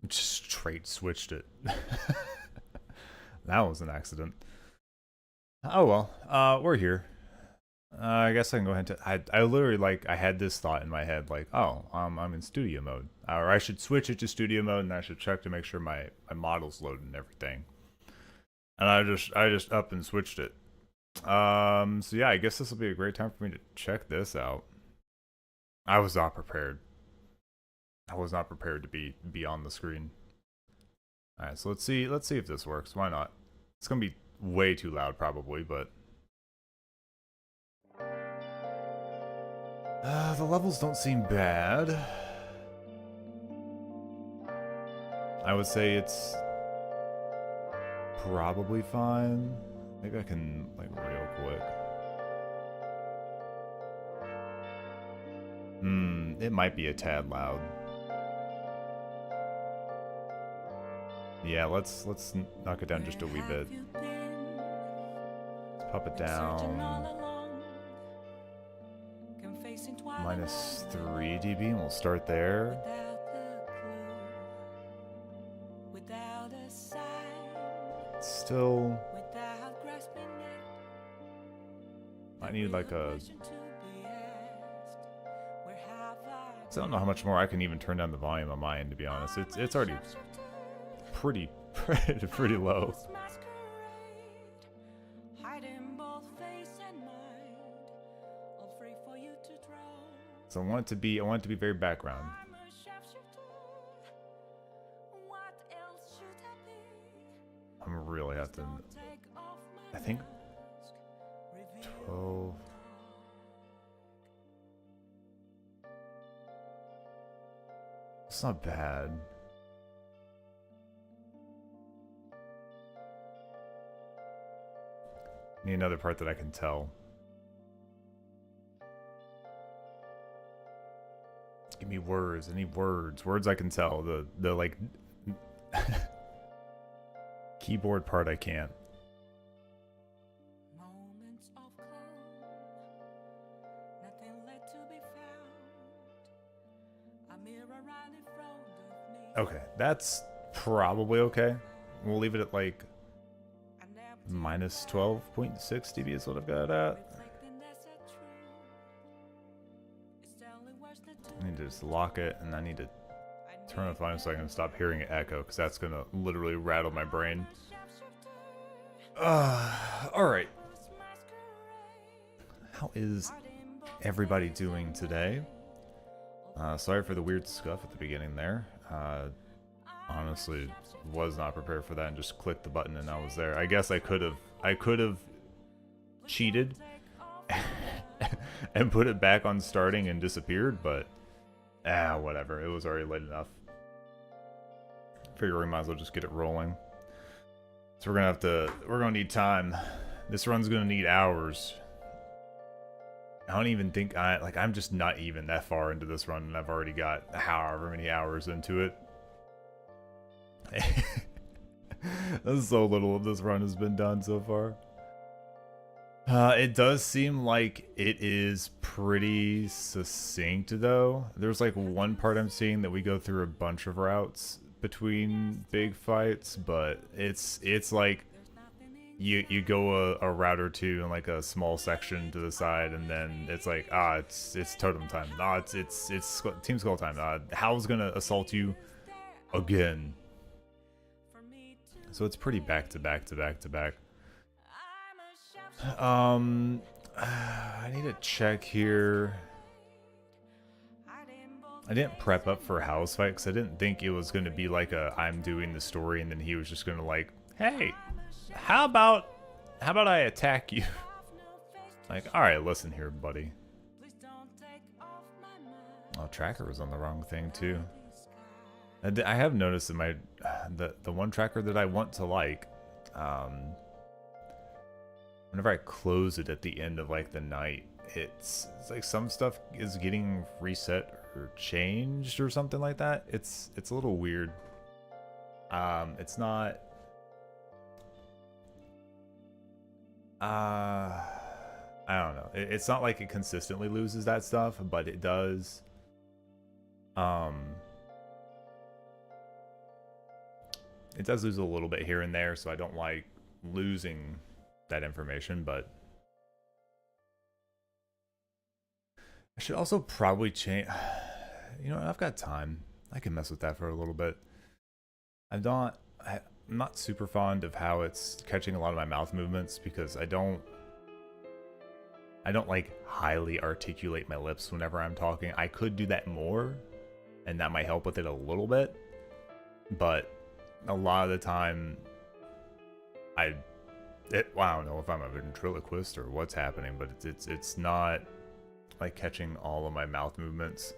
Just straight switched it. That was an accident. Oh well, we're here. I guess I can go ahead and I literally like I had this thought in my head like, oh, I'm in studio mode, or I should switch it to studio mode, and I should check to make sure my model's loaded and everything. And I just up and switched it. So yeah, I guess this will be a great time for me to check this out. I was not prepared. I was not prepared to be on the screen. All right, so let's see if this works. Why not? It's gonna be way too loud probably, but the levels don't seem bad. I would say it's probably fine. Maybe I can, like, real quick. It might be a tad loud. Yeah, let's knock it down just a wee bit. Let's pop it down. -3 dB, and we'll start there. Still, I need like a. I don't know how much more I can even turn down the volume on my end. To be honest, it's already pretty pretty low. So I want it to be very background. I'm really have to. I think 12. It's not bad. Need another part that I can tell. Give me words. I need words. Words I can tell. The like keyboard part I can't. Okay, that's probably okay. We'll leave it at like -12.6 dB is what I've got it at. I need to just lock it, and I need to turn off the volume so I can stop hearing it echo, because that's gonna literally rattle my brain. Alright. How is everybody doing today? Sorry for the weird scuff at the beginning there. Honestly, was not prepared for that and just clicked the button and I was there. I guess I could have cheated and put it back on starting and disappeared, but whatever. It was already late enough. Figure we might as well just get it rolling. So we're gonna need time. This run's gonna need hours. I don't even think I'm just not even that far into this run, and I've already got however many hours into it. That's so little of this run has been done so far. It does seem like it is pretty succinct, though. There's like one part I'm seeing that we go through a bunch of routes between big fights, but it's like you go a route or two in like a small section to the side, and then it's like it's totem time. It's Team Skull time. Hal's gonna assault you again. So it's pretty back to back to back to back. I need to check here. I didn't prep up for a house fight because I didn't think it was going to be like a I'm doing the story and then he was just going to like, hey, how about I attack you? Like, all right, listen here, buddy. Oh, tracker was on the wrong thing too. I have noticed that my the one tracker that I want to like, whenever I close it at the end of like the night, it's like some stuff is getting reset or changed or something like that. It's a little weird. It's not. I don't know. It's not like it consistently loses that stuff, but it does. it does lose a little bit here and there, so I don't like losing that information, but I should also probably change. You know, I've got time. I can mess with that for a little bit. I'm not super fond of how it's catching a lot of my mouth movements because I don't like highly articulate my lips whenever I'm talking. I could do that more, and that might help with it a little bit, but a lot of the time I don't know if I'm a ventriloquist or what's happening, but it's not like catching all of my mouth movements.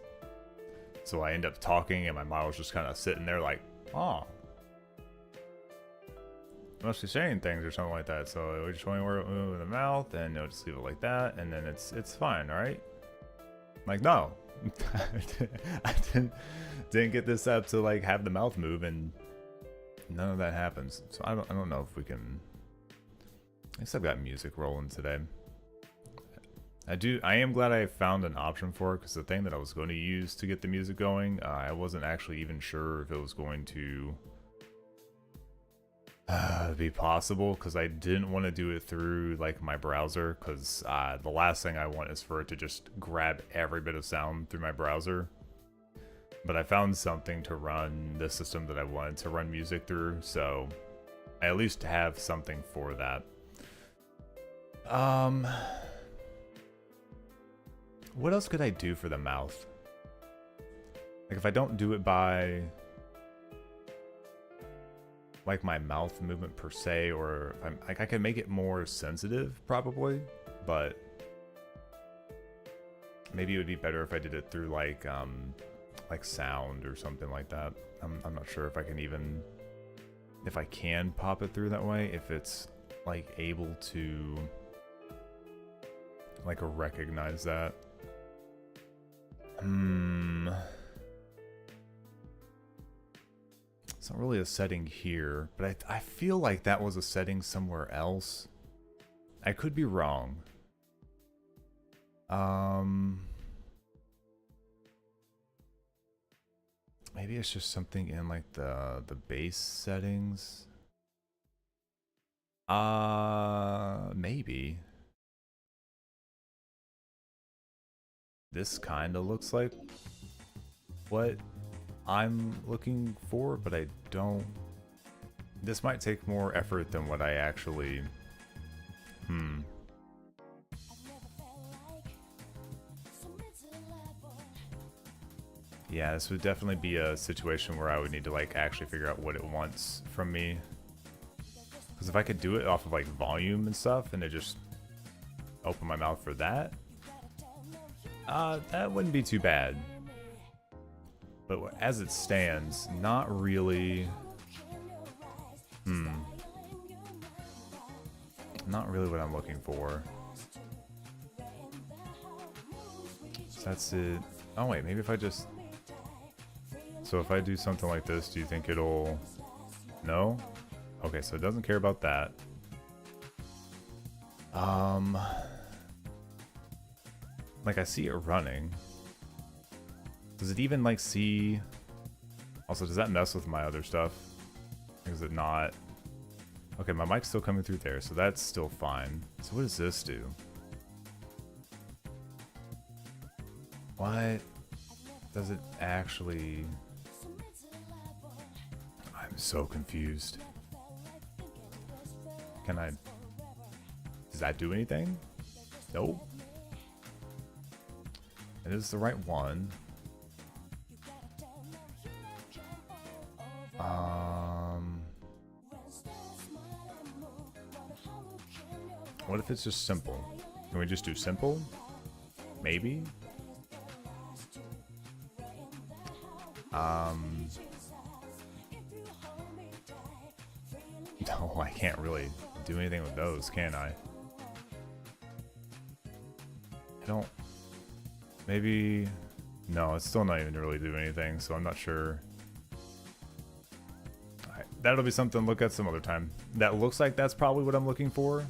So I end up talking and my model's just kind of sitting there like, oh, must be saying things or something like that. So we're just showing where it moves in the mouth, and you'll just leave it like that, and then it's fine, all right? I'm like, no, I didn't get this up to like have the mouth move, and none of that happens. So I don't know if we can. I guess I've got music rolling today. I am glad I found an option for it, because the thing that I was going to use to get the music going, I wasn't actually even sure if it was going to be possible, because I didn't want to do it through like my browser, because the last thing I want is for it to just grab every bit of sound through my browser. But I found something to run the system that I wanted to run music through, so I at least have something for that. What else could I do for the mouth? Like if I don't do it by like my mouth movement per se, or if I'm like, I can make it more sensitive probably, but maybe it would be better if I did it through like sound or something like that. I'm not sure if I can pop it through that way, if it's like able to like recognize that. It's not really a setting here, but I feel like that was a setting somewhere else. I could be wrong. Maybe it's just something in like the base settings. Maybe. This kind of looks like what I'm looking for, but I don't. This might take more effort than what I actually. Yeah, this would definitely be a situation where I would need to like actually figure out what it wants from me. Because if I could do it off of like volume and stuff, and it just open my mouth for that, that wouldn't be too bad. But as it stands, not really. Not really what I'm looking for. So that's it. Oh wait, maybe if I just. So if I do something like this, do you think it'll? No? Okay, so it doesn't care about that. Like I see it running. Does it even like see? Also, does that mess with my other stuff? Is it not? Okay, my mic's still coming through there, so that's still fine. So what does this do? What does it actually? I'm so confused. Can I? Does that do anything? Nope. It is the right one. What if it's just simple? Can we just do simple? Maybe? No, I can't really do anything with those, can I? I don't... Maybe... No, it's still not even really doing anything, so I'm not sure. Alright, that'll be something to look at some other time. That looks like that's probably what I'm looking for.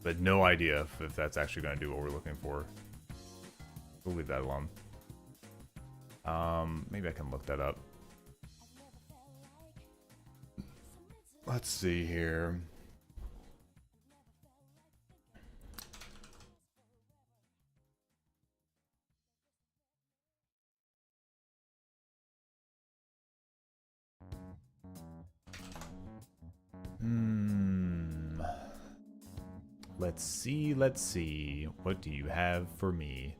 But no idea if that's actually going to do what we're looking for. We'll leave that alone. Maybe I can look that up. Let's see here. Let's see, let's see. What do you have for me?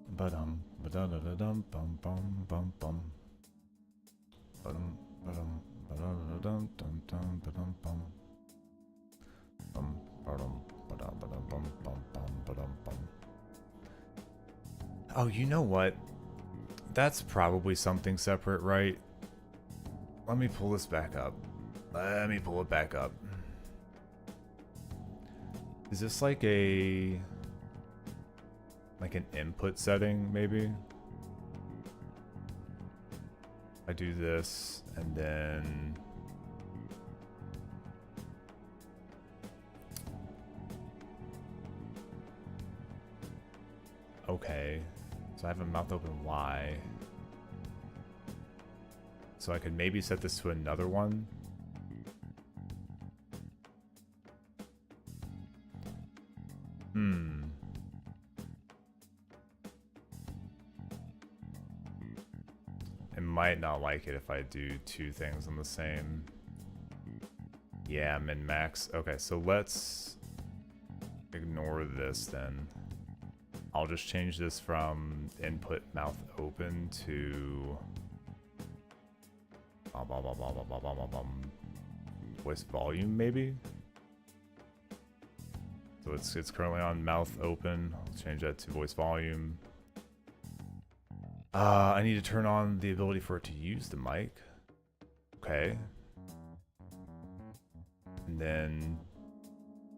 Ba-dum, ba-da-da-da-dum, bum, bum, bum, bum. Ba-dum, ba-dum, ba-da-da-dum, dum, dum, ba-dum, bum. Bum, ba-dum, ba-dum, ba-dum, bum, bum, bum, ba-dum, bum. Oh, you know what? That's probably something separate, right? Let me pull this back up. Let me pull it back up. Is this like an input setting, maybe? I do this, and then... Okay. So I have a mouth open Y. So I could maybe set this to another one. It might not like it if I do two things on the same. Yeah, min-max. Okay, so let's ignore this then. I'll just change this from input mouth open to voice volume, maybe? So it's currently on mouth open. I'll change that to voice volume. I need to turn on the ability for it to use the mic. Okay. And then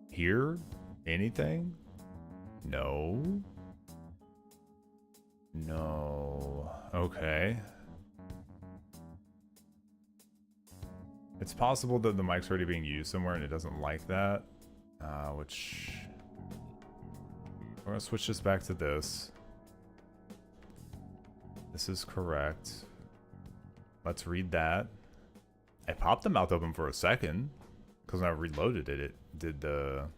here, anything? No. No. Okay. It's possible that the mic's already being used somewhere and it doesn't like that. Which... We're gonna switch this back to this. This is correct. Let's read that. I popped the mouth open for a second. Because when I reloaded it, it did the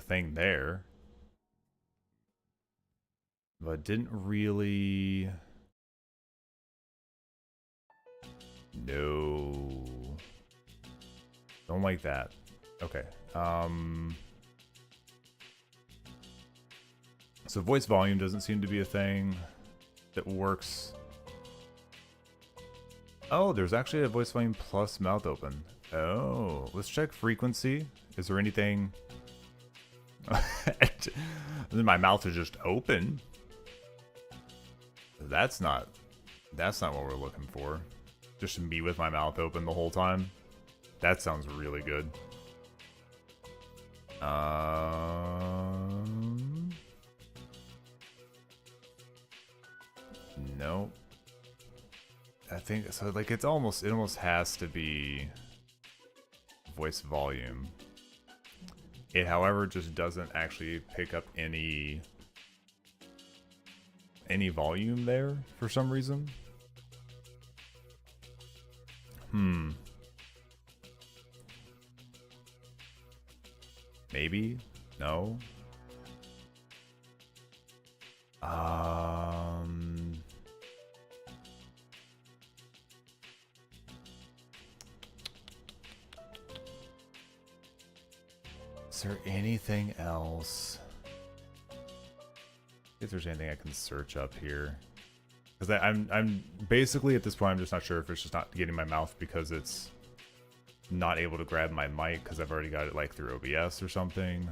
thing there. But it didn't really... No. Don't like that. Okay. So voice volume doesn't seem to be a thing that works. Oh, there's actually a voice volume plus mouth open. Oh, let's check frequency. Is there anything? My mouth is just open. That's not what we're looking for. Just me with my mouth open the whole time. That sounds really good. Nope. I think so. Like it almost has to be voice volume. It, however, just doesn't actually pick up any volume there for some reason. Maybe? No? Is there anything else? If there's anything I can search up here. Because I'm basically at this point I'm just not sure if it's just not getting my mouth because it's not able to grab my mic because I've already got it like through OBS or something.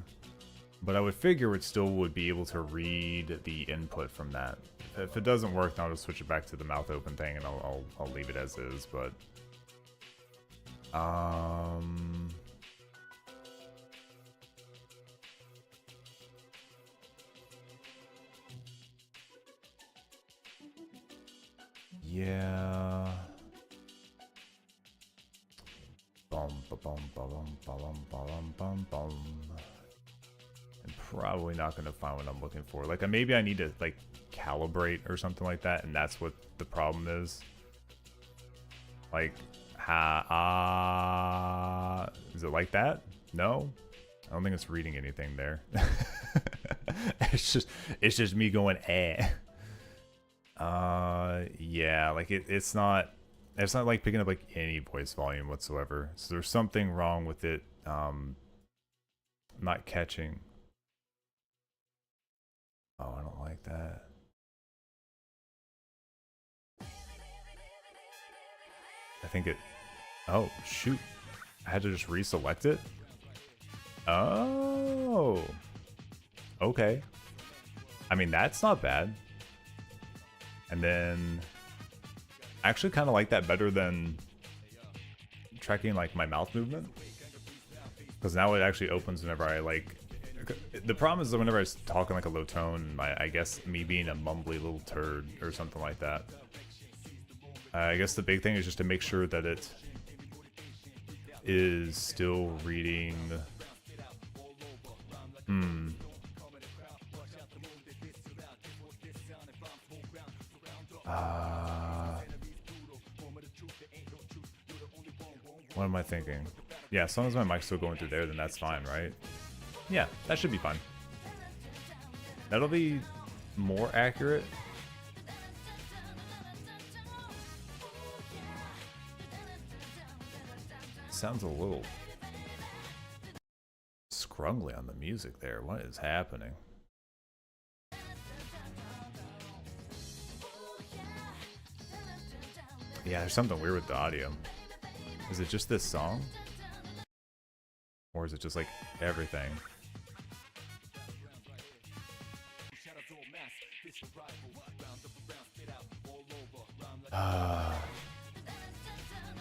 But I would figure it still would be able to read the input from that. If it doesn't work, then I'll just switch it back to the mouth open thing and I'll leave it as is. But yeah. Bum ba bum ba bum ba bum ba bum bum bum. I'm probably not gonna find what I'm looking for. Like maybe I need to like calibrate or something like that, and that's what the problem is. Like Is it like that? No? I don't think it's reading anything there. it's just me going eh. Yeah, like it's not like picking up like any voice volume whatsoever. So there's something wrong with it not catching. Oh, I don't like that. I think it... Oh, shoot. I had to just reselect it? Oh. Okay. I mean, that's not bad. And then... I actually kind of like that better than tracking, like, my mouth movement. Because now it actually opens whenever I, like... The problem is that whenever I talk in, like, a low tone, I guess me being a mumbly little turd or something like that. I guess the big thing is just to make sure that it is still reading. What am I thinking? Yeah, as long as my mic's still going through there, then that's fine, right? Yeah, that should be fine. That'll be more accurate. Sounds a little scrungly on the music there. What is happening? Yeah, there's something weird with the audio. Is it just this song? Or is it just like everything?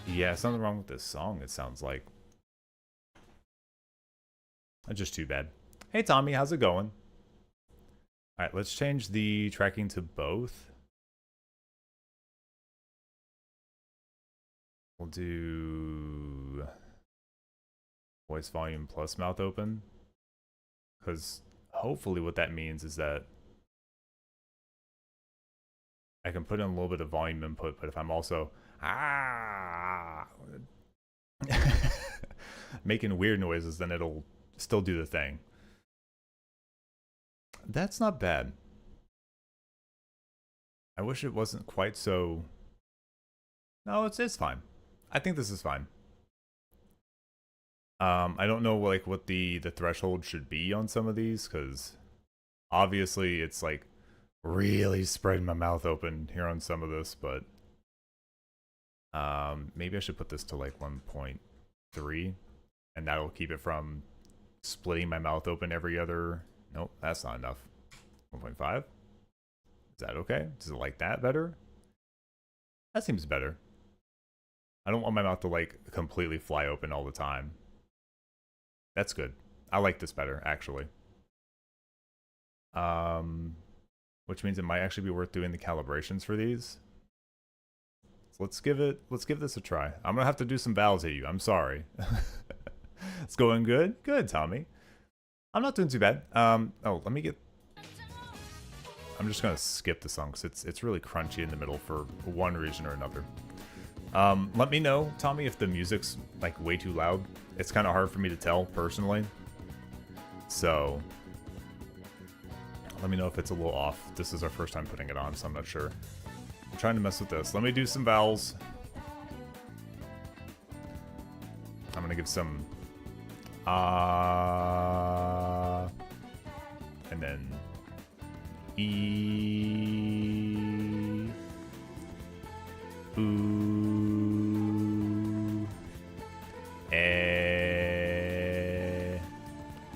Yeah, something wrong with this song, it sounds like. That's just too bad. Hey Tommy, how's it going? Alright, let's change the tracking to both. We'll do voice volume plus mouth open. Because hopefully what that means is that I can put in a little bit of volume input, but if I'm also making weird noises, then it'll still do the thing. That's not bad. I wish it wasn't quite so... No, it's fine. I think this is fine. I don't know like what the threshold should be on some of these, because obviously it's like really spreading my mouth open here on some of this, but maybe I should put this to like 1.3, and that'll keep it from splitting my mouth open every other... Nope, that's not enough. 1.5? Is that okay? Does it like that better? That seems better. I don't want my mouth to like completely fly open all the time. That's good. I like this better, actually. Which means it might actually be worth doing the calibrations for these. So let's give this a try. I'm gonna have to do some vowels at you. I'm sorry. It's going good? Good, Tommy. I'm not doing too bad. Oh, let me get... I'm just gonna skip the song because it's really crunchy in the middle for one reason or another. Let me know, Tommy, if the music's like way too loud. It's kind of hard for me to tell personally. So let me know if it's a little off. This is our first time putting it on, so I'm not sure. I'm trying to mess with this. Let me do some vowels. I'm gonna give some and then E, ooh,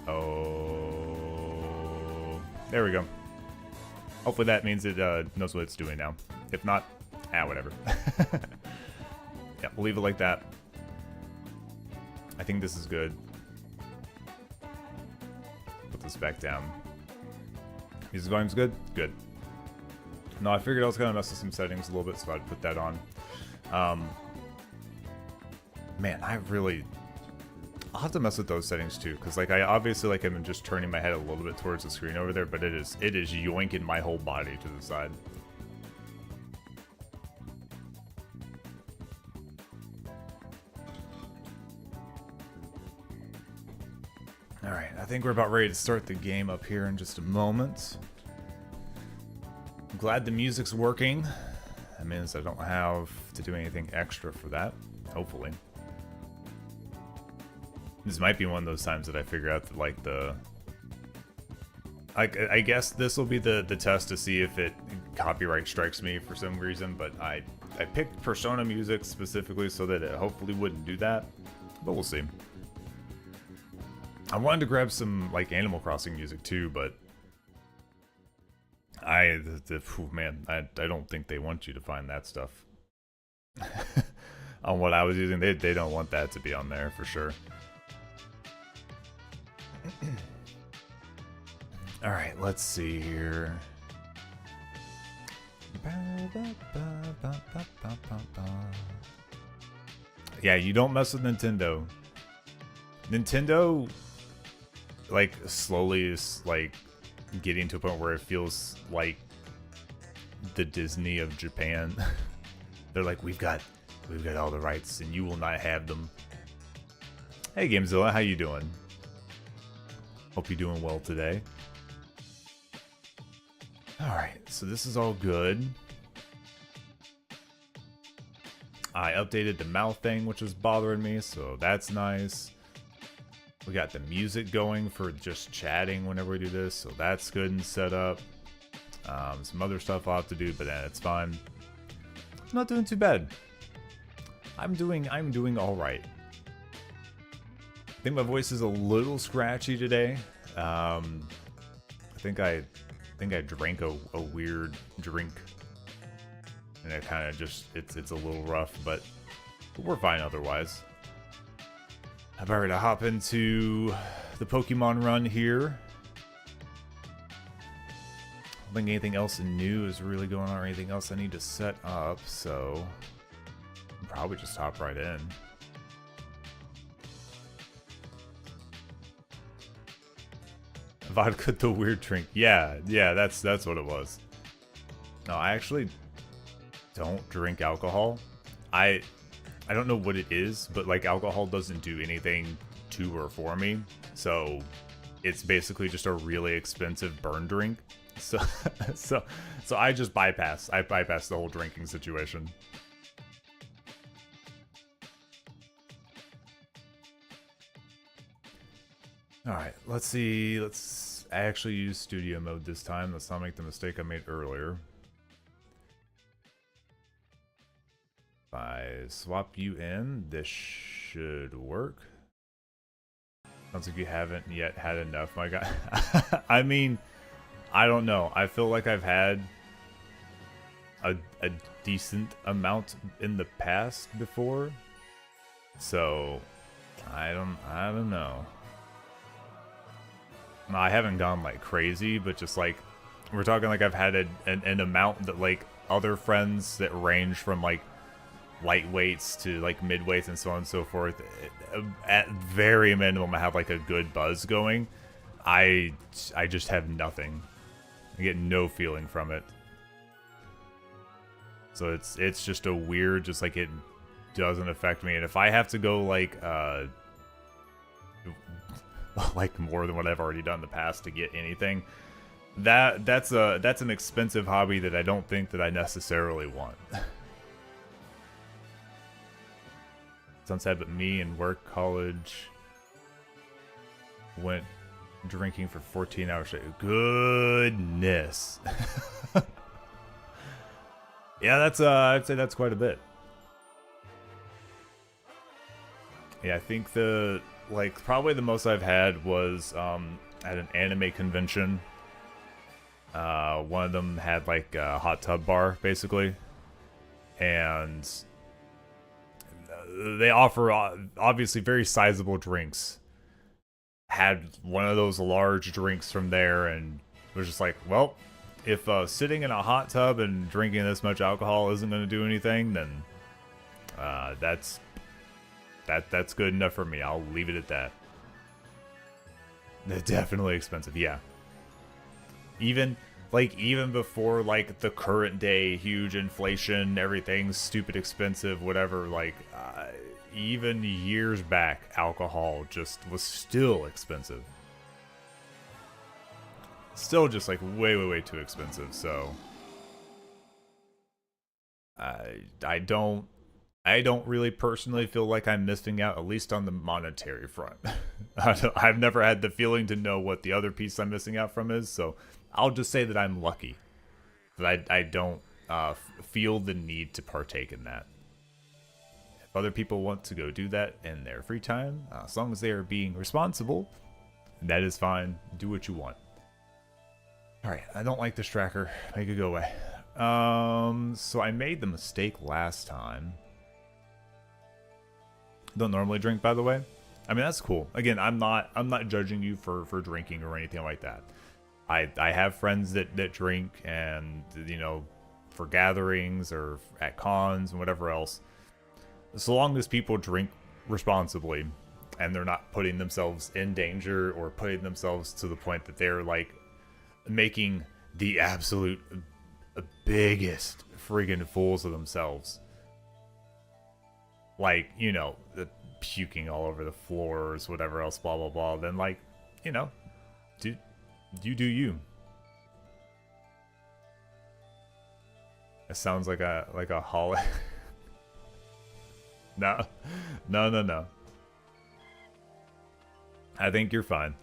oh. There we go. Hopefully that means it knows what it's doing now. If not, whatever. Yeah, we'll leave it like that. I think this is good. Put this back down. Music volume's good? Good. No, I figured I was gonna mess with some settings a little bit, so I'd put that on. Man, I'll have to mess with those settings too, because like I obviously like I'm just turning my head a little bit towards the screen over there, but it is yoinking my whole body to the side. Alright, I think we're about ready to start the game up here in just a moment. I'm glad the music's working. That means I don't have to do anything extra for that, hopefully. This might be one of those times that I figure out that, like, I guess this will be the test to see if it copyright strikes me for some reason, but I picked Persona music specifically so that it hopefully wouldn't do that, but we'll see. I wanted to grab some, like, Animal Crossing music too, but man, I don't think they want you to find that stuff. On what I was using, they don't want that to be on there for sure. Alright, let's see here. Yeah, you don't mess with Nintendo. Nintendo, like, slowly is, like, getting to a point where it feels like the Disney of Japan. They're like, we've got all the rights and you will not have them. Hey Gamezilla, how you doing? Hope you're doing well today. Alright, so this is all good. I updated the mouth thing, which was bothering me, so that's nice. We got the music going for just chatting whenever we do this, so that's good and set up. Some other stuff I'll have to do, but it's fine. I'm not doing too bad. I'm doing alright. I think my voice is a little scratchy today. I think I drank a weird drink, and it kind of just it's a little rough, but we're fine otherwise. I'm about ready to hop into the Pokemon run here. I don't think anything else new is really going on or anything else I need to set up, so I'll probably just hop right in. Vodka the weird drink. Yeah, that's what it was. No, I actually don't drink alcohol. I don't know what it is, but like alcohol doesn't do anything to or for me. So it's basically just a really expensive burn drink. So I just bypass the whole drinking situation. Alright, let's see. I actually use studio mode this time. Let's not make the mistake I made earlier. If I swap you in, this should work. Sounds like you haven't yet had enough, my guy. I mean, I don't know. I feel like I've had a decent amount in the past before. So, I don't know. No, I haven't gone like crazy, but just like we're talking like I've had an amount that like other friends that range from like lightweights to like midweights and so on and so forth. At very minimum, I have like a good buzz going. I just have nothing. I get no feeling from it. So it's just a weird, just like it doesn't affect me. And if I have to go like more than what I've already done in the past to get anything, that's an expensive hobby that I don't think that I necessarily want. Sunset, but me in work, college, went drinking for 14 hours straight. Goodness. Yeah, that's I'd say that's quite a bit. Yeah, I think probably the most I've had was at an anime convention. One of them had like a hot tub bar, basically, and they offer obviously very sizable drinks. Had one of those large drinks from there, and was just like, well, if sitting in a hot tub and drinking this much alcohol isn't going to do anything, then that's good enough for me. I'll leave it at that. They're definitely expensive, yeah. Even before like the current day huge inflation, everything's stupid expensive, whatever, like even years back, alcohol just was still expensive. Still just like way too expensive. So I don't really personally feel like I'm missing out, at least on the monetary front. I've never had the feeling to know what the other piece I'm missing out from is, so I'll just say that I'm lucky. That I don't feel the need to partake in that. If other people want to go do that in their free time, as long as they are being responsible, that is fine. Do what you want. Alright, I don't like this tracker. Make it go away. So I made the mistake last time. Don't normally drink, by the way. I mean, that's cool. Again, I'm not judging you for drinking or anything like that. I have friends that drink, and you know, for gatherings or at cons and whatever else. So long as people drink responsibly and they're not putting themselves in danger or putting themselves to the point that they're like making the absolute biggest friggin' fools of themselves. Like, you know, puking all over the floors, whatever else, blah blah blah. Then, like, you know, do you. It sounds like a holiday. No. I think you're fine.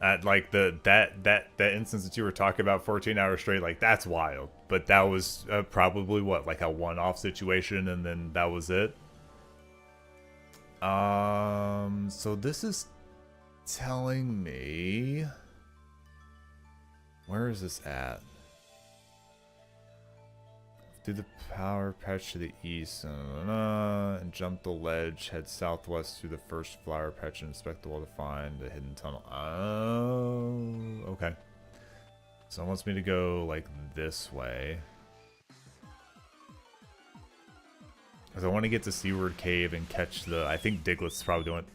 Like that instance that you were talking about, 14 hours straight, like that's wild. But that was probably what, like a one-off situation, and then that was it. So this is telling me, where is this at? Through the power patch to the east, and jump the ledge, head southwest through the first flower patch and inspect the wall to find the hidden tunnel. Oh, okay. So it wants me to go like this way. Because I want to get to Seaward Cave and catch the, I think Diglett's probably doing it.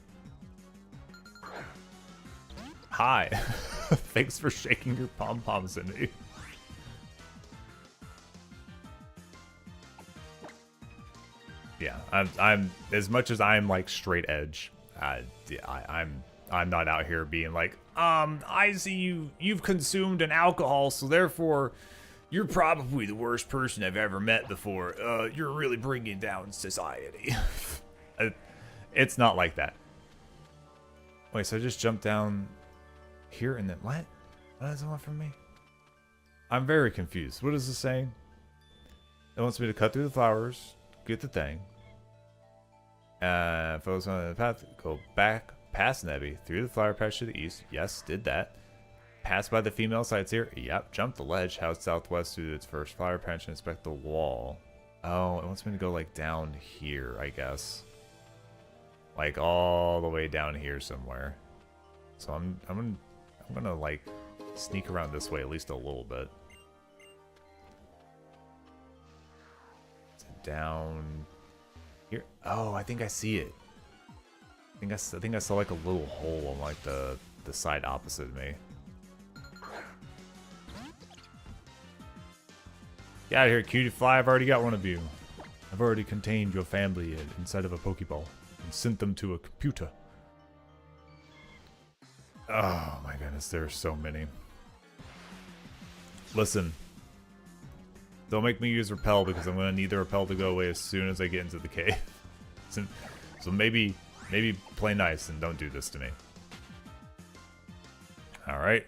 Hi. Thanks for shaking your pom-poms at me. Yeah, I'm as much as I'm like straight edge, I'm not out here being like, I see you've consumed an alcohol, so therefore you're probably the worst person I've ever met before. You're really bringing down society. It's not like that. Wait, so I just jumped down here and then what? What does it want from me? I'm very confused. What is this saying? It wants me to cut through the flowers. Get the thing. Focus on the path. Go back past Nebby. Through the flower patch to the east. Yes, did that. Pass by the female sites here. Yep. Jump the ledge. Head southwest through its first flower patch and inspect the wall. Oh, it wants me to go like down here, I guess. Like all the way down here somewhere. So I'm gonna like sneak around this way at least a little bit. Down here. Oh, I think I see it. I think I saw like a little hole on like the side opposite of me. Get out of here, cutie fly. I've already got one of you. I've already contained your family inside of a Pokeball and sent them to a computer. Oh my goodness, there's so many. Listen. Don't make me use repel because I'm going to need the repel to go away as soon as I get into the cave. So maybe play nice and don't do this to me. Alright.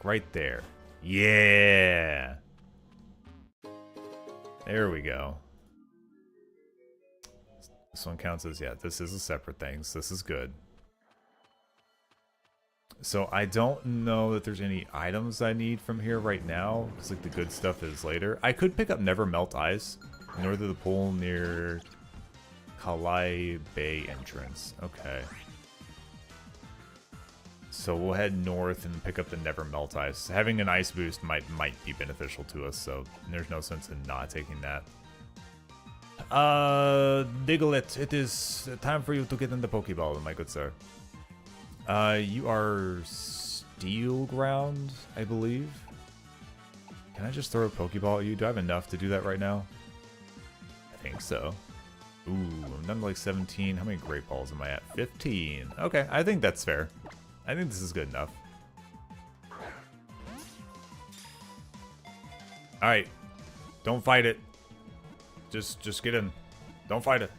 Right there. Yeah! There we go. This one counts as, yeah, this is a separate thing, so this is good. So I don't know that there's any items I need from here right now, because like the good stuff is later. I could pick up Never Melt Ice, north of the pool near Kalai Bay entrance. Okay. So we'll head north and pick up the Never Melt Ice. Having an ice boost might be beneficial to us, so there's no sense in not taking that. Diglett, it is time for you to get in the Pokeball, my good sir. You are Steel Ground, I believe. Can I just throw a Pokeball at you? Do I have enough to do that right now? I think so. Ooh, I'm down to like 17. How many great balls am I at? 15. Okay, I think that's fair. I think this is good enough. Alright. Don't fight it. Just get in. Don't fight it.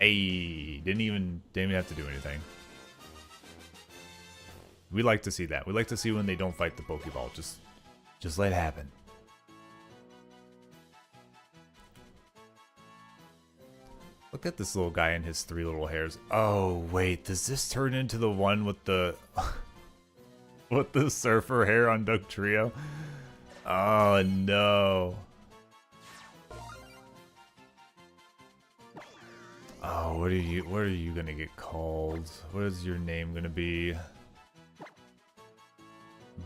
Hey, didn't even have to do anything. We like to see that. We like to see when they don't fight the Pokeball. Just let it happen. Look at this little guy and his 3 little hairs. Oh, wait. Does this turn into the one with the... with the surfer hair on Doug Trio? Oh, no. Oh, what are you gonna get called? What is your name gonna be?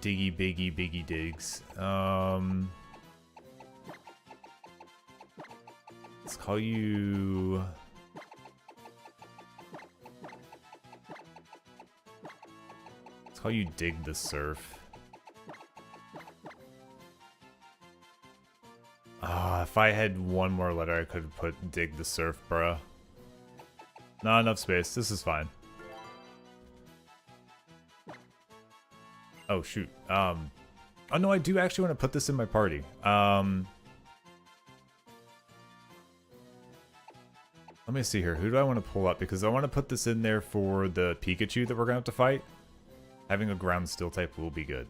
Diggy Biggy Biggy Diggs. Let's call you... Let's call you Dig the Surf. If I had one more letter, I could have put Dig the Surf, bruh. Not enough space. This is fine. Oh, shoot. Oh, no, I do actually want to put this in my party. Let me see here. Who do I want to pull up? Because I want to put this in there for the Pikachu that we're going to have to fight. Having a ground steel type will be good.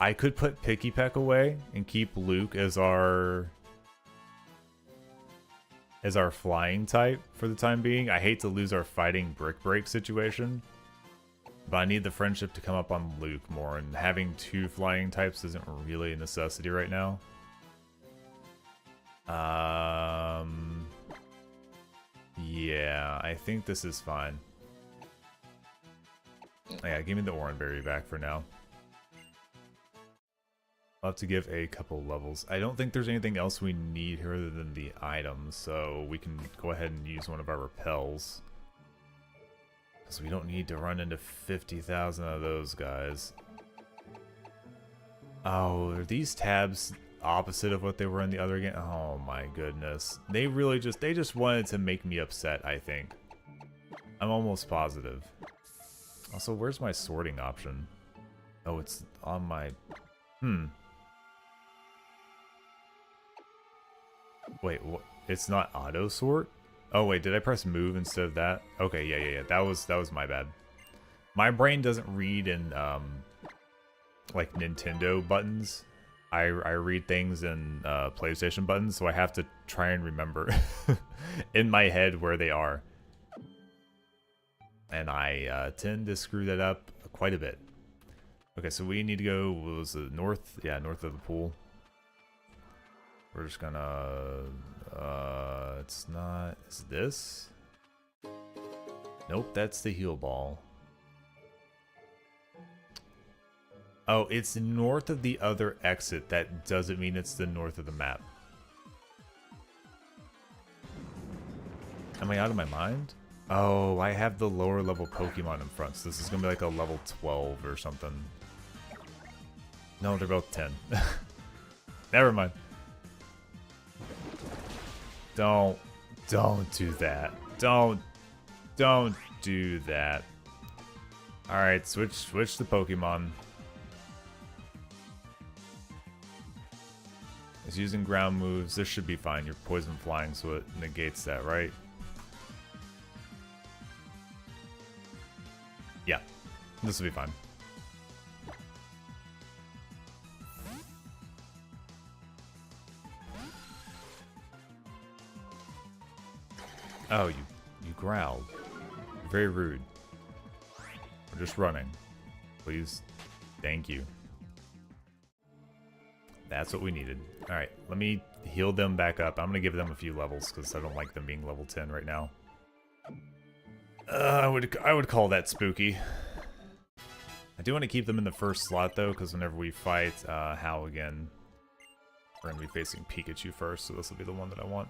I could put Picky Peck away and keep Luke as our flying type for the time being. I hate to lose our fighting Brick Break situation, but I need the friendship to come up on Luke more, and having 2 flying types isn't really a necessity right now. Yeah, I think this is fine. Yeah, give me the Oranberry back for now. I'll have to give a couple levels. I don't think there's anything else we need here other than the items, so we can go ahead and use one of our repels. Because we don't need to run into 50,000 of those guys. Oh, are these tabs opposite of what they were in the other game? Oh my goodness. They really just wanted to make me upset, I think. I'm almost positive. Also, where's my sorting option? Oh, it's on my... Wait, what? It's not auto sort? Oh wait, did I press move instead of that? Okay, yeah. That was my bad. My brain doesn't read in like Nintendo buttons. I read things in PlayStation buttons, so I have to try and remember in my head where they are. And I tend to screw that up quite a bit. Okay, so we need to go, what was it, north? Yeah, north of the pool. We're just gonna, it's not, is this? Nope, that's the heal ball. Oh, it's north of the other exit. That doesn't mean it's the north of the map. Am I out of my mind? Oh, I have the lower level Pokemon in front, so this is gonna be like a level 12 or something. No, they're both 10. Never mind. Don't do that. Don't do that. Alright, switch the Pokemon. It's using ground moves. This should be fine. You're poison flying, so it negates that, right? Yeah. This will be fine. Oh, you growled. Very rude. We're just running. Please. Thank you. That's what we needed. Alright, let me heal them back up. I'm going to give them a few levels because I don't like them being level 10 right now. I would call that spooky. I do want to keep them in the first slot though, because whenever we fight Hal again, we're going to be facing Pikachu first, so this will be the one that I want.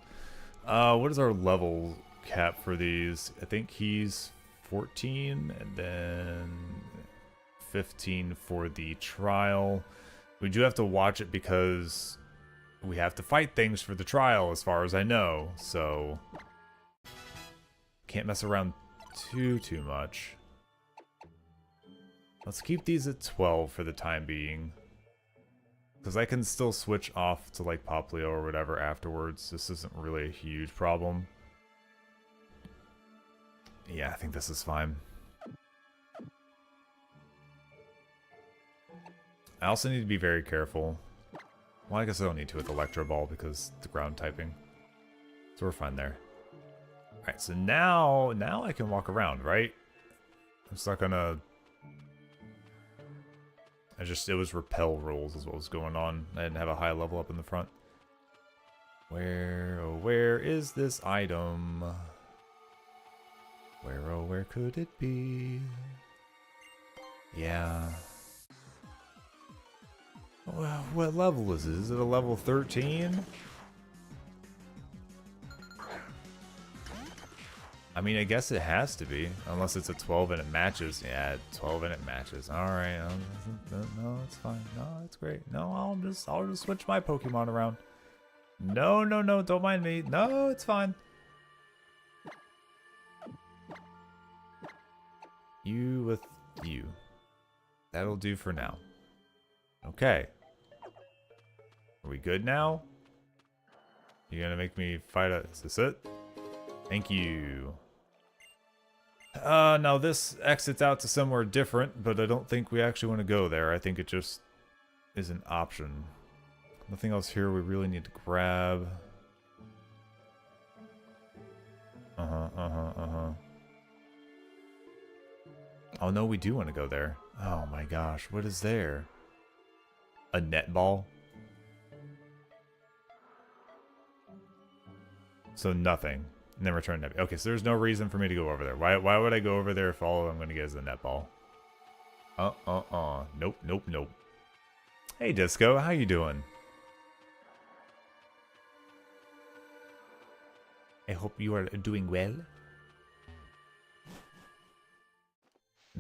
What is our level cap for these? I think he's 14 and then 15 for the trial. We do have to watch it because we have to fight things for the trial, as far as I know. So can't mess around too much. Let's keep these at 12 for the time being. Because I can still switch off to like Poplio or whatever afterwards. This isn't really a huge problem. Yeah, I think this is fine. I also need to be very careful. Well, I guess I don't need to with Electro Ball because the ground typing. So we're fine there. Alright, so now I can walk around, right? I'm just not gonna... it was repel rules is what was going on. I didn't have a high level up in the front. Where is this item? Where could it be? Yeah. Well, what level is it? Is it a level 13? I mean, I guess it has to be, unless it's a 12 and it matches. Yeah, 12 and it matches. All right, no, it's fine. No, it's great. No, I'll just switch my Pokemon around. No, don't mind me. No, it's fine. You with you. That'll do for now. Okay. Are we good now? You gonna make me fight a... Is this it? Thank you. Now this exits out to somewhere different, but I don't think we actually want to go there. I think it just is an option. Nothing else here we really need to grab. Oh no, we do want to go there. Oh my gosh, what is there? A netball? So nothing. And then return netball. Okay, so there's no reason for me to go over there. Why would I go over there if all I'm going to get is a netball? Nope. Hey Disco, how you doing? I hope you are doing well.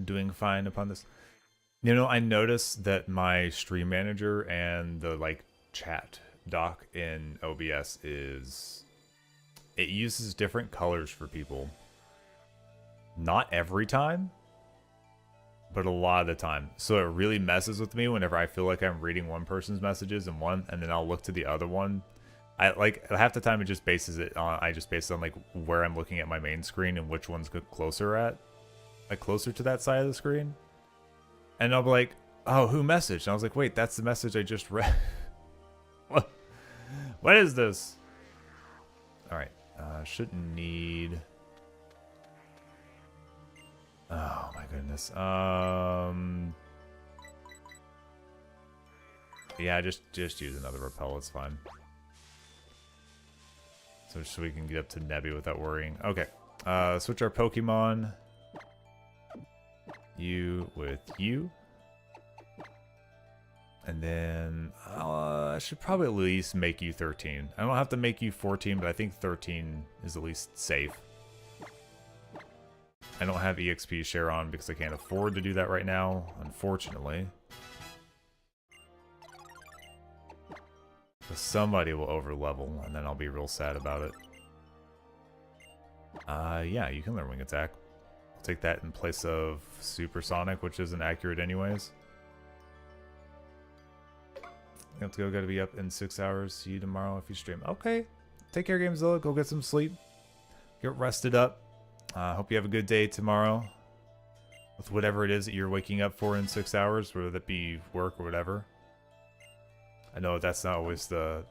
Doing fine upon this. You know, I noticed that my stream manager and the like chat dock in OBS is... It uses different colors for people. Not every time, but a lot of the time. So it really messes with me whenever I feel like I'm reading one person's messages and then I'll look to the other one. I like half the time it just bases it on like where I'm looking at my main screen and which one's closer to that side of the screen. And I'll be like, oh, who messaged? And I was like, wait, that's the message I just read. What is this? All right. Shouldn't need... Oh my goodness. Yeah, just use another repel, it's fine. So we can get up to Nebby without worrying. Okay. Switch our Pokemon. You with you. And then I should probably at least make you 13. I don't have to make you 14, but I think 13 is at least safe. I don't have EXP share on because I can't afford to do that right now, unfortunately. So somebody will over level, and then I'll be real sad about it. Yeah, you can learn Wing Attack. I'll take that in place of Supersonic, which isn't accurate anyways. You have to go. Gotta be up in 6 hours. See you tomorrow if you stream. Okay. Take care, Gamezilla. Go get some sleep. Get rested up. Hope you have a good day tomorrow. With whatever it is that you're waking up for in 6 hours, whether that be work or whatever. I know that's not always the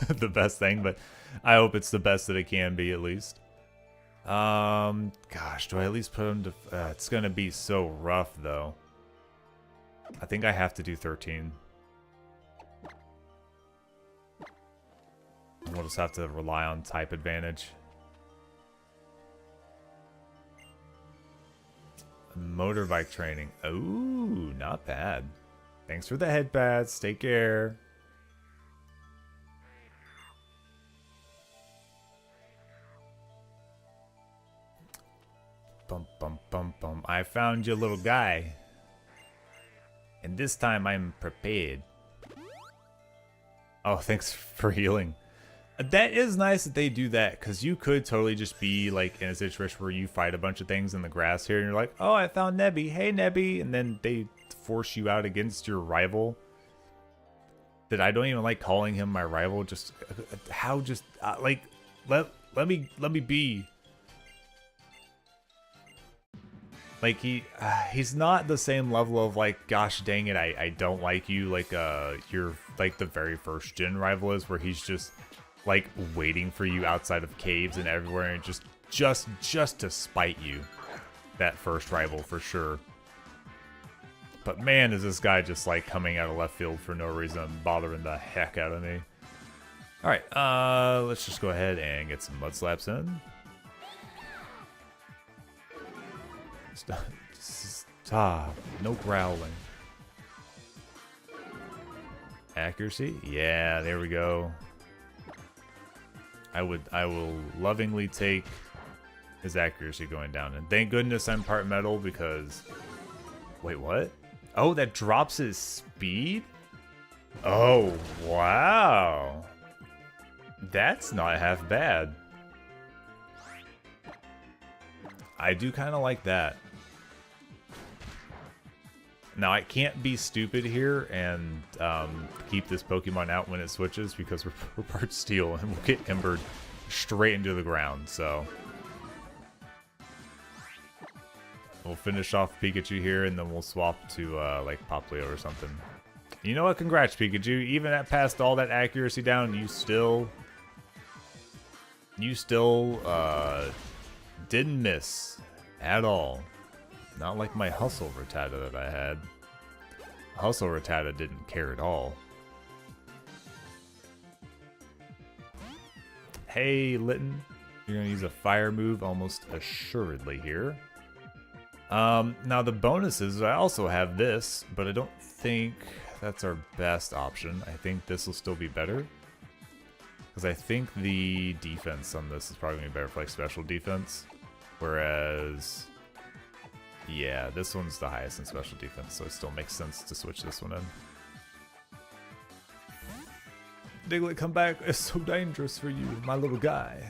the best thing, but I hope it's the best that it can be at least. Gosh, do I at least put him to... it's gonna be so rough though. I think I have to do 13. We'll just have to rely on type advantage. Motorbike training. Ooh, not bad. Thanks for the head pads. Take care. Bum. I found your little guy. And this time I'm prepared. Oh, thanks for healing. That is nice that they do that, because you could totally just be like in a situation where you fight a bunch of things in the grass here and you're like, oh, I found Nebby. Hey, Nebby. And then they force you out against your rival. That I don't even like calling him my rival. Just how just like let me be. Like he's not the same level of like, gosh dang it, I don't like you, like you're like the very first gen rival is, where he's just like waiting for you outside of caves and everywhere and just to spite you. That first rival for sure. But man, is this guy just like coming out of left field for no reason, bothering the heck out of me. Alright, let's just go ahead and get some mud slaps in. Stop. No growling. Accuracy? Yeah, there we go. I will lovingly take his accuracy going down. And thank goodness I'm part metal, because... Wait, what? Oh, that drops his speed? Oh, wow. That's not half bad. I do kind of like that. Now, I can't be stupid here and keep this Pokemon out when it switches, because we're part steel and we'll get embered straight into the ground, so... We'll finish off Pikachu here, and then we'll swap to, like, Poplio or something. You know what? Congrats, Pikachu. Even at past all that accuracy down, you still... didn't miss at all. Not like my Hustle Rattata that I had. Hustle Rattata didn't care at all. Hey, Litten. You're going to use a fire move almost assuredly here. Now the bonuses, I also have this, but I don't think that's our best option. I think this will still be better. Because I think the defense on this is probably going to be better for like special defense. Whereas, yeah, this one's the highest in special defense, so it still makes sense to switch this one in. Diglett, come back. It's so dangerous for you, my little guy.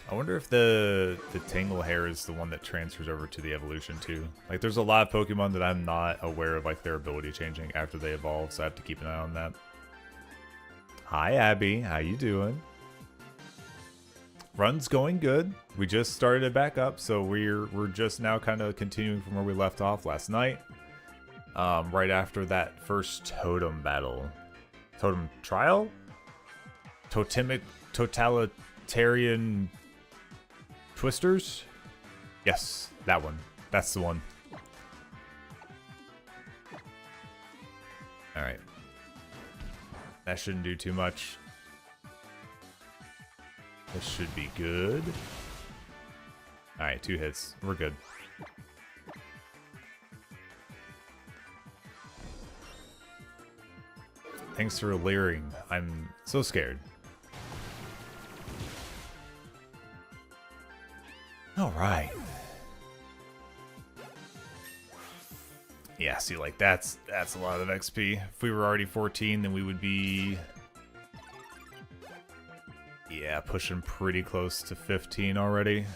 I wonder if the Tangle Hair is the one that transfers over to the evolution too. Like, there's a lot of Pokemon that I'm not aware of, like, their ability changing after they evolve, so I have to keep an eye on that. Hi, Abby. How you doing? Run's going good. We just started it back up, so we're just now kind of continuing from where we left off last night. Right after that first totem battle. Totem trial? Totemic totalitarian twisters? Yes, that one. That's the one. Alright. That shouldn't do too much. This should be good. Alright, 2 hits. We're good. Thanks for leering. I'm so scared. Alright. Yeah, see, like, that's a lot of XP. If we were already 14, then we would be... yeah, pushing pretty close to 15 already.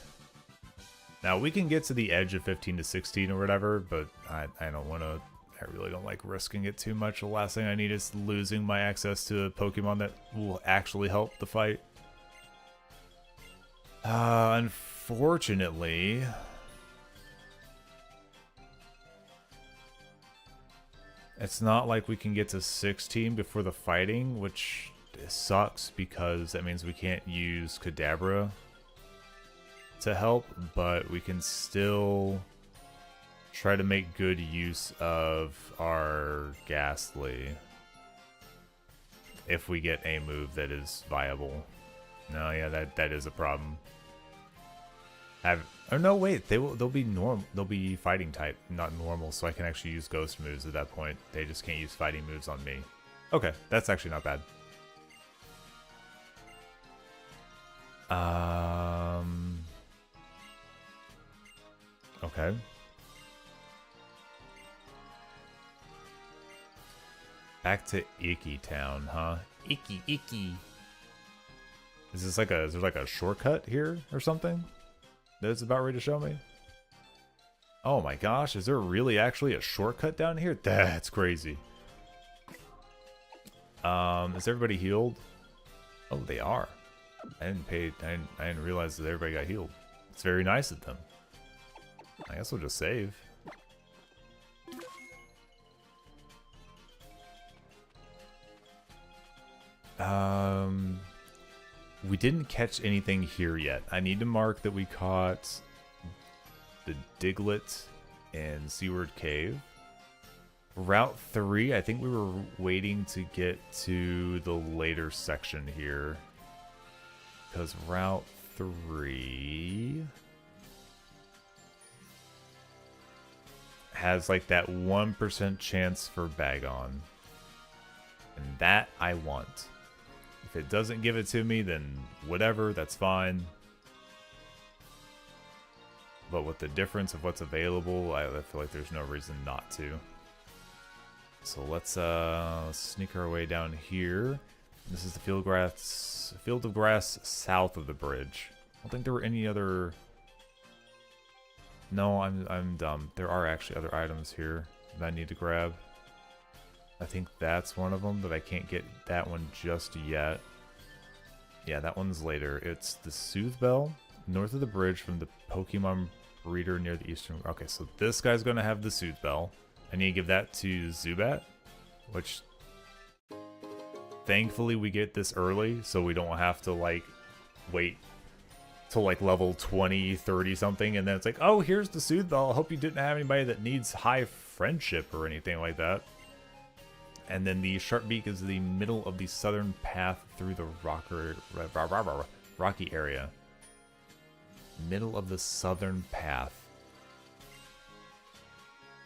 Now, we can get to the edge of 15 to 16 or whatever, but I don't want to... I really don't like risking it too much. The last thing I need is losing my access to a Pokemon that will actually help the fight. Unfortunately... it's not like we can get to 16 before the fighting, which sucks because that means we can't use Kadabra to help, but we can still try to make good use of our Ghastly if we get a move that is viable. No, yeah, that is a problem. Oh no, wait, they'll be normal. They'll be fighting type, not normal, so I can actually use ghost moves at that point. They just can't use fighting moves on me. Okay, that's actually not bad. Okay. Back to Icky Town, huh? Icky. Is this like is there like a shortcut here or something that it's about ready to show me? Oh my gosh, is there really actually a shortcut down here? That's crazy. Is everybody healed? Oh, they are. I didn't realize that everybody got healed. It's very nice of them. I guess we'll just save. We didn't catch anything here yet. I need to mark that we caught the Diglett in Seaward Cave. Route 3, I think we were waiting to get to the later section here. Because Route 3 has like that 1% chance for Bagon. And that I want. If it doesn't give it to me, then whatever, that's fine. But with the difference of what's available, I feel like there's no reason not to. So let's sneak our way down here. This is the field of grass south of the bridge. I don't think there were any other... No, I'm dumb. There are actually other items here that I need to grab. I think that's one of them, but I can't get that one just yet. Yeah, that one's later. It's the Soothe Bell, north of the bridge from the Pokemon breeder near the eastern... Okay, so this guy's going to have the Soothe Bell. I need to give that to Zubat, which... Thankfully, we get this early, so we don't have to, like, wait till, like, level 20, 30 something, and then it's like, oh, here's the Soothe Bell. I hope you didn't have anybody that needs high friendship or anything like that. And then the Sharpbeak is the middle of the southern path through the rocky area. Middle of the southern path.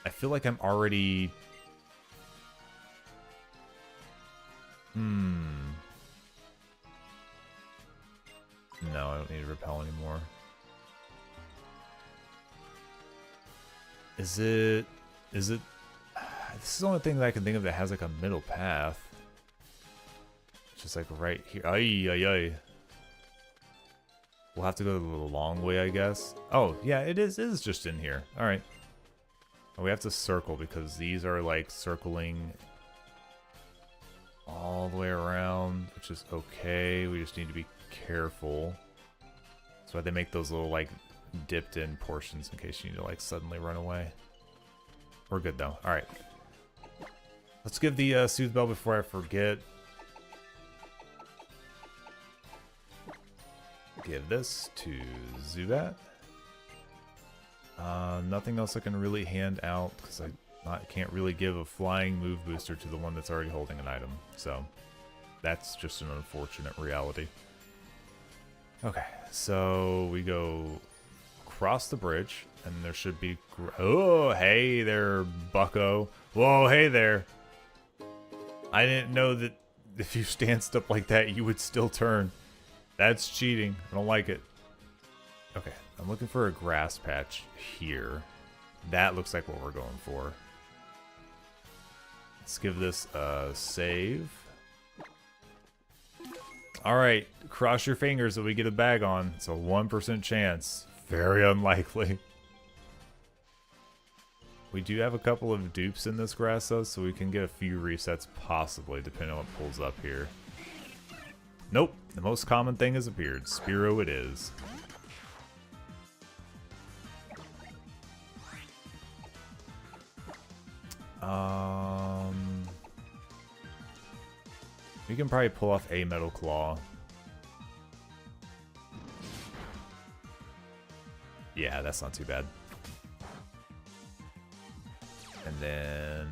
I feel like I'm already... No, I don't need to repel anymore. Is it... This is the only thing that I can think of that has like a middle path. It's just like right here. Ay. We'll have to go the long way, I guess. Oh, yeah, it is just in here. Alright. We have to circle because these are like circling all the way around, which is okay. We just need to be careful. That's why they make those little like dipped in portions in case you need to like suddenly run away. We're good though. Alright. Let's give the Soothe Bell before I forget. Give this to Zubat. Nothing else I can really hand out because I can't really give a flying move booster to the one that's already holding an item. So that's just an unfortunate reality. Okay, so we go across the bridge and there should be... Oh, hey there, bucko. Whoa, hey there. I didn't know that if you stanced up like that, you would still turn. That's cheating. I don't like it. Okay, I'm looking for a grass patch here. That looks like what we're going for. Let's give this a save. Alright, cross your fingers that we get a bag on. It's a 1% chance. Very unlikely. We do have a couple of dupes in this grass though, so we can get a few resets possibly, depending on what pulls up here. Nope, the most common thing has appeared. Spearow it is. We can probably pull off a Metal Claw. Yeah, that's not too bad. And then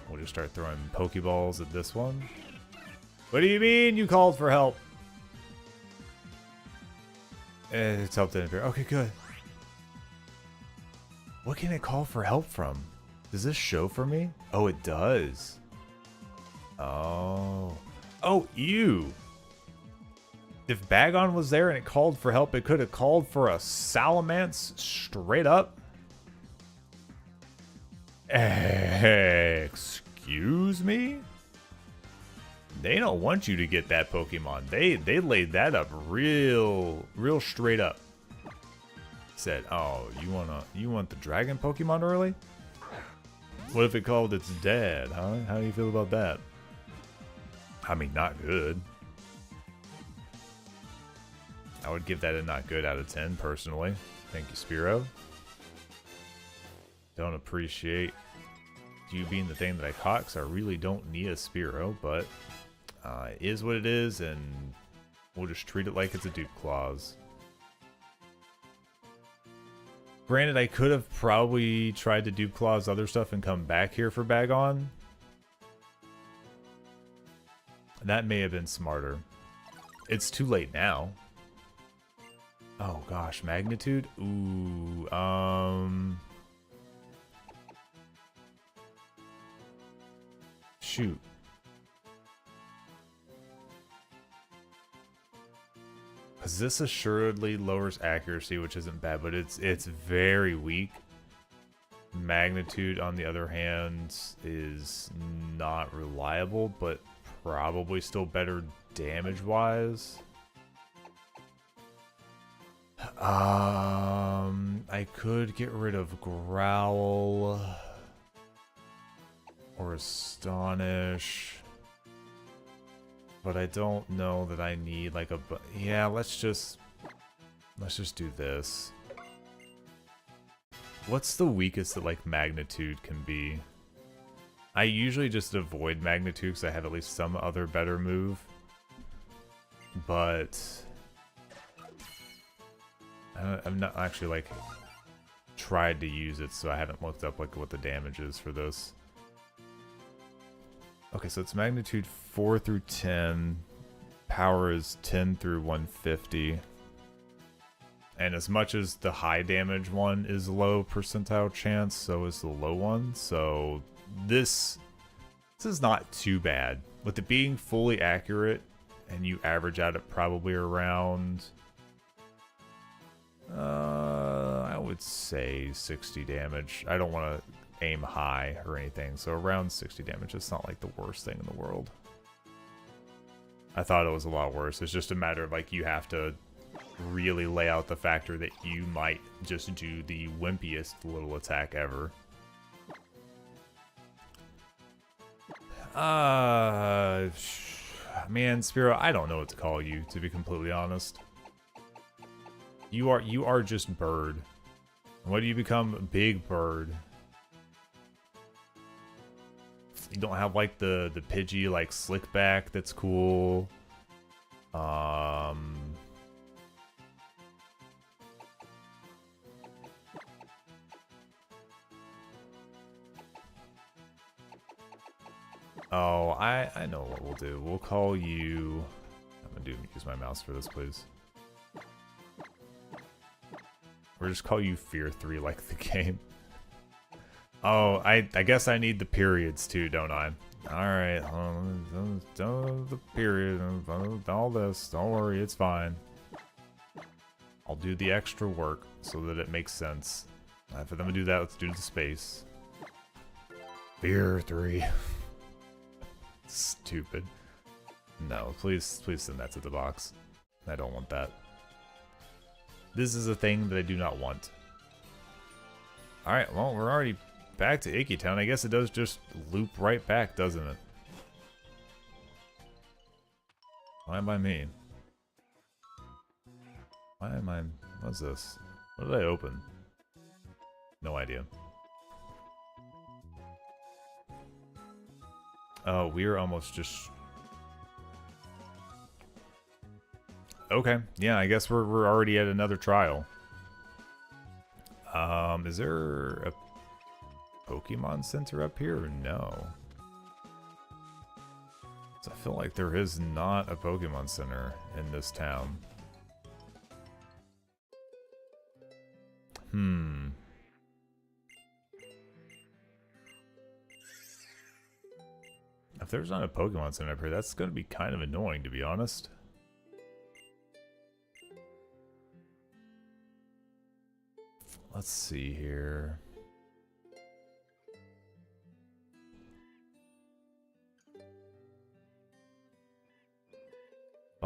we'll just start throwing Pokeballs at this one. What do you mean you called for help? It's help didn't appear. Okay, good. What can it call for help from? Does this show for me? Oh, it does. Oh. Oh, ew. If Bagon was there and it called for help, it could have called for a Salamence straight up. Excuse Excuse me? They don't want you to get that Pokemon. They laid that up real straight up. Said, oh, you want the dragon Pokemon early? What if it called its dad, huh? How do you feel about that? I mean, not good. I would give that a not good out of 10, personally. Thank you, Spearow. Don't appreciate you being the thing that I caught, because I really don't need a Spearow, but it is what it is, and we'll just treat it like it's a Dupe Claws. Granted, I could have probably tried to Dupe Claws other stuff and come back here for Bagon. That may have been smarter. It's too late now. Oh gosh, Magnitude? Ooh, shoot. Because this assuredly lowers accuracy, which isn't bad, but it's very weak. Magnitude, on the other hand, is not reliable, but probably still better damage-wise. I could get rid of Growl or Astonish, but I don't know that I need like a. Yeah, let's just do this. What's the weakest that like Magnitude can be? I usually just avoid Magnitude because I have at least some other better move, but I've not actually like tried to use it, so I haven't looked up like what the damage is for this. Okay, so it's Magnitude 4 through 10. Power is 10 through 150. And as much as the high damage one is low percentile chance, so is the low one. So this is not too bad. With it being fully accurate, and you average out at probably around, I would say 60 damage. I don't want to aim high or anything, so around 60 damage. It's not like the worst thing in the world. I thought it was a lot worse. It's just a matter of like you have to really lay out the factor that you might just do the wimpiest little attack ever. Man, Spearow, I don't know what to call you, to be completely honest. You are just Bird. What do you become? Big Bird. You don't have like the Pidgey like slick back that's cool. Oh, I know what we'll do. We'll call you. I'm gonna use my mouse for this, please. Or just call you Fear 3 like the game. Oh, I guess I need the periods too, don't I? Alright, the period, all this, don't worry, it's fine. I'll do the extra work so that it makes sense. For them to do that, let's do the space. Fear 3. Stupid. No, please send that to the box. I don't want that. This is a thing that I do not want. Alright, well, we're already back to Icky Town. I guess it does just loop right back, doesn't it? Fine by me. Why am I... What's this? What did I open? No idea. Oh, we're almost just... Okay, yeah, I guess we're already at another trial. Is there a Pokemon Center up here or no? So I feel like there is not a Pokemon Center in this town. If there's not a Pokemon Center up here, that's going to be kind of annoying, to be honest. Let's see here.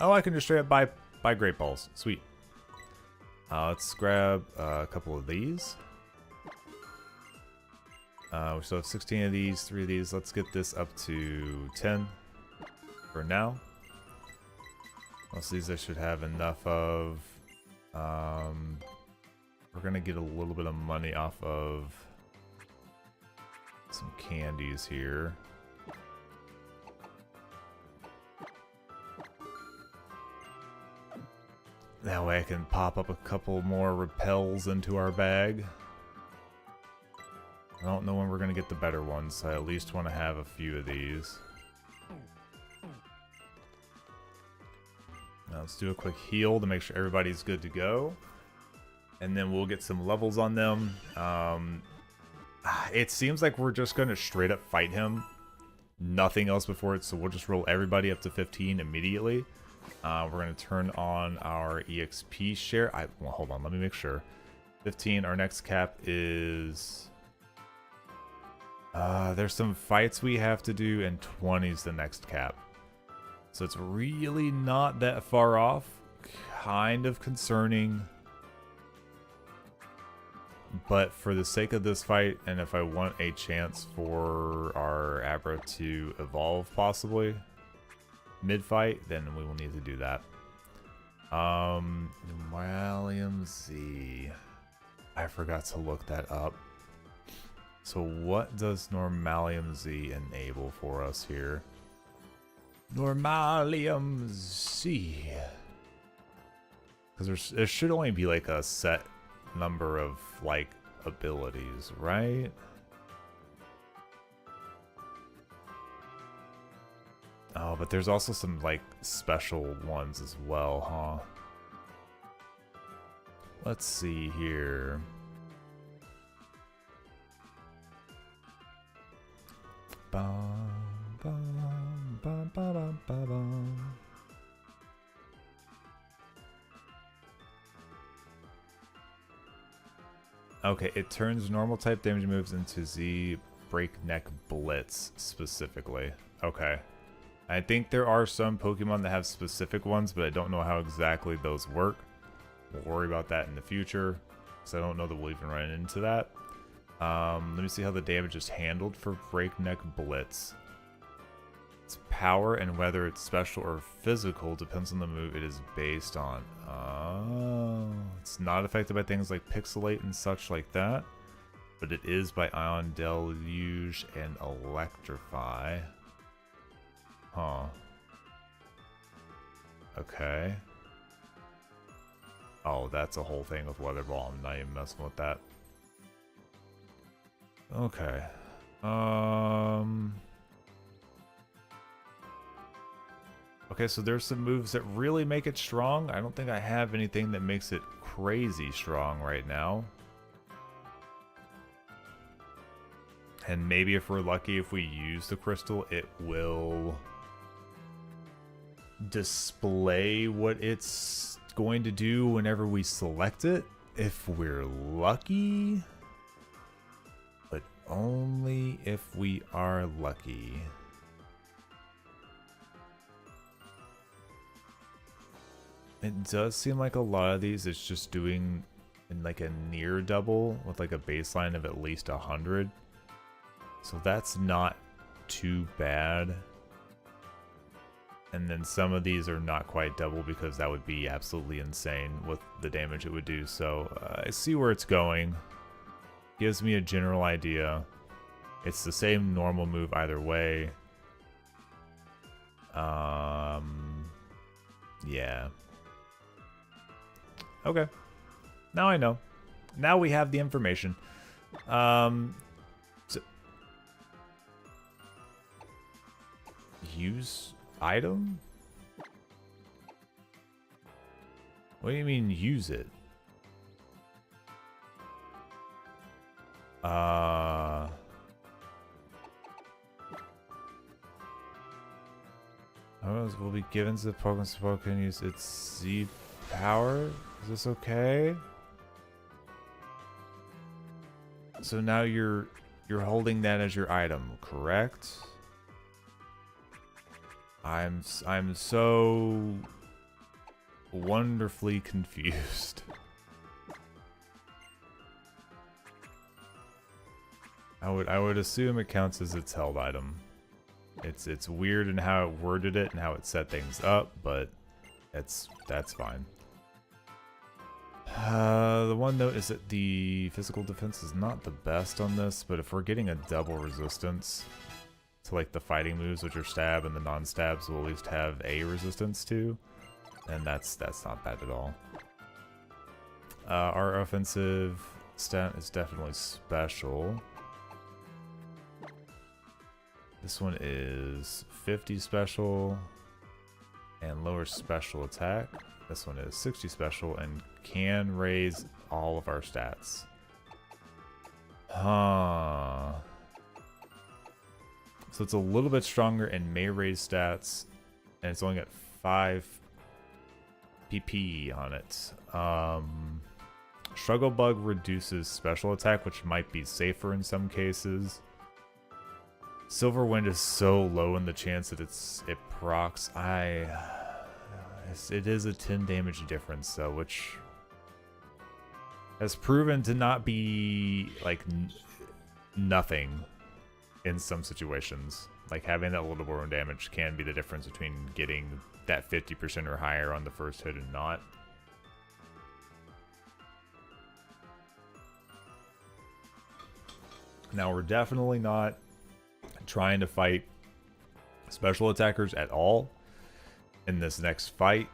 Oh, I can just straight up buy great balls. Sweet. Let's grab a couple of these. We still have 16 of these, 3 of these. Let's get this up to 10 for now. Most of these I should have enough of. We're gonna get a little bit of money off of some candies here. That way I can pop up a couple more repels into our bag. I don't know when we're gonna get the better ones, so I at least want to have a few of these. Now let's do a quick heal to make sure everybody's good to go. And then we'll get some levels on them. It seems like we're just going to straight up fight him. Nothing else before it, so we'll just roll everybody up to 15 immediately. We're going to turn on our EXP share. Well, hold on, let me make sure. 15, our next cap is... there's some fights we have to do, and 20 is the next cap. So it's really not that far off. Kind of concerning. But for the sake of this fight, and if I want a chance for our Abra to evolve possibly mid-fight, then we will need to do that. Normalium Z. I forgot to look that up. So what does Normalium Z enable for us here? Normalium Z. Because there should only be like a set number of like abilities, right? Oh, but there's also some like special ones as well, huh? Let's see here. Bum, bum, bum, bum, bum, bum. Okay, it turns normal type damage moves into Z Breakneck Blitz specifically. Okay. I think there are some Pokemon that have specific ones, but I don't know how exactly those work. We'll worry about that in the future, because I don't know that we'll even run into that. Let me see how the damage is handled for Breakneck Blitz. Its power and whether it's special or physical depends on the move it is based on. Oh, it's not affected by things like Pixelate and such like that, but it is by Ion Deluge and Electrify. Huh. Okay. Oh, that's a whole thing with Weather Ball. I'm not even messing with that. Okay. Okay, so there's some moves that really make it strong. I don't think I have anything that makes it crazy strong right now. And maybe if we're lucky, if we use the crystal, it will display what it's going to do whenever we select it. If we're lucky. But only if we are lucky. It does seem like a lot of these it's just doing in like a near double with like a baseline of at least 100. So that's not too bad. And then some of these are not quite double because that would be absolutely insane with the damage it would do. So I see where it's going. Gives me a general idea. It's the same normal move either way. Yeah. Okay. Now I know. Now we have the information. Use item? What do you mean use it? Will be given to the Pokemon so can use its Z power. Is this okay? So now you're holding that as your item, correct? I'm so wonderfully confused. I would assume it counts as its held item. It's weird in how it worded it and how it set things up, but that's fine. The one note is that the physical defense is not the best on this, but if we're getting a double resistance to like the fighting moves, which are stab and the non-stabs will at least have a resistance to, and that's not bad at all. Our offensive stat is definitely special. This one is 50 special and lower special attack. This one is 60 special and can raise all of our stats. Huh. So it's a little bit stronger and may raise stats, and it's only got 5 PP on it. Struggle Bug reduces special attack, which might be safer in some cases. Silver Wind is so low in the chance that it procs. It is a 10 damage difference, though, which has proven to not be like nothing in some situations. Like having that little more damage can be the difference between getting that 50% or higher on the first hit and not. Now we're definitely not trying to fight special attackers at all in this next fight,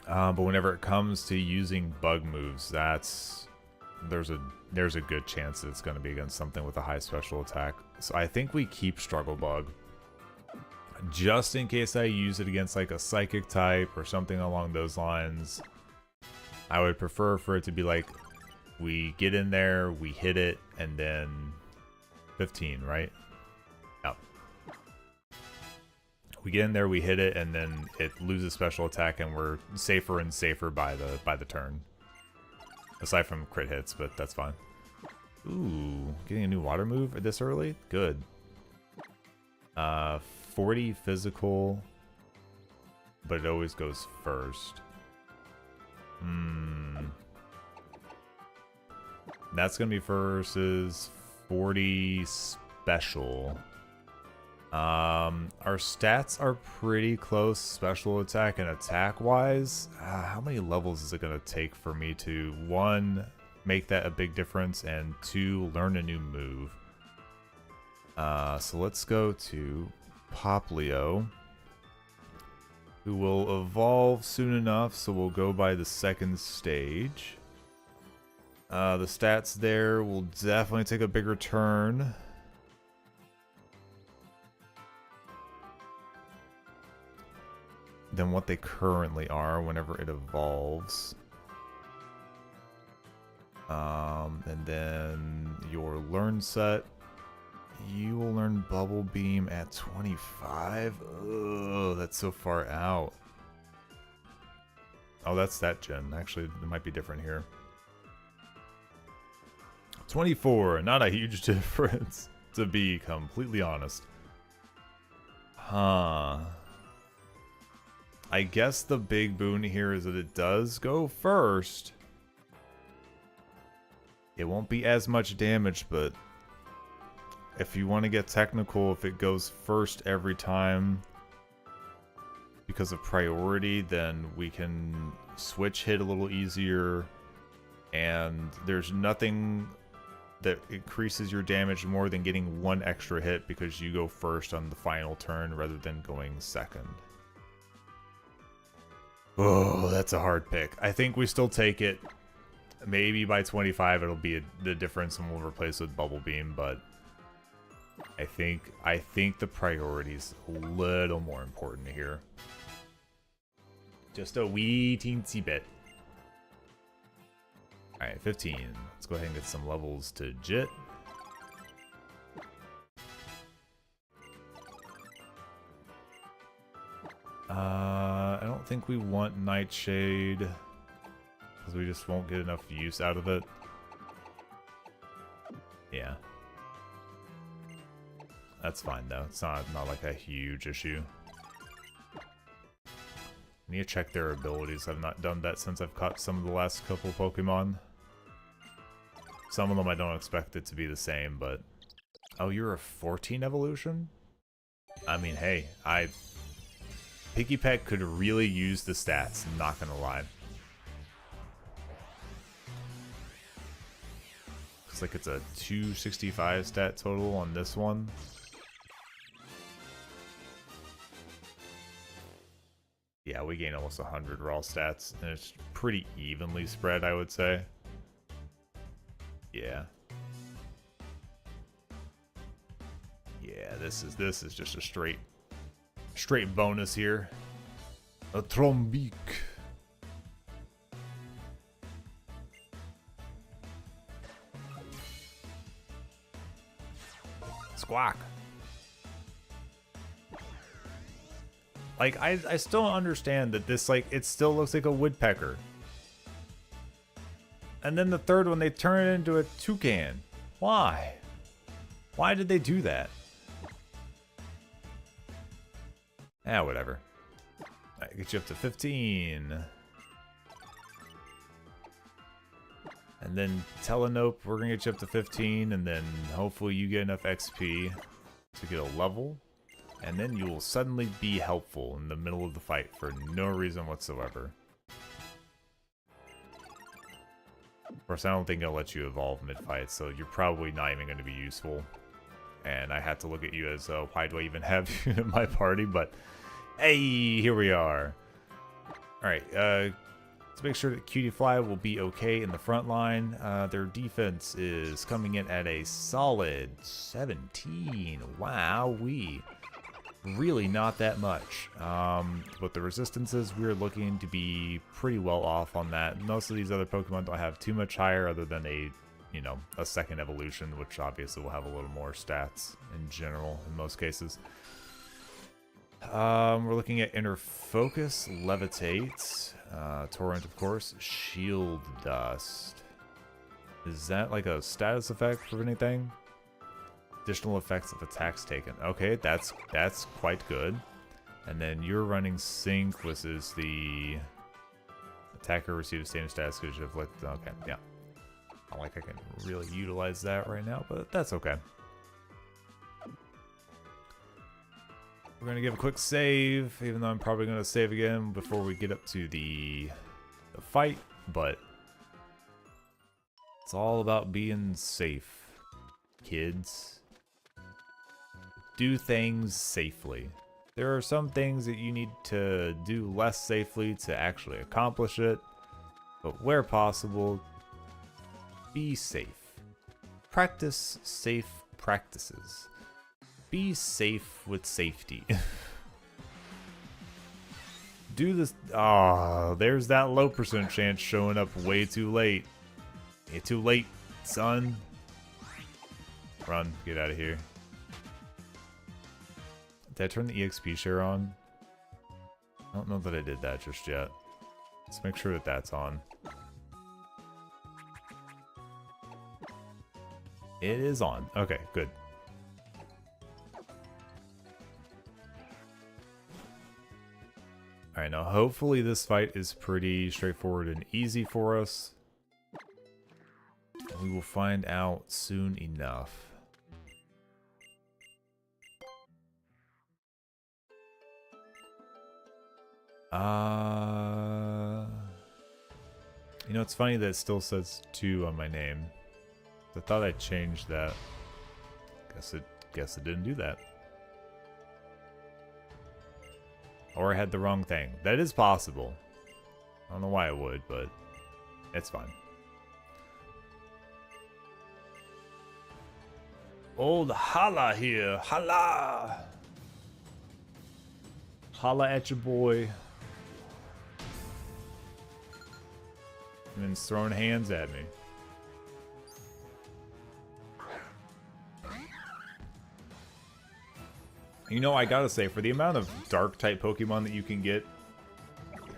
but whenever it comes to using bug moves, there's a good chance that it's going to be against something with a high special attack. So I think we keep Struggle Bug just in case I use it against like a psychic type or something along those lines. I would prefer for it to be like we get in there, we hit it, and then 15, right? Yep. We get in there, we hit it, and then it loses special attack, and we're safer and safer by the turn. Aside from crit hits, but that's fine. Ooh, getting a new water move this early? Good. 40 physical, but it always goes first. That's gonna be versus 40 special. Our stats are pretty close, special attack and attack wise. How many levels is it gonna take for me to 1, make that a big difference, and 2, learn a new move? So let's go to Poplio, who will evolve soon enough, so we'll go by the second stage. The stats there will definitely take a bigger turn. Than what they currently are whenever it evolves. And then your learn set, you will learn Bubble Beam at 25. Ugh, that's so far out. Oh, that's that gen. Actually, it might be different here. 24, not a huge difference, to be completely honest. Huh. I guess the big boon here is that it does go first. It won't be as much damage, but if you want to get technical, if it goes first every time because of priority, then we can switch hit a little easier, and there's nothing that increases your damage more than getting 1 extra hit because you go first on the final turn rather than going second. Oh, that's a hard pick. I think we still take it. Maybe by 25 it'll be the difference and we'll replace it with Bubble Beam, but I think the priority's a little more important here. Just a wee teensy bit. Alright, 15. Let's go ahead and get some levels to Jit. I don't think we want Nightshade because we just won't get enough use out of it. Yeah. That's fine though. It's not like a huge issue. need to check their abilities. I've not done that since I've caught some of the last couple Pokemon. Some of them I don't expect it to be the same, but... Oh, you're a 14 evolution? I mean, hey, Piggy Pet could really use the stats, I'm not gonna lie. Looks like it's a 265 stat total on this one. Yeah, we gain almost 100 raw stats, and it's pretty evenly spread, I would say. Yeah. Yeah, this is just a straight bonus here. A Trombeak. Squawk. Like, I still don't understand that this, like, it still looks like a woodpecker. And then the third one, they turn it into a toucan. Why? Why did they do that? Ah, whatever. Alright, get you up to 15. And then Telenope, we're gonna get you up to 15, and then hopefully you get enough XP to get a level. And then you will suddenly be helpful in the middle of the fight for no reason whatsoever. Of course, I don't think it'll let you evolve mid-fight, so you're probably not even going to be useful. And I had to look at you as, why do I even have you in my party? But, hey, here we are. Alright, let's make sure that Cutie Fly will be okay in the front line. Their defense is coming in at a solid 17. Wowee. Really not that much. But the resistances, we're looking to be pretty well off on that. Most of these other Pokemon don't have too much higher other than a second evolution, which obviously will have a little more stats in general in most cases. We're looking at Inner Focus, Levitate, Torrent, of course, Shield Dust. Is that like a status effect for anything? Additional effects of attacks taken. Okay, that's quite good. And then you're running Sync, which is the attacker receives same status because you've like, okay, yeah. Not like I can really utilize that right now, but that's okay. We're gonna give a quick save, even though I'm probably gonna save again before we get up to the fight, but it's all about being safe, kids. Do things safely. There are some things that you need to do less safely to actually accomplish it, but where possible, be safe. Practice safe practices. Be safe with safety. Do this. Oh, there's that low percent chance showing up way too late. You're too late, son. Run, get out of here. Did I turn the EXP share on? I don't know that I did that just yet. Let's make sure that that's on. It is on. Okay, good. Alright, now hopefully this fight is pretty straightforward and easy for us. We will find out soon enough. You know, it's funny that it still says 2 on my name. I thought I changed that. Guess it didn't do that. Or I had the wrong thing. That is possible. I don't know why it would, but it's fine. Old Hala here. Hala! Holla at your boy. And then he's throwing hands at me. You know, I gotta say, for the amount of dark type Pokemon that you can get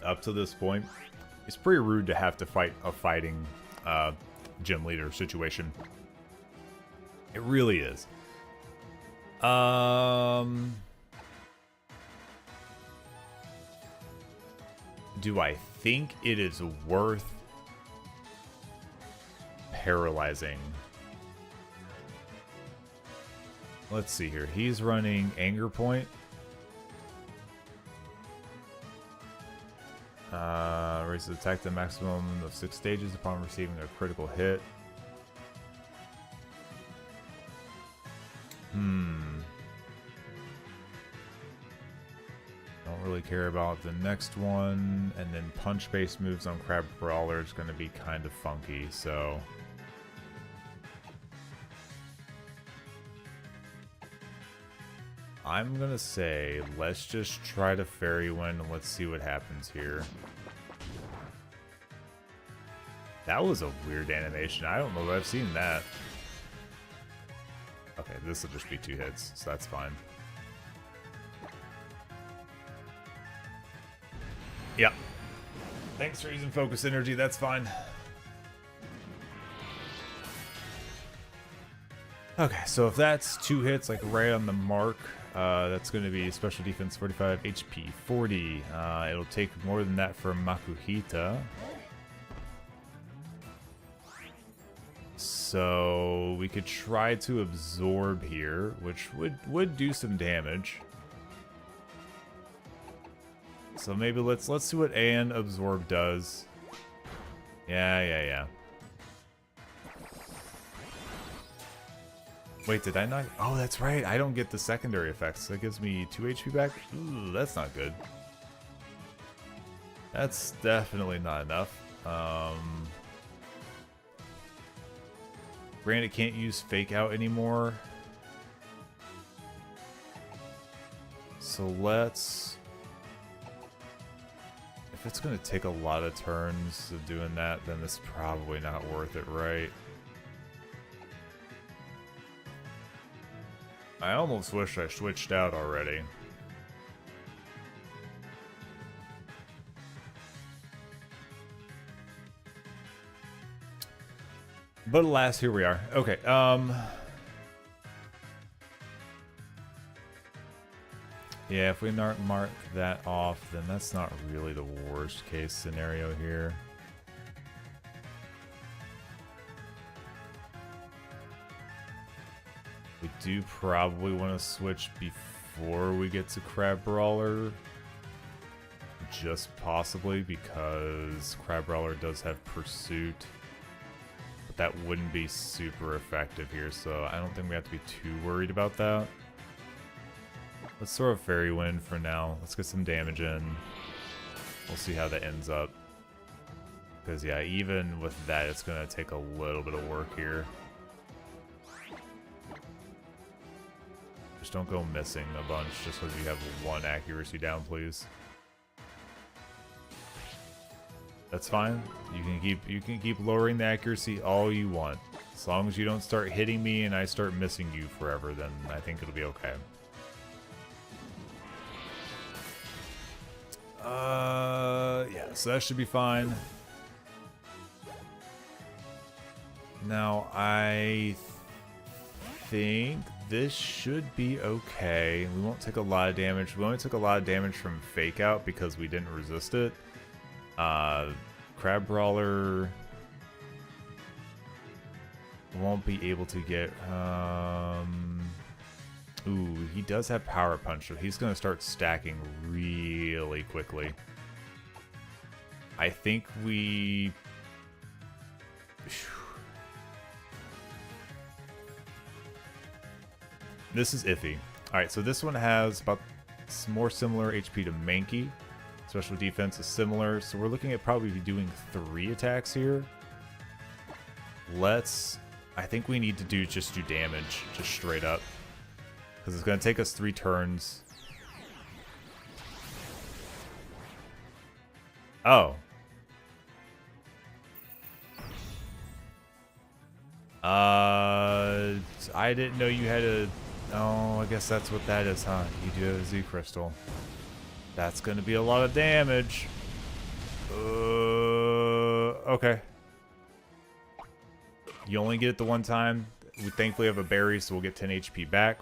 up to this point, it's pretty rude to have to fight a fighting gym leader situation. It really is. do I think it is worth paralyzing? Let's see here. He's running Anger Point. Raises attack to the maximum of 6 stages upon receiving a critical hit. Don't really care about the next one. And then punch-based moves on Crab Brawler is going to be kind of funky, so... I'm going to say, let's just try to Fairy Wind and let's see what happens here. That was a weird animation. I don't know that I've seen that. Okay, this will just be 2 hits, so that's fine. Yep. Thanks for using Focus Energy, that's fine. Okay, so if that's 2 hits, like right on the mark, that's going to be Special Defense 45, HP 40. It'll take more than that for Makuhita. So we could try to absorb here, which would do some damage. So maybe let's see what An absorb does. Yeah. Wait, did I not? Oh, that's right. I don't get the secondary effects. That gives me 2 HP back. Ooh, that's not good. That's definitely not enough. Granted, can't use Fake Out anymore. So let's... If it's going to take a lot of turns of doing that, then it's probably not worth it, right? I almost wish I switched out already. But alas, here we are. Okay, yeah, if we mark that off, then that's not really the worst case scenario here. We do probably want to switch before we get to Crab Brawler. Just possibly because Crab Brawler does have Pursuit. But that wouldn't be super effective here, so I don't think we have to be too worried about that. Let's throw a Fairy Wind for now. Let's get some damage in. We'll see how that ends up. Because yeah, even with that, it's going to take a little bit of work here. Just don't go missing a bunch just because you have 1 accuracy down, please. That's fine. You can keep lowering the accuracy all you want. As long as you don't start hitting me and I start missing you forever, then I think it'll be okay. Yeah, so that should be fine. Now, I think this should be okay. We won't take a lot of damage. We only took a lot of damage from Fake Out because we didn't resist it. Crab Brawler won't be able to get... Ooh, he does have Power Punch, so he's going to start stacking really quickly. I think we... This is iffy. Alright, so this one has about more similar HP to Mankey. Special defense is similar, so we're looking at probably doing 3 attacks here. I think we need to just do damage, just straight up. Because it's going to take us 3 turns. Oh. I didn't know you had a... Oh, I guess that's what that is, huh? You do have a Z Crystal. That's going to be a lot of damage. Okay. You only get it the 1 time. We thankfully have a berry, so we'll get 10 HP back.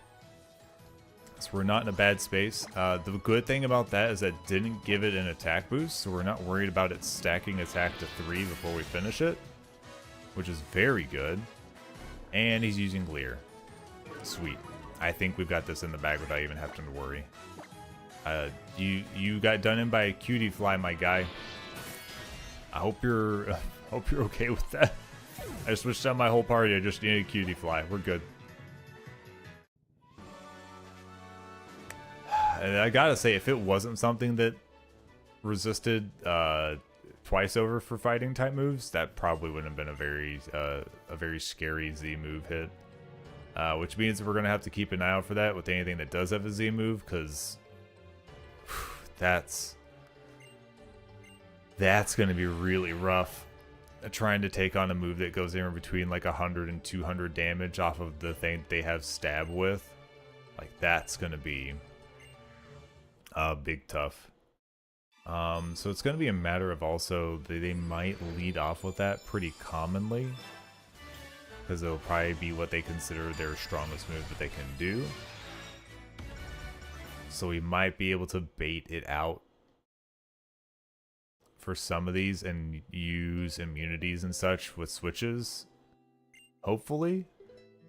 So we're not in a bad space. The good thing about that is that didn't give it an attack boost, so we're not worried about it stacking attack to 3 before we finish it, which is very good. And he's using Leer. Sweet. I think we've got this in the bag without even having to worry. You got done in by a cutie fly, my guy. I hope you're okay with that. I switched out my whole party. I just needed a cutie fly. We're good. And I gotta say, if it wasn't something that resisted twice over for fighting type moves, that probably wouldn't have been a very scary Z move hit. Which means we're gonna have to keep an eye out for that with anything that does have a Z move, because that's gonna be really rough. Trying to take on a move that goes anywhere between like 100 and 200 damage off of the thing they have stab with, like that's gonna be big tough. So it's gonna be a matter of also they might lead off with that pretty commonly, because it'll probably be what they consider their strongest move that they can do. So we might be able to bait it out for some of these and use immunities and such with switches. Hopefully.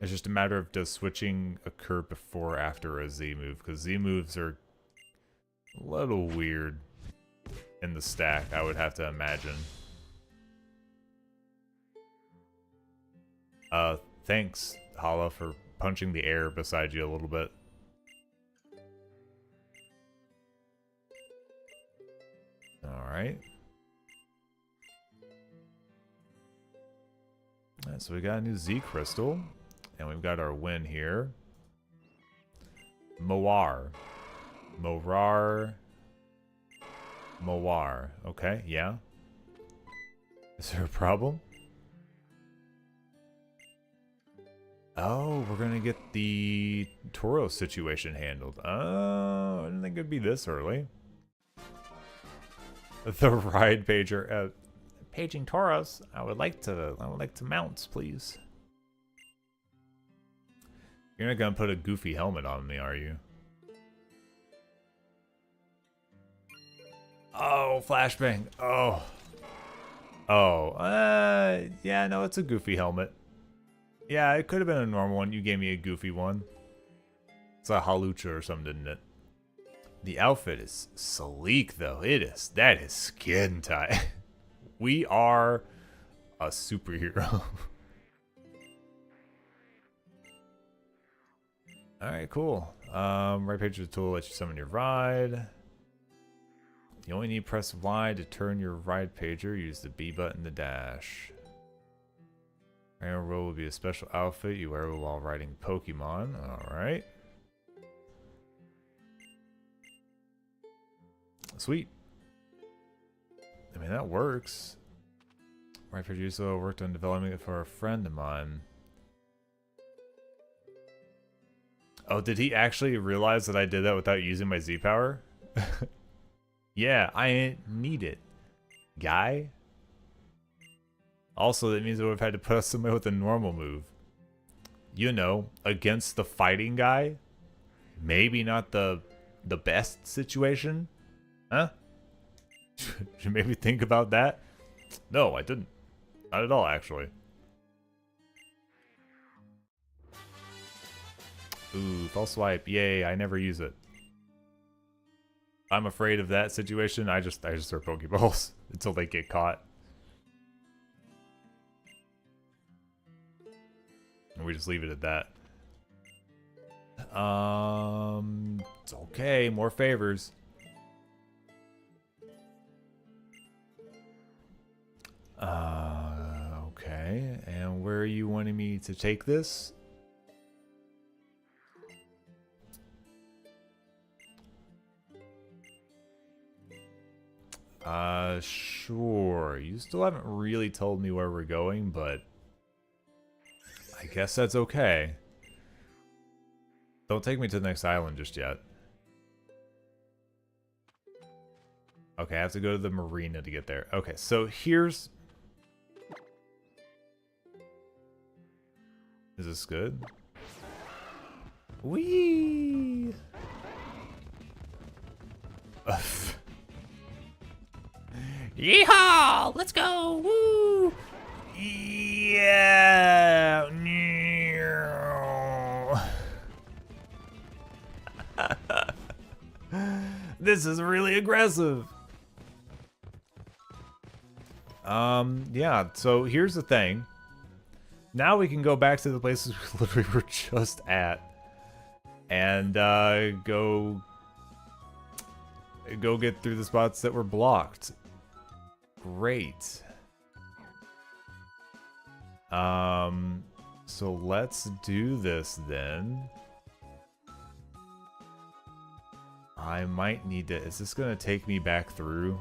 It's just a matter of does switching occur before or after a Z move, because Z moves are a little weird in the stack, I would have to imagine. Thanks, Hala, for punching the air beside you a little bit. Alright. So we got a new Z crystal, and we've got our win here. Moar. Okay, yeah. Is there a problem? Oh, we're gonna get the Tauros situation handled. Oh, I didn't think it'd be this early. The ride pager. Paging Tauros. I would like to mount, please. You're not gonna put a goofy helmet on me, are you? Oh, flashbang. Oh. Yeah, no, it's a goofy helmet. Yeah, it could have been a normal one. You gave me a goofy one. It's a halucha or something, didn't it? The outfit is sleek, though. That is skin tight. We are a superhero. Alright, cool. Right picture tool lets you summon your ride. You only need to press Y to turn your ride pager. Use the B button to dash. Arrow roll will be a special outfit you wear while riding Pokemon. Alright. Sweet. I mean, that works. Right producer worked on developing it for a friend of mine. Oh, did he actually realize that I did that without using my Z power? Yeah, I need it, guy. Also, that means I would have had to put us somewhere with a normal move. You know, against the fighting guy. Maybe not the best situation. Huh? Should you maybe think about that? No, I didn't. Not at all, actually. Ooh, false swipe. Yay, I never use it. I'm afraid of that situation. I just throw Pokeballs until they get caught. And we just leave it at that. It's okay. More favors. Okay. And where are you wanting me to take this? Sure. You still haven't really told me where we're going, but I guess that's okay. Don't take me to the next island just yet. Okay, I have to go to the marina to get there. Okay, so here's... Is this good? Whee! Yeehaw! Let's go! Woo! Yeah! This is really aggressive. Yeah, so here's the thing. Now we can go back to the places we literally were just at. And, go get through the spots that were blocked. Great. So let's do this then. I might need to... Is this gonna take me back through?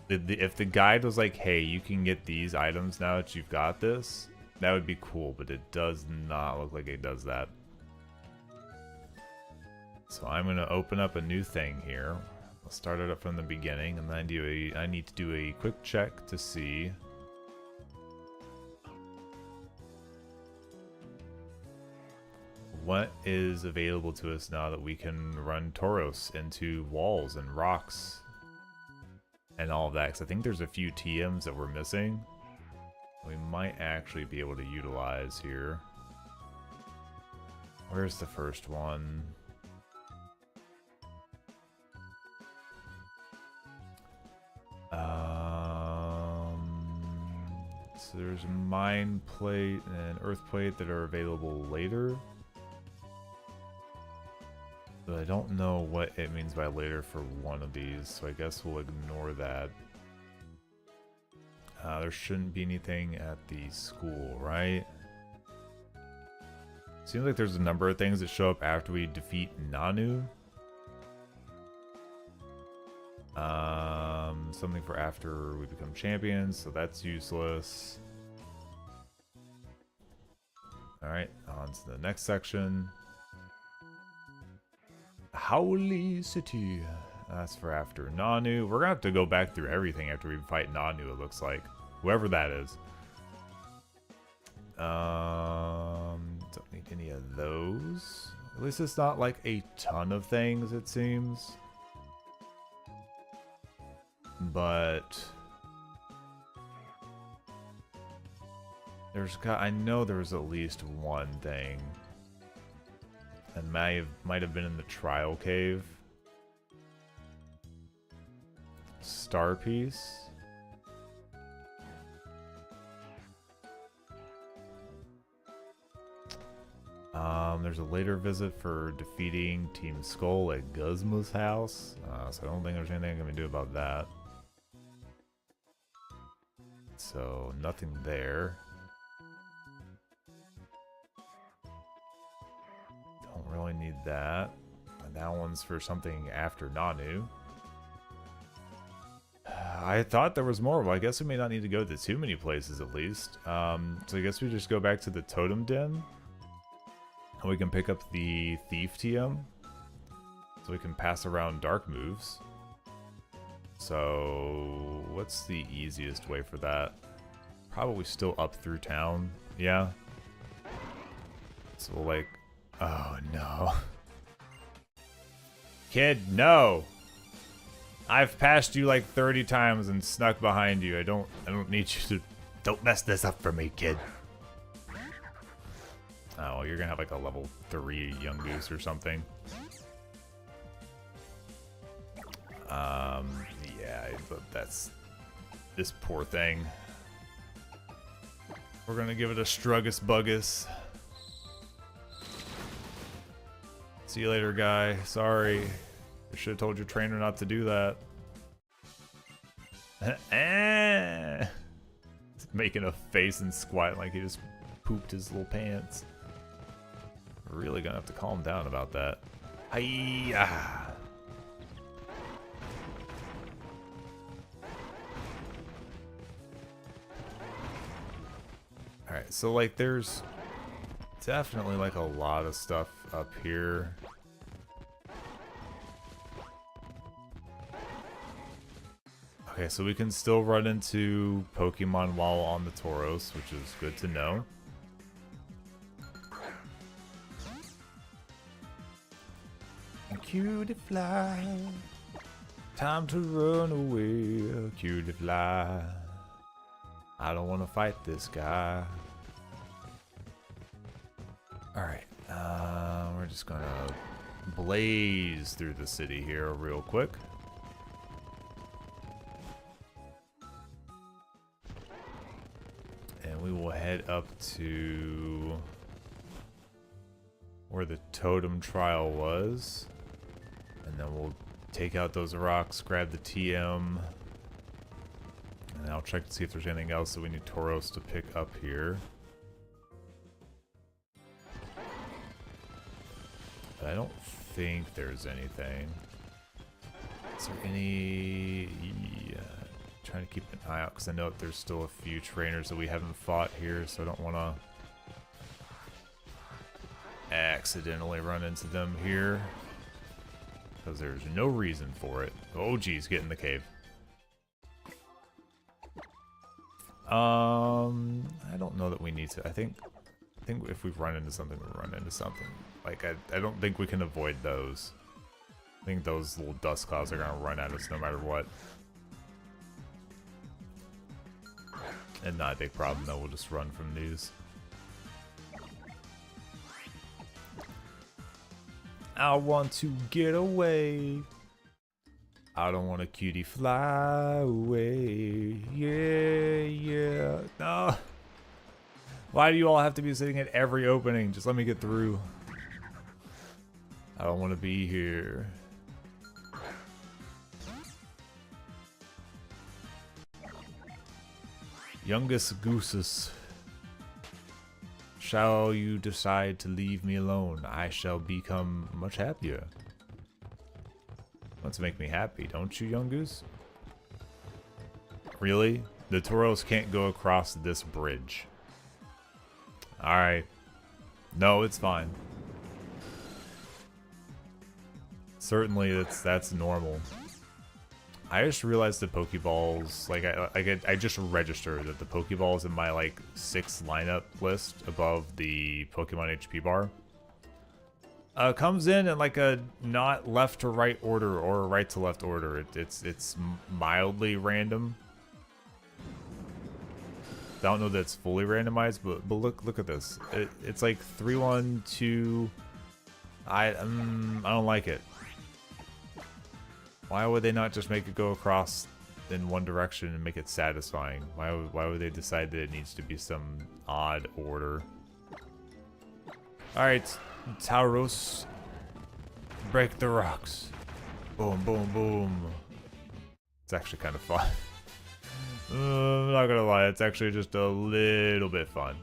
If the guide was like, hey, you can get these items now that you've got this, that would be cool, but it does not look like it does that. So I'm gonna open up a new thing here. I'll start it up from the beginning, and then I need to do a quick check to see what is available to us now that we can run Tauros into walls and rocks and all of that, because I think there's a few TMs that we're missing we might actually be able to utilize here. Where's the first one? So there's a Mind Plate and Earth Plate that are available later. But I don't know what it means by later for one of these, so I guess we'll ignore that. There shouldn't be anything at the school, right? Seems like there's a number of things that show up after we defeat Nanu. Something for after we become champions, so that's useless. Alright, on to the next section. Howly City. That's for after Nanu. We're gonna have to go back through everything after we fight Nanu, it looks like. Whoever that is. Don't need any of those. At least it's not like a ton of things, it seems. But I know there was at least one thing. And might have been in the trial cave. Star piece. There's a later visit for defeating Team Skull at Guzma's house. So I don't think there's anything I can do about that. So nothing there. Don't really need that. And that one's for something after Nanu. I thought there was more, but I guess we may not need to go to too many places at least. So I guess we just go back to the Totem Den. And we can pick up the Thief TM. So we can pass around dark moves. So what's the easiest way for that? Probably still up through town. Yeah. So we'll like... Oh no. Kid, no! I've passed you like 30 times and snuck behind you. I don't need you to... Don't mess this up for me, kid. Oh, you're gonna have like a level 3 Young Goose or something. Yeah, but that's... This poor thing. We're gonna give it a Strugus Buggus. See you later, guy. Sorry. I should have told your trainer not to do that. He's making a face and squat like he just pooped his little pants. We're really gonna have to calm down about that. Hiya! Alright, so like there's definitely like a lot of stuff up here. Okay, so we can still run into Pokemon while on the Tauros, which is good to know. Cutie fly. Time to run away, cutie fly. I don't want to fight this guy. Alright, we're just gonna blaze through the city here real quick. And we will head up to where the totem trial was. And then we'll take out those rocks, grab the TM. And I'll check to see if there's anything else that we need Tauros to pick up here. But I don't think there's anything. Is there any... Yeah, trying to keep an eye out because I know that there's still a few trainers that we haven't fought here, so I don't want to accidentally run into them here. Because there's no reason for it. Oh geez, get in the cave. I don't know that we need to. I think if we run into something, we run into something. Like I don't think we can avoid those. I think those little dust clouds are gonna run at us no matter what. And not a big problem though, we'll just run from these. I want to get away. I don't want a cutie fly away. Yeah. No. Why do you all have to be sitting at every opening? Just let me get through. I don't want to be here. Youngest gooses. Shall you decide to leave me alone, I shall become much happier. Want to make me happy, don't you, young goose? Really? The Tauros can't go across this bridge. Alright. No, it's fine. Certainly, that's normal. I just realized the Pokeballs, like I just registered that the Pokeballs in my like 6th lineup list above the Pokemon HP bar comes in like a not left to right order or right to left order. It's mildly random. I don't know that it's fully randomized, but look at this. It's like 3, 1, 2. I don't like it. Why would they not just make it go across in one direction and make it satisfying? Why would they decide that it needs to be some odd order? Alright, Tauros. Break the rocks. Boom, boom, boom. It's actually kind of fun. I'm not gonna lie, it's actually just a little bit fun.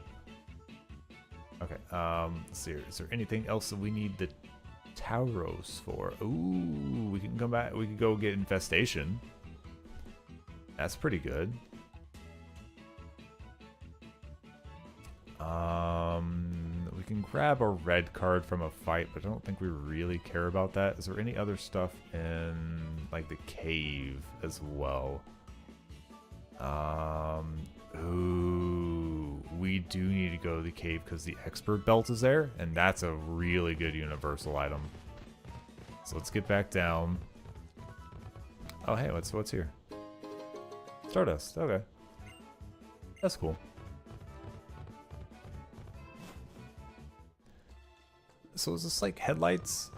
Okay, let's see here. Is there anything else that we need the Tauros for? Ooh, we can come back. We can go get Infestation. That's pretty good. We can grab a red card from a fight, but I don't think we really care about that. Is there any other stuff in like the cave as well? Ooh, we do need to go to the cave because the expert belt is there, and that's a really good universal item. So let's get back down. Oh hey, what's here? Stardust. Okay, that's cool. So is this like headlights?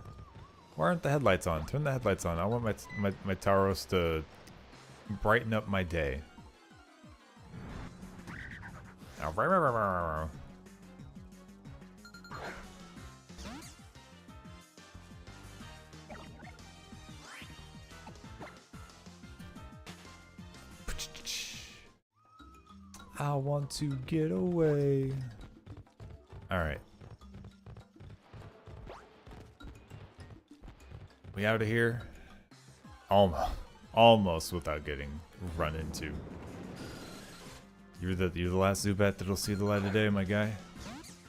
Why aren't the headlights on? Turn the headlights on. I want my Tauros to brighten up my day. I want to get away. Alright. We out of here? Almost without getting run into. You're the last Zubat that'll see the light of day, my guy.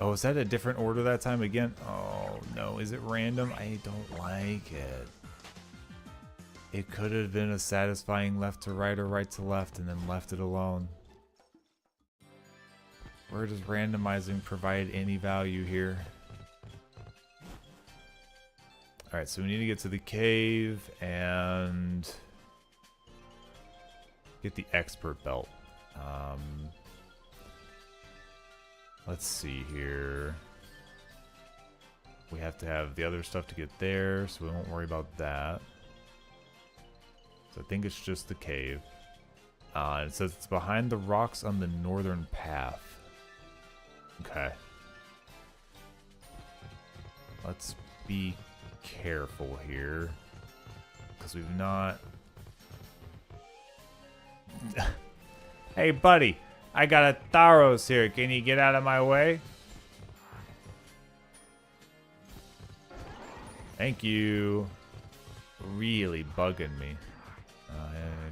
Oh, is that a different order that time again? Oh no, is it random? I don't like it. It could have been a satisfying left to right or right to left and then left it alone. Where does randomizing provide any value here? Alright, so we need to get to the cave and Get the expert belt. Let's see here. We have to have the other stuff to get there, so we won't worry about that. So I think it's just the cave. It says it's behind the rocks on the northern path. Okay. Let's be careful here. Because we've not... Hey, buddy. I got a Tharos here. Can you get out of my way? Thank you. Really bugging me.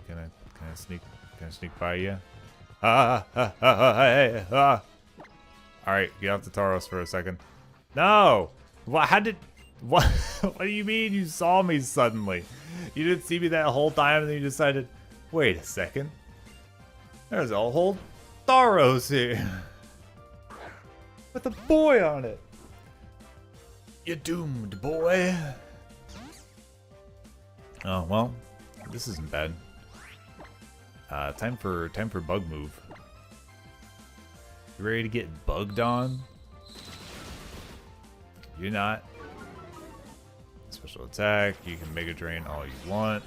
Can I sneak? Can I sneak by you? All right, get off the Tauros for a second. No. What? How did? What? What do you mean you saw me suddenly? You didn't see me that whole time, and then you decided, wait a second. There's a whole Tauros here with a boy on it. You're doomed, boy. Oh well, this isn't bad. Time for bug move. You ready to get bugged on? You're not. Special attack. You can Mega Drain all you want.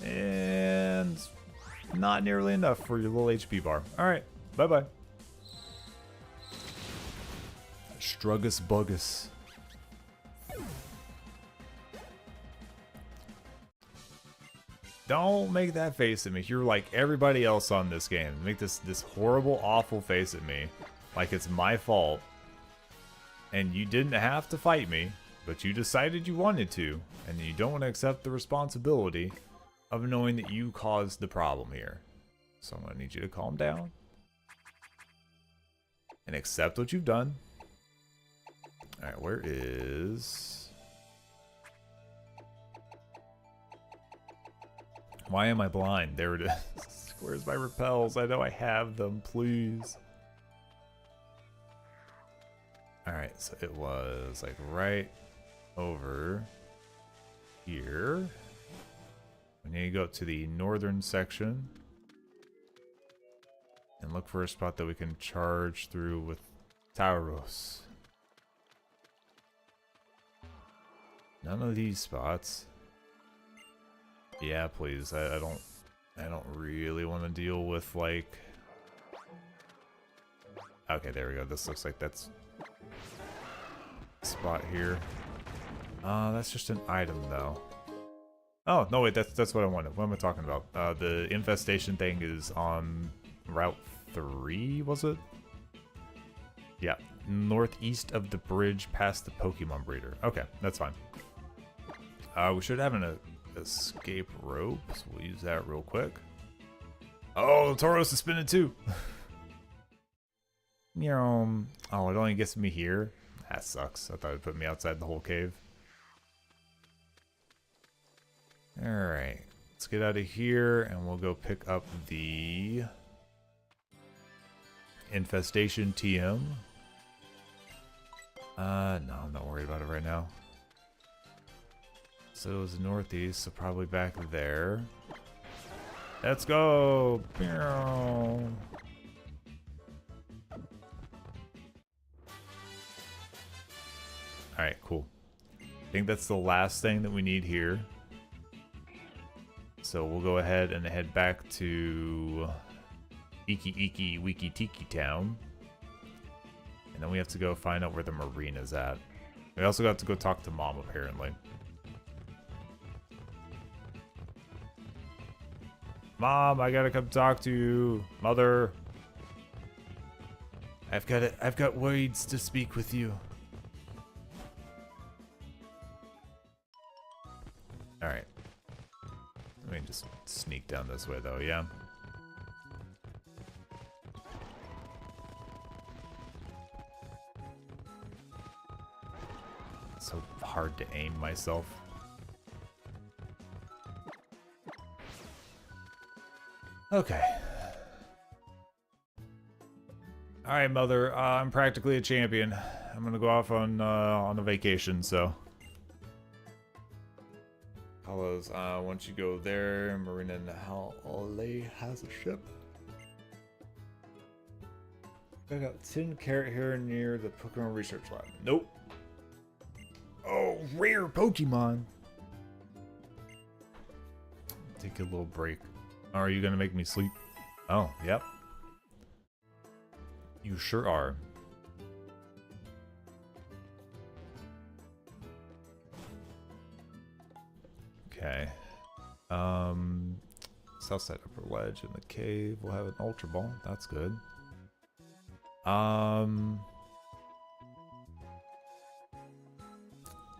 And not nearly enough for your little HP bar. Alright, bye-bye. Strugus Bugus. Don't make that face at me. You're like everybody else on this game. Make this horrible, awful face at me. Like it's my fault. And you didn't have to fight me, but you decided you wanted to. And you don't want to accept the responsibility of knowing that you caused the problem here. So I'm going to need you to calm down. And accept what you've done. Alright, where is... Why am I blind? There it is. Where's my repels? I know I have them, please. Alright, so it was like right over here. We need to go to the northern section and look for a spot that we can charge through with Tauros. None of these spots. Yeah, please. I don't really want to deal with like. Okay, there we go. This looks like that's spot here. That's just an item though. Oh no, wait. That's what I wanted. What am I talking about? The infestation thing is on Route 3. Was it? Yeah, northeast of the bridge past the Pokemon breeder. Okay, that's fine. We should have an escape rope, so we'll use that real quick. Oh, Tauros is spinning too. Oh, it only gets me here. That sucks. I thought it'd put me outside the whole cave. Alright, let's get out of here and we'll go pick up the infestation TM. No, I'm not worried about it right now. So it was northeast, so probably back there. Let's go! Alright, cool. I think that's the last thing that we need here. So we'll go ahead and head back to Iki Iki Wiki Tiki Town. And then we have to go find out where the marina's at. We also got to go talk to Mom, apparently. Mom, I gotta come talk to you. Mother. I've got words to speak with you. Alright. Let me just sneak down this way though, yeah? It's so hard to aim myself. Okay. Alright, Mother. I'm practically a champion. I'm gonna go off on a vacation, so... Hollows, once you go there, Marina Nahale has a ship. I got tin carrot here near the Pokemon Research Lab. Nope. Oh, rare Pokemon. Take a little break. Are you gonna make me sleep? Oh, yep. You sure are. Okay. South side upper ledge in the cave. We'll have an Ultra Ball. That's good.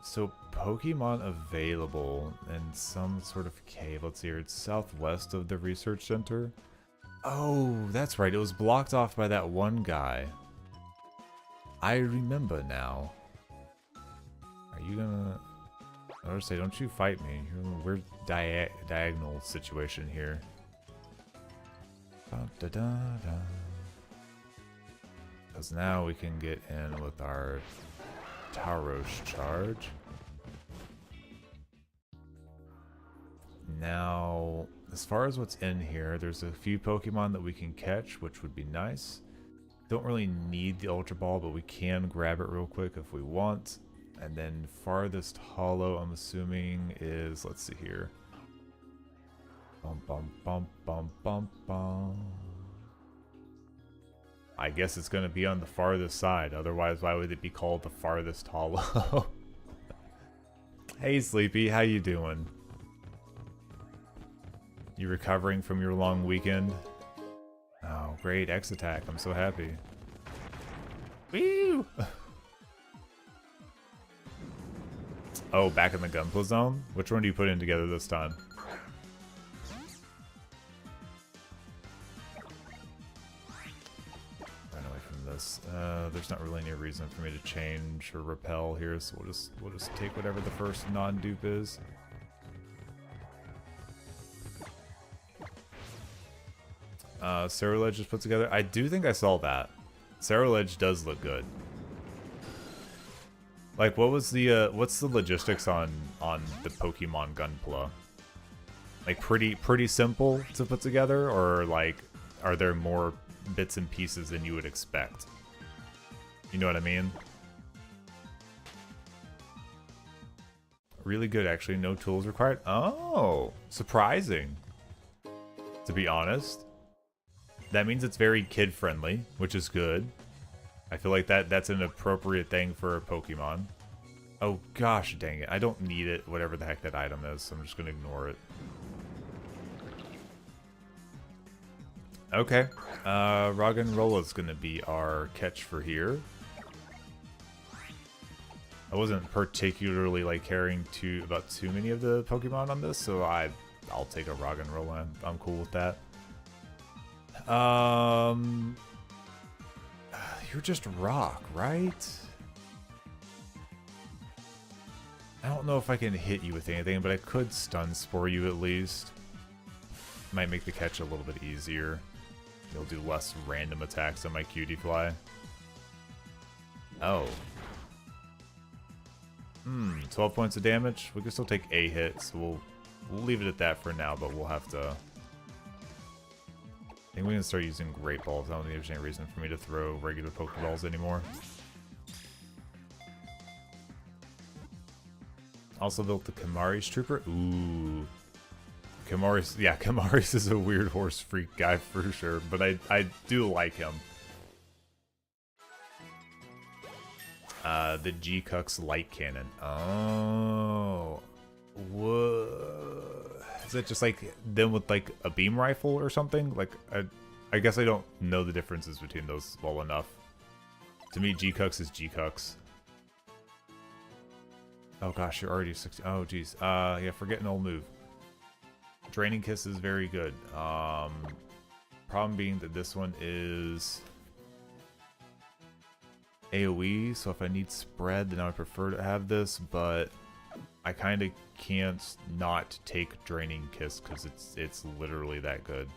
So Pokemon available in some sort of cave. Let's see here. It's southwest of the research center. Oh, that's right. It was blocked off by that one guy. I remember now. Are you gonna... I was gonna say, don't you fight me. You're in a weird diagonal situation here. Because now we can get in with our Tauros charge. Now, as far as what's in here, there's a few Pokemon that we can catch, which would be nice. Don't really need the Ultra Ball, but we can grab it real quick if we want. And then farthest hollow, I'm assuming, is, let's see here. Bum, bum, bum, bum, bum, bum. I guess it's going to be on the farthest side. Otherwise, why would it be called the farthest hollow? Hey, Sleepy. How you doing? You recovering from your long weekend? Oh, great. X attack. I'm so happy. Woo! Oh, back in the Gunpla zone? Which one do you put in together this time? Run away from this. There's not really any reason for me to change or repel here, so we'll just take whatever the first non-dupe is. Ceruledge is put together. I do think I saw that. Ceruledge does look good. Like, what was the what's the logistics on the Pokemon Gunpla? Like, pretty simple to put together, or like, are there more bits and pieces than you would expect? You know what I mean? Really good, actually. No tools required. Oh, surprising. To be honest, that means it's very kid-friendly, which is good. I feel like that's an appropriate thing for a Pokemon. Oh gosh, dang it. I don't need it, whatever the heck that item is, so I'm just going to ignore it. Okay. Roggenrola is going to be our catch for here. I wasn't particularly like caring about too many of the Pokemon on this, so I'll take a Roggenrola. I'm cool with that. You're just rock, right? I don't know if I can hit you with anything, but I could stun spore you at least. Might make the catch a little bit easier. You'll do less random attacks on my cutie fly. Oh. 12 points of damage. We can still take a hit, so we'll leave it at that for now, but we'll have to... I think we can start using Great Balls. I don't think there's any reason for me to throw regular Pokeballs anymore. Also built the Kamari's Trooper. Ooh. Kamari's, yeah, Kamari's is a weird horse freak guy for sure, but I do like him. The G-Cux Light Cannon. Oh. Whoa. Is that just like them with like a beam rifle or something? Like, I guess I don't know the differences between those well enough. To me, G-Cux is G-Cux. Oh gosh, you're already 60. Oh geez. Yeah, forget an old move. Draining Kiss is very good. Problem being that this one is AoE, so if I need spread, then I would prefer to have this, but I kind of can't not take Draining Kiss because it's literally that good.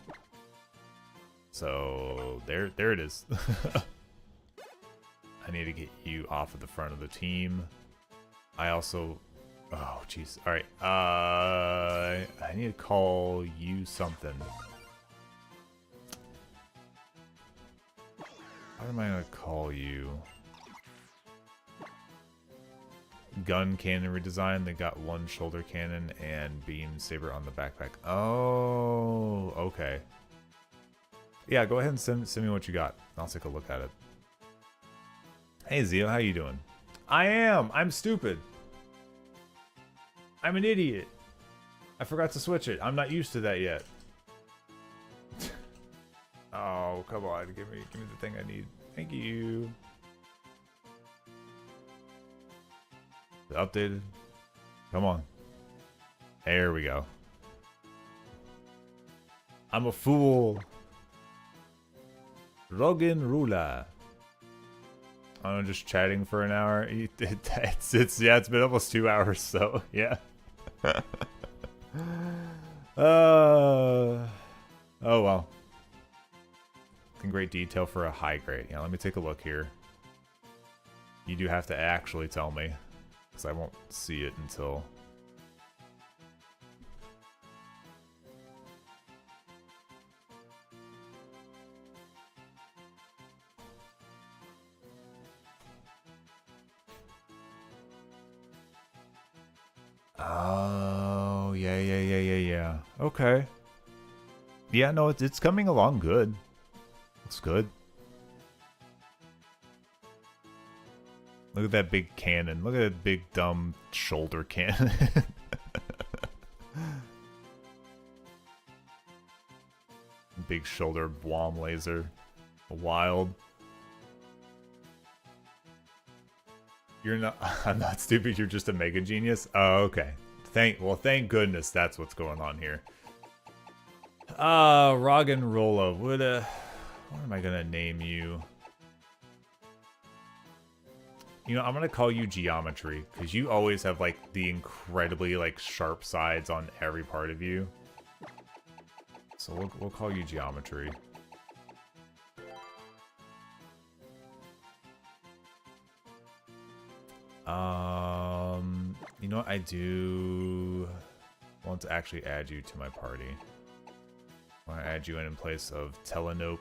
So there it is. I need to get you off of the front of the team. I also, oh jeez. All right. need to call you something. What am I gonna call you? Gun cannon redesign. They got one shoulder cannon and beam saber on the backpack. Oh, okay. Yeah, go ahead and send me what you got. I'll take a look at it. Hey Zio, how you doing? I'm stupid. I'm an idiot. I forgot to switch it. I'm not used to that yet. Oh, come on. Give me the thing I need. Thank you. Updated. Come on. There we go. I'm a fool. Rogan Rula. I'm just chatting for an hour. It's been almost 2 hours, so yeah. Oh well. In great detail for a high grade. Yeah, let me take a look here. You do have to actually tell me, because I won't see it until... Oh, yeah. Okay. Yeah, no, it's coming along good. Looks good. Look at that big cannon. Look at that big, dumb shoulder cannon. Big shoulder Bwom laser. Wild. You're not... I'm not stupid, you're just a mega genius? Oh, okay. Thank goodness that's what's going on here. Roggenrola. What am I gonna name you? You know, I'm gonna call you Geometry, because you always have, like, the incredibly, like, sharp sides on every part of you. So we'll call you Geometry. You know what? I do want to actually add you to my party. I want to add you in place of Telenope.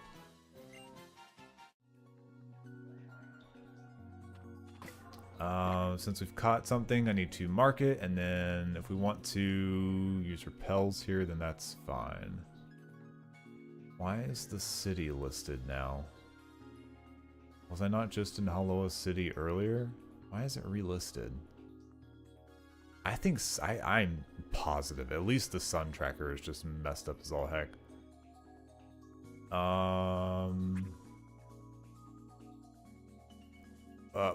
Since we've caught something, I need to mark it, and then if we want to use repels here, then that's fine. Why is the city listed now? Was I not just in Haloa City earlier? Why is it relisted? I think I'm positive. At least the sun tracker is just messed up as all heck.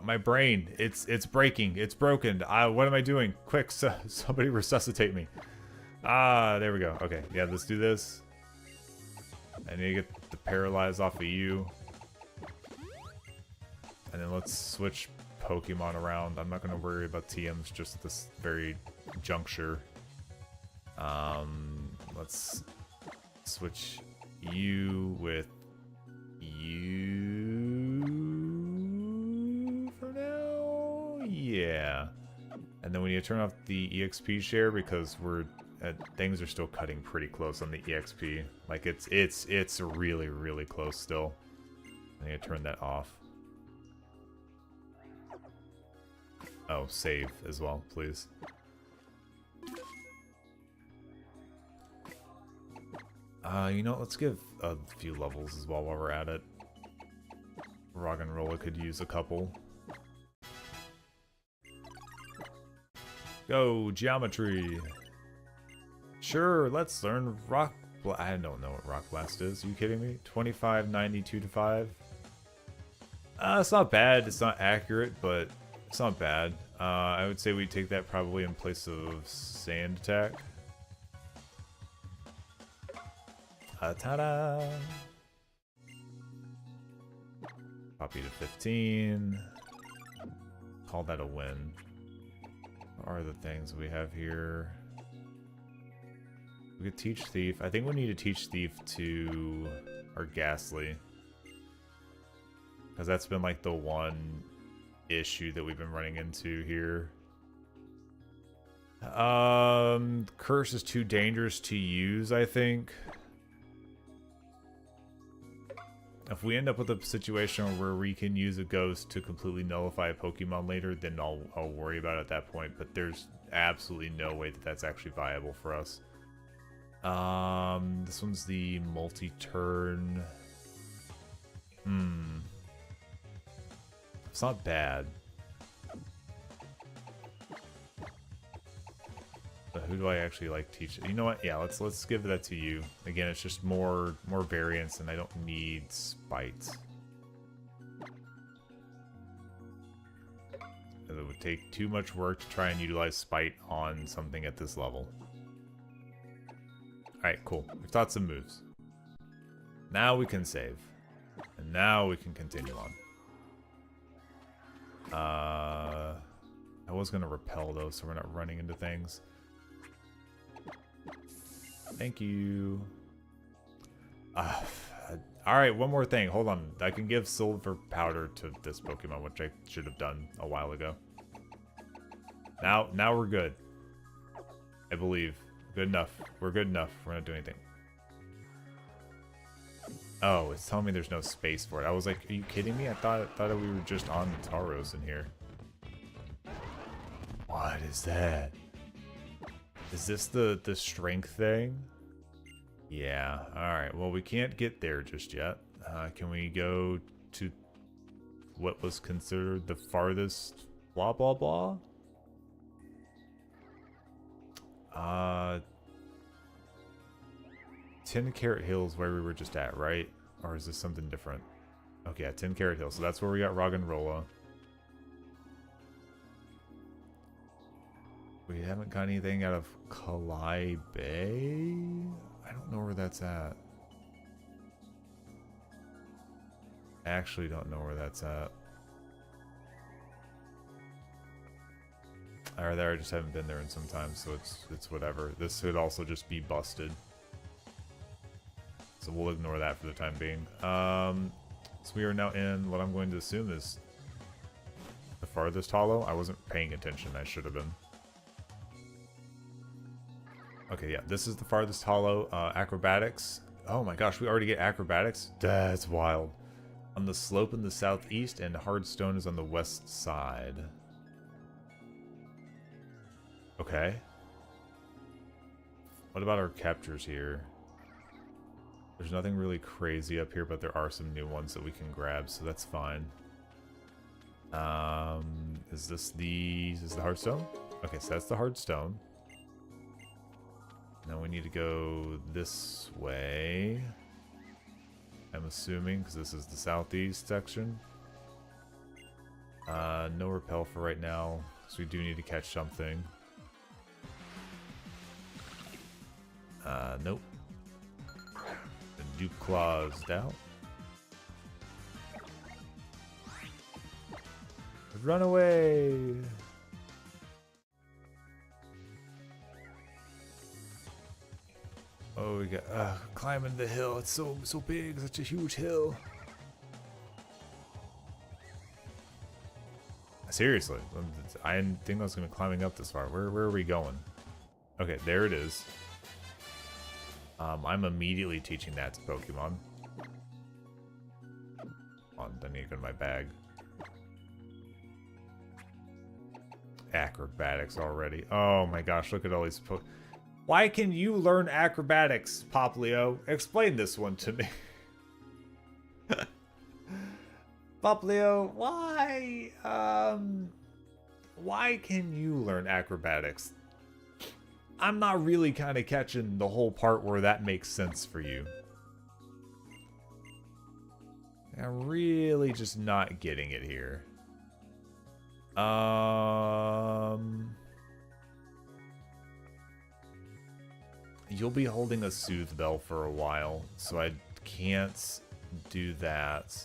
My brain, it's breaking. It's broken. What am I doing? Quick, somebody resuscitate me. There we go. Okay, yeah, let's do this. I need to get the paralyze off of you. And then let's switch Pokemon around. I'm not going to worry about TMs just at this very juncture. Let's switch you with you for now. Yeah. And then we need to turn off the EXP share because things are still cutting pretty close on the EXP. Like it's really, really close still. I need to turn that off. Oh, save as well, please. You know, let's give a few levels as well while we're at it. Roggenrola could use a couple. Go, Geometry! Sure, let's learn Rock Blast. I don't know what Rock Blast is. Are you kidding me? 25, 92 to 5? It's not bad. It's not accurate, but it's not bad. I would say we take that probably in place of Sand Attack. Ta-da! Copy to 15. Call that a win. What are the things we have here? We could teach Thief. I think we need to teach Thief to our Ghastly. Because that's been like the one issue that we've been running into here. Curse is too dangerous to use, I think. If we end up with a situation where we can use a ghost to completely nullify a Pokemon later, then I'll worry about it at that point. But there's absolutely no way that that's actually viable for us. This one's the multi-turn. It's not bad. But who do I actually like teach? You know what? Yeah, let's give that to you. Again, it's just more variance, and I don't need spite. It would take too much work to try and utilize spite on something at this level. Alright, cool. We've taught some moves. Now we can save. And now we can continue on. I was gonna repel though, so we're not running into things. Thank you. Alright, one more thing. Hold on. I can give silver powder to this Pokemon, which I should have done a while ago. Now we're good. I believe. Good enough. We're good enough. We're not doing anything. Oh, it's telling me there's no space for it. I was like, are you kidding me? I thought we were just on the Tauros in here. What is that? Is this the strength thing? Yeah. Alright, well, we can't get there just yet. Can we go to what was considered the farthest blah blah blah? 10 Carrot Hills where we were just at, right? Or is this something different? Okay, 10 Carrot Hills. So that's where we got Roggenrola. We haven't got anything out of Kalai Bay? I don't know where that's at. I actually don't know where that's at. Or there, I just haven't been there in some time, so it's whatever. This could also just be busted. So we'll ignore that for the time being. So we are now in what I'm going to assume is the farthest hollow. I wasn't paying attention. I should have been. Okay, yeah, this is the farthest hollow. Acrobatics. Oh my gosh, we already get acrobatics? That's wild. On the slope in the southeast, and Hardstone is on the west side. Okay. What about our captures here? There's nothing really crazy up here, but there are some new ones that we can grab, so that's fine. Is this the Hardstone? Okay, so that's the Hardstone. Now we need to go this way. I'm assuming, because this is the southeast section. No repel for right now, so we do need to catch something. Nope. The Duclaw's out. Run away! Oh, we got climbing the hill. It's so big, such a huge hill. Seriously, I didn't think I was gonna be climbing up this far. Where are we going? Okay, there it is. I'm immediately teaching that to Pokemon. I need to go to my bag. Acrobatics already. Oh my gosh, look at all these Why can you learn acrobatics, Poplio? Explain this one to me. Poplio, why can you learn acrobatics? I'm not really kind of catching the whole part where that makes sense for you. I'm really just not getting it here. You'll be holding a Soothe Bell for a while, so I can't do that.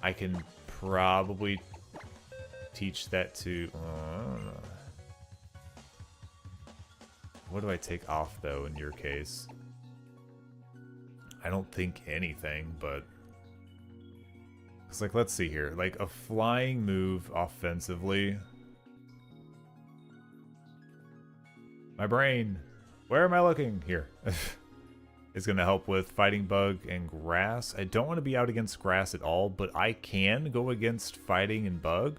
I can probably teach that to... what do I take off, though, in your case? I don't think anything, but... It's like, let's see here. Like, a flying move offensively... My brain. Where am I looking? Here. It's going to help with fighting bug and grass. I don't want to be out against grass at all, but I can go against fighting and bug.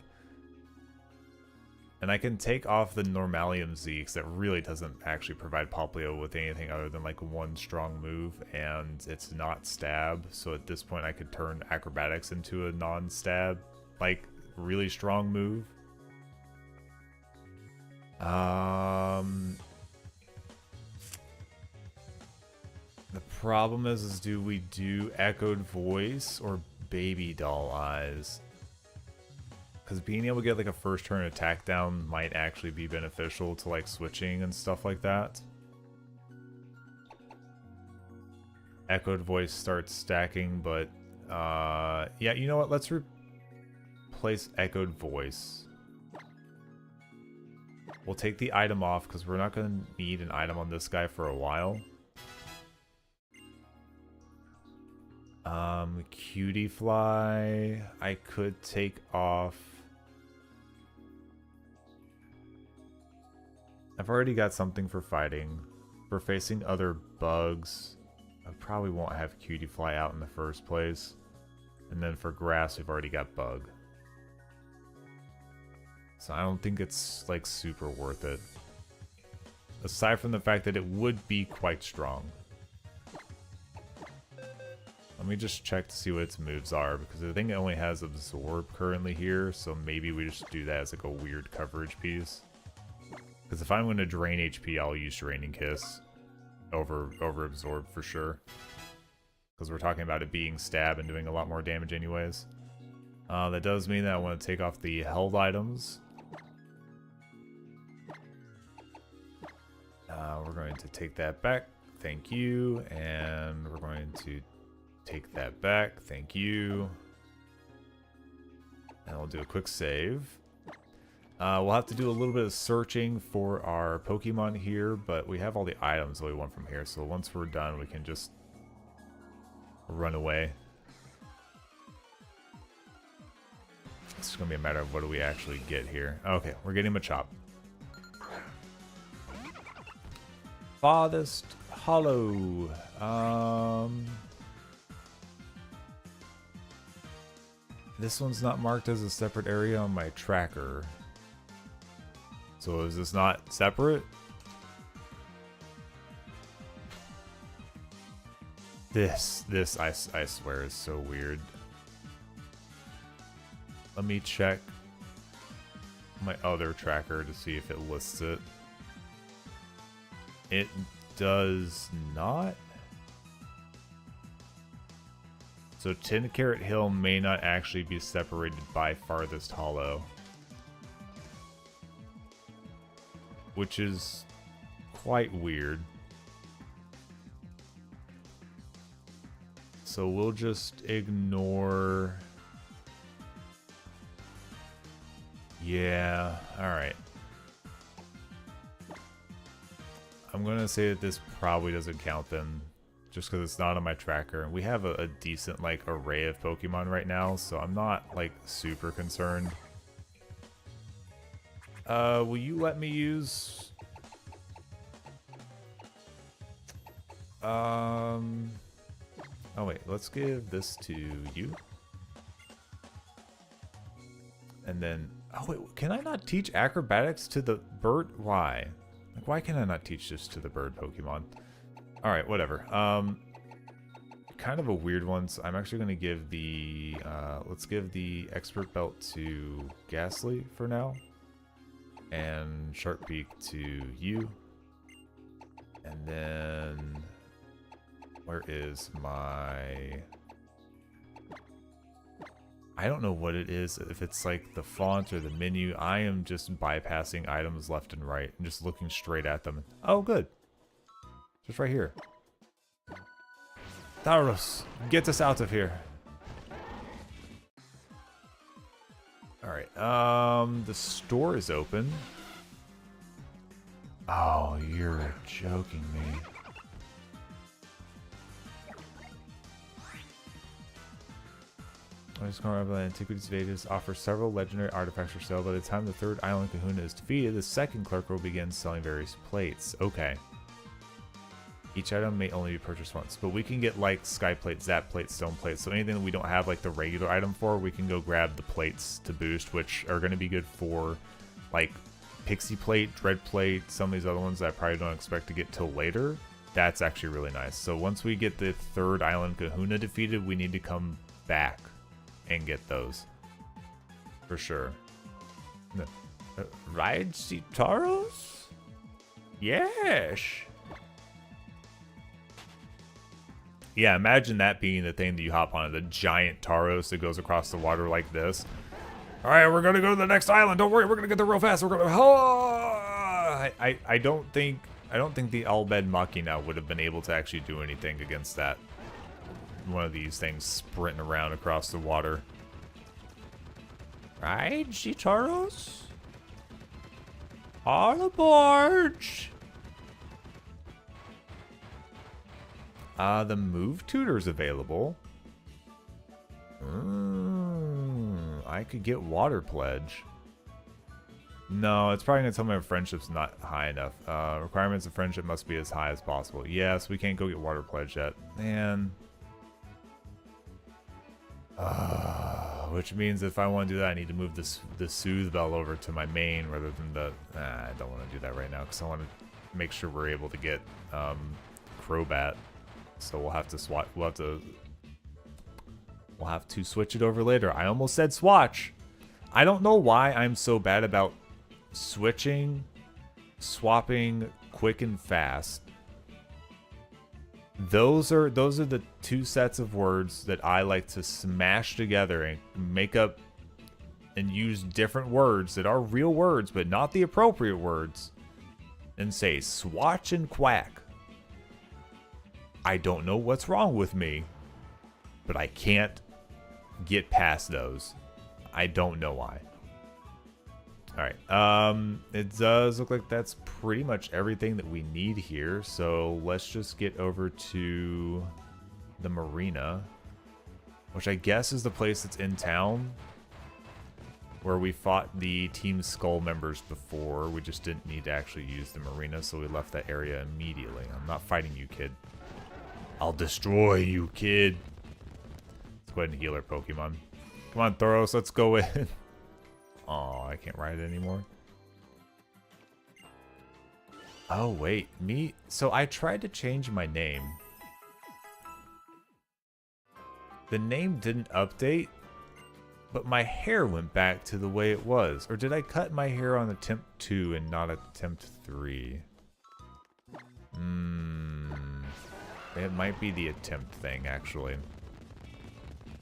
And I can take off the Normalium Z, because that really doesn't actually provide Poplio with anything other than like one strong move, and it's not stab. So at this point I could turn Acrobatics into a non-stab, like, really strong move. The problem is do we do Echoed Voice or Baby Doll Eyes? Because being able to get like a first turn attack down might actually be beneficial to like switching and stuff like that. Echoed Voice starts stacking, but yeah, you know what? Let's replace Echoed Voice. We'll take the item off because we're not going to need an item on this guy for a while. Cutie Fly. I could take off. I've already got something for fighting. For facing other bugs, I probably won't have Cutie Fly out in the first place. And then for grass, we've already got bug. So I don't think it's like super worth it. Aside from the fact that it would be quite strong. Let me just check to see what its moves are, because I think it only has Absorb currently here, so maybe we just do that as like a weird coverage piece. Because if I'm going to drain HP, I'll use Draining Kiss over Absorb for sure. Because we're talking about it being stab and doing a lot more damage anyways. That does mean that I want to take off the held items. We're going to take that back. Thank you. And we're going to take that back. Thank you. And we'll do a quick save. We'll have to do a little bit of searching for our Pokemon here, but we have all the items that we want from here, so once we're done, we can just run away. It's going to be a matter of what do we actually get here. Okay, we're getting Machop. Farthest Hollow. This one's not marked as a separate area on my tracker. So is this not separate? This I swear is so weird. Let me check my other tracker to see if it lists it. It does not. So 10 Carat Hill may not actually be separated by Farthest Hollow. Which is quite weird. So we'll just ignore... Yeah, alright. I'm gonna say that this probably doesn't count then, just because it's not on my tracker. We have a decent like array of Pokemon right now, so I'm not like super concerned. Will you let me use... Oh wait, let's give this to you. And then... Oh wait, can I not teach Acrobatics to the bird? Why? Like, why can I not teach this to the bird Pokemon? Alright, whatever. Kind of a weird one, so I'm actually going to give the... let's give the Expert Belt to Ghastly for now. And Sharp Beak to you. And then... Where is my... I don't know what it is, if it's like the font or the menu. I am just bypassing items left and right and just looking straight at them. Oh, good. Just right here. Tauros, get us out of here. Alright, the store is open. Oh, you're joking me. I just can't remember the Antiquities of Ages offers several legendary artifacts for sale. By the time the third island kahuna is defeated, the second clerk will begin selling various plates. Okay. Each item may only be purchased once, but we can get like sky plate, zap plate, stone plate. So anything that we don't have like the regular item for, we can go grab the plates to boost, which are going to be good for like pixie plate, dread plate, some of these other ones that I probably don't expect to get till later. That's actually really nice. So once we get the third island kahuna defeated, we need to come back and get those for sure. Ride Citaros? Yes. Yeah, imagine that being the thing that you hop on, the giant Taros that goes across the water like this. All right, we're gonna go to the next island. Don't worry, we're gonna get there real fast. We're gonna. Oh! I don't think the Albed Machina would have been able to actually do anything against that. One of these things sprinting around across the water. Right, Citaros? All aboard! The move tutor's available. I could get water pledge. No, it's probably gonna tell me my friendship's not high enough. Requirements of friendship must be as high as possible. Yes, we can't go get water pledge yet. Man. Which means if I want to do that, I need to move the Soothe Bell over to my main rather than the... I don't want to do that right now because I want to make sure we're able to get Crobat. So we'll have to swap. We'll have to switch it over later. I almost said swatch. I don't know why I'm so bad about swapping quick and fast. Those are the two sets of words that I like to smash together and make up and use different words that are real words but not the appropriate words and say swatch and quack. I don't know what's wrong with me, but I can't get past those. I don't know why. Alright, it does look like that's pretty much everything that we need here. So let's just get over to the marina, which I guess is the place that's in town where we fought the Team Skull members before. We just didn't need to actually use the marina, so we left that area immediately. I'm not fighting you, kid. I'll destroy you, kid. Let's go ahead and heal our Pokemon. Come on, Thoros, let's go in. Oh, I can't ride it anymore. Oh, wait. Me? So I tried to change my name. The name didn't update, but my hair went back to the way it was. Or did I cut my hair on attempt 2 and not attempt 3? It might be the attempt thing, actually.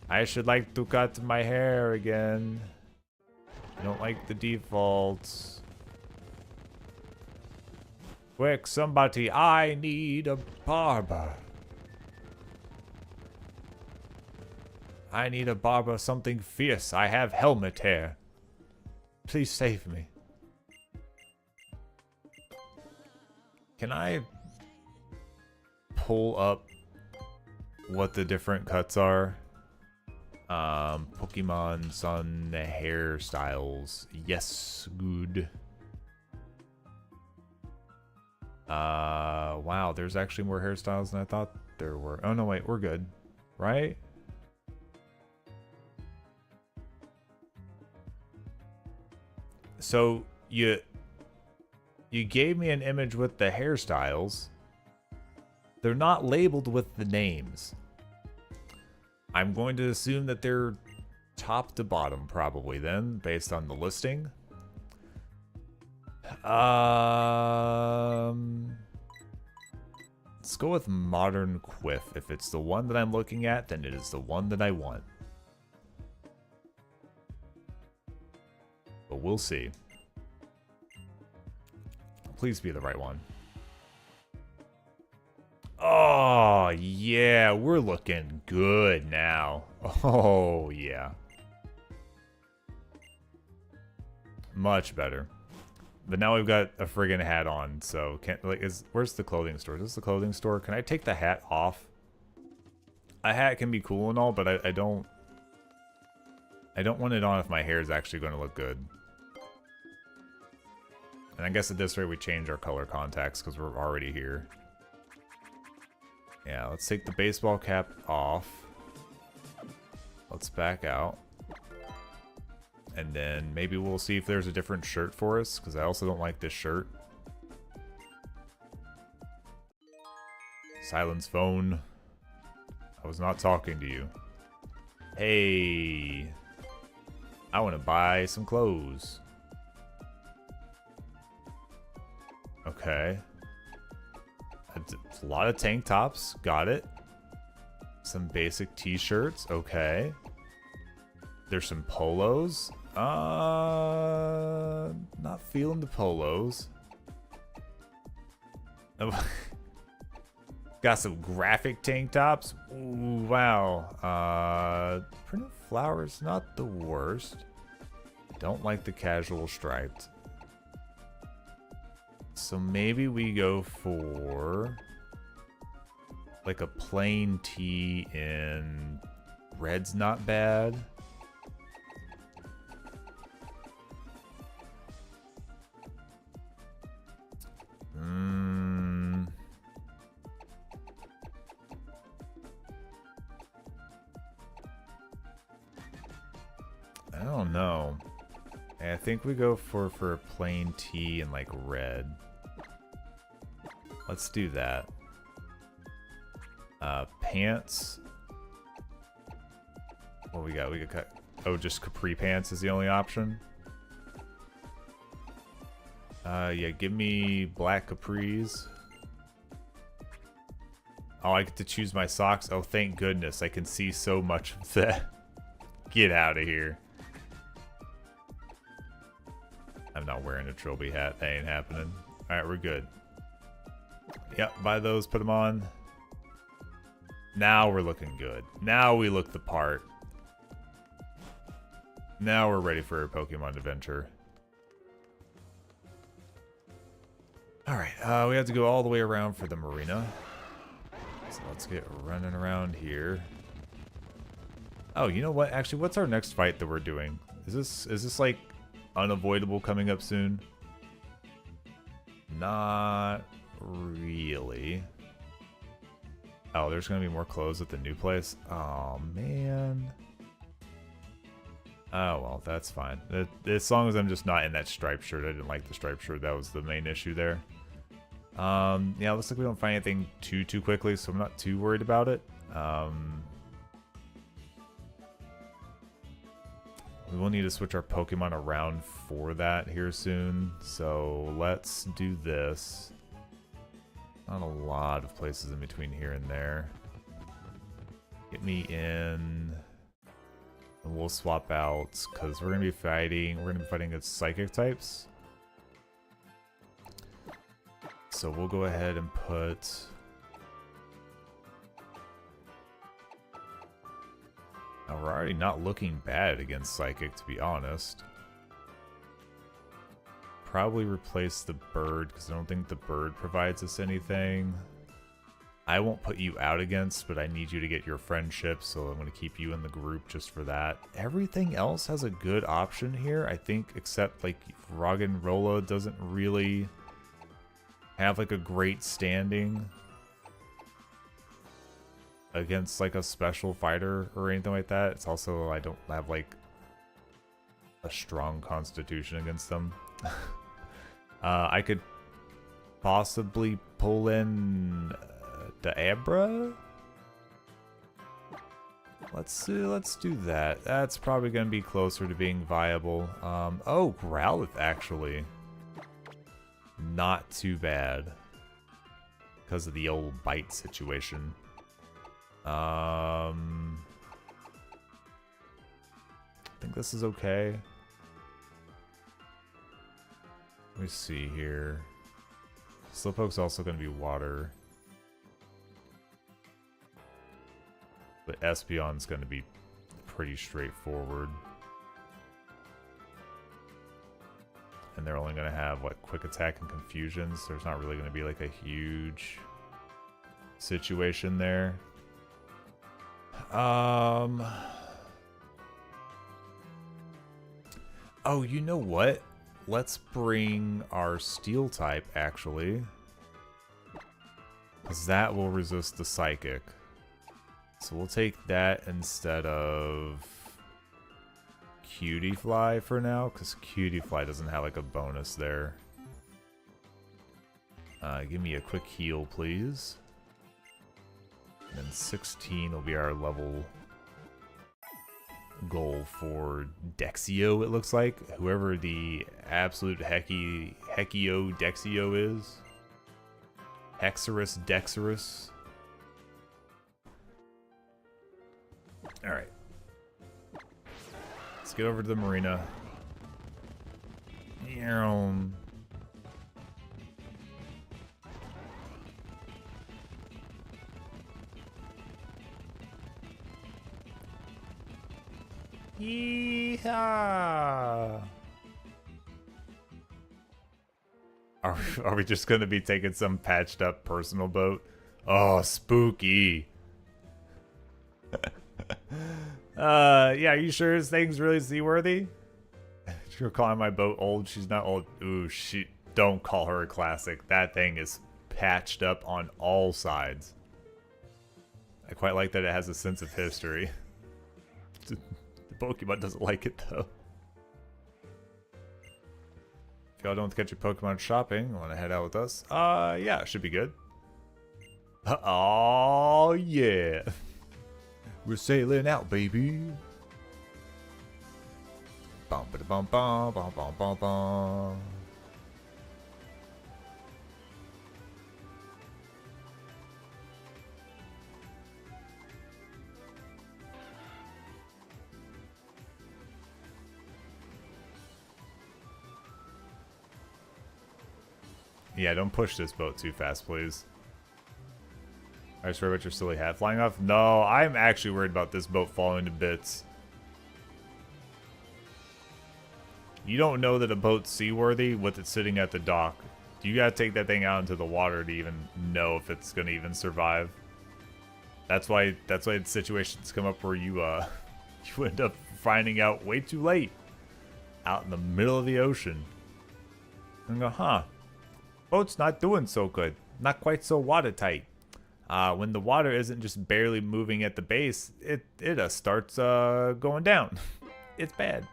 I should like to cut my hair again. I don't like the defaults. Quick, somebody, I need a barber. I need a barber, something fierce. I have helmet hair. Please save me. Can I pull up what the different cuts are? Pokemon Sun hairstyles. Yes, good. Wow, there's actually more hairstyles than I thought there were. Oh no, wait, we're good, right? So you gave me an image with the hairstyles. They're not labeled with the names. I'm going to assume that they're top to bottom probably then, based on the listing. Let's go with Modern Quiff. If it's the one that I'm looking at, then it is the one that I want. But we'll see. Please be the right one. Oh, yeah, we're looking good now. Oh, yeah. Much better. But now we've got a friggin' hat on, so can't, like, where's the clothing store? Is this the clothing store? Can I take the hat off? A hat can be cool and all, but I don't I don't want it on if my hair is actually going to look good. And I guess at this rate we change our color contacts because we're already here. Yeah, let's take the baseball cap off. Let's back out. And then maybe we'll see if there's a different shirt for us, because I also don't like this shirt. Silence phone. I was not talking to you. Hey. I want to buy some clothes. Okay. A lot of tank tops. Got it. Some basic t-shirts. Okay. There's some polos. Not feeling the polos. Got some graphic tank tops. Ooh, wow. Printed flowers, not the worst. Don't like the casual striped. So maybe we go for like a plain tee in red's not bad. I don't know. I think we go for a plain tee and like red. Let's do that. Pants. What we got? We could cut. Oh, just capri pants is the only option. Yeah, give me black capris. Oh, I get to choose my socks. Oh, thank goodness. I can see so much of that. Get out of here. I'm not wearing a trilby hat. That ain't happening. Alright, we're good. Yep, buy those, put them on. Now we're looking good. Now we look the part. Now we're ready for a Pokemon adventure. Alright, we have to go all the way around for the marina. So let's get running around here. Oh, you know what? Actually, what's our next fight that we're doing? Is this like unavoidable coming up soon? Not really. Oh, there's gonna be more clothes at the new place. Oh man. Oh well, that's fine. As long as I'm just not in that striped shirt. I didn't like the striped shirt. That was the main issue there. Yeah, looks like we don't find anything too quickly, so I'm not too worried about it. We will need to switch our Pokemon around for that here soon, so let's do this. Not a lot of places in between here and there. Get me in, and we'll swap out because we're gonna be fighting against Psychic types. So we'll go ahead and put. Now we're already not looking bad against Psychic, to be honest. Probably replace the bird, because I don't think the bird provides us anything. I won't put you out against, but I need you to get your friendship, so I'm going to keep you in the group just for that. Everything else has a good option here, I think, except like Roggenrola doesn't really have like a great standing against like a special fighter or anything like that. It's also, I don't have like a strong constitution against them. I could possibly pull in Abra. Let's do that. That's probably gonna be closer to being viable. Oh, Growlithe actually. Not too bad. Because of the old bite situation. I think this is okay. Let me see here. Slowpoke's also going to be water. But Espeon's going to be pretty straightforward. And they're only going to have, what, quick attack and confusion, so there's not really going to be like a huge situation there. Oh, you know what? Let's bring our steel type, actually. Because that will resist the psychic. So we'll take that instead of Cutie Fly for now, because Cutie Fly doesn't have like a bonus there. Give me a quick heal, please. And then 16 will be our level goal for Dexio, it looks like. Whoever the absolute Hechio Dexio is. Hexerus Dexerus. Alright. Let's get over to the marina. Yeehaw! Are we just gonna be taking some patched up personal boat? Oh, spooky. Yeah, are you sure this thing's really seaworthy? You're calling my boat old? She's not old. Ooh, don't call her a classic. That thing is patched up on all sides. I quite like that it has a sense of history. The Pokemon doesn't like it, though. If y'all don't get your Pokemon shopping, want to head out with us? Yeah, it should be good. Oh, yeah. We're sailing out, baby. Bum ba bum bum bum bum bum bum. Yeah, don't push this boat too fast, please. I swear about your silly hat flying off. No, I'm actually worried about this boat falling to bits. You don't know that a boat's seaworthy with it sitting at the dock. You gotta take that thing out into the water to even know if it's gonna even survive. That's why situations come up where you you end up finding out way too late. Out in the middle of the ocean. And go, huh. Boat's not doing so good. Not quite so watertight. When the water isn't just barely moving at the base, it starts going down. It's bad.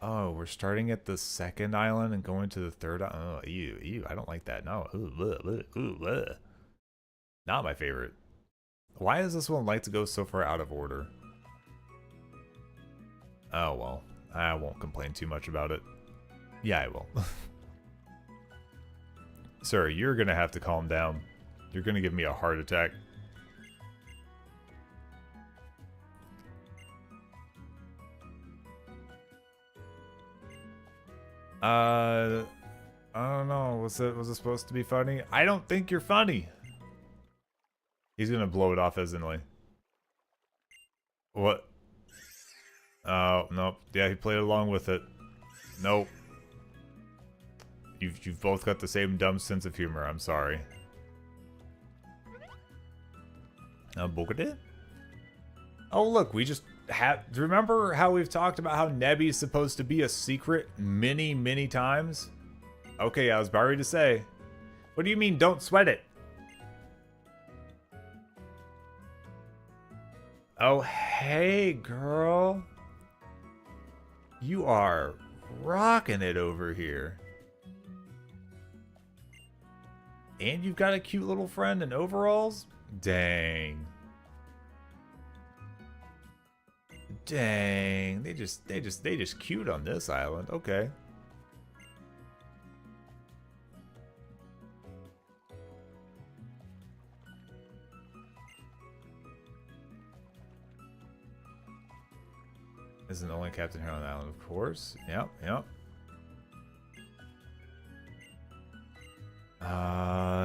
Oh, we're starting at the second island and going to the third island. Oh, ew, I don't like that. No. Ooh, bleh, bleh, ooh, bleh. Not my favorite. Why does this one like to go so far out of order? Oh, well. I won't complain too much about it. Yeah, I will. Sir, you're gonna have to calm down. You're gonna give me a heart attack. I don't know. Was it supposed to be funny? I don't think you're funny. He's gonna blow it off, isn't he? What? Oh, nope. Yeah, he played along with it. Nope. You've both got the same dumb sense of humor. I'm sorry. Bogota? Oh, look, we just have... Remember how we've talked about how Nebby's supposed to be a secret many, many times? Okay, I was about ready to say. What do you mean, don't sweat it? Oh, hey, girl. You are rocking it over here. And you've got a cute little friend in overalls? Dang. Dang. They just cute on this island. Okay. Isn't the only captain here on the island, of course. Yep.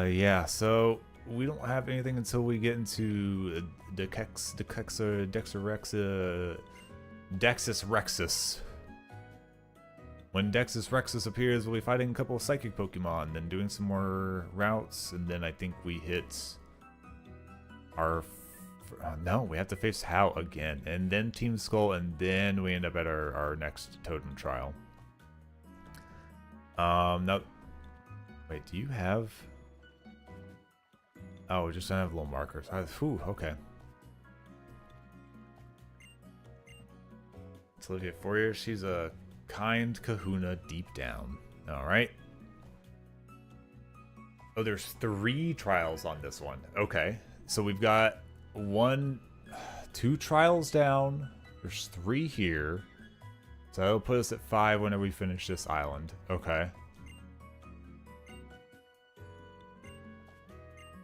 Yeah, so we don't have anything until we get into Dexus Rexus. When Dexus Rexus appears, we'll be fighting a couple of psychic Pokemon, then doing some more routes, and then I think we hit our no, we have to face Hal again, and then Team Skull, and then we end up at our next totem trial. No. Wait, do you have... Oh, we just don't have little markers. Whew, okay. So Olivia Fourier, she's a kind kahuna deep down. Alright. Oh, there's 3 trials on this one. Okay. So we've got 2 trials down. There's 3 here. So that'll put us at 5 whenever we finish this island. Okay.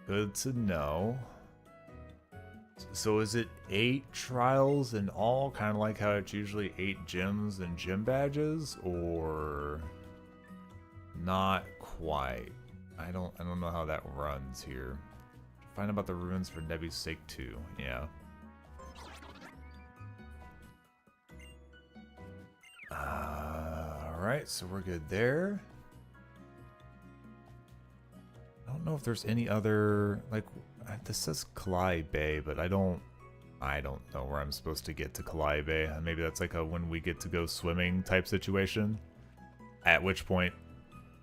Good to know. So is it 8 trials in all? Kind of like how it's usually 8 gems and gym badges? Or not quite? I don't know how that runs here. Find about the ruins for Nebi's sake too. Yeah. Alright, so we're good there. I don't know if there's any other, like, this says Kalai Bay, but I don't know where I'm supposed to get to Kalai Bay. Maybe that's like a when we get to go swimming type situation. At which point,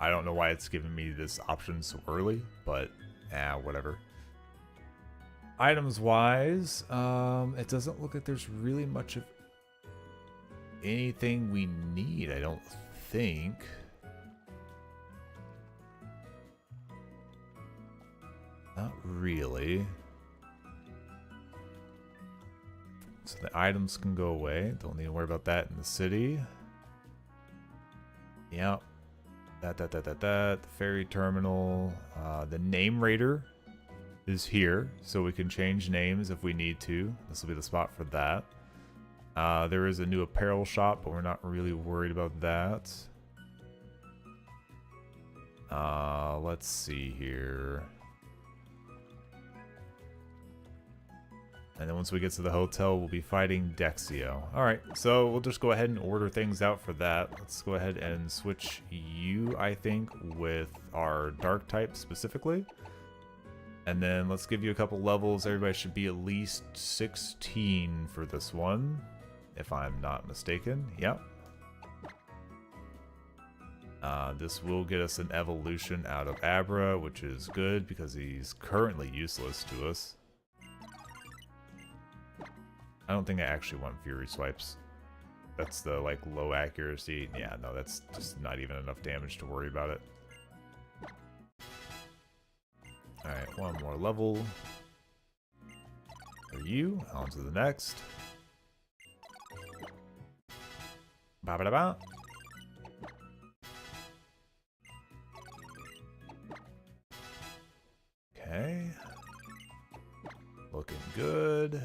I don't know why it's giving me this option so early, but whatever. Items wise, it doesn't look like there's really much of anything we need, I don't think. Not really. So the items can go away. Don't need to worry about that in the city. Yep. The ferry terminal. The name raider is here, so we can change names if we need to. This will be the spot for that. There is a new apparel shop, but we're not really worried about that. Let's see here. And then once we get to the hotel, we'll be fighting Dexio. Alright, so we'll just go ahead and order things out for that. Let's go ahead and switch you, I think, with our dark type specifically. And then let's give you a couple levels. Everybody should be at least 16 for this one, if I'm not mistaken. Yep. This will get us an evolution out of Abra, which is good because he's currently useless to us. I don't think I actually want Fury Swipes. That's the, like, low accuracy. Yeah, no, that's just not even enough damage to worry about it. Alright, one more level. For you, on to the next. Ba-ba-da-ba. Okay. Looking good.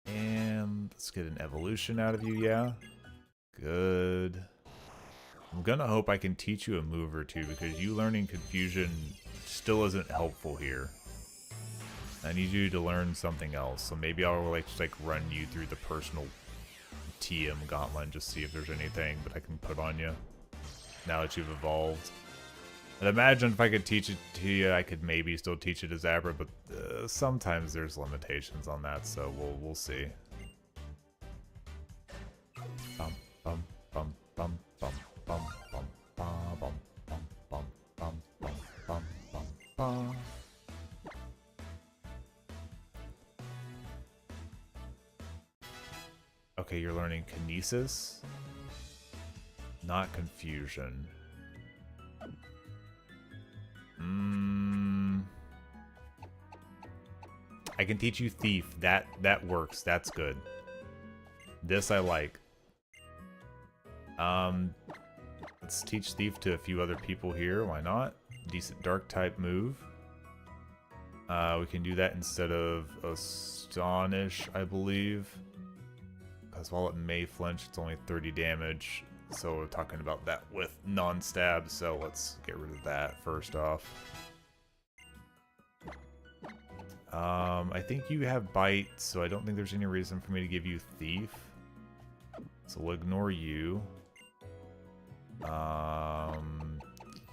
And let's get an evolution out of you, yeah. Good. I'm gonna hope I can teach you a move or two, because you learning Confusion still isn't helpful here. I need you to learn something else, so maybe I'll just run you through the personal TM gauntlet and just see if there's anything that I can put on you now that you've evolved. I'd imagine if I could teach it to you, I could maybe still teach it as Abra, but sometimes there's limitations on that, so we'll see. Bum bum bum bum bum bum bum bum bum bum bum bum bum bum bum. Okay, you're learning Kinesis, not Confusion. I can teach you Thief. That works. That's good. This I like. Let's teach Thief to a few other people here. Why not? Decent dark type move. We can do that instead of Astonish, I believe. Because while it may flinch, it's only 30 damage. So we're talking about that with non-stab, so let's get rid of that first off. I think you have Bite, so I don't think there's any reason for me to give you Thief. So we'll ignore you.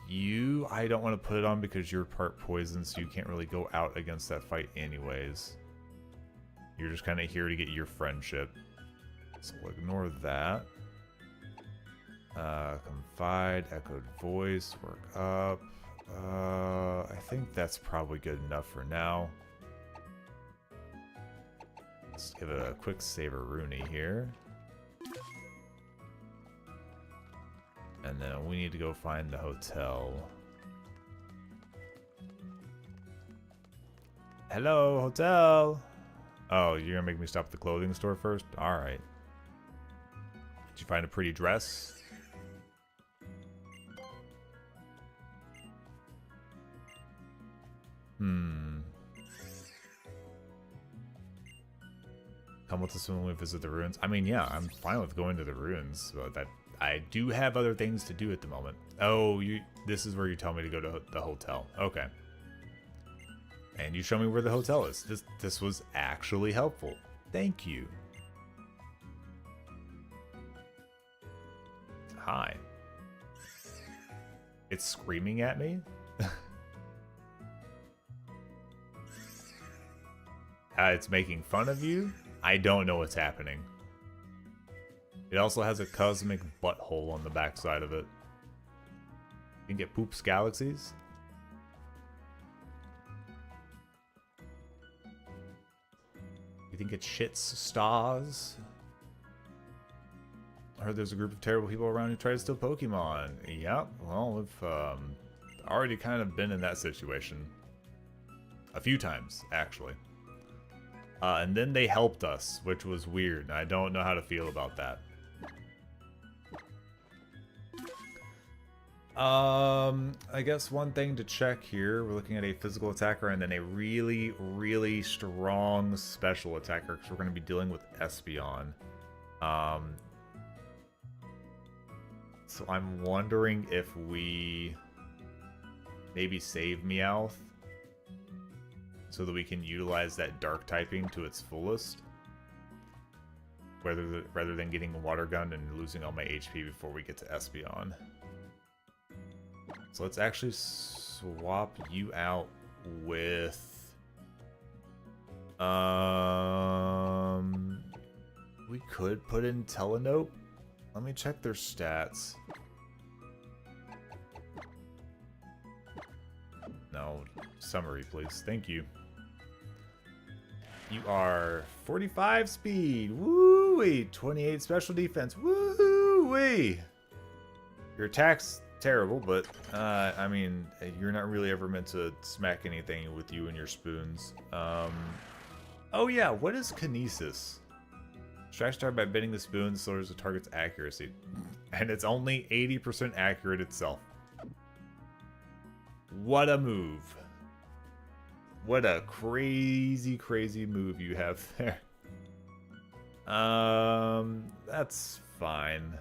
You you, I don't want to put it on because you're part poison, so you can't really go out against that fight anyways. You're just kind of here to get your friendship. So we'll ignore that. Confide, echoed voice, work up. I think that's probably good enough for now. Let's give it a quick save-a-rooney here. And then we need to go find the hotel. Hello, hotel! Oh, you're gonna make me stop at the clothing store first? Alright. Did you find a pretty dress? Come with us when we visit the ruins. I mean, yeah, I'm fine with going to the ruins, but that I do have other things to do at the moment. Oh, this is where you tell me to go to the hotel. Okay. And you show me where the hotel is. This was actually helpful. Thank you. Hi. It's screaming at me? It's making fun of you? I don't know what's happening. It also has a cosmic butthole on the backside of it. You can get poops galaxies? You think it shits stars? I heard there's a group of terrible people around who try to steal Pokemon. Yep, well, we've already kind of been in that situation. A few times, actually. And then they helped us, which was weird. I don't know how to feel about that. I guess one thing to check here, we're looking at a physical attacker and then a really, really strong special attacker, because we're going to be dealing with Espeon. So I'm wondering if we maybe save Meowth so that we can utilize that dark typing to its fullest, rather than getting Water Gun and losing all my HP before we get to Espeon. So let's actually swap you out with we could put in Telenope. Let me check their stats. No, summary please. Thank you. You are 45 speed. Woo-wee. 28 special defense. Woo-wee. Your attack's terrible, but I mean, you're not really ever meant to smack anything with you and your spoons. Oh yeah, what is Kinesis? Strike star by bending the spoon slows the target's accuracy. And it's only 80% accurate itself. What a move. What a crazy, crazy move you have there. That's fine.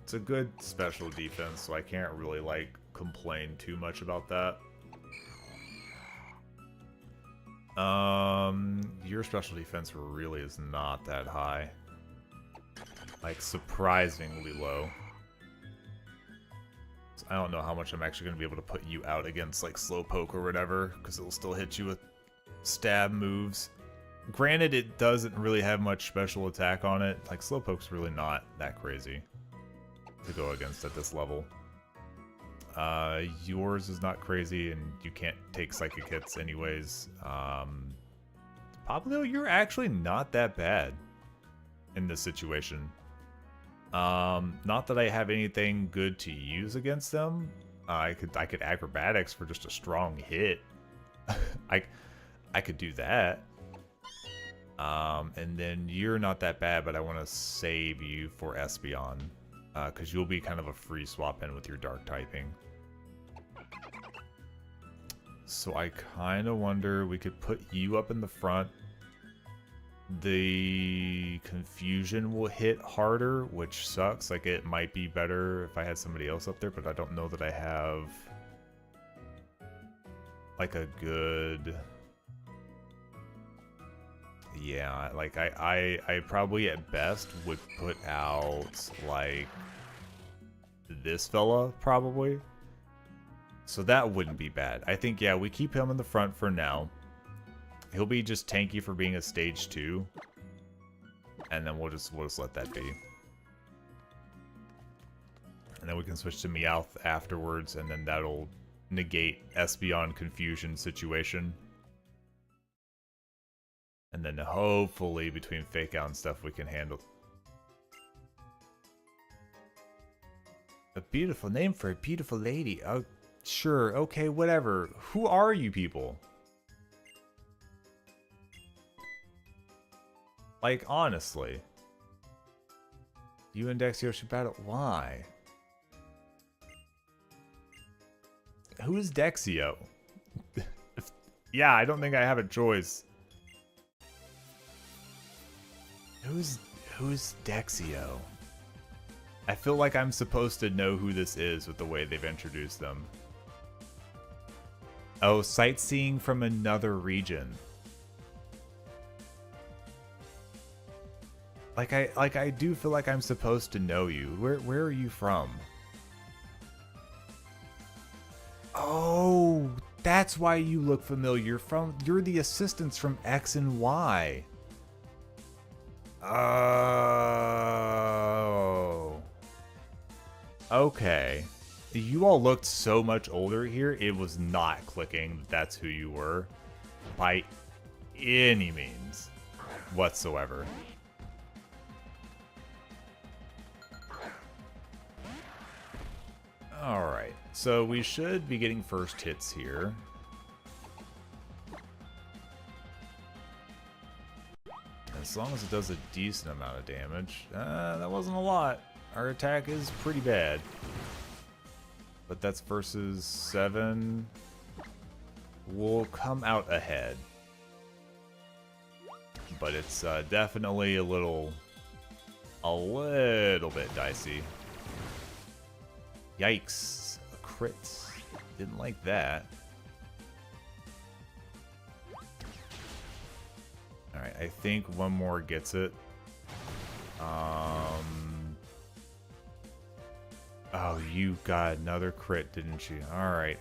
It's a good special defense, so I can't really, like, complain too much about that. Your special defense really is not that high. Like, surprisingly low. So I don't know how much I'm actually going to be able to put you out against, like, Slowpoke or whatever, because it'll still hit you with stab moves. Granted, it doesn't really have much special attack on it. Like, Slowpoke's really not that crazy to go against at this level. Yours is not crazy, and you can't take psychic hits anyways. Pablo, you're actually not that bad in this situation. Not that I have anything good to use against them. I could acrobatics for just a strong hit. I could do that. And then you're not that bad, but I want to save you for Espeon. Because you'll be kind of a free swap in with your dark typing. So I kind of wonder, we could put you up in the front. The confusion will hit harder, which sucks. Like, it might be better if I had somebody else up there, but I don't know that I have like a good... Yeah, like I probably at best would put out like this fella probably, So that wouldn't be bad. I think, yeah, we keep him in the front for now. He'll be just tanky for being a stage 2. And then we'll just let that be. And then we can switch to Meowth afterwards, and then that'll negate Espeon confusion situation. And then hopefully between Fake Out and stuff we can handle. A beautiful name for a beautiful lady. Oh, sure, okay, whatever. Who are you people? Like, honestly. You and Dexio should battle. Why? Who's Dexio? Yeah, I don't think I have a choice. Who's Dexio? I feel like I'm supposed to know who this is with the way they've introduced them. Oh, sightseeing from another region. Like I do feel like I'm supposed to know you. Where are you from? Oh, that's why you look familiar. You're the assistants from X and Y. Oh. Okay. You all looked so much older here, it was not clicking that that's who you were. By any means whatsoever. Alright, so we should be getting first hits here. As long as it does a decent amount of damage. That wasn't a lot. Our attack is pretty bad. But that's versus 7. We'll come out ahead. But it's definitely a little bit dicey. Yikes. A crit. Didn't like that. Alright, I think one more gets it. Oh, you got another crit, didn't you? Alright,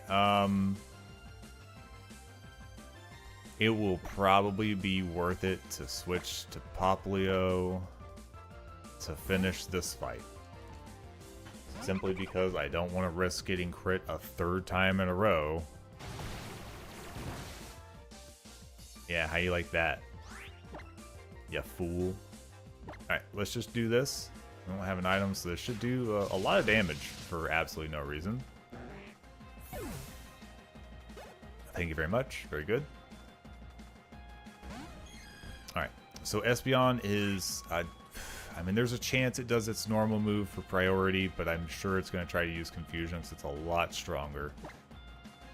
it will probably be worth it to switch to Poplio to finish this fight. Simply because I don't want to risk getting crit a 3rd time in a row. Yeah, how you like that? You fool. Alright, let's just do this. We don't have an item, so this should do a lot of damage for absolutely no reason. Thank you very much. Very good. Alright, so Espeon is... I mean, there's a chance it does its normal move for priority, but I'm sure it's going to try to use Confusion because it's a lot stronger.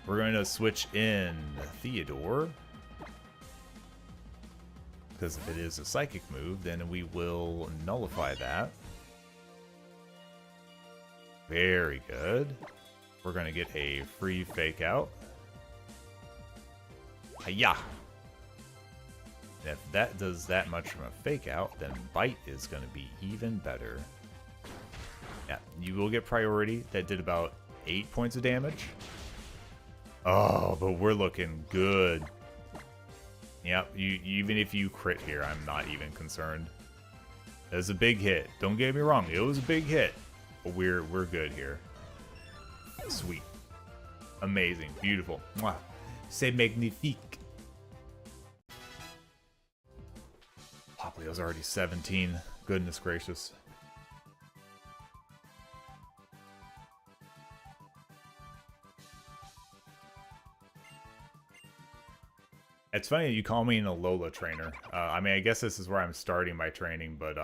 We're going to switch in Theodore. Because if it is a Psychic move, then we will nullify that. Very good. We're going to get a free Fake Out. Hiya! And if that does that much from a Fake Out, then Bite is going to be even better. Yeah, you will get priority. That did about 8 points of damage. Oh, but we're looking good. Yep, even if you crit here, I'm not even concerned. It was a big hit. Don't get me wrong, it was a big hit. But we're good here. Sweet. Amazing. Beautiful. Mwah. C'est magnifique. Poplio's already 17. Goodness gracious. It's funny you call me an Alola trainer. I mean, I guess this is where I'm starting my training, but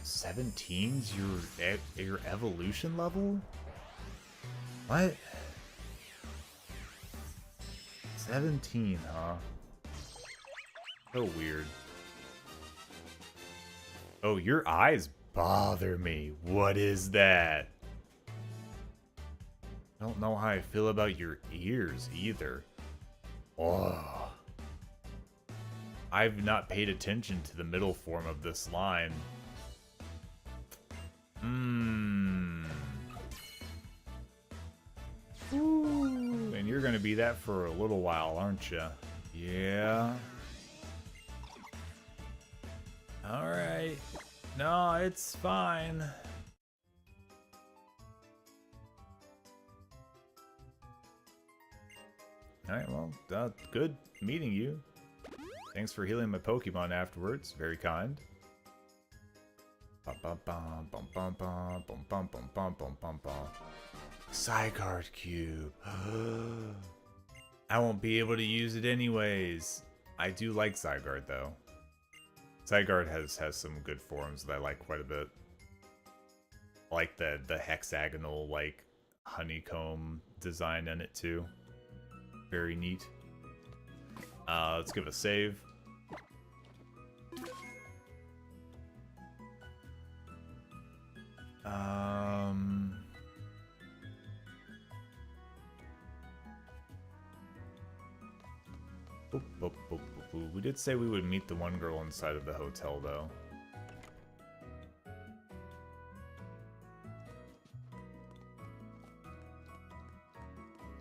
17's your evolution level? What? 17, huh? So weird. Oh, your eyes bother me. What is that? I don't know how I feel about your ears either. Oh. I've not paid attention to the middle form of this line. gonna be that for a little while, aren't you? Yeah. Alright. No, it's fine. Alright, well, good meeting you. Thanks for healing my Pokemon afterwards. Very kind. Zygarde Cube. I won't be able to use it anyways. I do like Zygarde though. Zygarde has some good forms that I like quite a bit. I like the hexagonal like honeycomb design in it too. Very neat. Let's give it a save. We did say we would meet the one girl inside of the hotel, though.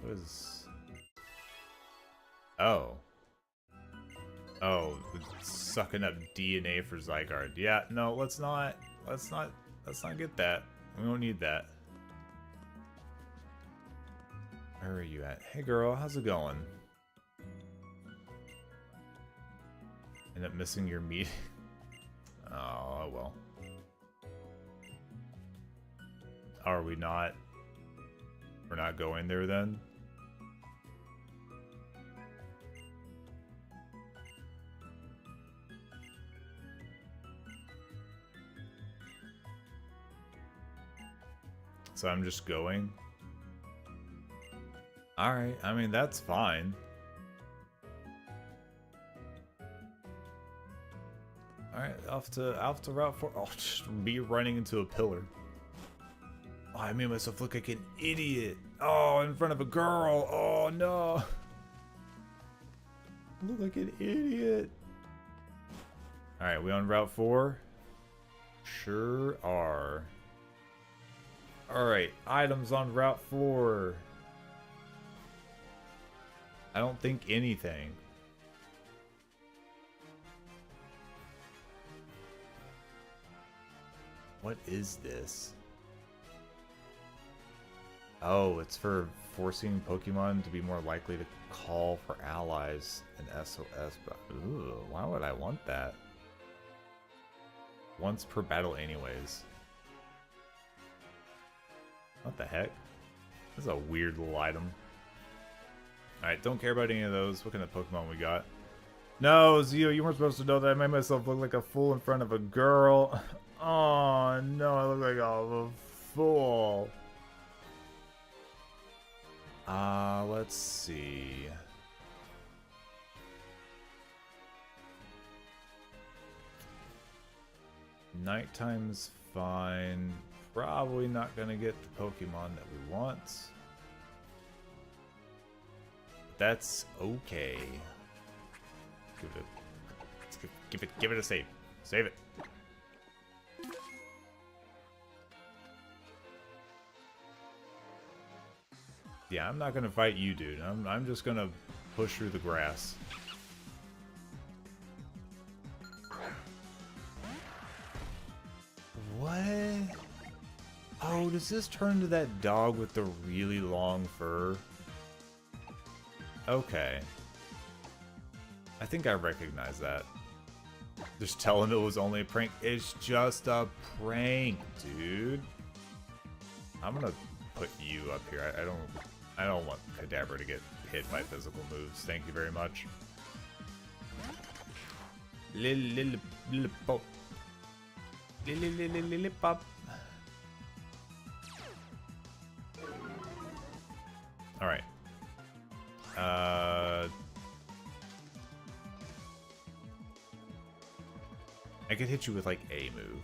What is... Oh. Oh, sucking up DNA for Zygarde. Yeah, no, let's not get that. We don't need that. Where are you at? Hey girl, how's it going? End up missing your meeting. Oh, well. Are we not? We're not going there then? So I'm just going? Alright, I mean, that's fine. Alright, off to Route 4. I'll just be running into a pillar. Oh, I made myself look like an idiot. Oh, in front of a girl. Oh, no. I look like an idiot. Alright, we on Route 4? Sure are. Alright, items on Route 4. I don't think anything. What is this? Oh, it's for forcing Pokemon to be more likely to call for allies in SOS, but ooh, why would I want that? Once per battle anyways. What the heck? This is a weird little item. Alright, don't care about any of those. What kind of Pokemon we got? No, Zio, you weren't supposed to know that I made myself look like a fool in front of a girl. Oh, no, I look like a fool. Let's see. Nighttime's fine. Probably not gonna get the Pokemon that we want. That's okay. Give it a save. Save it. Yeah, I'm not gonna fight you, dude. I'm just gonna push through the grass. What? Oh, does this turn into that dog with the really long fur? Okay. I think I recognize that. Just tell him it was only a prank. It's just a prank, dude. I'm gonna put you up here. I don't want Kadabra to get hit by physical moves. Thank you very much. Lillipop. Lillipop. Alright. I could hit you with like a move.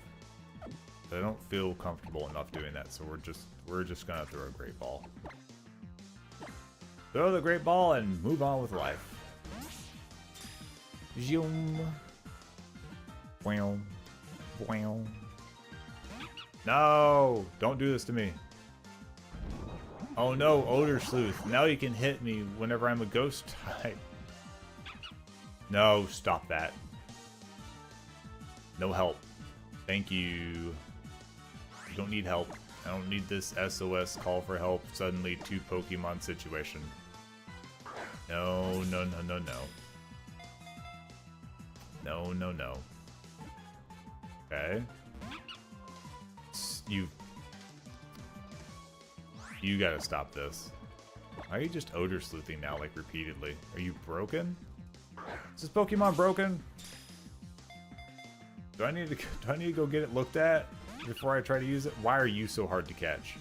But I don't feel comfortable enough doing that, so we're just gonna throw a great ball. Throw the great ball and move on with life. Zoom. Wow. Wow. No! Don't do this to me. Oh no, Odor Sleuth. Now you can hit me whenever I'm a ghost type. No, stop that. No help. Thank you. You don't need help. I don't need this SOS call for help suddenly 2 Pokemon situation. No, no, no, no, no. No, no, no. Okay. You gotta stop this. Why are you just Odor Sleuthing now, like, repeatedly? Are you broken? Is this Pokemon broken? Do I need to go get it looked at before I try to use it? Why are you so hard to catch?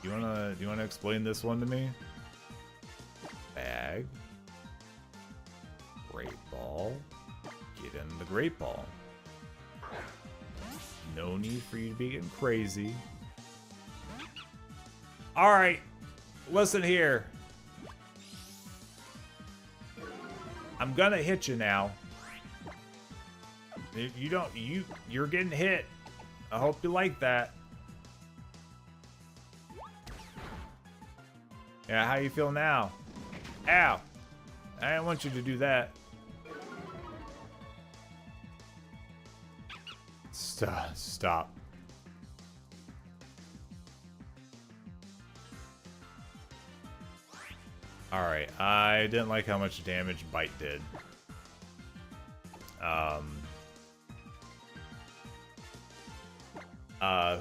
Do you wanna explain this one to me? Bag. Great Ball. Get in the Great Ball. No need for you to be getting crazy. Alright, listen here. I'm gonna hit you now. You're getting hit. I hope you like that. Yeah, how you feel now? Ow! I didn't want you to do that. Stop. Alright, I didn't like how much damage Bite did.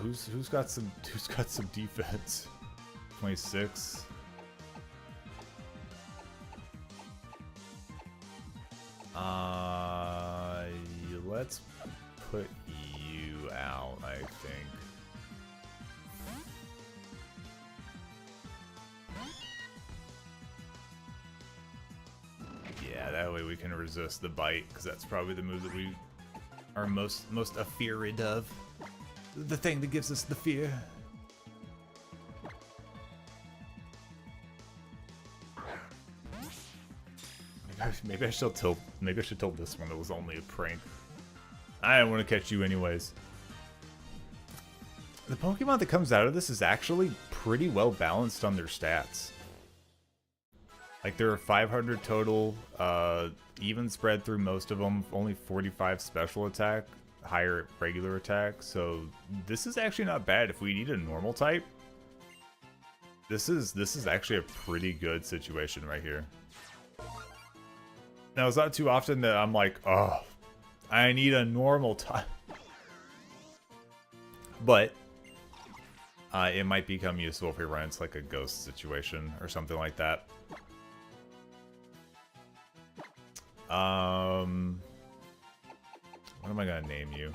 Who's got some defense? 26. Let's put you out, I think. Yeah, that way we can resist the Bite, because that's probably the move that we are most afeared of. The thing that gives us the fear. Maybe I should tell this one it was only a prank. I didn't want to catch you anyways. The Pokemon that comes out of this is actually pretty well balanced on their stats. Like, there are 500 total, even spread through most of them, only 45 special attack, higher regular attack, so this is actually not bad. If we need a normal type, this is actually a pretty good situation right here. Now, it's not too often that I'm like, oh, I need a normal type. But it might become useful if we run into like a ghost situation or something like that. What am I gonna name you?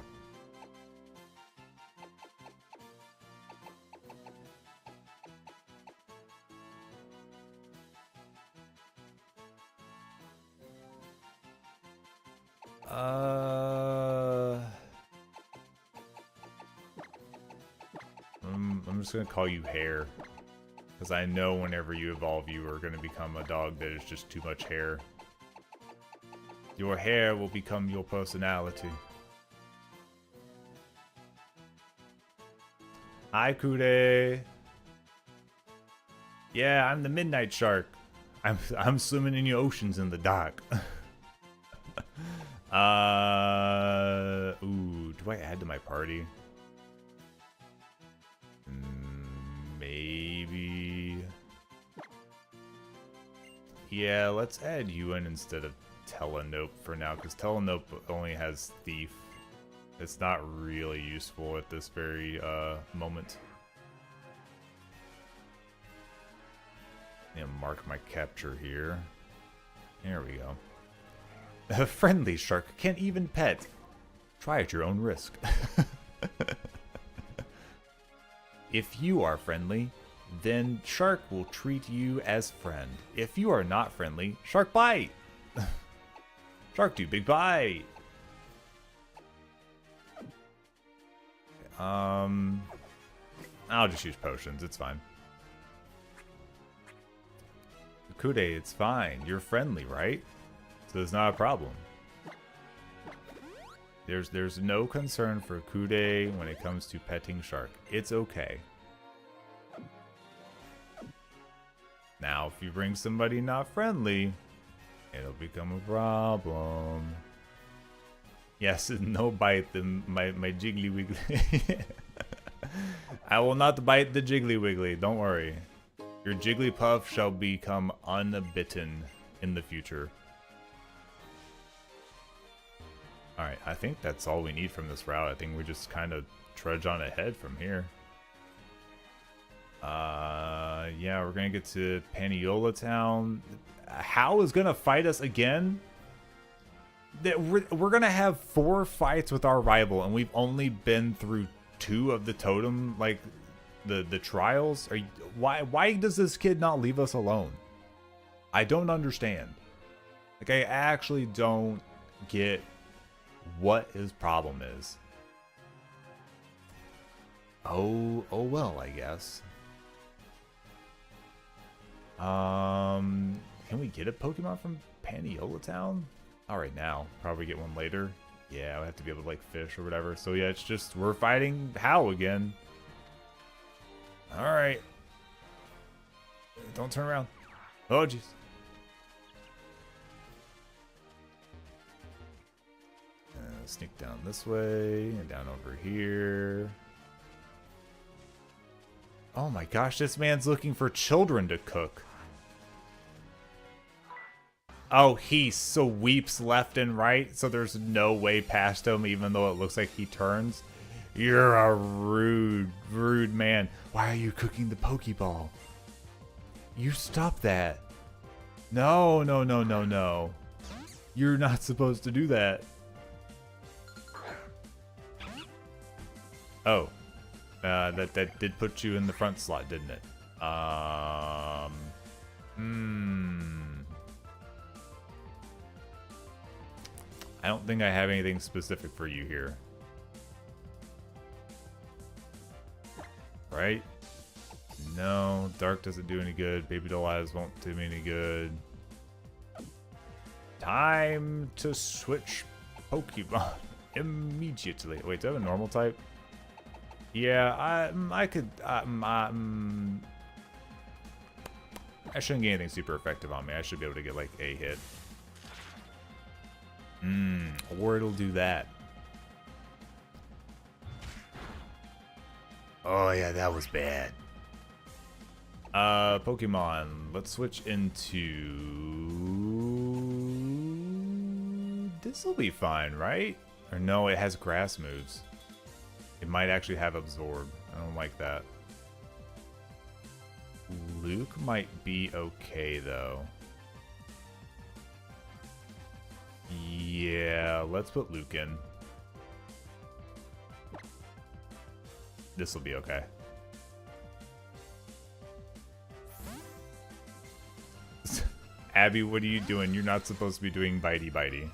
I'm just gonna call you Hair, because I know whenever you evolve, you are gonna become a dog that is just too much hair. Your hair will become your personality. Hi, Kude. Yeah, I'm the Midnight Shark. I'm swimming in your oceans in the dark. Ooh, do I add to my party? Maybe. Yeah, let's add you in instead of Telenope for now, because Telenope only has Thief. It's not really useful at this very moment. Yeah, mark my capture here. There we go. A friendly shark can't even pet. Try at your own risk. If you are friendly, then shark will treat you as friend. If you are not friendly, shark bite. Shark do big bite. I'll just use potions. It's fine. Kude, it's fine. You're friendly, right? So it's not a problem. There's no concern for Kude when it comes to petting shark. It's okay. Now, if you bring somebody not friendly, it'll become a problem. Yes, no bite my Jiggly Wiggly. I will not bite the Jiggly Wiggly, don't worry. Your Jigglypuff shall become unbitten in the future. Alright, I think that's all we need from this route. I think we just kind of trudge on ahead from here. Yeah, we're gonna get to Paniola Town. Hal is gonna fight us again? We're gonna have 4 fights with our rival, and we've only been through 2 of the totem, like, the trials? Why does this kid not leave us alone? I don't understand. Like, I actually don't get what his problem is. Oh well, I guess. Can we get a Pokemon from Paniola Town? Not right now. Probably get one later. Yeah, I have to be able to, like, fish or whatever. So yeah, it's just, we're fighting Hal again. Alright. Don't turn around. Oh, jeez. Sneak down this way and down over here. Oh my gosh, this man's looking for children to cook. Oh, he sweeps left and right, so there's no way past him, even though it looks like he turns. You're a rude man. Why are you cooking the Pokeball? You stop that. No. You're not supposed to do that. Oh. That did put you in the front slot, didn't it? I don't think I have anything specific for you here. Right? No, Dark doesn't do any good. Baby Doll Eyes won't do me any good. Time to switch Pokemon immediately. Wait, do I have a normal type? Yeah, I could. I shouldn't get anything super effective on me. I should be able to get like a hit. Or it'll do that. Oh yeah, that was bad. Pokemon. Let's switch into. This'll be fine, right? Or no, it has grass moves. It might actually have Absorb. I don't like that. Luke might be okay, though. Yeah, let's put Luke in. This'll be okay. Abby, what are you doing? You're not supposed to be doing bitey.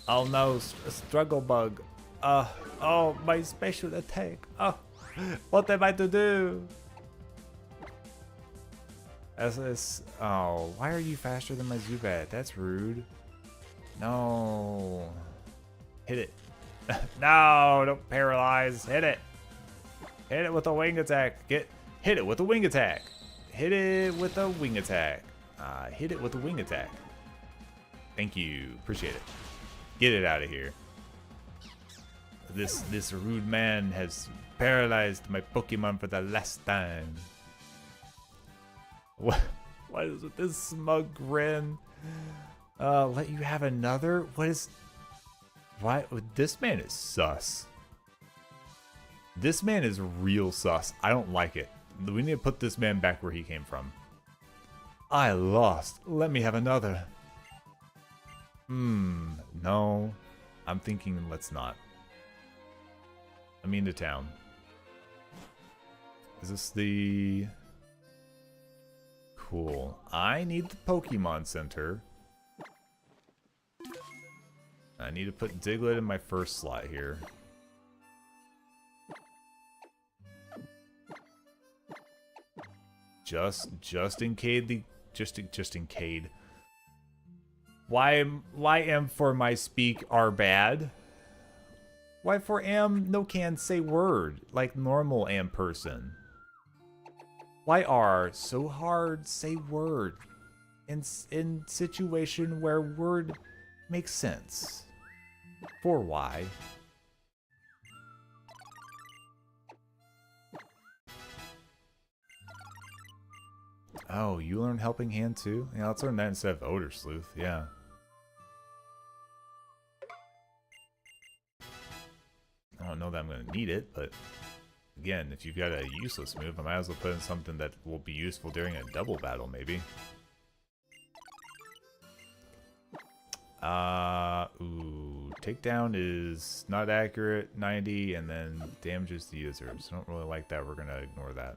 Oh no, struggle bug. Oh, my special attack. Oh, what am I to do? Oh, why are you faster than my Zubat? That's rude. No. Hit it. No, don't paralyze. Hit it. Hit it with a wing attack. Hit it with a wing attack. Hit it with a wing attack. Hit it with a wing attack. Thank you. Appreciate it. Get it out of here. This rude man has paralyzed my Pokemon for the last time. What is with this smug grin? Let you have another? Why? This man is sus. This man is real sus. I don't like it. We need to put this man back where he came from. I lost. Let me have another. No. I'm thinking let's not. I'm into town. Is this the... Cool. I need the Pokemon Center. I need to put Diglett in my first slot here. Just in case just in case. Why am for my speak are bad? Why for am no can say word like normal am person? Why are so hard say word in situation where word makes sense? For why? Oh, you learn Helping Hand too? Yeah, let's learn that instead of Odor Sleuth, yeah. I don't know that I'm going to need it, but again, if you've got a useless move, I might as well put in something that will be useful during a double battle, maybe. Ooh, takedown is not accurate, 90, and then damages the user. So I don't really like that, we're going to ignore that.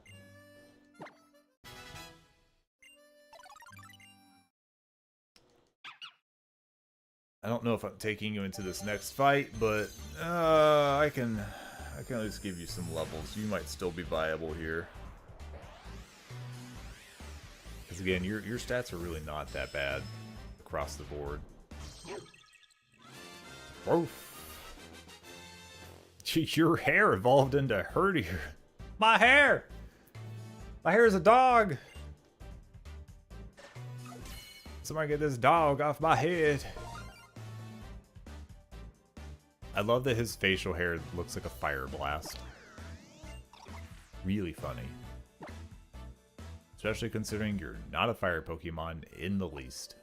I don't know if I'm taking you into this next fight, but I can at least give you some levels. You might still be viable here. Because again, your stats are really not that bad across the board. Oof. Your hair evolved into Herdier. My hair! My hair is a dog! Somebody get this dog off my head. I love that his facial hair looks like a fire blast. Really funny. Especially considering you're not a fire Pokemon in the least.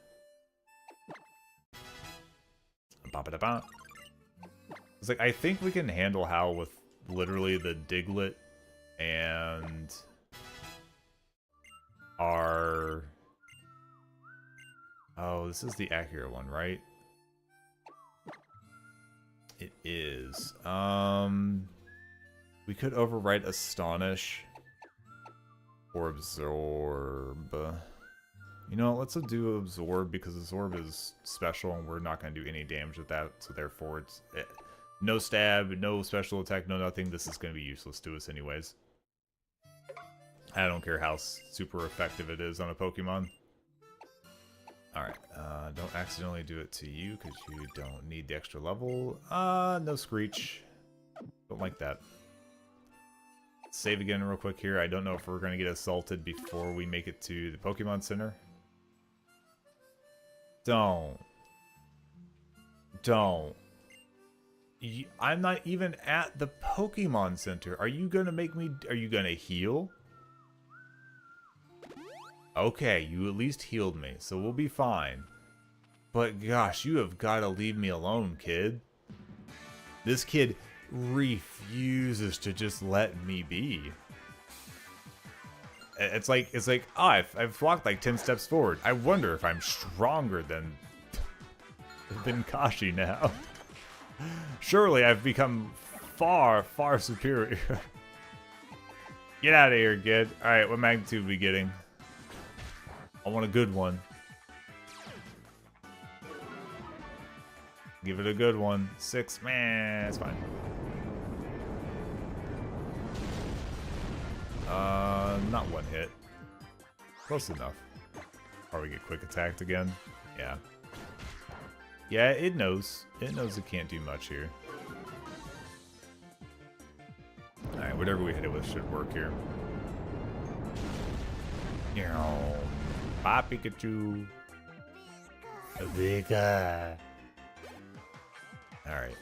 It's like, I think we can handle Howl with literally the Diglett and our... Oh, this is the accurate one, right? It is. We could overwrite Astonish or Absorb. You know, let's do Absorb because Absorb is special and we're not going to do any damage with that. So therefore, it's no stab, no special attack, no nothing. This is going to be useless to us anyways. I don't care how super effective it is on a Pokemon. Alright, don't accidentally do it to you because you don't need the extra level. No Screech. Don't like that. Save again real quick here. I don't know if we're going to get assaulted before we make it to the Pokemon Center. Don't. I'm not even at the Pokemon Center. Are you going to make me... Are you going to heal? Okay, you at least healed me, so we'll be fine. But gosh, you have got to leave me alone, kid. This kid refuses to just let me be. It's like, oh, I've walked like 10 steps forward. I wonder if I'm stronger than Kashi now. Surely I've become far, far superior. Get out of here, kid. Alright, what magnitude are we getting? I want a good one. Give it a good one. 6, man, it's fine. Not one hit. Close enough. Or we get quick attacked again. Yeah. Yeah, it knows. It knows it can't do much here. Alright, whatever we hit it with should work here. Bye, Pikachu. Pika. Alright.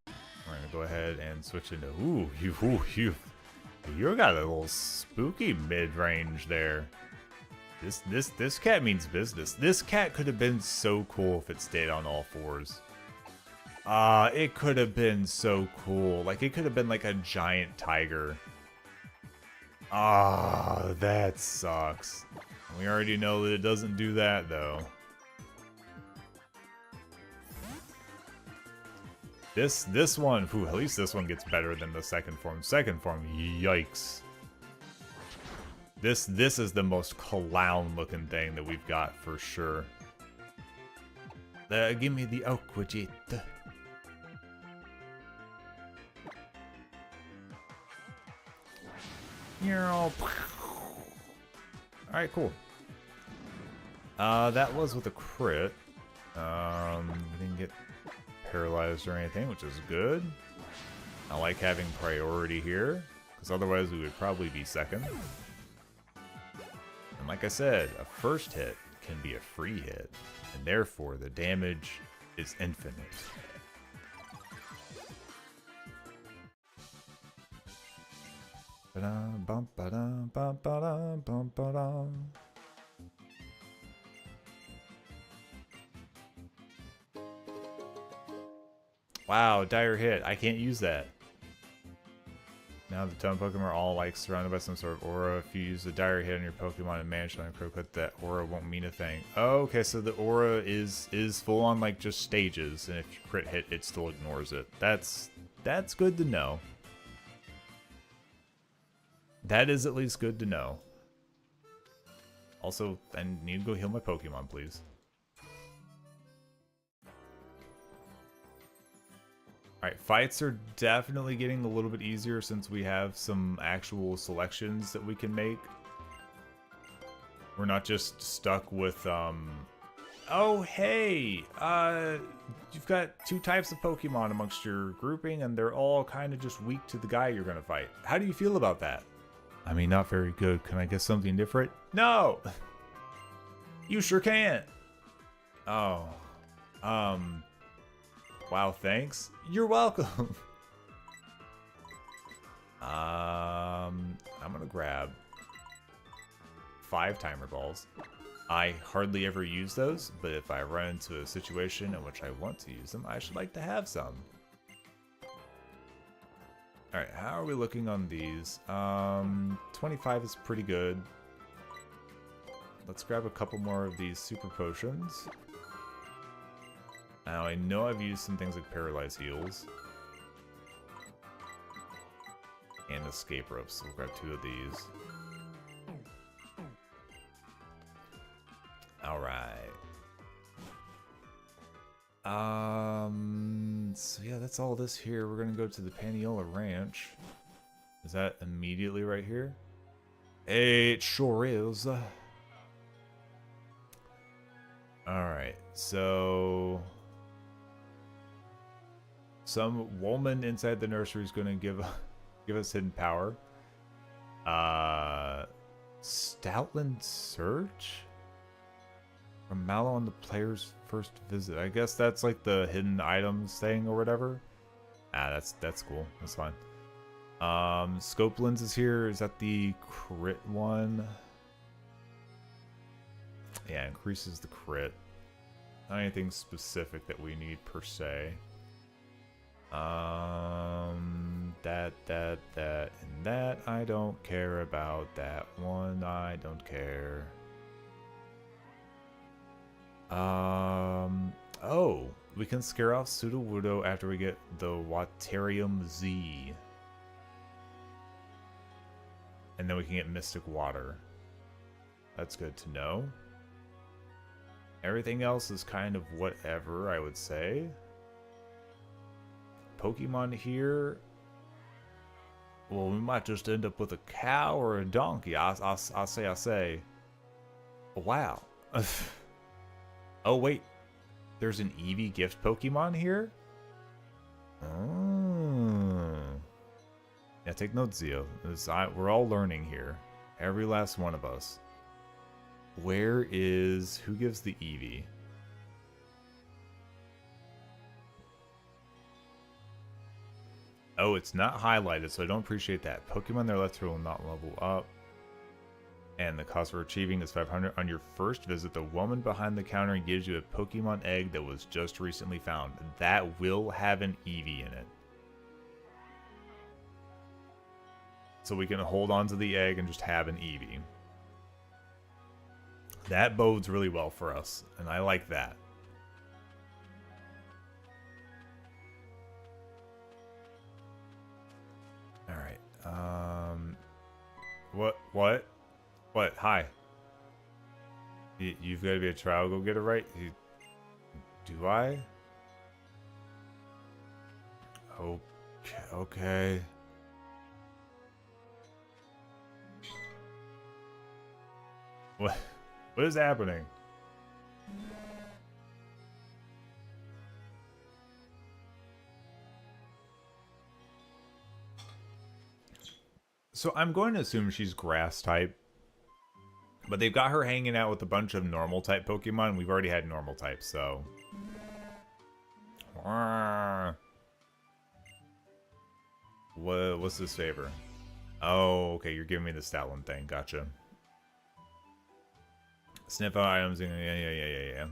We're gonna go ahead and switch into... Ooh, you got a little spooky mid-range there. This cat means business. This cat could have been so cool if it stayed on all fours. It could have been so cool. Like, it could have been like a giant tiger. That sucks. We already know that it doesn't do that, though. This one, at least this one gets better than the second form. Second form, yikes. This is the most clown-looking thing that we've got for sure. Give me the Aquajet. Alright, cool. That was with a crit. We didn't get paralyzed or anything, which is good. I like having priority here. because otherwise we would probably be second. And like I said, a first hit can be a free hit, and therefore the damage is infinite. Wow, dire hit. I can't use that. Now the tone Pokemon are all like surrounded by some sort of aura. If you use a dire hit on your Pokemon and manage to uncroak it, that aura won't mean a thing. Oh, okay, so the aura is full on like just stages, and if you crit hit, it still ignores it. That's good to know. That is at least good to know. Also, I need to go heal my Pokemon, please. Alright, fights are definitely getting a little bit easier since we have some actual selections that we can make. We're not just stuck with, oh, hey! You've got 2 types of Pokemon amongst your grouping, and they're all kind of just weak to the guy you're gonna fight. How do you feel about that? I mean, not very good. Can I get something different? No! You sure can! Oh. Wow, thanks. You're welcome. I'm gonna grab 5 timer balls. I hardly ever use those, but if I run into a situation in which I want to use them, I should like to have some. Alright, how are we looking on these? 25 is pretty good. Let's grab a couple more of these super potions. Now, I know I've used some things like Paralyze Heals. And Escape Ropes, so we'll grab 2 of these. Alright. So yeah, that's all this here. We're gonna go to the Paniola Ranch. Is that immediately right here? It sure is. Alright, so... some woman inside the nursery is going to give us hidden power. Stoutland Search? From Mallow on the player's first visit. I guess that's like the hidden items thing or whatever. Ah, that's cool. That's fine. Scope Lens is here. Is that the crit one? Yeah, increases the crit. Not anything specific that we need per se. That, and that I don't care about. That one I don't care. Oh, we can scare off Sudowoodo after we get the Waterium Z. And then we can get Mystic Water. That's good to know. Everything else is kind of whatever, I would say. Pokemon here. Well, we might just end up with a cow or a donkey. I say. Wow. Oh, wait. There's an Eevee gift Pokemon here? Oh. Yeah, take notes, Zio. We're all learning here. Every last one of us. Who gives the Eevee? Oh, it's not highlighted, so I don't appreciate that. Pokemon there left here will not level up. And the cost for achieving is 500. On your first visit, the woman behind the counter gives you a Pokemon egg that was just recently found. That will have an Eevee in it. So we can hold on to the egg and just have an Eevee. That bodes really well for us, and I like that. Alright, What? Hi. You've got to be a trial go getter, right? Do I? Okay. What is happening? So I'm going to assume she's grass type. But they've got her hanging out with a bunch of normal type Pokemon. We've already had normal types, so. What's this favor? Oh, okay, you're giving me the stat one thing. Gotcha. Sniff out items. Yeah.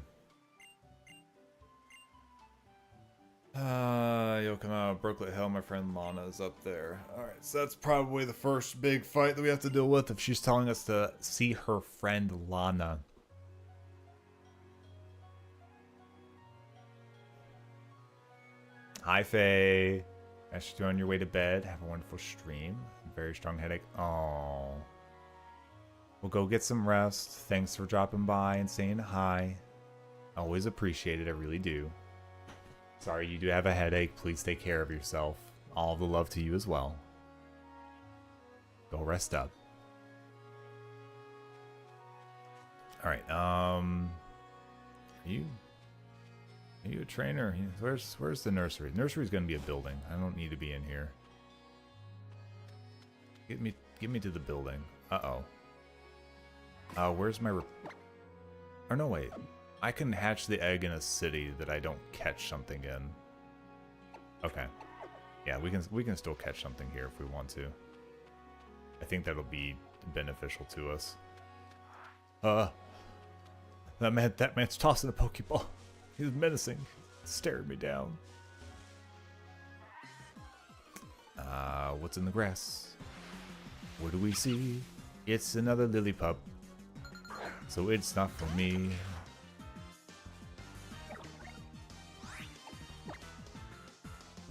Yo, come out. Brooklet Hill, my friend Lana's up there. Alright, so that's probably the first big fight that we have to deal with if she's telling us to see her friend Lana. Hi, Faye. As you're on your way to bed, have a wonderful stream. Very strong headache. Oh. We'll go get some rest. Thanks for dropping by and saying hi. Always appreciate it, I really do. Sorry, you do have a headache. Please take care of yourself. All the love to you as well. Go rest up. Alright, are you a trainer? Where's the nursery? The nursery's gonna be a building. I don't need to be in here. Get me to the building. Uh-oh. Where's my or no, wait. I can hatch the egg in a city that I don't catch something in. Okay. Yeah, we can still catch something here if we want to. I think that'll be beneficial to us. That man's tossing a Pokeball. He's menacing. Staring me down. What's in the grass? What do we see? It's another Lillipup. So it's not for me.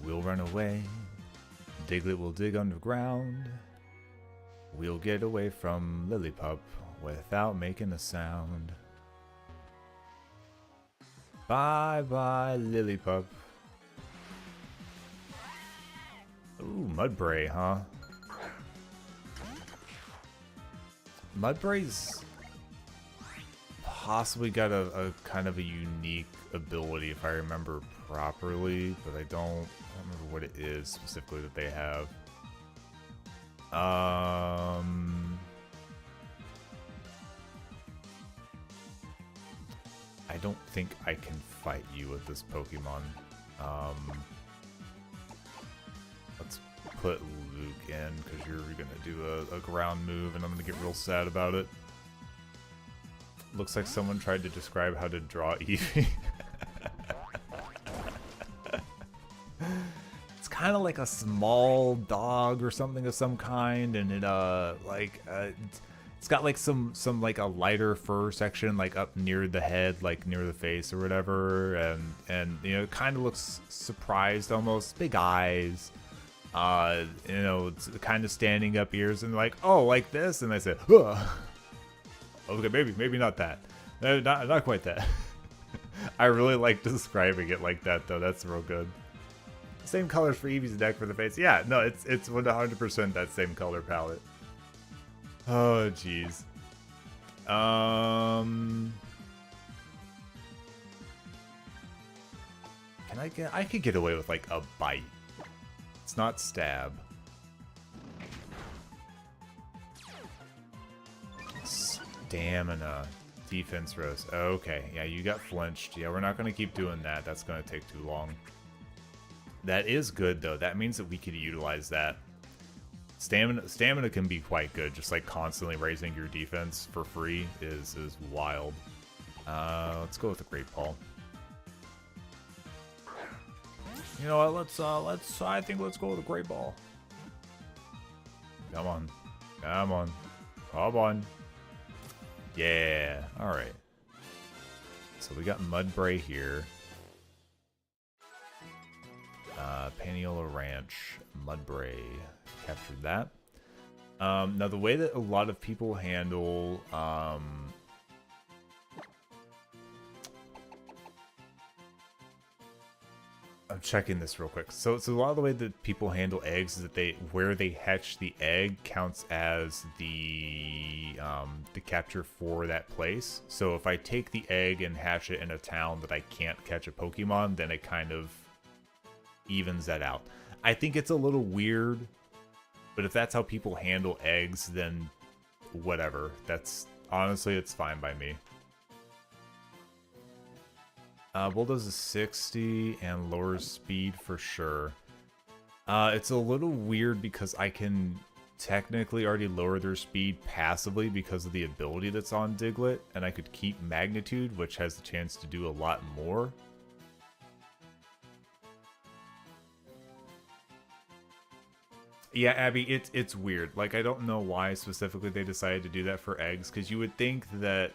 We'll run away. Diglett will dig underground. We'll get away from Lillipup without making a sound. Bye-bye, Lillipup. Ooh, Mudbray, huh? Mudbray's possibly got a kind of a unique ability, if I remember properly, but I don't remember what it is specifically that they have. I don't think I can fight you with this Pokemon. Let's put Luke in, because you're gonna do a ground move, and I'm gonna get real sad about it. Looks like someone tried to describe how to draw Eevee. It's kind of like a small dog or something of some kind, and it it's got like some like a lighter fur section like up near the head, like near the face or whatever, and you know, it kind of looks surprised almost, big eyes. You know, it's kind of standing up ears and like, oh, like this, and I said, ugh. Okay, maybe not that. No, not quite that. I really like describing it like that though. That's real good. Same colors for Eevee's deck for the face. Yeah, no, it's 100% that same color palette. Oh jeez. I could get away with like a bite. It's not stab. Stamina. Defense rose. Okay, yeah, you got flinched. Yeah, we're not going to keep doing that. That's going to take too long. That is good, though. That means that we could utilize that. Stamina can be quite good. Just like constantly raising your defense for free is wild. Let's go with the Great Ball. You know what? I think let's go with the Great Ball. Come on. Come on. Come on. Yeah. Alright. So we got Mudbray here. Paniola Ranch. Mudbray. Captured that. Now the way that a lot of people handle I'm checking this real quick. So a lot of the way that people handle eggs is that where they hatch the egg counts as the capture for that place. So if I take the egg and hatch it in a town that I can't catch a Pokemon, then it kind of evens that out. I think it's a little weird But if that's how people handle eggs, then whatever. That's honestly, it's fine by me. Bulldoze is 60 and lowers speed for sure. It's a little weird because I can technically already lower their speed passively because of the ability that's on Diglett, and I could keep magnitude, which has the chance to do a lot more. Yeah, Abby, it's weird. Like, I don't know why specifically they decided to do that for eggs, because you would think that,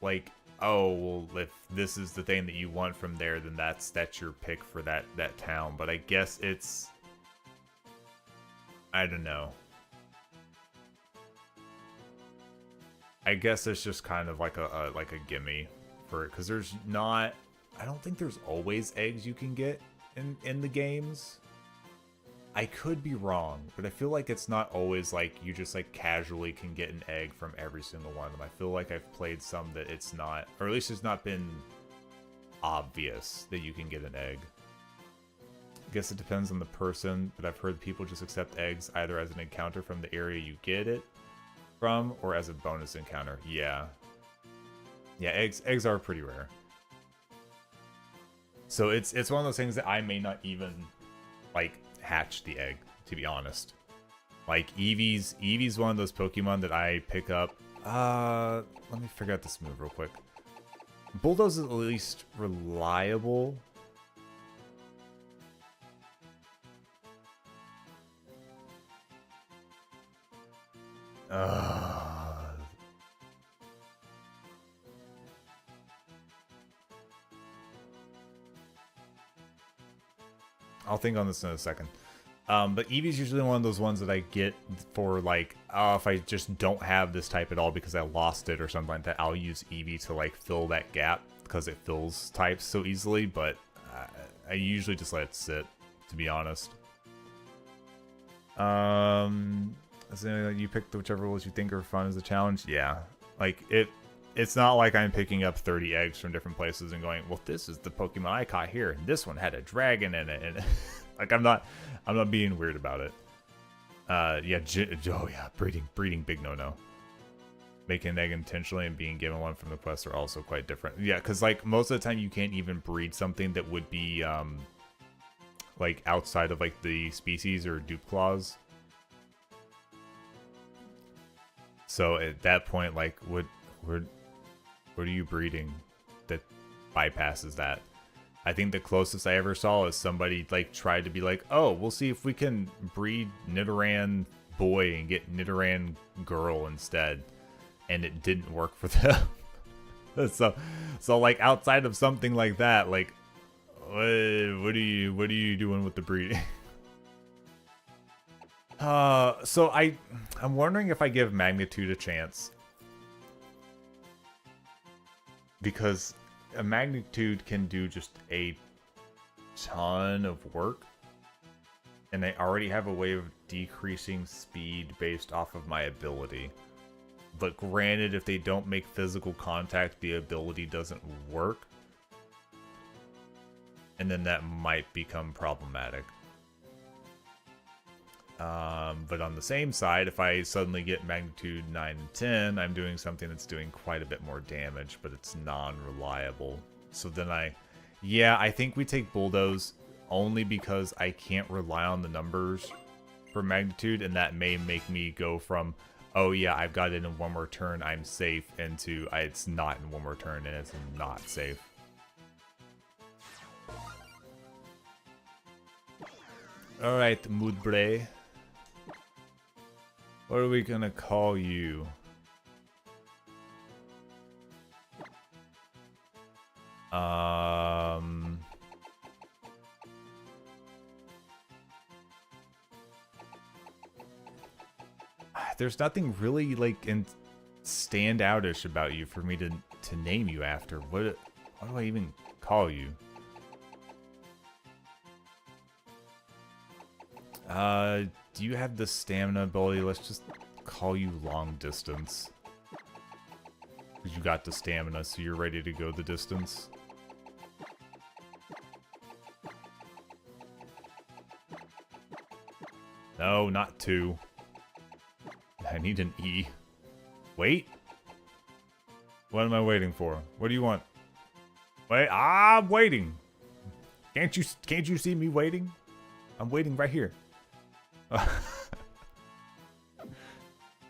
like, oh, well, if this is the thing that you want from there, then that's your pick for that town. But I guess it's, I don't know. I guess it's just kind of like a gimme for it, because there's not, I don't think there's always eggs you can get in the games. I could be wrong, but I feel like it's not always like you just like casually can get an egg from every single one of them. I feel like I've played some that it's not, or at least it's not been obvious that you can get an egg. I guess it depends on the person, but I've heard people just accept eggs either as an encounter from the area you get it from or as a bonus encounter. Yeah. Yeah, eggs are pretty rare. So it's one of those things that I may not even like hatch the egg, to be honest. Like Eevee's one of those Pokemon that I pick up. Let me figure out this move real quick. Bulldoze is at least reliable. I'll think on this in a second. But Eevee's usually one of those ones that I get for like, if I just don't have this type at all because I lost it or something like that, I'll use Eevee to like fill that gap because it fills types so easily, but I usually just let it sit, to be honest. So you pick whichever ones you think are fun as a challenge. Yeah, like it's not like I'm picking up 30 eggs from different places and going, well, this is the Pokemon I caught here, and this one had a dragon in it, and like I'm not being weird about it. Yeah, oh yeah, breeding big no. Making an egg intentionally and being given one from the quest are also quite different. Yeah, because like most of the time you can't even breed something that would be like outside of like the species or dupe claws. So at that point, like, what are you breeding that bypasses that? I think the closest I ever saw is somebody like tried to be like, oh, we'll see if we can breed Nidoran boy and get Nidoran girl instead, and it didn't work for them. so like outside of something like that, like what are you doing with the breeding? So I'm wondering if I give Magnitude a chance, because a Magnitude can do just a ton of work, and they already have a way of decreasing speed based off of my ability. But granted, if they don't make physical contact, the ability doesn't work, and then that might become problematic. But on the same side, if I suddenly get Magnitude 9 and 10, I'm doing something that's doing quite a bit more damage, but it's non-reliable. So then I think we take Bulldoze only because I can't rely on the numbers for Magnitude, and that may make me go from, oh yeah, I've got it in one more turn, I'm safe, into it's not in one more turn and it's not safe. Alright, Moodbray. What are we gonna call you? There's nothing really like stand outish about you for me to name you after. What do I even call you? Do you have the stamina ability? Let's just call you long distance. Because you got the stamina, so you're ready to go the distance. No, not 2. I need an E. Wait. What am I waiting for? What do you want? Wait, I'm waiting. Can't you see me waiting? I'm waiting right here.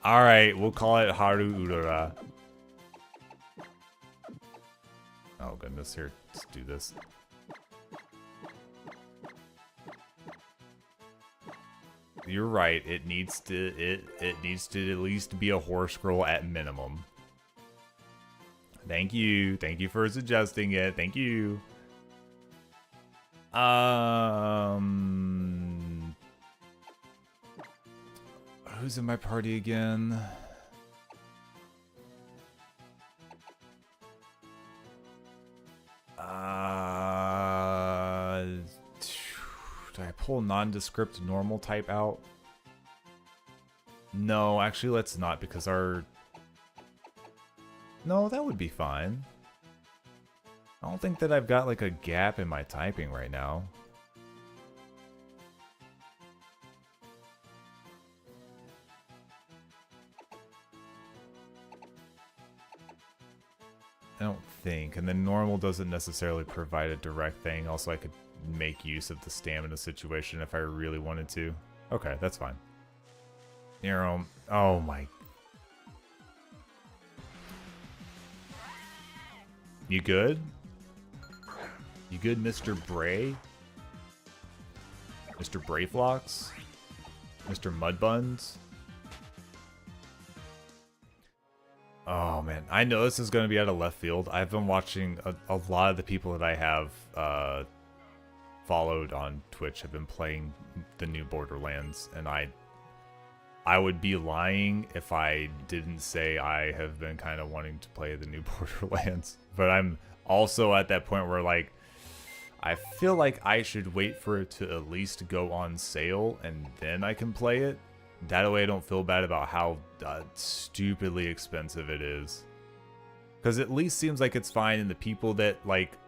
Alright, we'll call it Haru Urara. Oh goodness, here, let's do this. You're right, it needs to at least be a horse girl at minimum. Thank you for suggesting it. Thank you. Who's in my party again? Did I pull nondescript normal type out? No, actually let's not, because our... No, that would be fine. I don't think that I've got like a gap in my typing right now. I don't think. And then normal doesn't necessarily provide a direct thing. Also, I could make use of the stamina situation if I really wanted to. Okay, that's fine. Nero. Oh my. You good? You good, Mr. Bray? Mr. Brayflocks? Mr. Mudbuns? Oh man, I know this is going to be out of left field. I've been watching a lot of the people that I have followed on Twitch have been playing the new Borderlands, and I would be lying if I didn't say I have been kind of wanting to play the new Borderlands. But I'm also at that point where, like, I feel like I should wait for it to at least go on sale, and then I can play it. That way I don't feel bad about how stupidly expensive it is. Because at least seems like it's fine, and the people that, like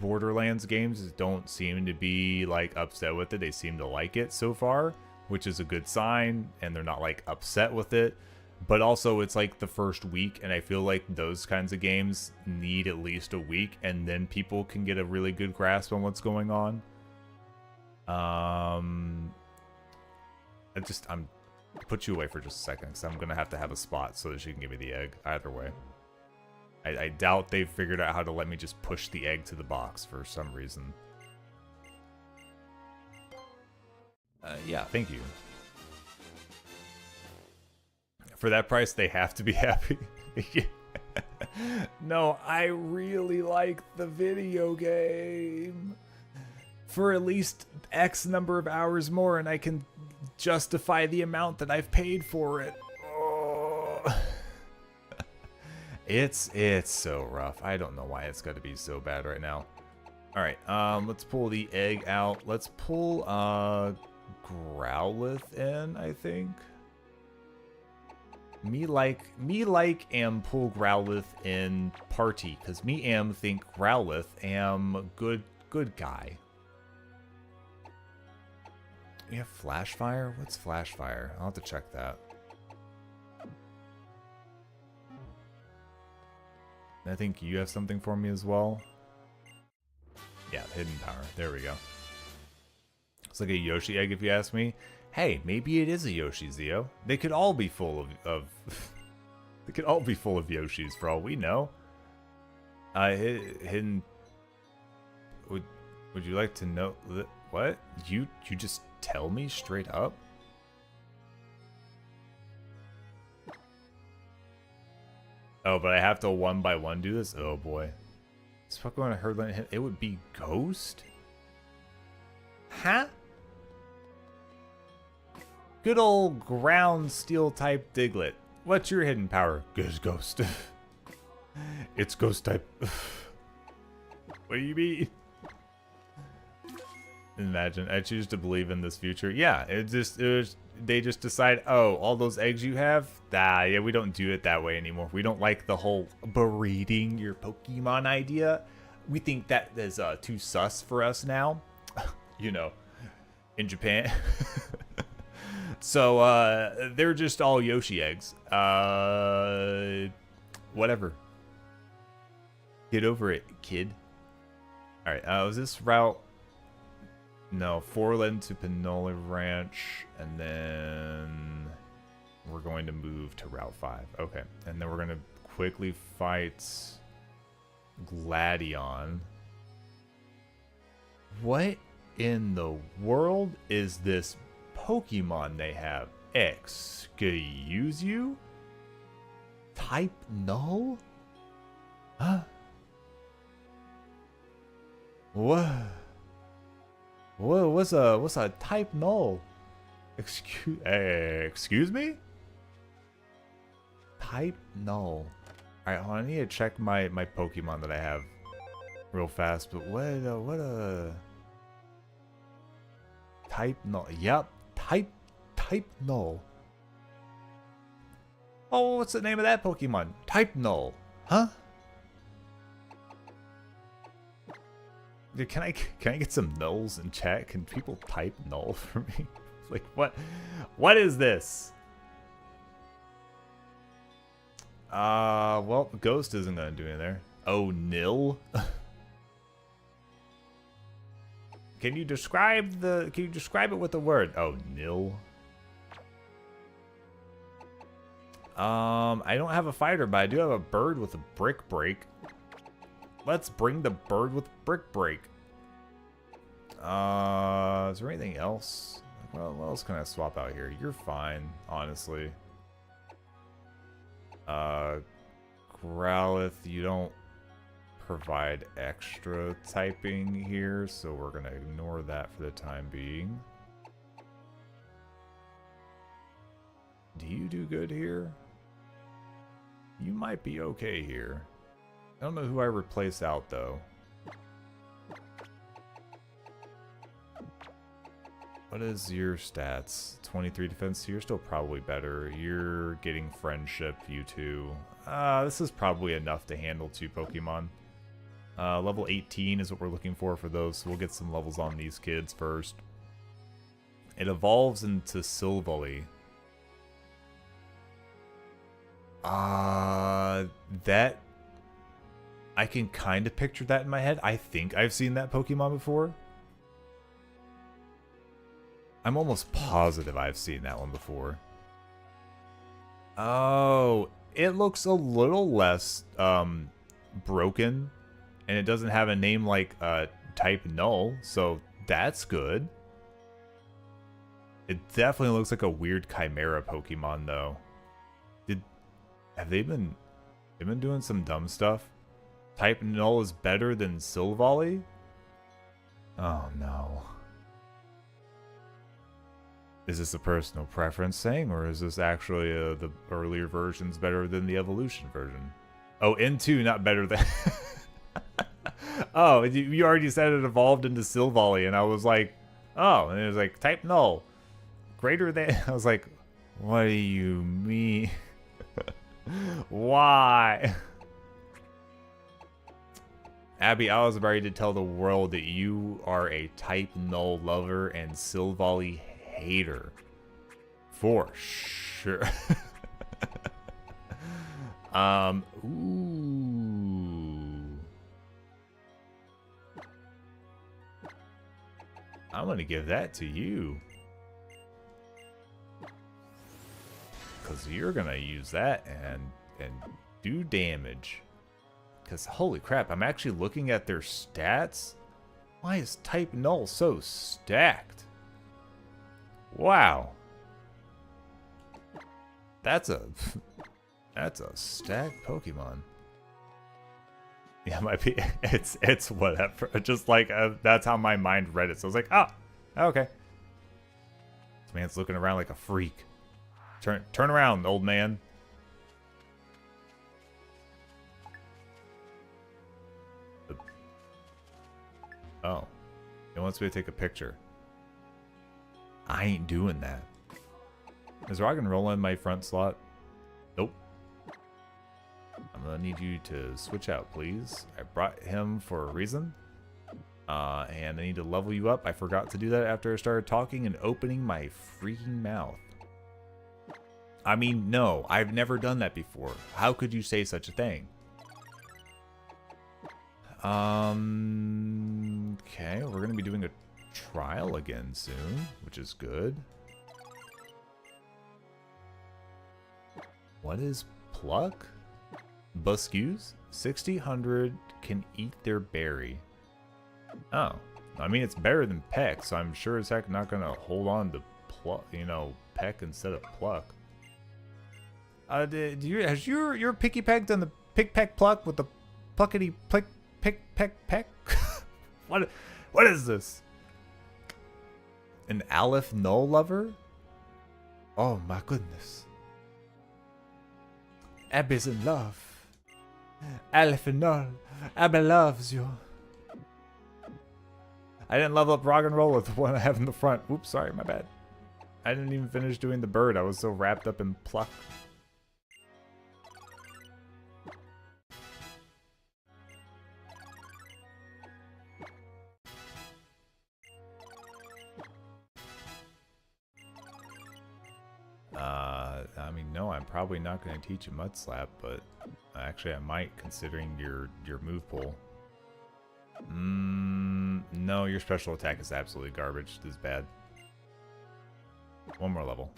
Borderlands games don't seem to be, like, upset with it. They seem to like it so far, which is a good sign, and they're not, like, upset with it. But also, it's like the first week, and I feel like those kinds of games need at least a week, and then people can get a really good grasp on what's going on. I'm put you away for just a second, because I'm gonna have to have a spot so that she can give me the egg. Either way, I doubt they've figured out how to let me just push the egg to the box for some reason. Yeah, thank you. For that price, they have to be happy. No, I really like the video game. For at least X number of hours more, and I can justify the amount that I've paid for it. Oh. It's so rough. I don't know why it's got to be so bad right now. All right, let's pull the egg out. Let's pull Growlithe in, I think. Me like am pull Growlithe in party, cause me am think Growlithe am good guy. You have Flash Fire? What's Flash Fire? I'll have to check that. I think you have something for me as well. Yeah, Hidden Power. There we go. It's like a Yoshi egg if you ask me. Hey, maybe it is a Yoshi, Zio. They could all be full of they could all be full of Yoshis for all we know. Hidden. Would you like to know what? You just tell me straight up? Oh, but I have to one by one do this? Oh boy. It's fucking when I heard that it would be Ghost? Huh? Good old ground steel type Diglett. What's your hidden power? Good Ghost. It's Ghost type. What do you mean? Imagine, I choose to believe in this future. Yeah, they just decide, oh, all those eggs you have? Yeah, we don't do it that way anymore. We don't like the whole breeding your Pokemon idea. We think that is too sus for us now. You know, in Japan. So they're just all Yoshi eggs. Whatever. Get over it, kid. All right. Was this route? No, Forland to Pinola Ranch, and then we're going to move to Route 5. Okay, and then we're going to quickly fight Gladion. What in the world is this Pokemon they have? Excuse you? Type Null? Huh? What? Whoa, what's a type null? Excuse me? Type null. Alright, hold on, I need to check my Pokemon that I have real fast, but what a type null. Yep, type null. Oh, what's the name of that Pokemon? Type null. Huh? Dude, can I get some nulls in chat? Can people type null for me? Like, what is this? Well, Ghost isn't gonna do anything there. Oh, nil? Can you describe it with a word? Oh, nil. I don't have a fighter, but I do have a bird with a brick break. Let's bring the bird with brick break. Is there anything else? Well, what else can I swap out here? You're fine, honestly. Growlithe, you don't provide extra typing here, so we're gonna ignore that for the time being. Do you do good here? You might be okay here. I don't know who I replace out, though. What is your stats? 23 defense. You're still probably better. You're getting friendship, you two. This is probably enough to handle 2 Pokemon. Level 18 is what we're looking for those, so we'll get some levels on these kids first. It evolves into Silvally. That... I can kind of picture that in my head. I think I've seen that Pokemon before. I'm almost positive I've seen that one before. Oh, it looks a little less broken. And it doesn't have a name like Type Null, so that's good. It definitely looks like a weird Chimera Pokemon, though. Have they been doing some dumb stuff? Type Null is better than Silvally? Oh no. Is this a personal preference thing, or is this actually the earlier version's better than the evolution version? Oh, N2 not better than... Oh, you already said it evolved into Silvally, and I was like, oh, and it was like, Type Null. Greater than... I was like, what do you mean? Why? Abby, I was ready to tell the world that you are a Type Null lover and Silvally hater. For sure. Ooh. I'm gonna give that to you. Because you're gonna use that and do damage. Because holy crap, I'm actually looking at their stats. Why is Type Null so stacked? Wow. That's a stacked Pokemon. Yeah, it might be. It's whatever. Just like that's how my mind read it. So I was like, oh, okay. This man's looking around like a freak. Turn around, old man. Oh, he wants me to take a picture. I ain't doing that. Is Rock and Roll in my front slot? Nope. I'm gonna need you to switch out, please. I brought him for a reason. And I need to level you up. I forgot to do that after I started talking and opening my freaking mouth. I mean, no, I've never done that before. How could you say such a thing? Okay, we're gonna be doing a trial again soon, which is good. What is pluck? Buscues? 60-100 can eat their berry. Oh, I mean, it's better than peck, so I'm sure it's heck not gonna hold on to pluck, peck instead of pluck. Has your picky peck done the pick peck pluck with the pluckety pick peck peck? What is this? An Aleph Null lover? Oh my goodness. Abby's in love. Aleph Null, Abby loves you. I didn't level up Rock and Roll with the one I have in the front. Oops, sorry, my bad. I didn't even finish doing the bird. I was so wrapped up in pluck. I mean, no, I'm probably not going to teach you Mud Slap, but actually I might, considering your move pool. No, your special attack is absolutely garbage. This is bad. One more level.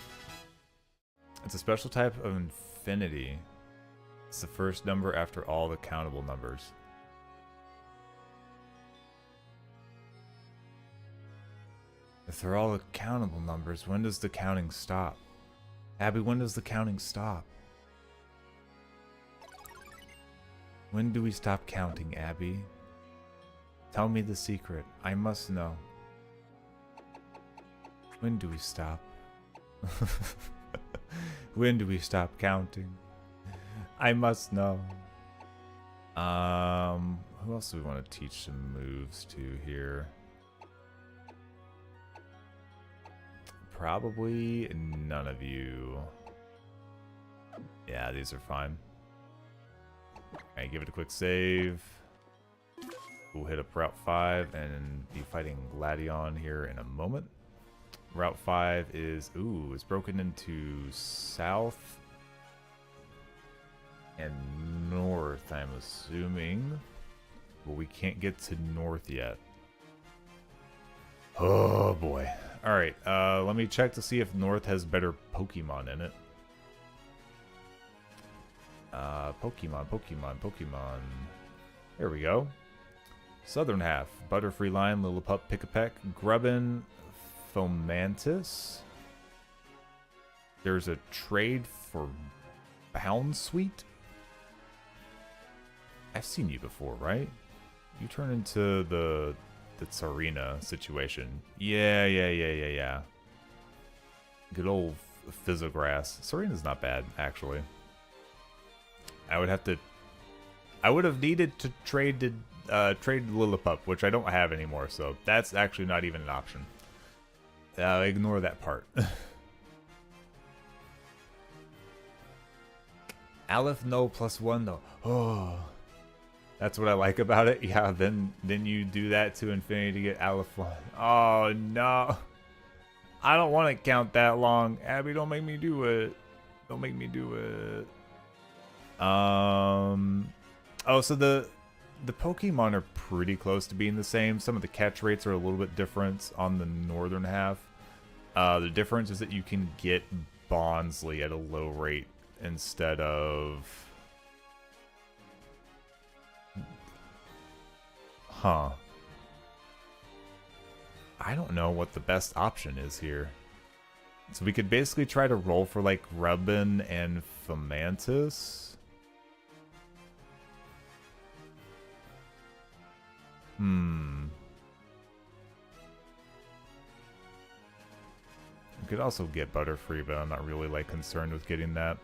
It's a special type of infinity. It's the first number after all the countable numbers. If they're all the countable numbers, when does the counting stop? Abby, when does the counting stop? When do we stop counting, Abby? Tell me the secret. I must know. When do we stop? When do we stop counting? I must know. Who else do we want to teach some moves to here? Probably none of you. Yeah, these are fine. Okay, give it a quick save. We'll hit up Route 5 and be fighting Gladion here in a moment. Route 5 is, it's broken into south and north, I'm assuming. But we can't get to north yet. Oh boy. Alright, let me check to see if north has better Pokemon in it. Pokemon. There we go. Southern half. Butterfree Lion, Lillipup, Pick-a-Peck, Grubbin, Fomantis. There's a trade for Bounsweet. I've seen you before, right? You turn into the Tsarina situation. Yeah. Good old Fizzograss. Tsarina's not bad, actually. I would have needed to trade Lillipup, which I don't have anymore, so that's actually not even an option. Ignore that part. Aleph no +1 though. Oh, that's what I like about it. Yeah, then you do that to infinity to get Aleph 1. Oh no, I don't want to count that long. Abby, don't make me do it. Don't make me do it. Oh, so the Pokemon are pretty close to being the same. Some of the catch rates are a little bit different on the northern half. The difference is that you can get Bonsly at a low rate instead of... Huh. I don't know what the best option is here. So we could basically try to roll for like Rubbin and Fomantis. We could also get Butterfree, but I'm not really like concerned with getting that.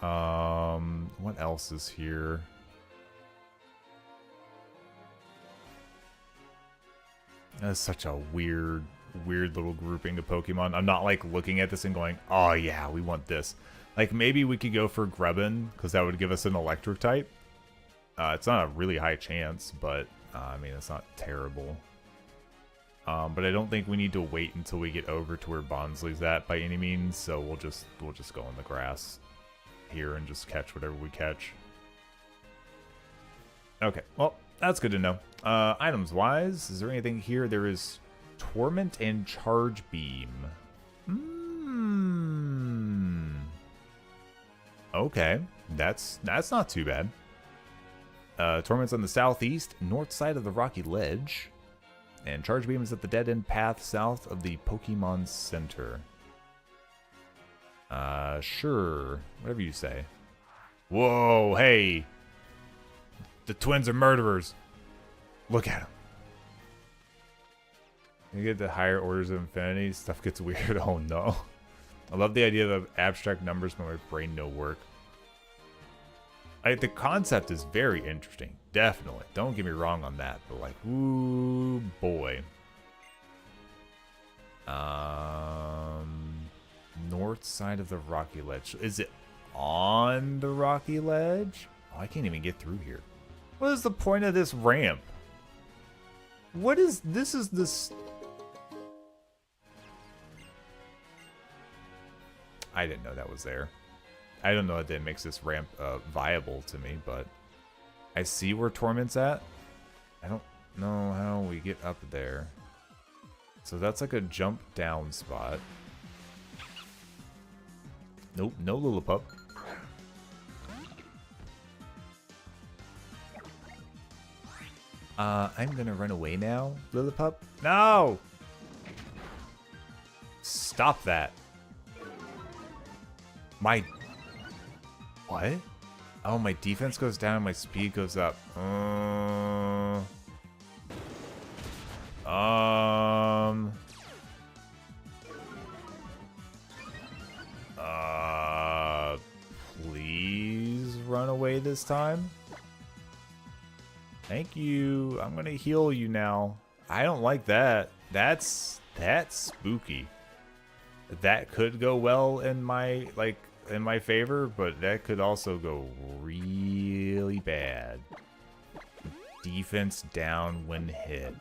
What else is here? That's such a weird little grouping of Pokemon. I'm not like looking at this and going, oh yeah, we want this. Like maybe we could go for Grubbin, because that would give us an electric type. It's not a really high chance, but I mean, it's not terrible. But I don't think we need to wait until we get over to where Bonsly's at by any means. So we'll just go in the grass here and just catch whatever we catch. Okay, well, that's good to know. Items wise, is there anything here? There is Torment and Charge Beam. Okay, that's not too bad. Torment's on the southeast, north side of the rocky ledge. And Charge Beam is at the dead-end path south of the Pokemon Center. Sure. Whatever you say. Whoa, hey! The twins are murderers! Look at them. You get the higher orders of infinity, stuff gets weird. Oh no. I love the idea of abstract numbers, but my brain no work. The concept is very interesting. Definitely. Don't get me wrong on that. But like, ooh, boy. North side of the rocky ledge. Is it on the rocky ledge? Oh, I can't even get through here. What is the point of this ramp? What is this? Is this? I didn't know that was there. I don't know if that makes this ramp viable to me, but I see where Torment's at. I don't know how we get up there. So that's like a jump down spot. Nope, no Lillipup. I'm gonna run away now, Lillipup. No! Stop that. My... What? Oh, my defense goes down and my speed goes up. Please run away this time. Thank you. I'm gonna heal you now. I don't like that. That's spooky. That could go well in my in my favor, but that could also go really bad. Defense down when hit.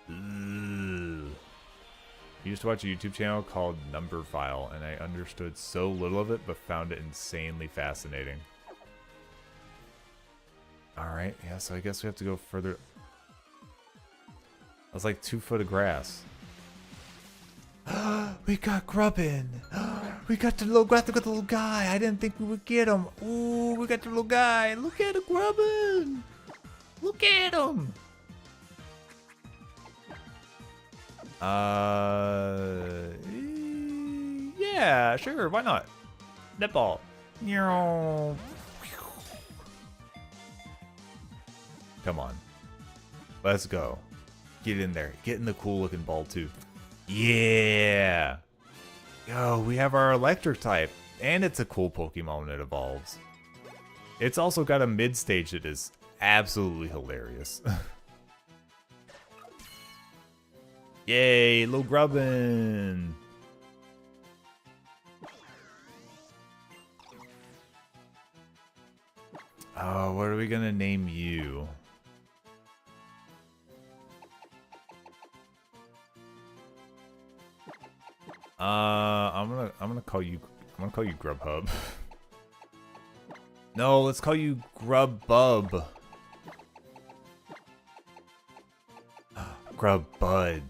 Ugh. I used to watch a YouTube channel called Number File, and I understood so little of it, but found it insanely fascinating. Alright, yeah, so I guess we have to go further. That's like 2 foot of grass. We got Grubbin. We got the little guy. I didn't think we would get him. Ooh, we got the little guy. Look at the Grubbin. Look at him. Yeah, sure. Why not? Netball. Come on. Let's go. Get in there. Get in the cool looking ball too. Yeah. Yo, we have our electric type. And it's a cool Pokemon when it evolves. It's also got a mid-stage that is absolutely hilarious. Yay, little Grubbin. Oh, what are we gonna name you? I'm gonna call you Grubhub. No, let's call you Grubbub. Grubbud.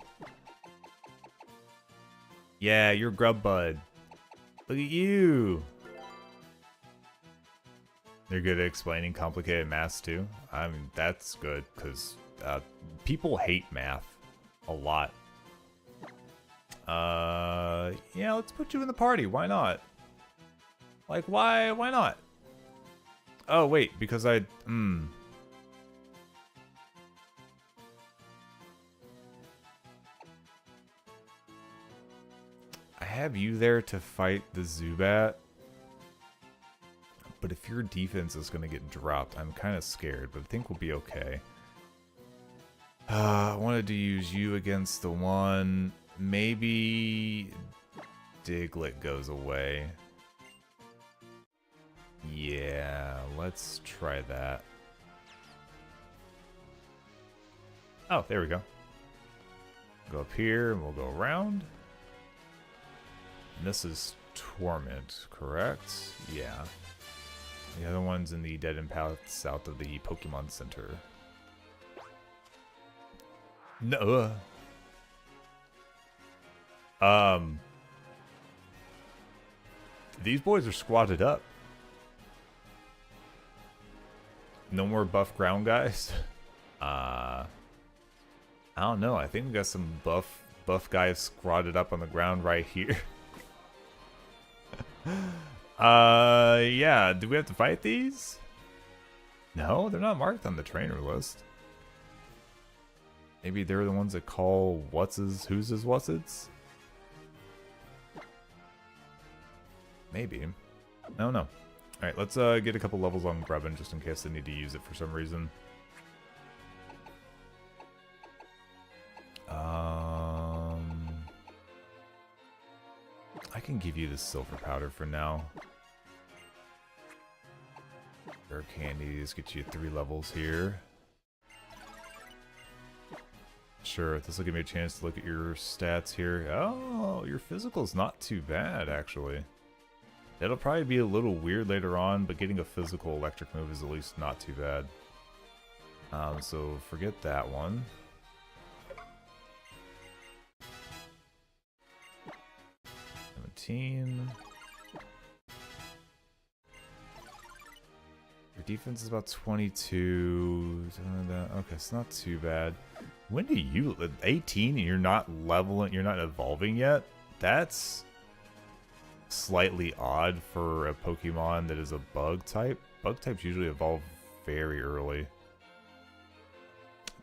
Yeah, you're Grubbud. Look at you. They're good at explaining complicated math too. I mean, that's good because people hate math a lot. Yeah, let's put you in the party. Why not? Like, why not? Oh, wait, because I have you there to fight the Zubat. But if your defense is going to get dropped, I'm kind of scared, but I think we'll be okay. I wanted to use you against the one. Maybe Diglett goes away. Yeah, let's try that. Oh, there we go. Go up here and we'll go around. And this is Torment, correct? Yeah. The other one's in the dead end path south of the Pokemon Center. No. These boys are squatted up. No more buff ground guys. I don't know. I think we got some buff guys squatted up on the ground right here. Yeah. Do we have to fight these? No, they're not marked on the trainer list. Maybe they're the ones that call who's-what's-its? Maybe. I don't know. Alright, let's get a couple levels on Grubbin just in case I need to use it for some reason. I can give you the silver powder for now. Rare candies get you 3 levels here. Sure, this will give me a chance to look at your stats here. Oh, your physical's not too bad, actually. It'll probably be a little weird later on, but getting a physical electric move is at least not too bad. So forget that one. Your defense is about 22. Okay, it's not too bad. When do you 18 and you're not leveling, you're not evolving yet? That's slightly odd for a Pokemon that is a bug type. Bug types usually evolve very early.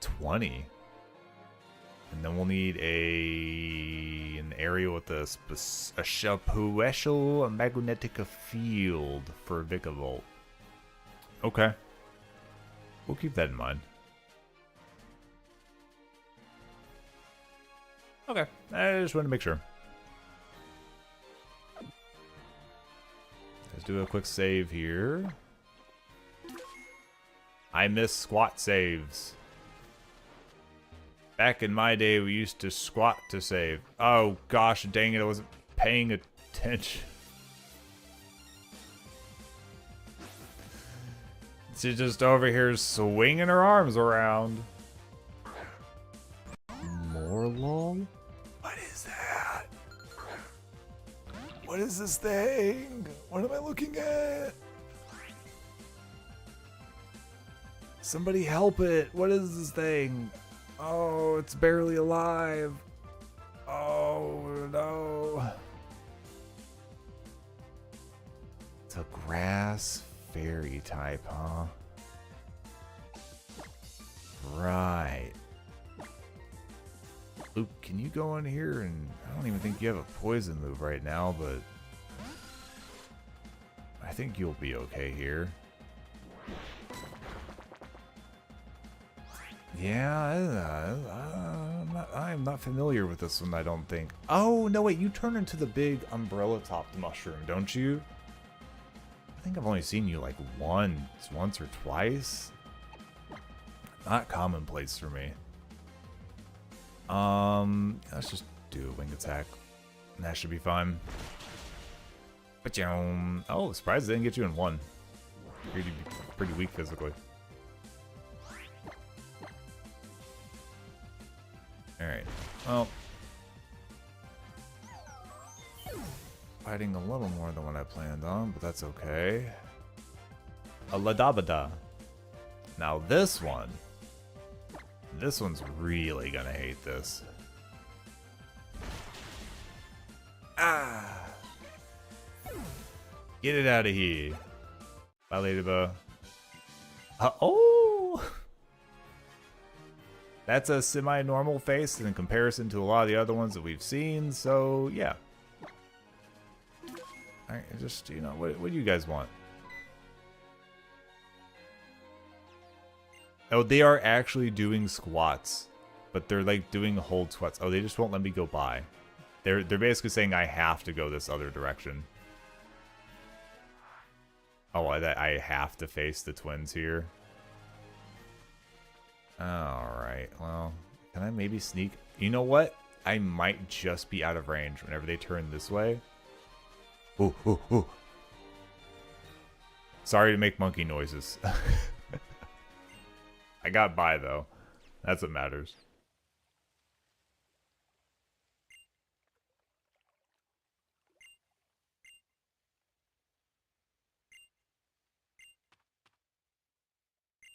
20. And then we'll need an area with a special magnetic field for Vikavolt. Okay. We'll keep that in mind. Okay. I just wanted to make sure. Let's do a quick save here. I miss squat saves. Back in my day, we used to squat to save. Oh gosh, dang it, I wasn't paying attention. She's just over here swinging her arms around. More long? What is that? What is this thing? What am I looking at? Somebody help it. What is this thing? Oh, it's barely alive. Oh, no. It's a grass fairy type, huh? Right. Luke, can you go in here? And I don't even think you have a poison move right now, but I think you'll be okay here. Yeah, I'm not familiar with this one, I don't think. Oh, no, wait, you turn into the big umbrella-topped mushroom, don't you? I think I've only seen you like once or twice. Not commonplace for me. Let's just do a wing attack. And that should be fine. Oh, surprised they didn't get you in one. You'd be pretty weak physically. Alright, well, fighting a little more than what I planned on, but that's okay. A Ladabada. Now this one's really gonna hate this. Ah! Get it out of here. Bye, Ladybug. Oh! That's a semi-normal face in comparison to a lot of the other ones that we've seen, so yeah. Alright, just, you know, what do you guys want? Oh, they are actually doing squats, but they're like doing hold squats. Oh, they just won't let me go by. They're basically saying I have to go this other direction. Oh, I have to face the twins here. Alright, well, can I maybe sneak? You know what? I might just be out of range whenever they turn this way. Ooh, ooh, ooh. Sorry to make monkey noises. I got by, though. That's what matters.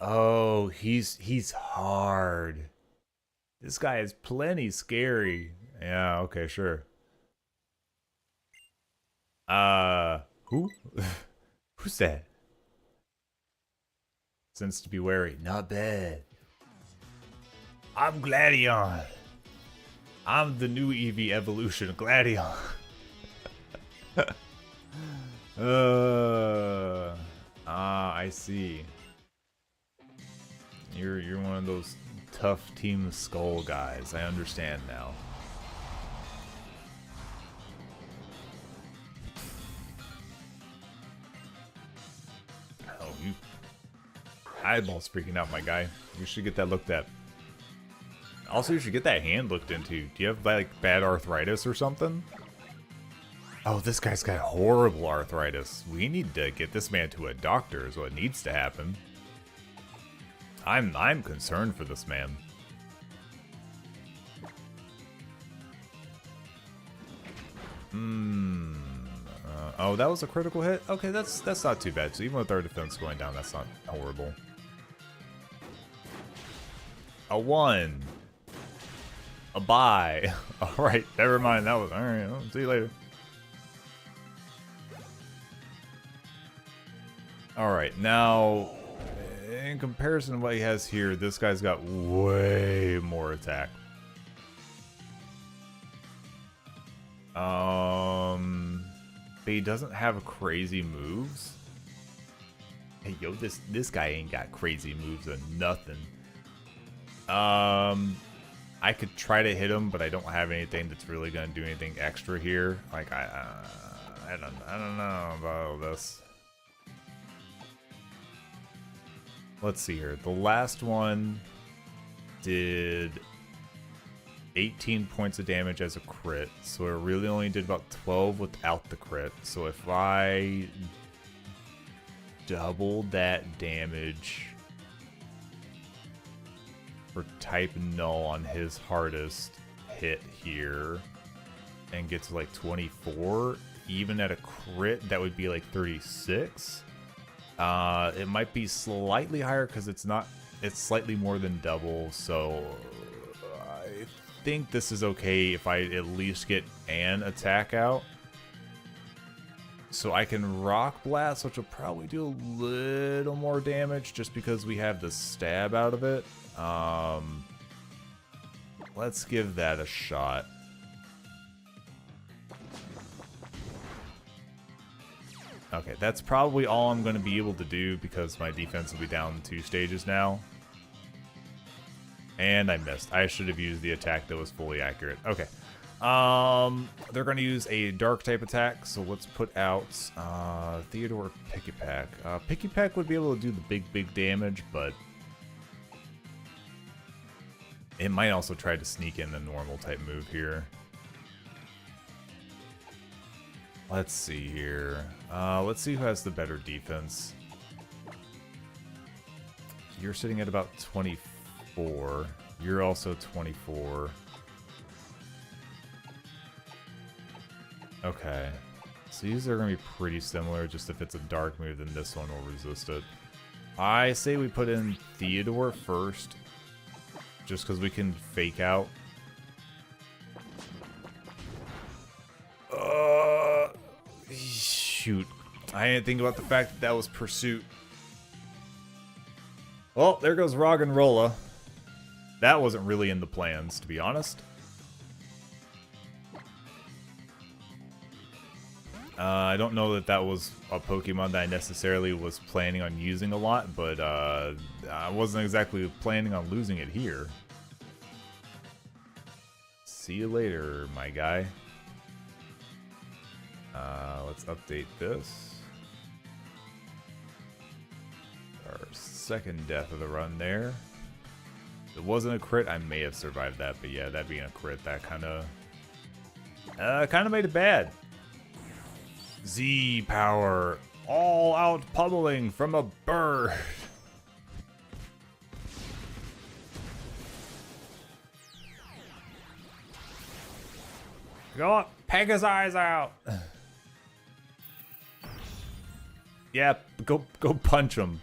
Oh, he's hard. This guy is plenty scary. Yeah, okay, sure. Who? Who's that? Sense to be wary. Not bad. I'm Gladion. I'm the new EV evolution, Gladion. I see. You're one of those tough Team Skull guys. I understand now. Oh, you eyeballs freaking out, my guy. You should get that looked at. Also, you should get that hand looked into. Do you have like bad arthritis or something? Oh, this guy's got horrible arthritis. We need to get this man to a doctor is what needs to happen. I'm concerned for this man. Oh, that was a critical hit? Okay, that's not too bad. So even with our defense going down, that's not horrible. A 1. A bye. Alright, never mind. That was... Alright, I'll see you later. Alright, now... in comparison to what he has here, this guy's got way more attack. But he doesn't have crazy moves. Hey, yo, this guy ain't got crazy moves or nothing. I could try to hit him, but I don't have anything that's really gonna do anything extra here. Like I don't know about all this. Let's see here. The last one did 18 points of damage as a crit, so it really only did about 12 without the crit. So if I double that damage for type null on his hardest hit here and get to like 24, even at a crit, that would be like 36. It might be slightly higher because it's slightly more than double, so I think this is okay if I at least get an attack out. So I can Rock Blast, which will probably do a little more damage just because we have the stab out of it. Let's give that a shot. Okay, that's probably all I'm going to be able to do because my defense will be down 2 stages now. And I missed. I should have used the attack that was fully accurate. Okay. They're going to use a dark type attack, so let's put out Theodore Picky-Pack. Picky-Pack would be able to do the big damage, but it might also try to sneak in the normal type move here. Let's see here. Let's see who has the better defense. You're sitting at about 24. You're also 24. Okay. So these are going to be pretty similar, just if it's a dark move, then this one will resist it. I say we put in Theodore first, just because we can fake out. Shoot. I didn't think about the fact that that was Pursuit. Well, there goes Rog and Rolla. That wasn't really in the plans, to be honest. I don't know that that was a Pokemon that I necessarily was planning on using a lot, but I wasn't exactly planning on losing it here. See you later, my guy. Let's update this. Our second death of the run there. If it wasn't a crit, I may have survived that, but yeah, that being a crit, that kind of made it bad. Z power, all out pummeling from a bird. Go up, peck his eyes out. Yeah, go punch him.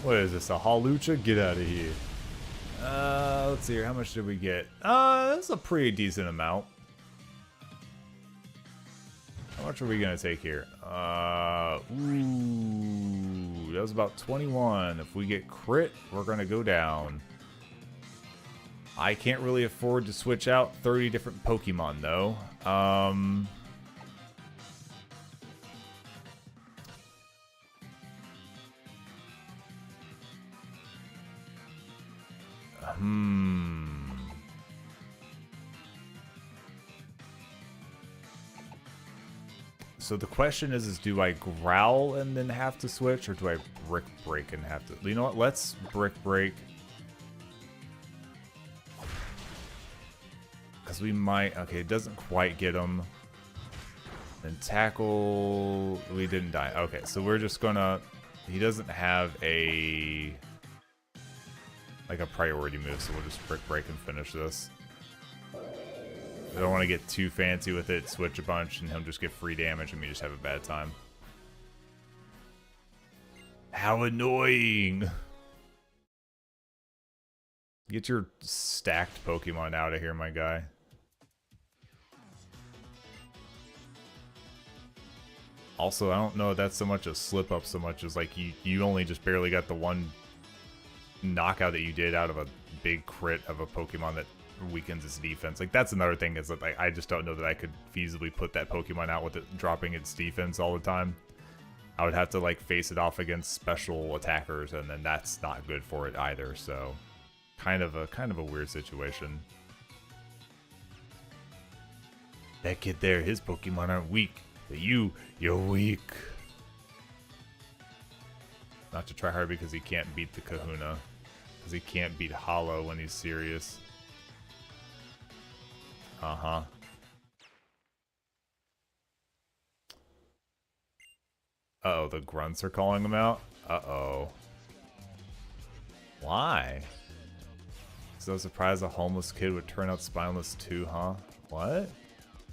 What is this, a Halucha? Get out of here. Let's see here. How much did we get? That's a pretty decent amount. How much are we gonna take here? Ooh, that was about 21. If we get crit, we're gonna go down. I can't really afford to switch out 30 different Pokemon though. So the question is do I growl and then have to switch, or do I brick break and have to? You know what? Let's brick break. Because we might... Okay, it doesn't quite get him. And tackle... We didn't die. Okay, so we're just gonna... He doesn't have a... like a priority move, so we'll just brick break and finish this. I don't want to get too fancy with it, switch a bunch, and he'll just get free damage and we just have a bad time. How annoying! Get your stacked Pokemon out of here, my guy. Also, I don't know if that's so much a slip up so much as like you only just barely got the one knockout that you did out of a big crit of a Pokemon that weakens its defense. Like, that's another thing, is that like, I just don't know that I could feasibly put that Pokemon out with it dropping its defense all the time. I would have to like face it off against special attackers, and then that's not good for it either. So kind of a weird situation. That kid there, his Pokemon aren't weak, but you're weak. Not to try hard because he can't beat the Kahuna. Because he can't beat Hollow when he's serious. Uh-huh. Uh-oh, the grunts are calling him out? Uh-oh. Why? So surprised a homeless kid would turn out spineless too, huh? What?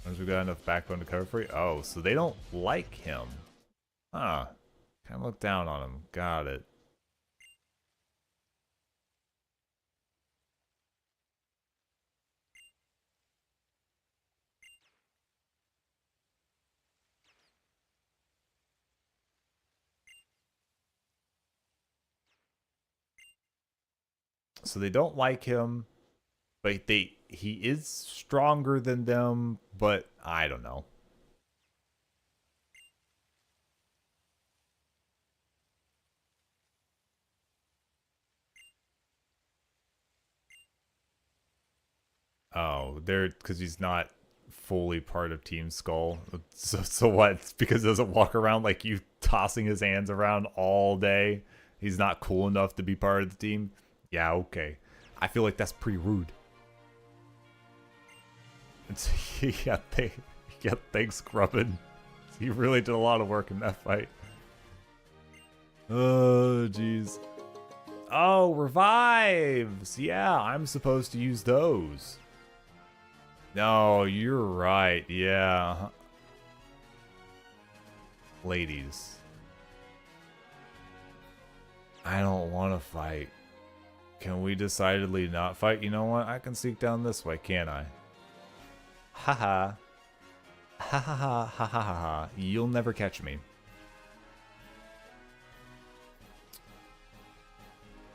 Once we got enough backbone to cover for you? Oh, so they don't like him. Huh. Kind of look down on him. Got it. So they don't like him, but he is stronger than them, but I don't know. Oh, they're because he's not fully part of Team Skull. So what? It's because he doesn't walk around like you tossing his hands around all day. He's not cool enough to be part of the team. Yeah, okay. I feel like that's pretty rude. It's, yeah, thanks, Grubbin. He really did a lot of work in that fight. Oh, jeez. Oh, revives! Yeah, I'm supposed to use those. No, you're right. Yeah. Ladies. I don't want to fight. Can we decidedly not fight? You know what? I can sneak down this way, can't I? Haha. Ha ha ha ha ha ha. You'll never catch me.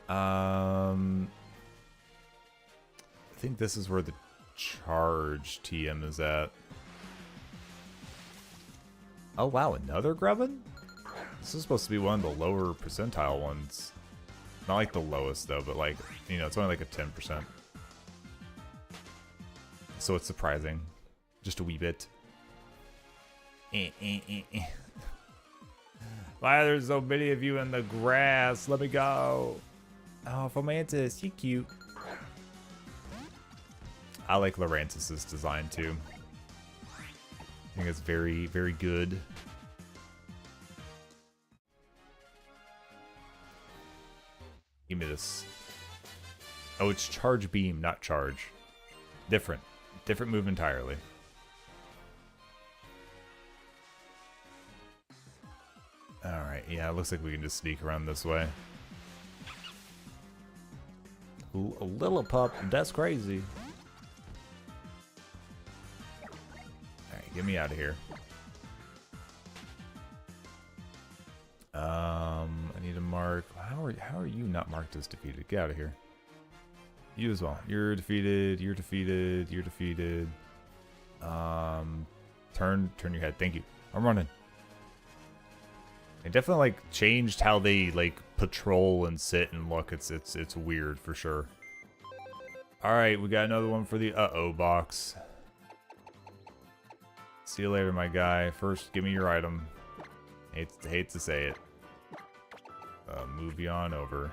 I think this is where the charge TM is at. Oh wow, another Grubbin? This is supposed to be one of the lower percentile ones. Not like the lowest though, but like, you know, it's only like a 10%. So it's surprising. Just a wee bit. Why are there so many of you in the grass? Let me go. Oh, Fomantis, you cute. I like Laurantis' design too. I think it's very, very good. Give me this. Oh, it's Charge Beam, not Charge. Different. Different move entirely. Alright, yeah, it looks like we can just sneak around this way. Ooh, a little pup, that's crazy. Alright, get me out of here. I need to mark. How are you not marked as defeated? Get out of here. You as well. You're defeated. You're defeated. You're defeated. Turn your head. Thank you. I'm running. They definitely like changed how they like patrol and sit and look. It's weird for sure. All right, we got another one for the uh-oh box. See you later, my guy. First, give me your item. Hate to say it. Move you on over.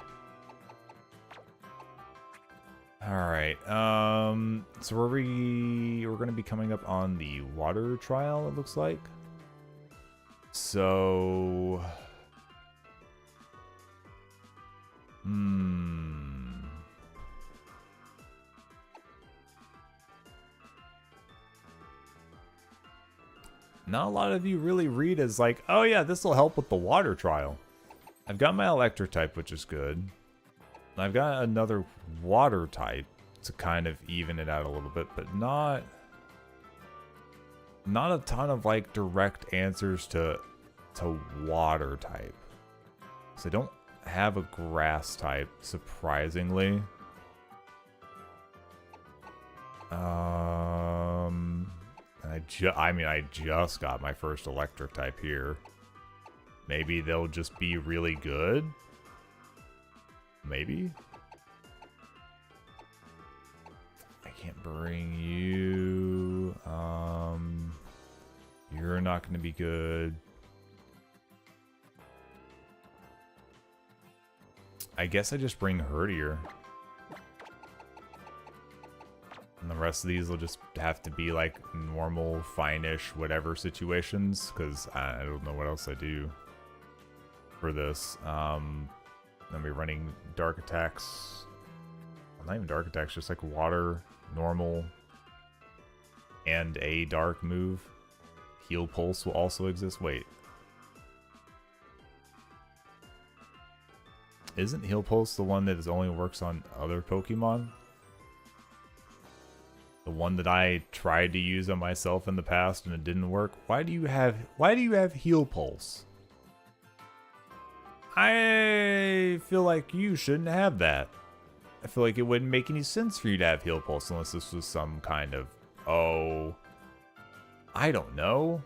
Alright, so we're gonna be coming up on the water trial, it looks like. So... Not a lot of you really read as like, oh yeah, this will help with the water trial. I've got my electric type, which is good. I've got another water type to kind of even it out a little bit, but not a ton of like direct answers to water type. So I don't have a grass type, surprisingly. I just got my first electric type here. Maybe they'll just be really good. Maybe. I can't bring you. You're not going to be good. I guess I just bring Herdier. And the rest of these will just have to be like normal, fine-ish, whatever situations, because I don't know what else I do for this. Then we're running dark attacks. Well, not even dark attacks, just like water, normal, and a dark move. Heal Pulse will also exist. Wait. Isn't Heal Pulse the one that only works on other Pokemon? The one that I tried to use on myself in the past and it didn't work? Why do you have Heal Pulse? I feel like you shouldn't have that. I feel like it wouldn't make any sense for you to have Heal Pulse unless this was some kind of, oh, I don't know.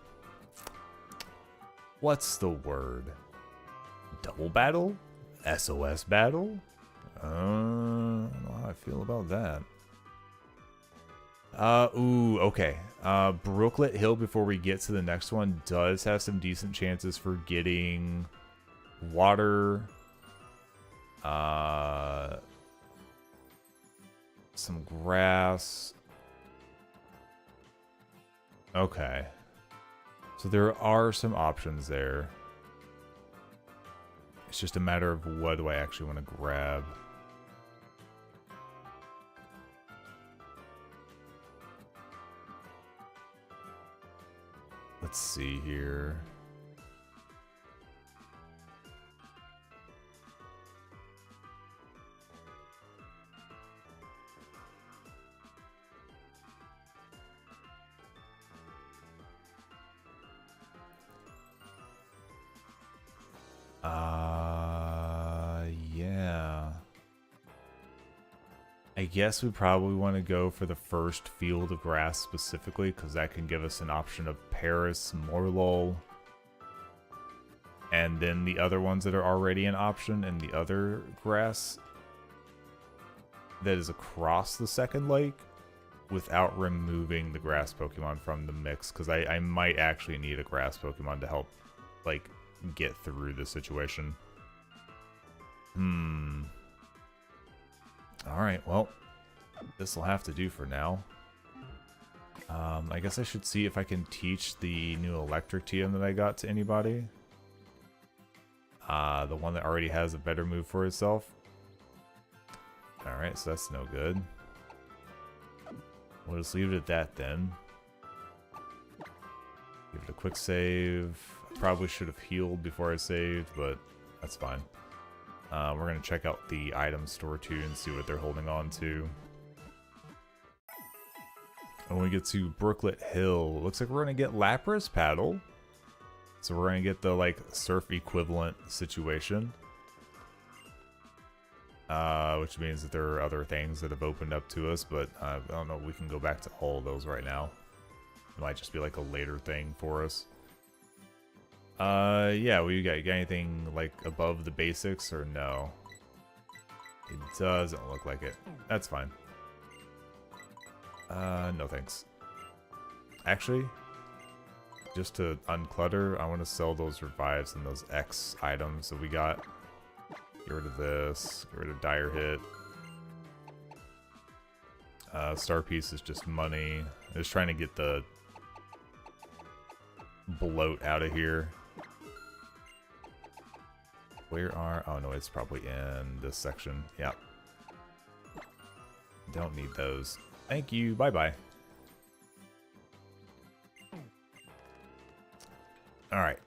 What's the word? Double battle? SOS battle? I don't know how I feel about that. Ooh, okay. Brooklet Hill, before we get to the next one, does have some decent chances for getting water, some grass. Okay. So there are some options there. It's just a matter of what do I actually want to grab. Let's see here. Yeah. I guess we probably want to go for the first field of grass specifically, because that can give us an option of Paris, Morlul, and then the other ones that are already an option in the other grass that is across the second lake without removing the grass Pokemon from the mix, because I might actually need a grass Pokemon to help, like, get through the situation. Alright, well, this will have to do for now. I guess I should see if I can teach the new electric TM that I got to anybody. The one that already has a better move for itself. Alright, so that's no good. We'll just leave it at that then. Give it a quick save. Probably should have healed before I saved, but that's fine. We're going to check out the item store too and see what they're holding on to. And when we get to Brooklet Hill, looks like we're going to get Lapras Paddle. So we're going to get the like surf equivalent situation. Which means that there are other things that have opened up to us, but I don't know if we can go back to all of those right now. It might just be like a later thing for us. Yeah, you got anything like above the basics or no? It doesn't look like it. That's fine. No thanks. Actually, just to unclutter, I want to sell those revives and those X items that we got. Get rid of this. Get rid of Dire Hit. Star Piece is just money. I'm just trying to get the bloat out of here. Where are... Oh no, it's probably in this section. Yeah. Don't need those. Thank you. Bye-bye. Alright.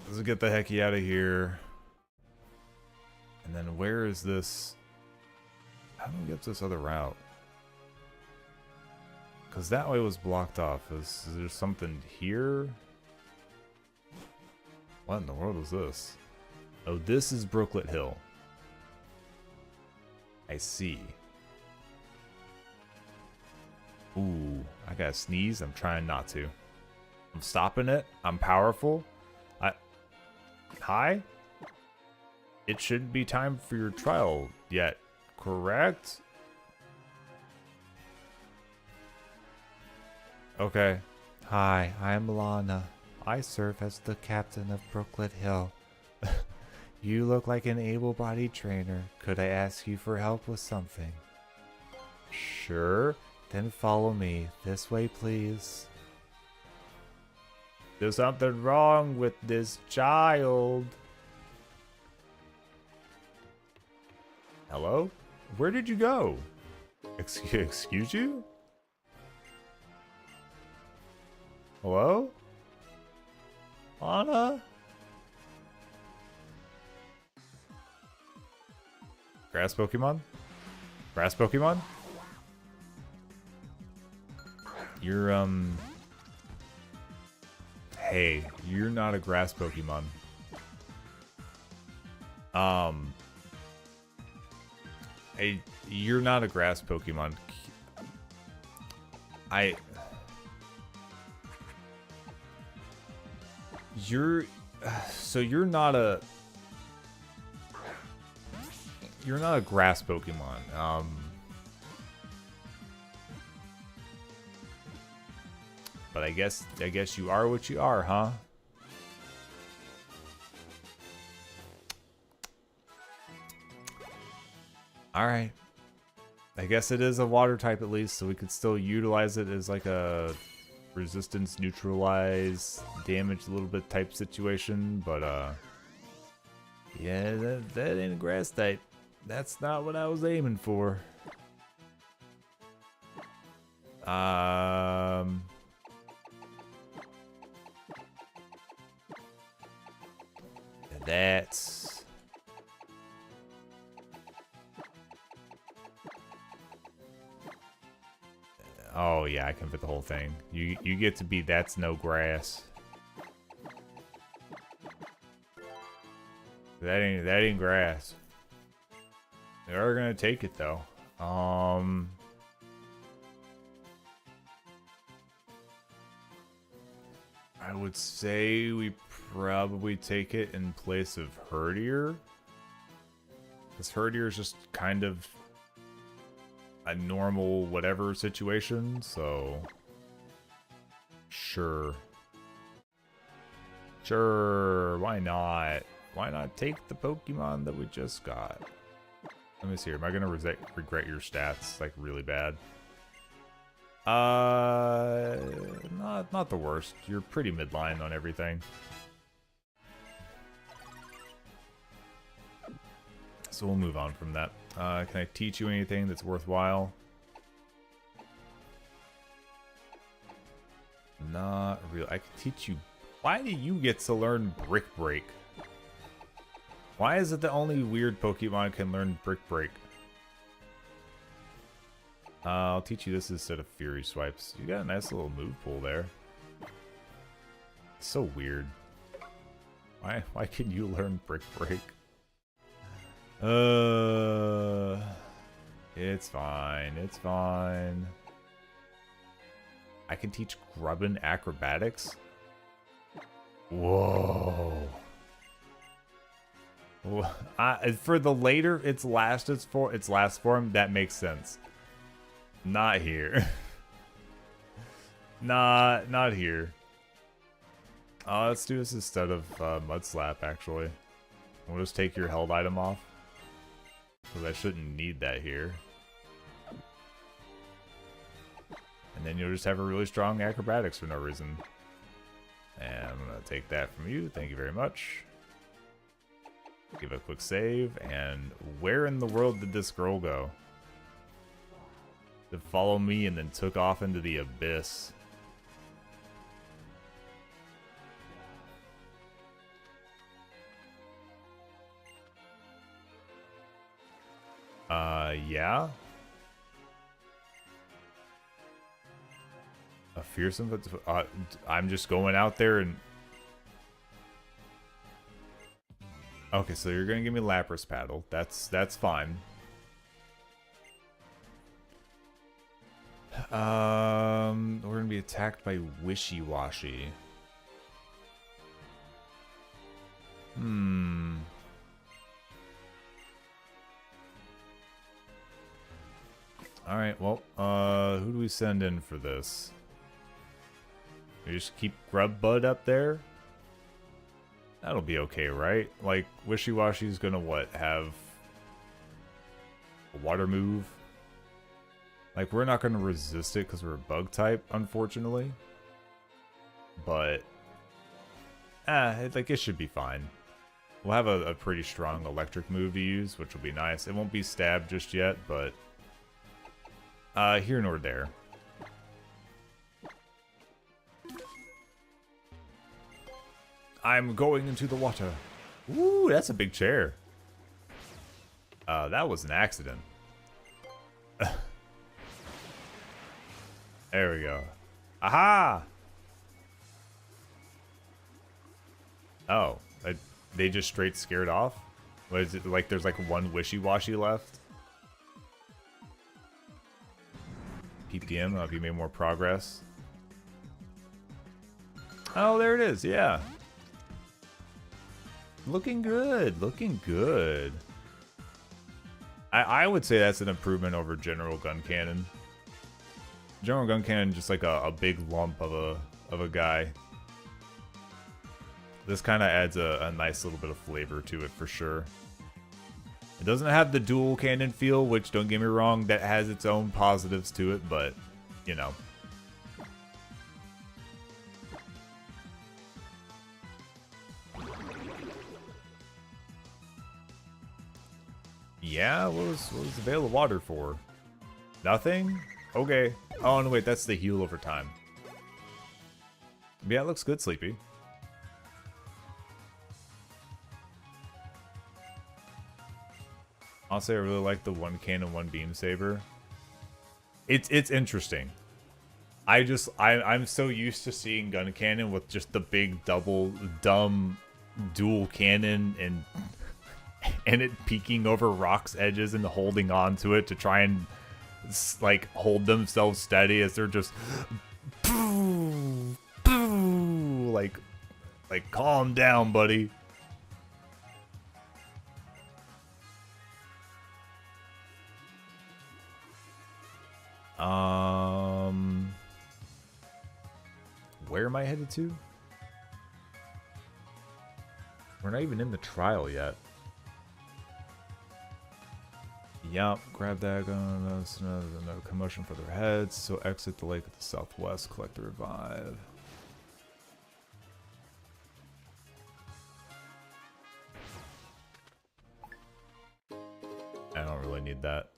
Let's get the hecky out of here. And then where is this? How do we get this other route? Because that way was blocked off. Is there something here? What in the world is this? Oh, this is Brooklet Hill. I see. Ooh, I gotta sneeze. I'm trying not to. I'm stopping it. I'm powerful. Hi? It shouldn't be time for your trial yet, correct? Okay. Hi, I'm Lana. I serve as the captain of Brooklet Hill. You look like an able-bodied trainer. Could I ask you for help with something? Sure. Then follow me. This way, please. There's something wrong with this child. Hello? Where did you go? Excuse you? Hello? Anna? Grass Pokemon? Grass Pokemon? You're, Hey, you're not a grass Pokemon. Hey, you're not a grass Pokemon. So you're not a grass Pokemon. But I guess you are what you are, huh? Alright. I guess it is a water type at least, so we could still utilize it as like a resistance neutralize damage a little bit type situation, but yeah, that ain't a grass type. That's not what I was aiming for. That's... Oh yeah, I can fit the whole thing. You get to be that's no grass. That ain't grass. They are gonna take it though. I would say we probably take it in place of Herdier. Because Herdier is just kind of a normal whatever situation, so sure. Sure, why not? Why not take the Pokemon that we just got? Let me see here. Am I gonna regret your stats like really bad? Not the worst. You're pretty midline on everything. So we'll move on from that. Can I teach you anything that's worthwhile? Not really. I can teach you. Why do you get to learn Brick Break? Why is it the only weird Pokemon can learn Brick Break? I'll teach you this instead of Fury Swipes. You got a nice little move pool there. It's so weird. Why can you learn Brick Break? It's fine. It's fine. I can teach Grubbin Acrobatics? Whoa. For the later, its last form, that makes sense. Not here. Not here. Let's do this instead of Mud Slap, actually. We'll just take your held item off. Because I shouldn't need that here. And then you'll just have a really strong acrobatics for no reason. And I'm going to take that from you. Thank you very much. Give a quick save. And where in the world did this girl go? To follow me and then took off into the abyss. Yeah. A fearsome, I'm just going out there and... Okay, so you're gonna give me Lapras Paddle. That's fine. We're gonna be attacked by Wishy Washy. Alright, well, who do we send in for this? We just keep Grub Bud up there? That'll be okay, right? Like, Wishy Washy's gonna what? Have a water move? Like, we're not gonna resist it because we're a bug type, unfortunately. But, it should be fine. We'll have a pretty strong electric move to use, which will be nice. It won't be stabbed just yet, but here nor there. I'm going into the water. Ooh, that's a big chair. That was an accident. There we go. Aha! Oh, they just straight scared off? What is it, like there's like one wishy-washy left? PPM, have you made more progress? Oh, there it is, yeah. Looking good, looking good. I would say that's an improvement over General Gun Cannon. General Gun Cannon just like a big lump of a guy. This kind of adds a nice little bit of flavor to it for sure. It doesn't have the dual cannon feel, which don't get me wrong, that has its own positives to it, but you know. Yeah, what was the Veil of Water for? Nothing? Okay. Oh, no, wait, that's the heal over time. Yeah, it looks good, Sleepy. Honestly, I really like the one cannon, one beam saber. It's interesting. I'm so used to seeing gun cannon with just the big double dumb dual cannon and it peeking over rocks edges and holding on to it to try and like hold themselves steady as they're just like calm down, buddy. Where am I headed to? We're not even in the trial yet. Yup, grab that gun. No commotion for their heads. So exit the lake at the southwest. Collect the revive. I don't really need that.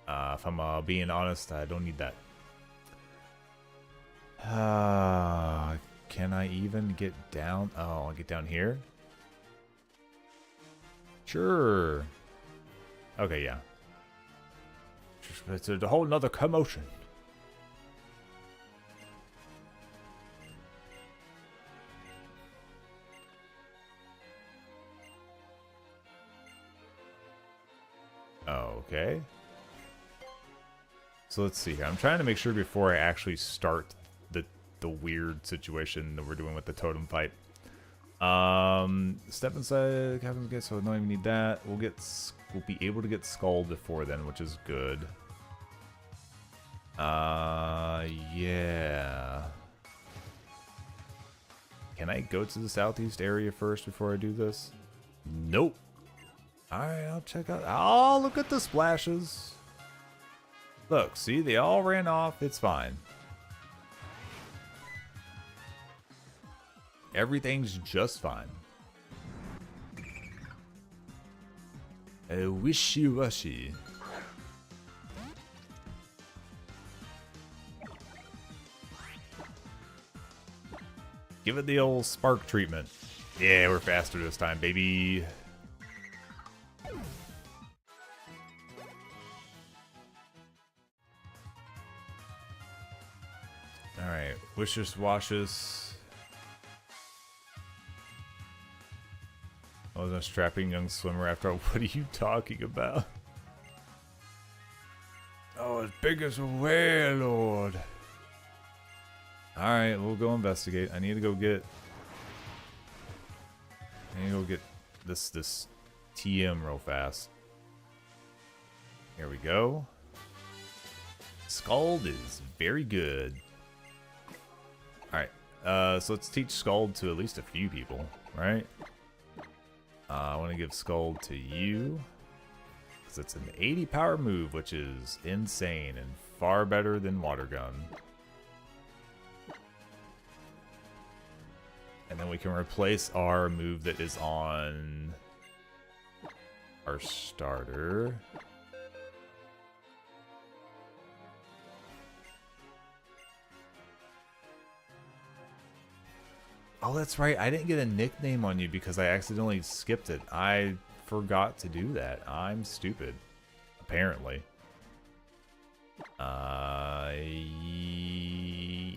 If I'm being honest, I don't need that. Can I even get down? Oh, I'll get down here? Sure. Okay, yeah. It's a whole nother commotion. Okay. So let's see here. I'm trying to make sure before I actually start the weird situation that we're doing with the totem fight. Step inside Captain's Gate, so I don't even need that. We'll be able to get Skull before then, which is good. Yeah. Can I go to the southeast area first before I do this? Nope. Alright, I'll check out. Oh, look at the splashes. Look, see, they all ran off. It's fine. Everything's just fine. Wishy-washy. Give it the old spark treatment. Yeah, we're faster this time, baby. Alright, wishes, washes. I was a strapping young swimmer after all. What are you talking about? Oh, as big as a whale, Lord. Alright, we'll go investigate. I need to go get this TM real fast. Here we go. Scald is very good. Alright, so let's teach Scald to at least a few people, right? I want to give Scald to you. Because it's an 80 power move, which is insane and far better than Water Gun. And then we can replace our move that is on our starter. Oh, that's right. I didn't get a nickname on you because I accidentally skipped it. I forgot to do that. I'm stupid. Apparently.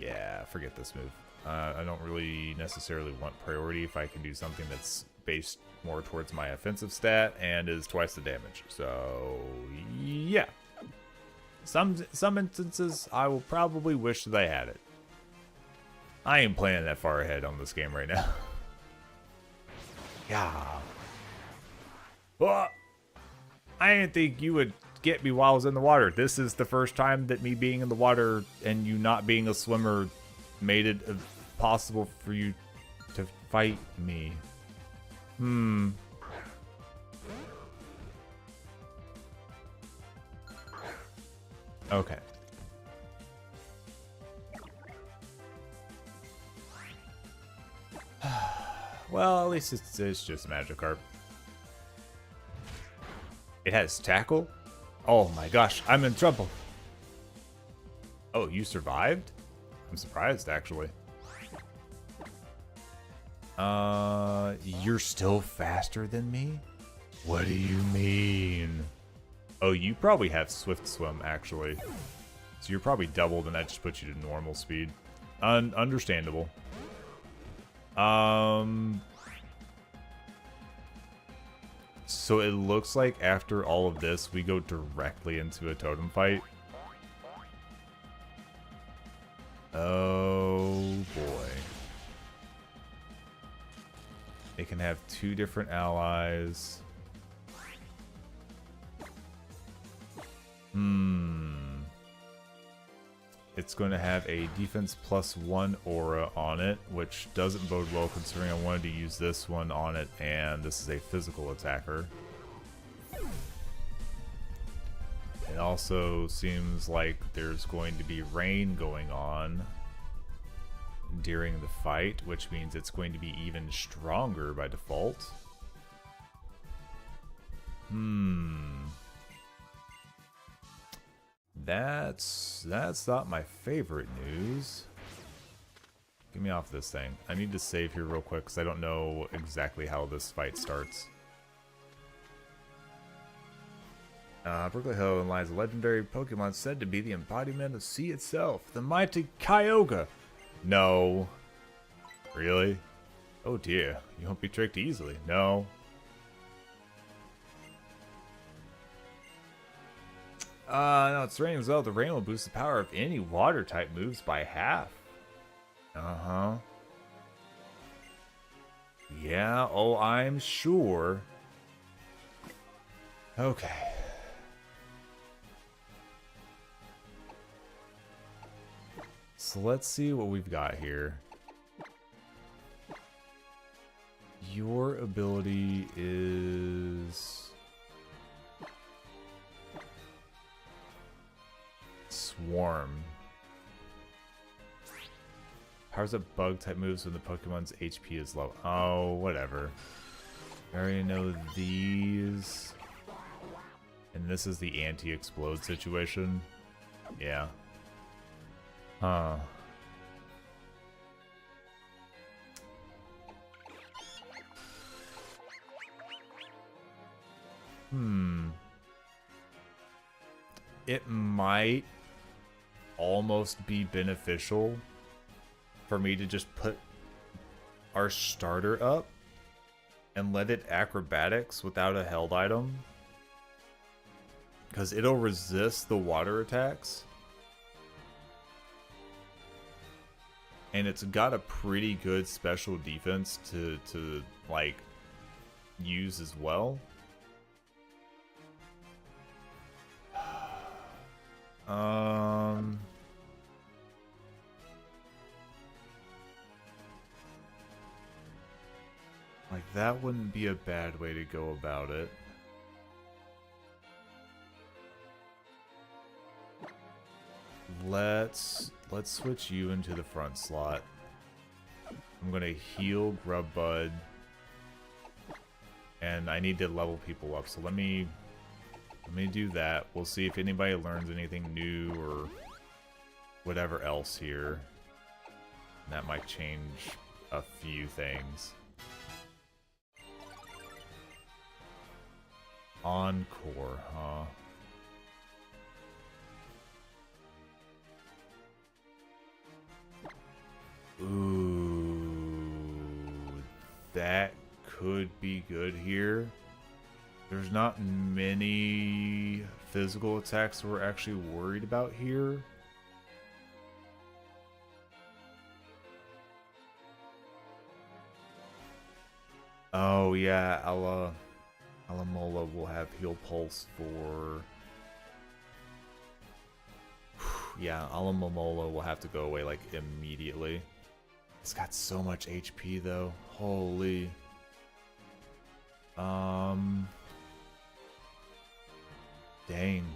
Yeah, forget this move. I don't really necessarily want priority if I can do something that's based more towards my offensive stat and is twice the damage. So, yeah. Some instances, I will probably wish that I had it. I ain't playing that far ahead on this game right now. Yeah. Well, I didn't think you would get me while I was in the water. This is the first time that me being in the water and you not being a swimmer made it possible for you to fight me. Okay. Well, at least it's just Magikarp. It has tackle? Oh my gosh, I'm in trouble. Oh, you survived? I'm surprised, actually. You're still faster than me? What do you mean? Oh, you probably have Swift Swim, actually. So you're probably doubled, and that just puts you to normal speed. Understandable. So it looks like after all of this, we go directly into a totem fight. Oh boy. It can have two different allies. It's going to have a defense +1 aura on it, which doesn't bode well considering I wanted to use this one on it, and this is a physical attacker. It also seems like there's going to be rain going on during the fight, which means it's going to be even stronger by default. That's not my favorite news. Get me off this thing. I need to save here real quick because I don't know exactly how this fight starts. Brooklet Hill lies a legendary Pokemon said to be the embodiment of sea itself, the mighty Kyogre. No. Really? Oh dear, you won't be tricked easily. No. No, it's raining as well. The rain will boost the power of any water type moves by half. Uh-huh. Yeah, oh, I'm sure. Okay. So let's see what we've got here. Your ability is... Swarm. Powers up bug type moves when the Pokemon's HP is low. Oh, whatever. I already know these. And this is the anti-explode situation. Yeah. Huh. It might almost be beneficial for me to just put our starter up and let it acrobatics without a held item, because it'll resist the water attacks and it's got a pretty good special defense to like use as well. Like, that wouldn't be a bad way to go about it. Let's switch you into the front slot. I'm gonna heal Grubbud, and I need to level people up. So let me do that. We'll see if anybody learns anything new or whatever else here. And that might change a few things. Encore, huh? Ooh, that could be good here. There's not many physical attacks we're actually worried about here. Oh yeah, Alamola will have heal pulse for... Yeah, Alamola will have to go away like immediately. It's got so much HP though. Holy. Dang.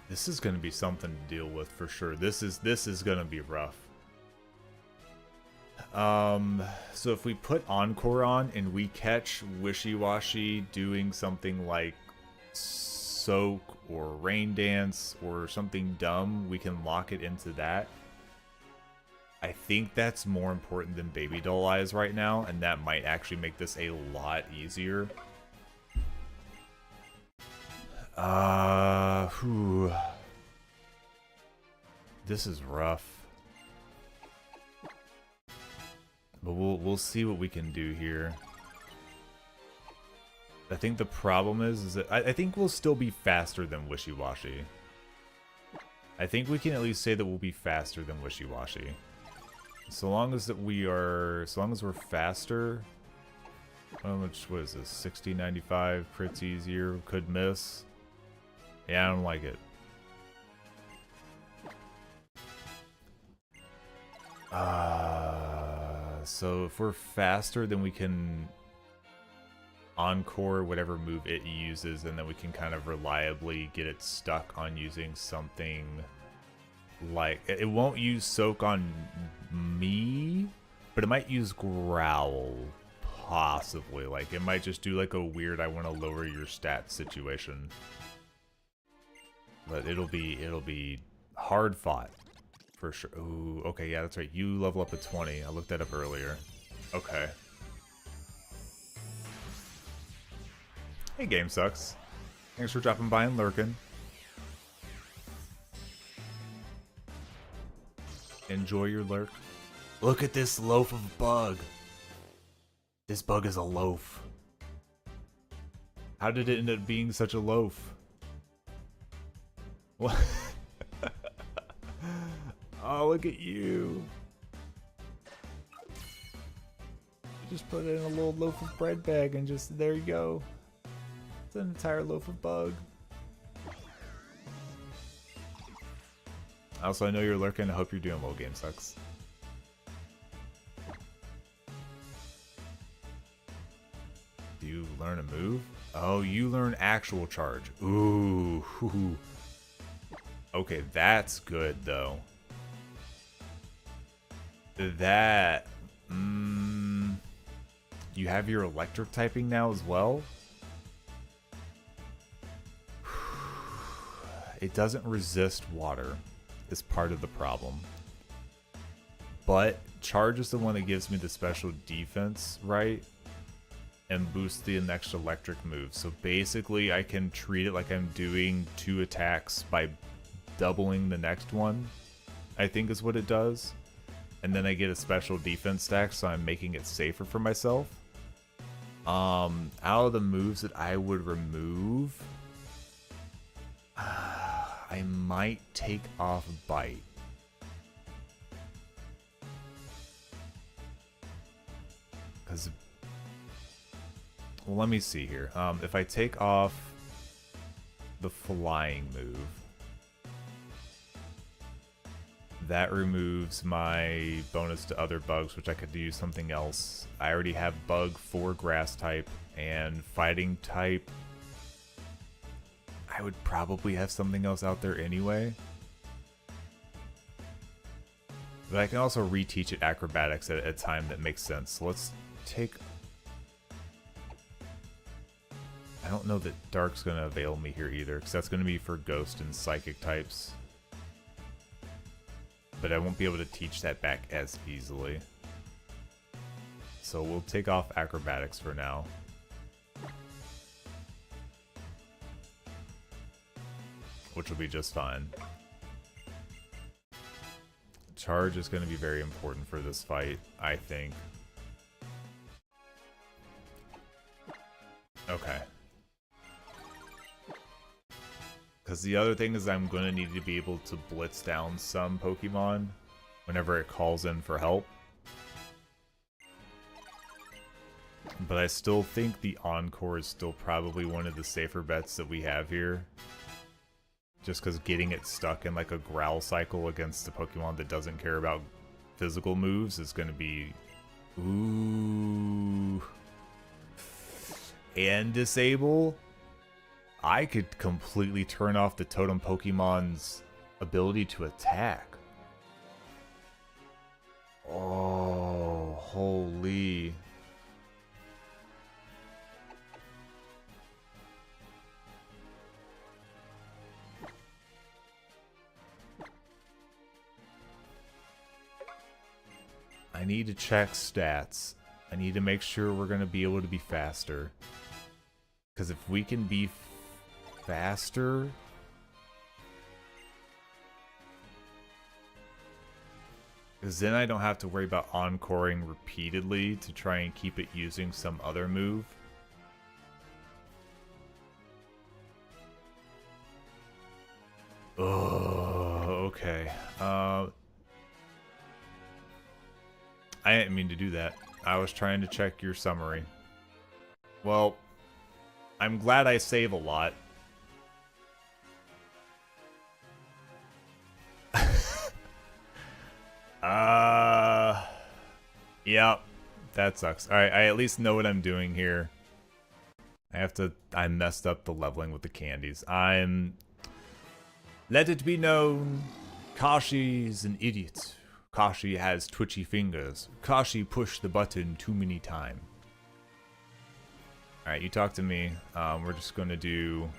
This is going to be something to deal with for sure. This is going to be rough. So if we put Encore on and we catch Wishy-Washy doing something like Soak or Rain Dance or something dumb, we can lock it into that. I think that's more important than Baby Doll Eyes right now, and that might actually make this a lot easier. Whew. This is rough. But we'll see what we can do here. I think the problem is that I think we'll still be faster than Wishy-Washy. I think we can at least say that we'll be faster than Wishy-Washy. So long as we're faster, How much, what is this? 60, 95, crits easier, could miss. Yeah, I don't like it. So if we're faster, then we can encore whatever move it uses, and then we can kind of reliably get it stuck on using something like... It won't use Soak on me, but it might use Growl, possibly. Like, it might just do like a weird, I want to lower your stats situation. But it'll be hard fought. For sure. Ooh, okay, yeah, that's right. You level up at 20. I looked that up earlier. Okay. Hey, Game Sucks. Thanks for dropping by and lurking. Enjoy your lurk. Look at this loaf of bug. This bug is a loaf. How did it end up being such a loaf? What? Oh, look at you. Just put it in a little loaf of bread bag and just, there you go. It's an entire loaf of bug. Also, I know you're lurking. I hope you're doing well, Game Sucks. Do you learn a move? Oh, you learn actual charge. Ooh. Okay, that's good, though. That... you have your electric typing now as well? It doesn't resist water. Is part of the problem. But charge is the one that gives me the special defense, right? And boosts the next electric move. So basically I can treat it like I'm doing 2 attacks by doubling the next one, I think is what it does. And then I get a special defense stack, so I'm making it safer for myself. Out of the moves that I would remove, I might take off Bite. Because, well, let me see here. If I take off the flying move, that removes my bonus to other bugs, which I could use something else. I already have bug for grass type and fighting type. I would probably have something else out there anyway. But I can also reteach it acrobatics at a time that makes sense. So let's take... I don't know that Dark's going to avail me here either, because that's going to be for Ghost and Psychic types. But I won't be able to teach that back as easily. So we'll take off acrobatics for now. Which will be just fine. Charge is going to be very important for this fight, I think. Okay. Because the other thing is I'm going to need to be able to blitz down some Pokemon whenever it calls in for help. But I still think the Encore is still probably one of the safer bets that we have here. Just because getting it stuck in like a Growl cycle against a Pokemon that doesn't care about physical moves is going to be... Ooh. And disable? I could completely turn off the Totem Pokemon's ability to attack. Oh, holy... I need to check stats. I need to make sure we're going to be able to be faster. Because if we can be faster... Because then I don't have to worry about encoring repeatedly to try and keep it using some other move. Oh, okay. I didn't mean to do that. I was trying to check your summary. Well, I'm glad I save a lot. Yep. That sucks. Alright, I at least know what I'm doing here. I messed up the leveling with the candies. Let it be known, Kashi's an idiot. Kashi has twitchy fingers. Kashi pushed the button too many times. Alright, you talk to me. We're just going to do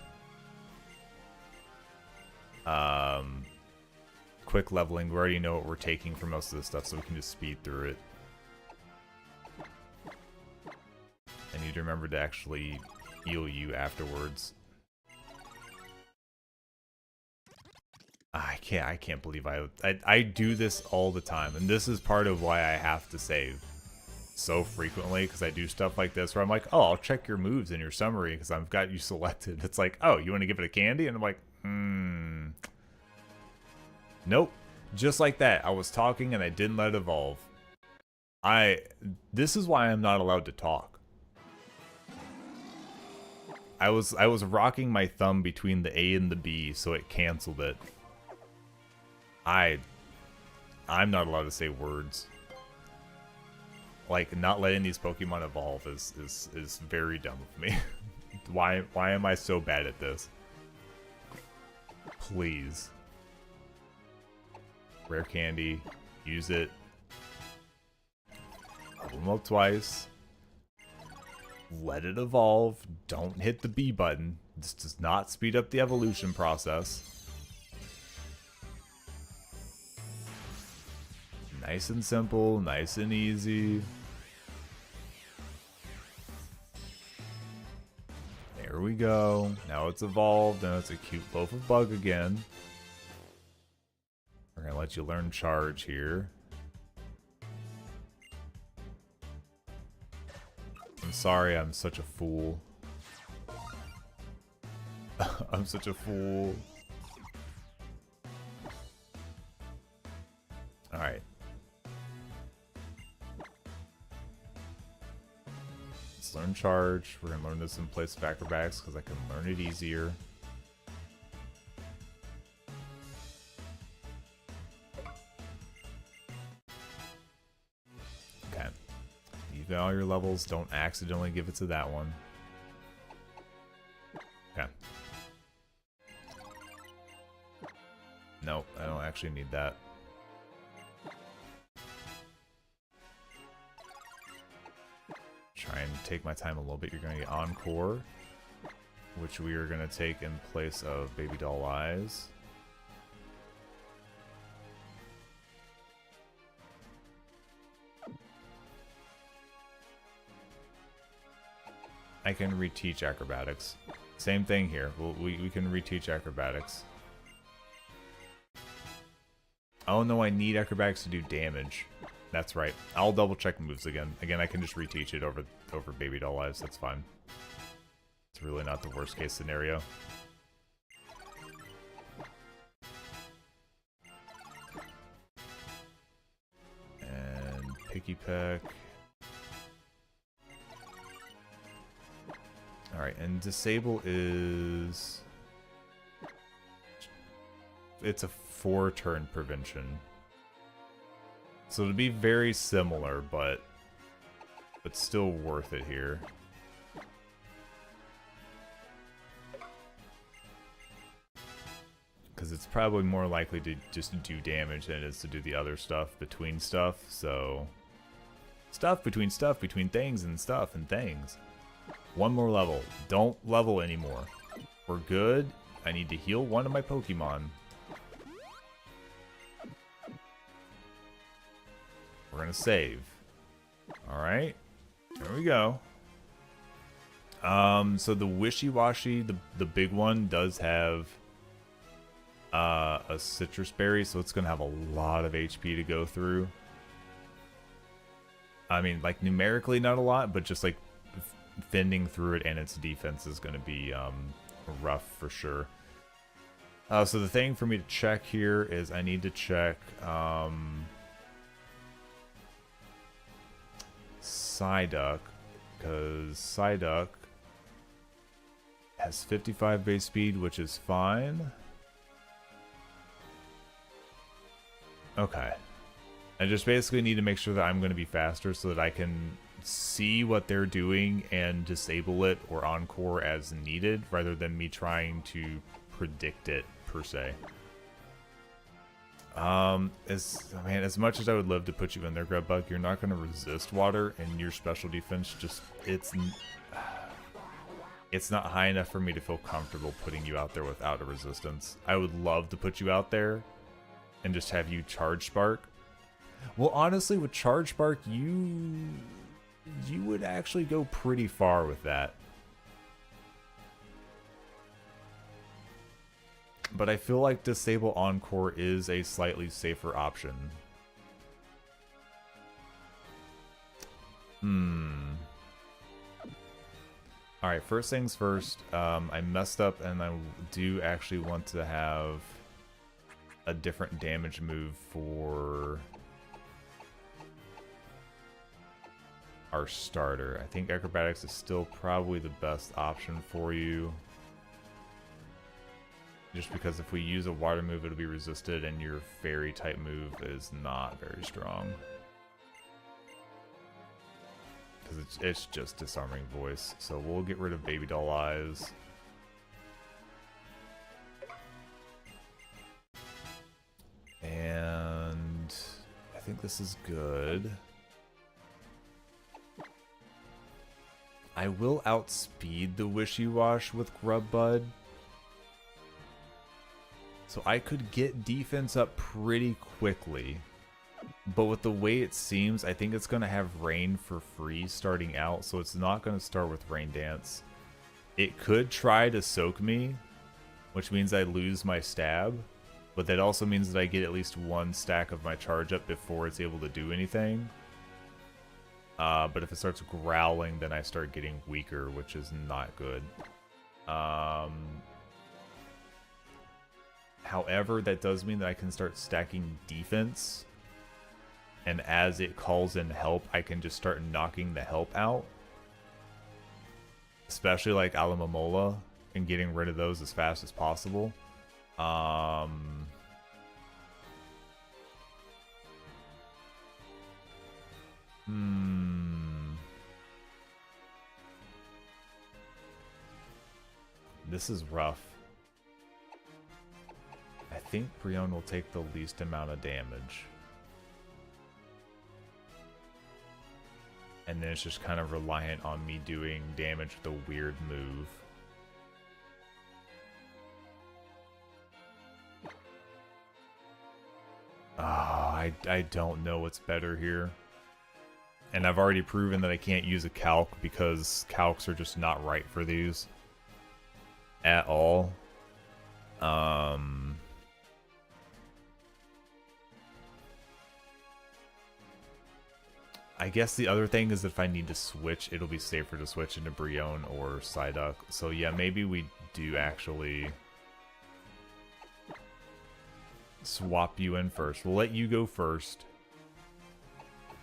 quick leveling. We already know what we're taking for most of this stuff, so we can just speed through it. I need to remember to actually heal you afterwards. I can't believe I do this all the time, and this is part of why I have to save so frequently, because I do stuff like this where I'm like, oh, I'll check your moves in your summary because I've got you selected. It's like, oh, you want to give it a candy? And I'm like, nope. Just like that, I was talking and I didn't let it evolve. This is why I'm not allowed to talk. I was rocking my thumb between the A and the B, so it canceled it. I'm not allowed to say words. Like, not letting these Pokemon evolve is very dumb of me. Why am I so bad at this? Please. Rare candy. Use it. Level them up twice. Let it evolve. Don't hit the B button. This does not speed up the evolution process. Nice and simple, nice and easy. There we go. Now it's evolved, and it's a cute loaf of bug again. We're gonna let you learn charge here. I'm sorry, I'm such a fool. I'm such a fool. Alright. Let's learn charge. We're going to learn this in place of acrobatics because I can learn it easier. Okay. You've got all your levels. Don't accidentally give it to that one. Okay. Nope, I don't actually need that. Try and take my time a little bit. You're going to get Encore, which we are going to take in place of Baby Doll Eyes. I can reteach acrobatics. Same thing here. We can reteach acrobatics. Oh no, I need acrobatics to do damage. That's right. I'll double check moves again. Again, I can just reteach it over Baby Doll Eyes. That's fine. It's really not the worst case scenario. And Picky Peck. Alright, and Disable is... It's a 4-turn prevention. So it'd be very similar, but still worth it here. Because it's probably more likely to just do damage than it is to do the other stuff between stuff, so... Stuff between things and stuff and things. One more level. Don't level anymore. We're good. I need to heal one of my Pokemon. We're gonna save. Alright. There we go. So the Wishy-Washy, the big one, does have a Citrus Berry, so it's gonna have a lot of HP to go through. I mean, like, numerically not a lot, but just, like, fending through it and its defense is gonna be rough for sure. So the thing for me to check here is I need to check Psyduck. because Psyduck has 55 base speed, which is fine. Okay. I just basically need to make sure that I'm going to be faster so that I can see what they're doing and disable it or encore as needed, rather than me trying to predict it per se. As much as I would love to put you in there, Grubbug, you're not going to resist water, and your special defense just it's not high enough for me to feel comfortable putting you out there without a resistance. I would love to put you out there and just have you charge spark. Well, honestly, with charge spark, you would actually go pretty far with that. But I feel like disable encore is a slightly safer option. Alright, first things first, I messed up and I do actually want to have a different damage move for our starter. I think acrobatics is still probably the best option for you. Just because if we use a water move, it'll be resisted, and your fairy type move is not very strong. Because it's just disarming voice. So we'll get rid of baby doll eyes. And I think this is good. I will outspeed the Wishy-Wash with Grubbud. So I could get defense up pretty quickly. But with the way it seems, I think it's going to have Rain for free starting out. So it's not going to start with Rain Dance. It could try to soak me, which means I lose my stab. But that also means that I get at least one stack of my charge up before it's able to do anything. But if it starts growling, then I start getting weaker, which is not good. However, that does mean that I can start stacking defense. And as it calls in help, I can just start knocking the help out. Especially like Alamomola, and getting rid of those as fast as possible. This is rough. I think Brion will take the least amount of damage. And then it's just kind of reliant on me doing damage with a weird move. I don't know what's better here. And I've already proven that I can't use a calc because calcs are just not right for these. At all. I guess the other thing is if I need to switch, it'll be safer to switch into Brion or Psyduck. So yeah, maybe we do actually swap you in first. We'll let you go first.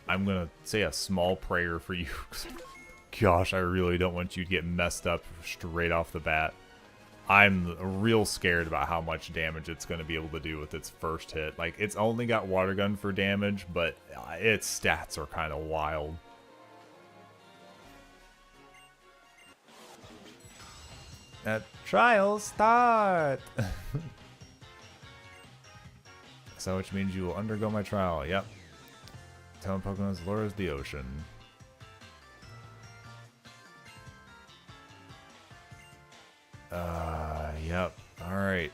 I'm gonna say a small prayer for you. Gosh, I really don't want you to get messed up straight off the bat. I'm real scared about how much damage it's going to be able to do with its first hit. Like, it's only got Water Gun for damage, but its stats are kind of wild. Trial start! So, which means you will undergo my trial. Yep. Tell Pokemon's lure is the ocean. Yep. Alright.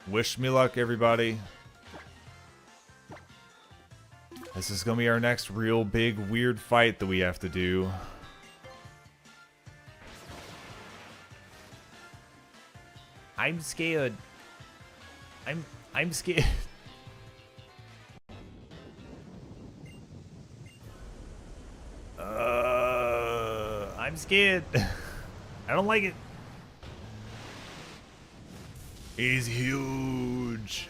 Wish me luck, everybody. This is gonna be our next real big weird fight that we have to do. I'm scared. I'm scared. I'm scared. I don't like it. He's huge.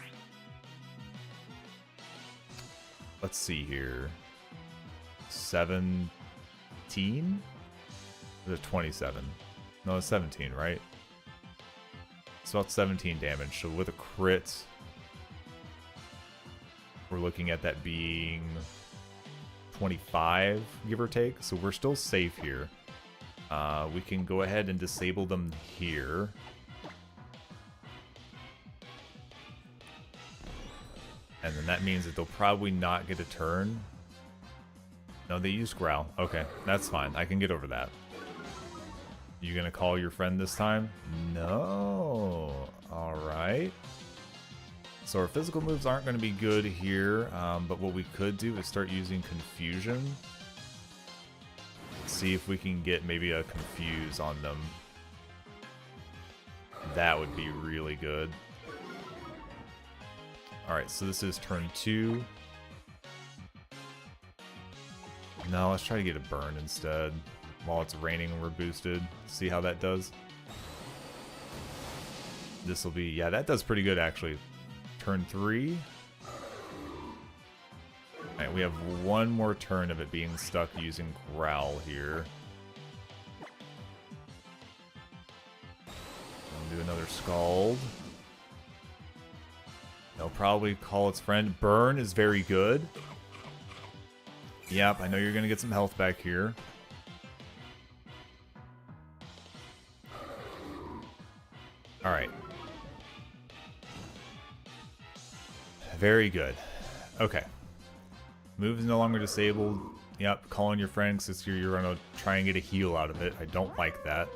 Let's see here. 17? Or 27? No, it's 17, right? It's about 17 damage. So with a crit, we're looking at that being 25, give or take. So we're still safe here. We can go ahead and disable them here. And then that means that they'll probably not get a turn. No, they used Growl. Okay, that's fine. I can get over that. You gonna call your friend this time? No. Alright. So our physical moves aren't going to be good here, but what we could do is start using Confusion. See if we can get maybe a Confuse on them. That would be really good. Alright, so this is turn 2. No, let's try to get a burn instead. While it's raining and we're boosted. See how that does? This will be... yeah, that does pretty good actually. Turn 3. Alright, we have one more turn of it being stuck using Growl here. I'll do another Scald. They'll probably call its friend. Burn is very good. Yep, I know you're going to get some health back here. Alright. Very good. Okay. Move is no longer disabled. Yep, calling your friend since you're going to try and get a heal out of it. I don't like that.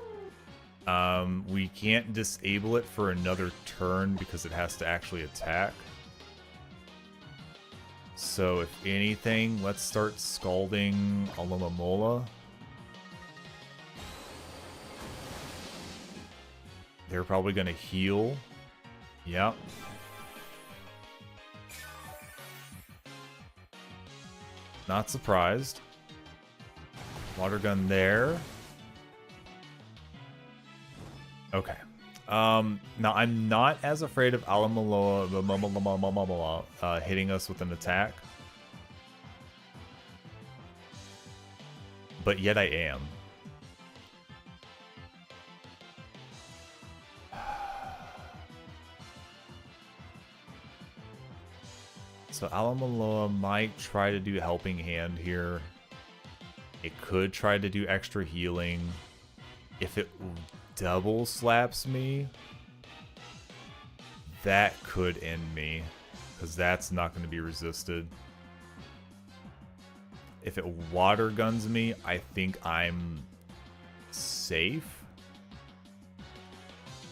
We can't disable it for another turn because it has to actually attack. So if anything, let's start scalding Alomomola. They're probably going to heal. Yep. Not surprised. Water gun there. Okay. Now I'm not as afraid of Alamaloa hitting us with an attack. But yet I am. So Alamaloa might try to do Helping Hand here. It could try to do extra healing. If it double slaps me, that could end me, because that's not going to be resisted. If it water guns me, I think I'm safe.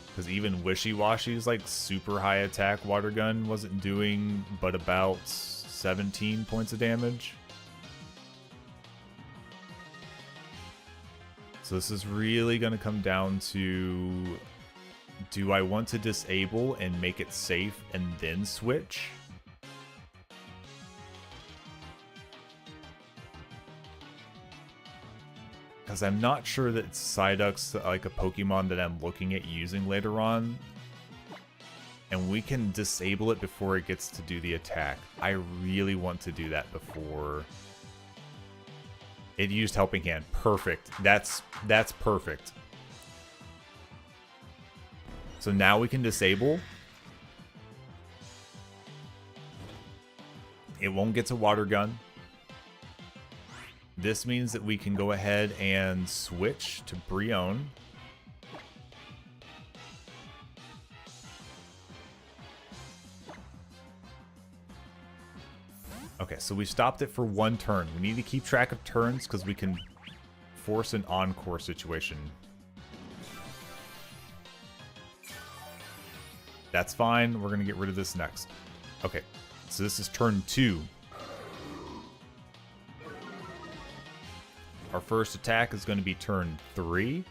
Because even Wishy-Washy's like super high attack water gun wasn't doing but about 17 points of damage. So this is really going to come down to, do I want to disable and make it safe and then switch? Because I'm not sure that Psyduck's like a Pokemon that I'm looking at using later on. And we can disable it before it gets to do the attack. I really want to do that before it used Helping Hand. Perfect. That's perfect. So now we can disable. It won't get to Water Gun. This means that we can go ahead and switch to Brionne. Okay, so we stopped it for 1 turn. We need to keep track of turns because we can force an encore situation. That's fine. We're going to get rid of this next. Okay, so this is turn 2. Our first attack is going to be turn 3.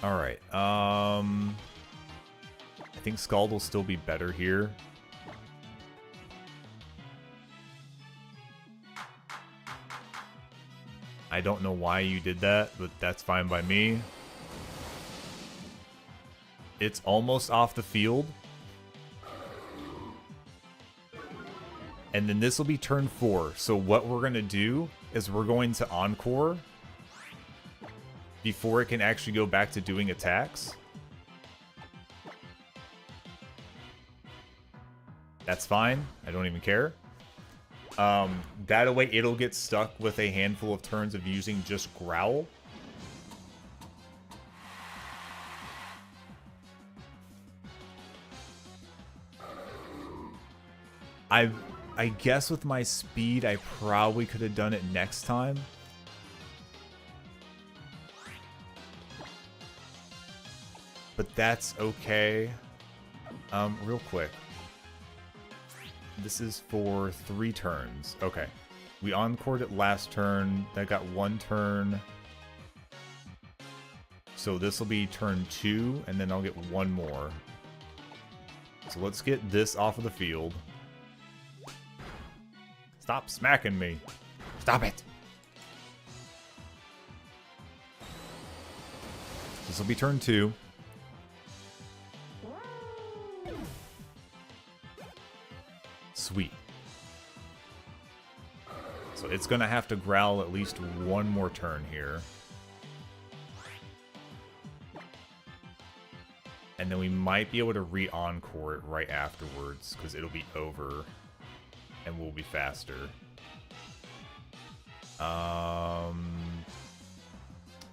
Alright, I think Scald will still be better here. I don't know why you did that, but that's fine by me. It's almost off the field. And then this will be turn 4. So what we're going to do is we're going to Encore before it can actually go back to doing attacks. That's fine. I don't even care. That way it'll get stuck with a handful of turns of using just Growl. I guess with my speed, I probably could have done it next time. But that's okay. Real quick. This is for 3 turns. Okay. We encored it last turn. That got 1 turn. So this will be turn 2, and then I'll get 1 more. So let's get this off of the field. Stop smacking me. Stop it. This will be turn 2. Sweet. So it's going to have to growl at least 1 more turn here. And then we might be able to re-encore it right afterwards, because it'll be over. And we'll be faster.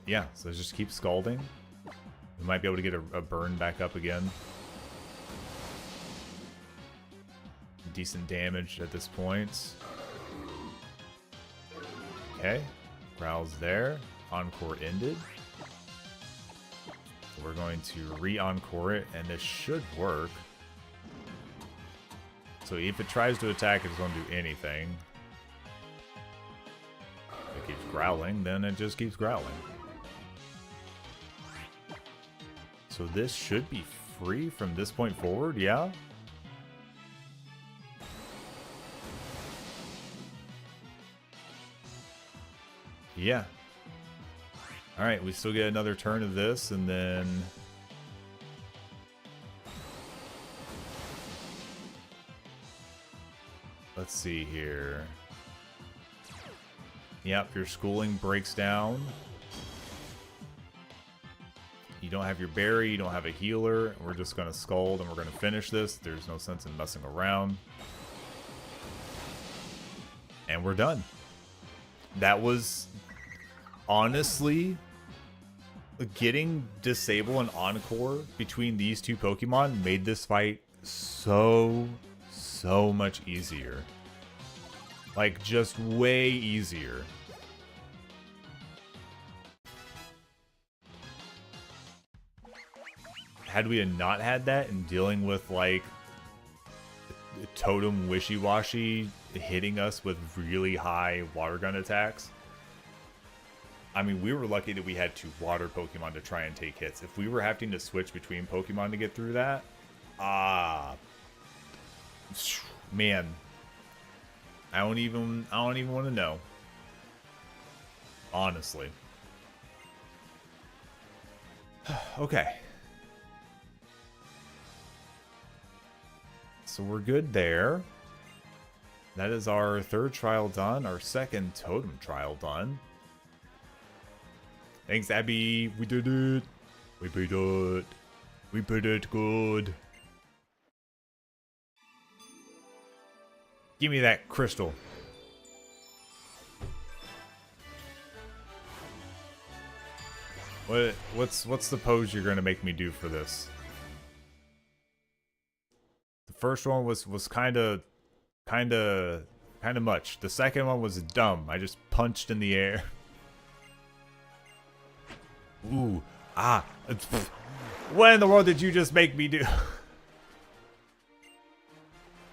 Yeah, so just keep scalding. We might be able to get a burn back up again. Decent damage at this point. Okay, growls there. Encore ended. So we're going to re-encore it, and this should work. So if it tries to attack, it won't do anything. If it keeps growling, then it just keeps growling. So this should be free from this point forward, yeah? Yeah. Alright, we still get another turn of this, and then... Let's see here. Yep, your schooling breaks down. You don't have your berry, you don't have a healer. We're just going to scald and we're going to finish this. There's no sense in messing around. And we're done. That was honestly getting Disable and Encore between these two Pokemon made this fight so much easier. Like, just way easier. Had we not had that and dealing with, like, Totem Wishy-Washy hitting us with really high water gun attacks, I mean, we were lucky that we had 2 water Pokemon to try and take hits. If we were having to switch between Pokemon to get through that, man, I don't even want to know. Honestly. Okay. So we're good there. That is our 3rd trial done, our 2nd totem trial done. Thanks, Abby. We did it. We beat it. We beat it good. Give me that crystal. What's the pose you're gonna make me do for this? The first one was kinda much. The second one was dumb. I just punched in the air. Ooh, what in the world did you just make me do?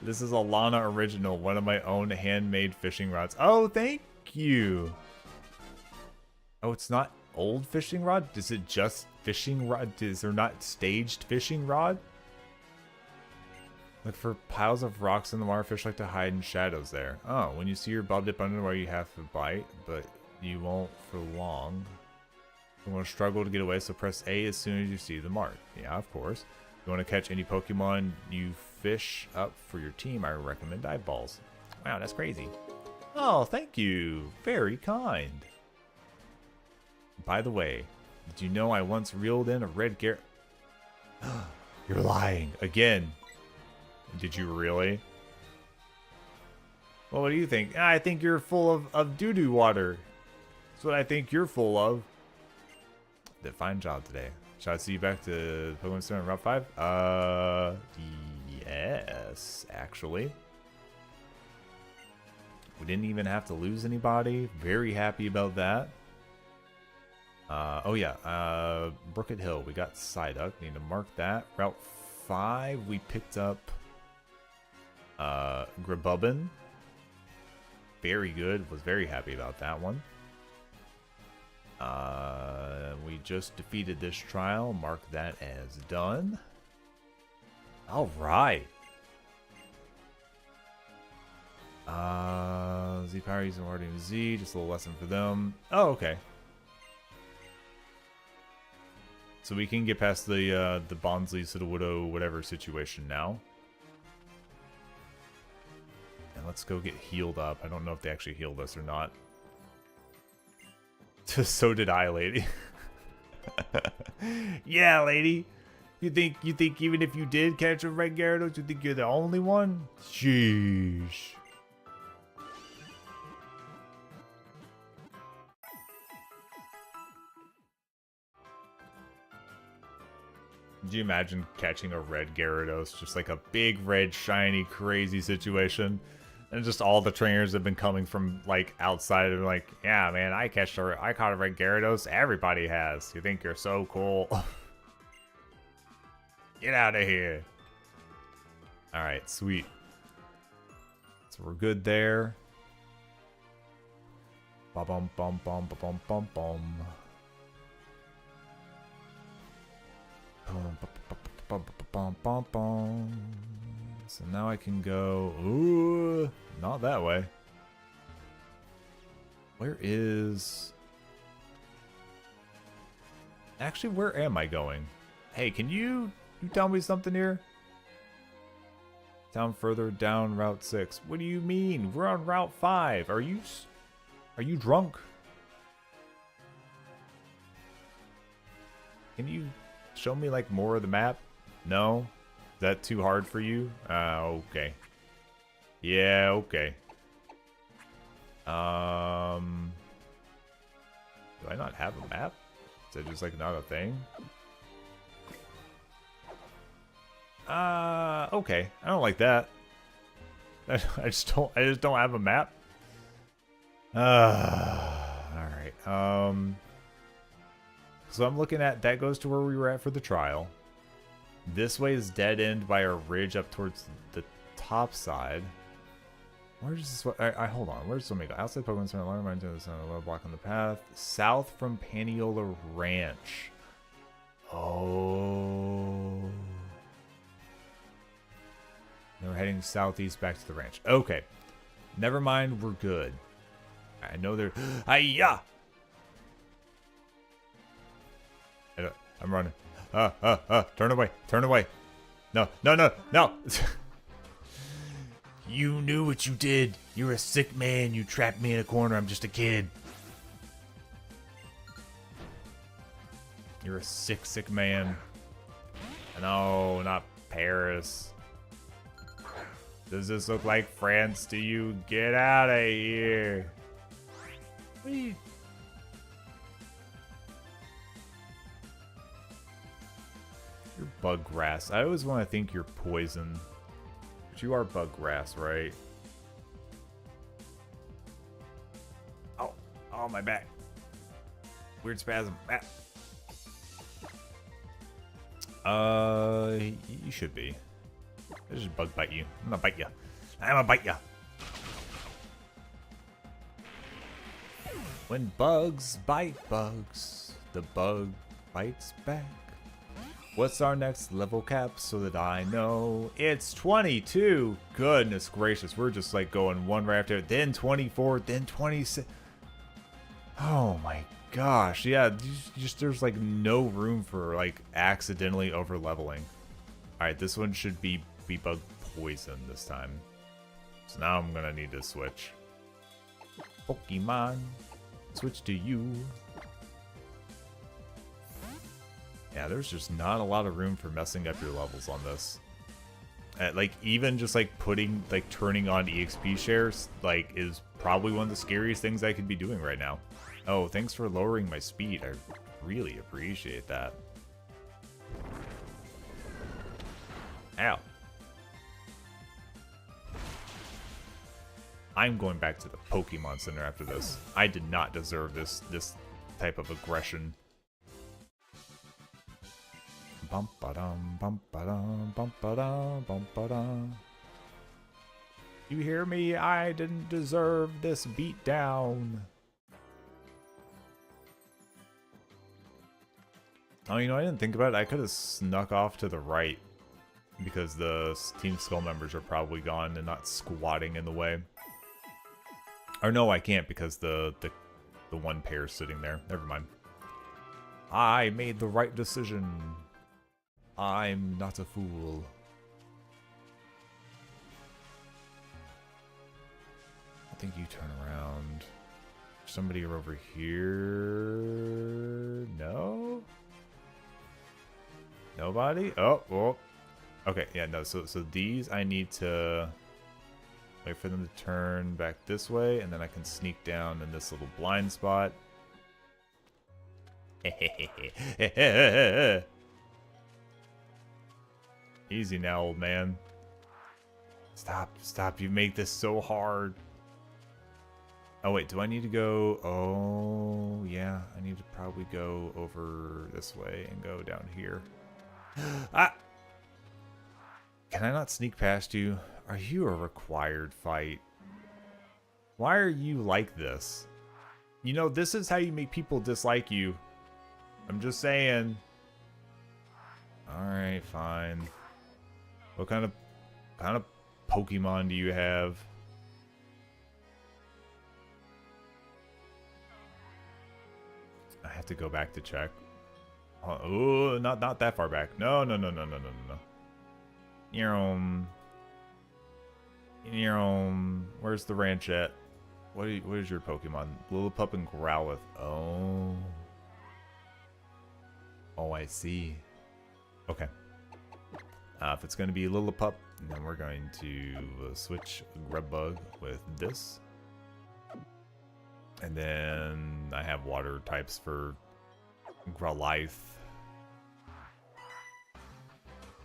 This is a Lana original, one of my own handmade fishing rods. Oh, thank you. Oh, it's not old fishing rod? Is it just fishing rod? Is there not staged fishing rod? Look for piles of rocks in the water. Fish like to hide in shadows there. Oh, when you see your bob dip underwater, you have to bite, but you won't for long. You want to struggle to get away, so press A as soon as you see the mark. Yeah, of course. You want to catch any Pokemon you fish up for your team, I recommend dive balls. Wow, that's crazy. Oh, thank you. Very kind. By the way, did you know I once reeled in a red Gyarados? You're lying. Again. Did you really? Well, what do you think? I think you're full of doo-doo water. That's what I think you're full of. Did a fine job today. Shall I see you back to Pokemon Center in Route 5? Yes, actually. We didn't even have to lose anybody. Very happy about that. Oh yeah, Brooklet Hill. We got Psyduck. Need to mark that. Route 5, we picked up Grabubbin. Very good. Was very happy about that one. We just defeated this trial. Mark that as done. All right. Z Power using Guardian Z. Just a little lesson for them. Oh, okay. So we can get past the Bonsly, Sudowoodo, whatever situation now. And let's go get healed up. I don't know if they actually healed us or not. So did I, lady. Yeah, lady. You think even if you did catch a red Gyarados, you think you're the only one? Sheesh. Could you imagine catching a red Gyarados? Just like a big, red, shiny, crazy situation. And just all the trainers have been coming from like outside and like, yeah, man, I caught a red Gyarados. Everybody has. You think you're so cool? Get out of here. All right, sweet. So we're good there. Ba bum bum bum ba bum bum bum. Bum, ba, ba, ba, ba, ba, bum, bum, bum. So now I can go. Ooh, not that way. Where is... Actually, where am I going? Hey, can you tell me something here? Down further down Route 6. What do you mean? We're on Route 5. Are you drunk? Can you show me like more of the map? No? Is that too hard for you? Okay. Yeah, okay. Do I not have a map? Is that just like not a thing? Okay. I don't like that. I just don't have a map. Alright. So I'm looking at, that goes to where we were at for the trial. This way is dead end by a ridge up towards the top side. Where does this, hold on, where's Omega? Outside Pokemon Center, alarm mine to the sun, a low block on the path. South from Paniola Ranch. Oh. Now we're heading southeast back to the ranch. Okay. Never mind, we're good. I know they're... Hi-ya! I'm running. Turn away. Turn away. No, no, no, no! You knew what you did. You're a sick man. You trapped me in a corner. I'm just a kid. You're a sick, sick man. No, not Paris. Does this look like France to you? Get out of here. What are you... You're bug grass. I always want to think you're poison. But you are bug grass, right? Oh, oh, my back. Weird spasm. Ah. You should be. I just bug bite you. I'm gonna bite you. I'm gonna bite you. When bugs bite bugs, the bug bites back. What's our next level cap so that I know? It's 22. Goodness gracious, we're just like going one right after, then 24, then 26. Oh my gosh, yeah, just there's like no room for like accidentally over leveling. All right, this one should be bug poison this time. So now I'm gonna need to switch. Pokemon, switch to you. Yeah, there's just not a lot of room for messing up your levels on this. Like, even just, like, turning on EXP shares, like, is probably one of the scariest things I could be doing right now. Oh, thanks for lowering my speed. I really appreciate that. Ow. I'm going back to the Pokemon Center after this. I did not deserve this type of aggression. Bum ba dum, bum ba dum, bum ba dum, bum ba dum. You hear me? I didn't deserve this beat down. Oh, you know, I didn't think about it. I could have snuck off to the right because the Team Skull members are probably gone and not squatting in the way. Or no, I can't because the one pair is sitting there. Never mind. I made the right decision. I'm not a fool. I think you turn around. Somebody over here? No? Nobody? Oh, well. Okay, yeah, no. So these I need to wait for them to turn back this way, and then I can sneak down in this little blind spot. Easy now, old man. Stop, you make this so hard. Oh wait, do I need to go? Oh yeah, I need to probably go over this way and go down here. Ah! Can I not sneak past you? Are you a required fight? Why are you like this? You know, this is how you make people dislike you. I'm just saying. Alright, fine. What kind of Pokemon do you have? I have to go back to check. Oh, not that far back. No. Where's the ranch at? What is your Pokemon? Lillipup and Growlithe. Oh. Oh, I see. Okay. If it's going to be Lillipup, then we're going to switch Grubbug with this. And then I have water types for Growlithe.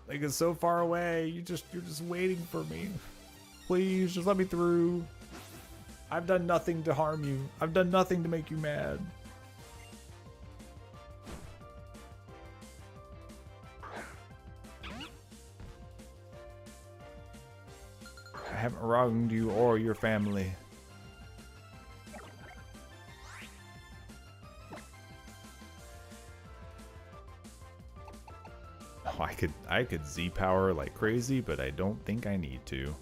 Like, it's so far away. You're just waiting for me. Please, just let me through. I've done nothing to harm you. I've done nothing to make you mad. I haven't wronged you or your family. Oh, I could Z power like crazy, but I don't think I need to.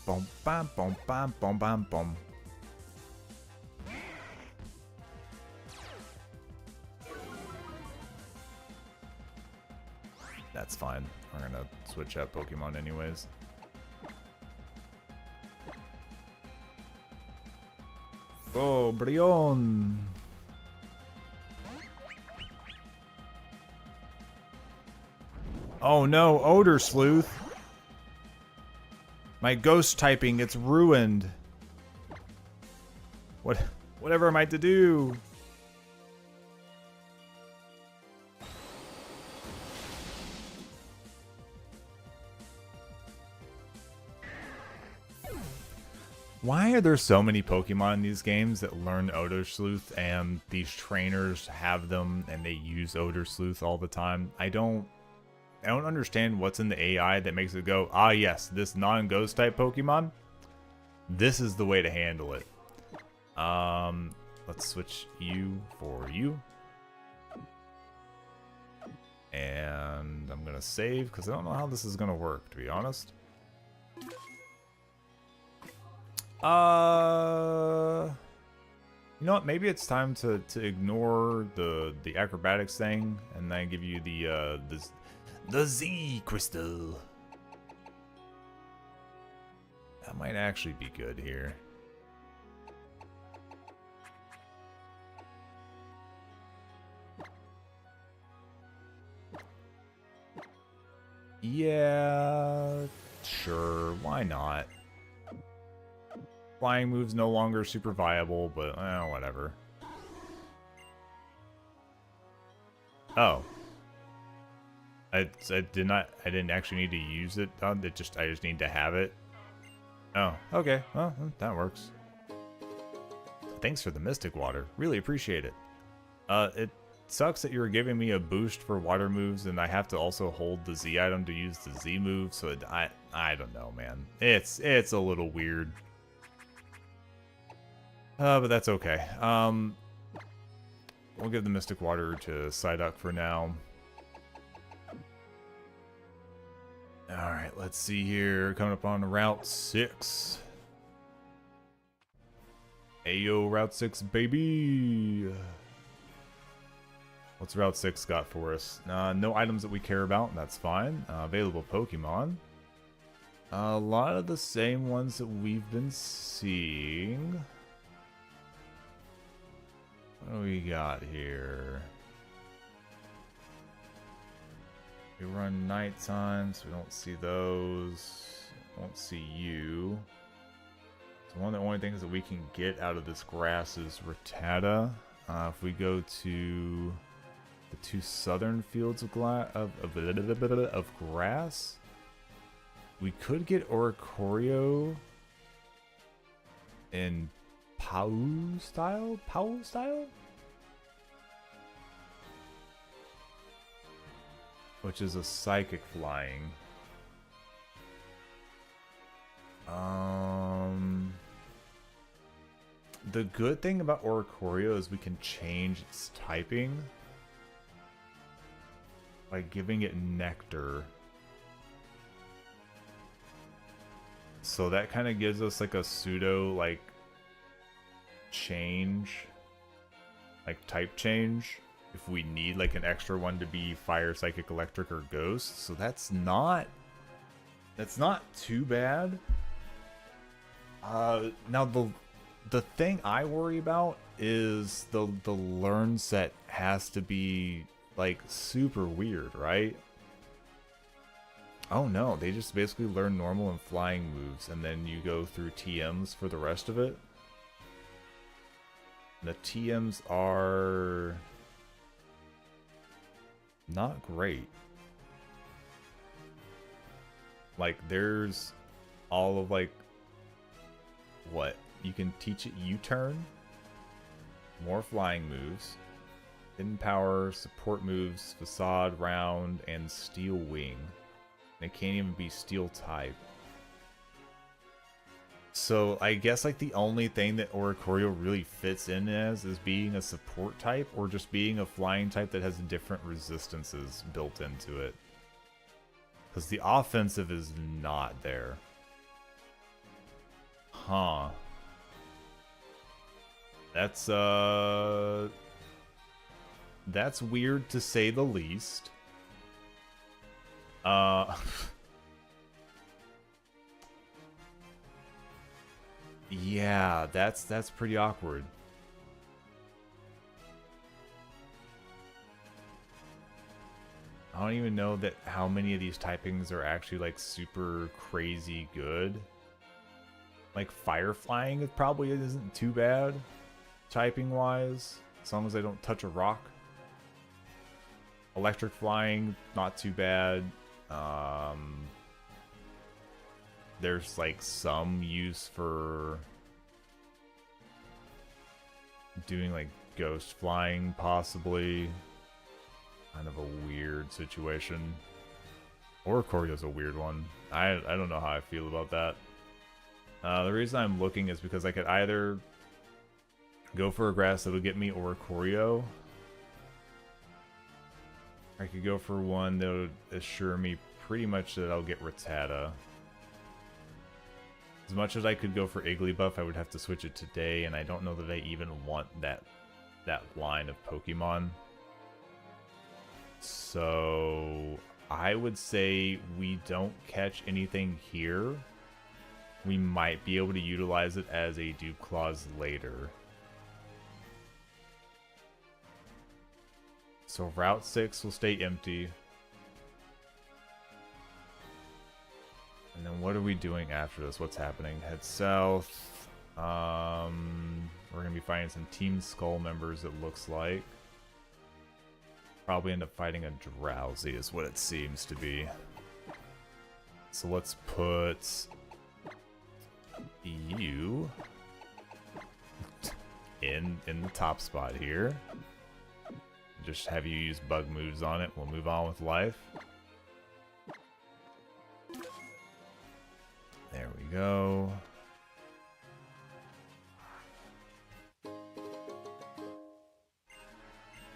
Boom, bam, boom, bam, boom, bam, boom. That's fine. We're gonna switch out Pokemon anyways. Oh, Brion! Oh no, Odor Sleuth! My ghost typing gets ruined. Whatever am I to do? Why are there so many Pokemon in these games that learn Odor Sleuth and these trainers have them and they use Odor Sleuth all the time? I don't understand what's in the AI that makes it go, ah yes, this non-ghost type Pokemon, this is the way to handle it. Let's switch you for you. And I'm gonna save because I don't know how this is gonna work, to be honest. You know what? Maybe it's time to ignore the acrobatics thing and then give you the Z crystal. That might actually be good here. Yeah, sure, why not? Flying move's no longer super viable, but whatever. Oh. I didn't actually need to use it. I just need to have it. Oh, okay. Well, that works. Thanks for the Mystic Water. Really appreciate it. It sucks that you were giving me a boost for water moves and I have to also hold the Z item to use the Z move, so I don't know, man. It's a little weird. But that's okay. We'll give the Mystic Water to Psyduck for now. Alright, let's see here. Coming up on Route 6. Ayo, Route 6, baby! What's Route 6 got for us? No items that we care about, that's fine. Available Pokemon. A lot of the same ones that we've been seeing. What do we got here? We run nighttime, so we don't see those. Won't see you. So one of the only things that we can get out of this grass is Rattata. If we go to the two southern fields of grass, we could get Oricorio in Pow style? Which is a psychic flying. The good thing about Oricorio is we can change its typing by giving it Nectar. So that kind of gives us like a pseudo like change, like type change, if we need like an extra one to be fire, psychic, electric, or ghost. So that's not too bad. Now the thing I worry about is the learn set has to be like super weird, right? Oh no, they just basically learn normal and flying moves and then you go through TMs for the rest of it. The TMs are not great. Like, there's all of, like, what? You can teach it U-turn, more flying moves, hidden power, support moves, facade, round, and steel wing. And it can't even be steel type. So I guess like the only thing that Oricorio really fits in as is being a support type or just being a flying type that has different resistances built into it. Because the offensive is not there. Huh. That's weird to say the least. Yeah, that's pretty awkward. I don't even know that how many of these typings are actually like super crazy good. Like fire flying, it probably isn't too bad, typing wise, as long as I don't touch a rock. Electric flying, not too bad. There's like some use for doing like ghost flying, possibly. Kind of a weird situation. Oricorio's a weird one. I don't know how I feel about that. The reason I'm looking is because I could either go for a grass that'll get me Oricorio. I could go for one that would assure me pretty much that I'll get Rattata. As much as I could go for Igglybuff, I would have to switch it today, and I don't know that I even want that line of Pokemon. So I would say we don't catch anything here. We might be able to utilize it as a Dupe Clause later. So Route 6 will stay empty. And then what are we doing after this? What's happening? Head south. We're going to be fighting some Team Skull members, it looks like. Probably end up fighting a Drowsy is what it seems to be. So let's put you in the top spot here. Just have you use bug moves on it. We'll move on with life. There we go.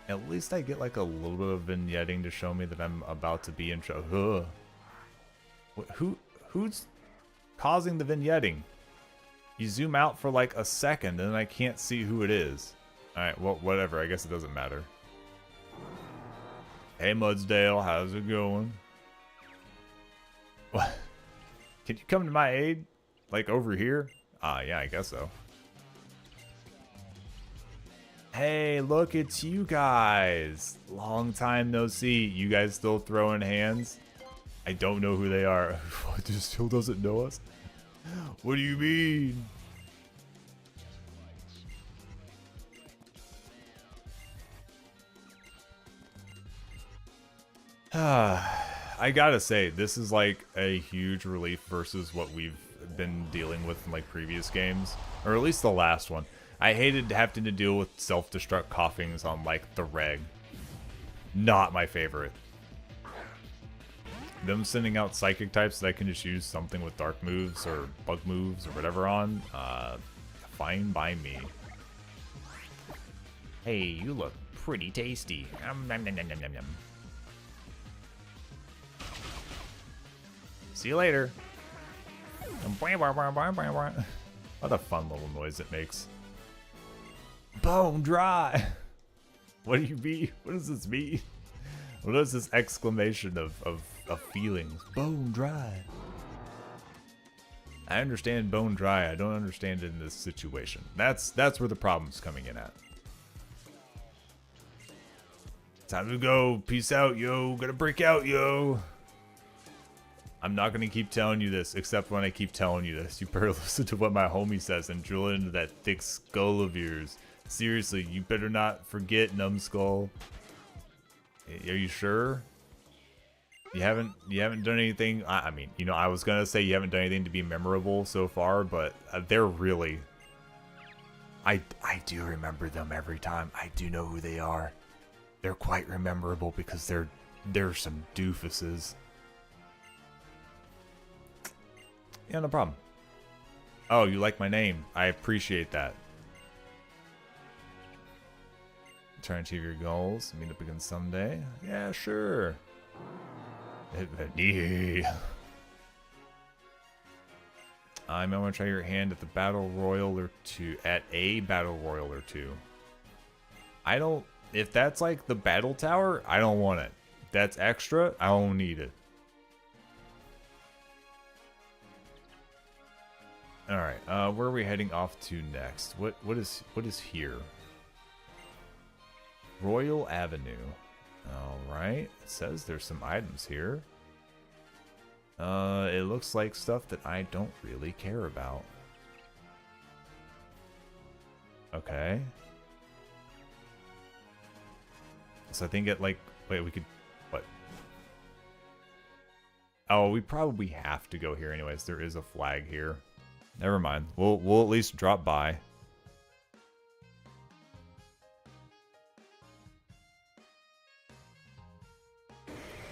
At least I get like a little bit of vignetting to show me that I'm about to be in trouble. Who's causing the vignetting? You zoom out for like a second and I can't see who it is. Alright, well, whatever. I guess it doesn't matter. Hey, Mudsdale, how's it going? What? Can you come to my aid? Like over here? Yeah, I guess so. Hey, look, it's you guys. Long time no see. You guys still throwing hands? I don't know who they are. Just still doesn't know us? What do you mean? I gotta say, this is like a huge relief versus what we've been dealing with in like previous games, or at least the last one. I hated having to deal with self-destruct coughings on like the reg. Not my favorite. Them sending out psychic types that I can just use something with dark moves or bug moves or whatever on, fine by me. Hey, you look pretty tasty. Nom, nom, nom, nom, nom, nom. See you later. What a fun little noise it makes. Bone dry. What do you mean? What does this mean? What is this exclamation of feelings? Bone dry. I understand bone dry. I don't understand it in this situation. That's where the problem's coming in at. Time to go. Peace out, yo. Gonna break out, yo. I'm not gonna keep telling you this, except when I keep telling you this. You better listen to what my homie says and drill into that thick skull of yours. Seriously, you better not forget, Numbskull. Are you sure? You haven't done anything. I mean, you know, I was gonna say you haven't done anything to be memorable so far, but they're really. I do remember them every time. I do know who they are. They're quite memorable because they're some doofuses. Yeah, no problem. Oh, you like my name? I appreciate that. Try and achieve your goals. Meet up again someday. Yeah, sure. I might want to try your hand at the battle royal or two. At a battle royal or two. I don't. If that's like the battle tower, I don't want it. If that's extra, I don't need it. All right. Where are we heading off to next? What is here? Royal Avenue. All right. It says there's some items here. It looks like stuff that I don't really care about. Okay. So I think it like, wait, we could, what? Oh, we probably have to go here anyways. There is a flag here. Never mind. We'll at least drop by.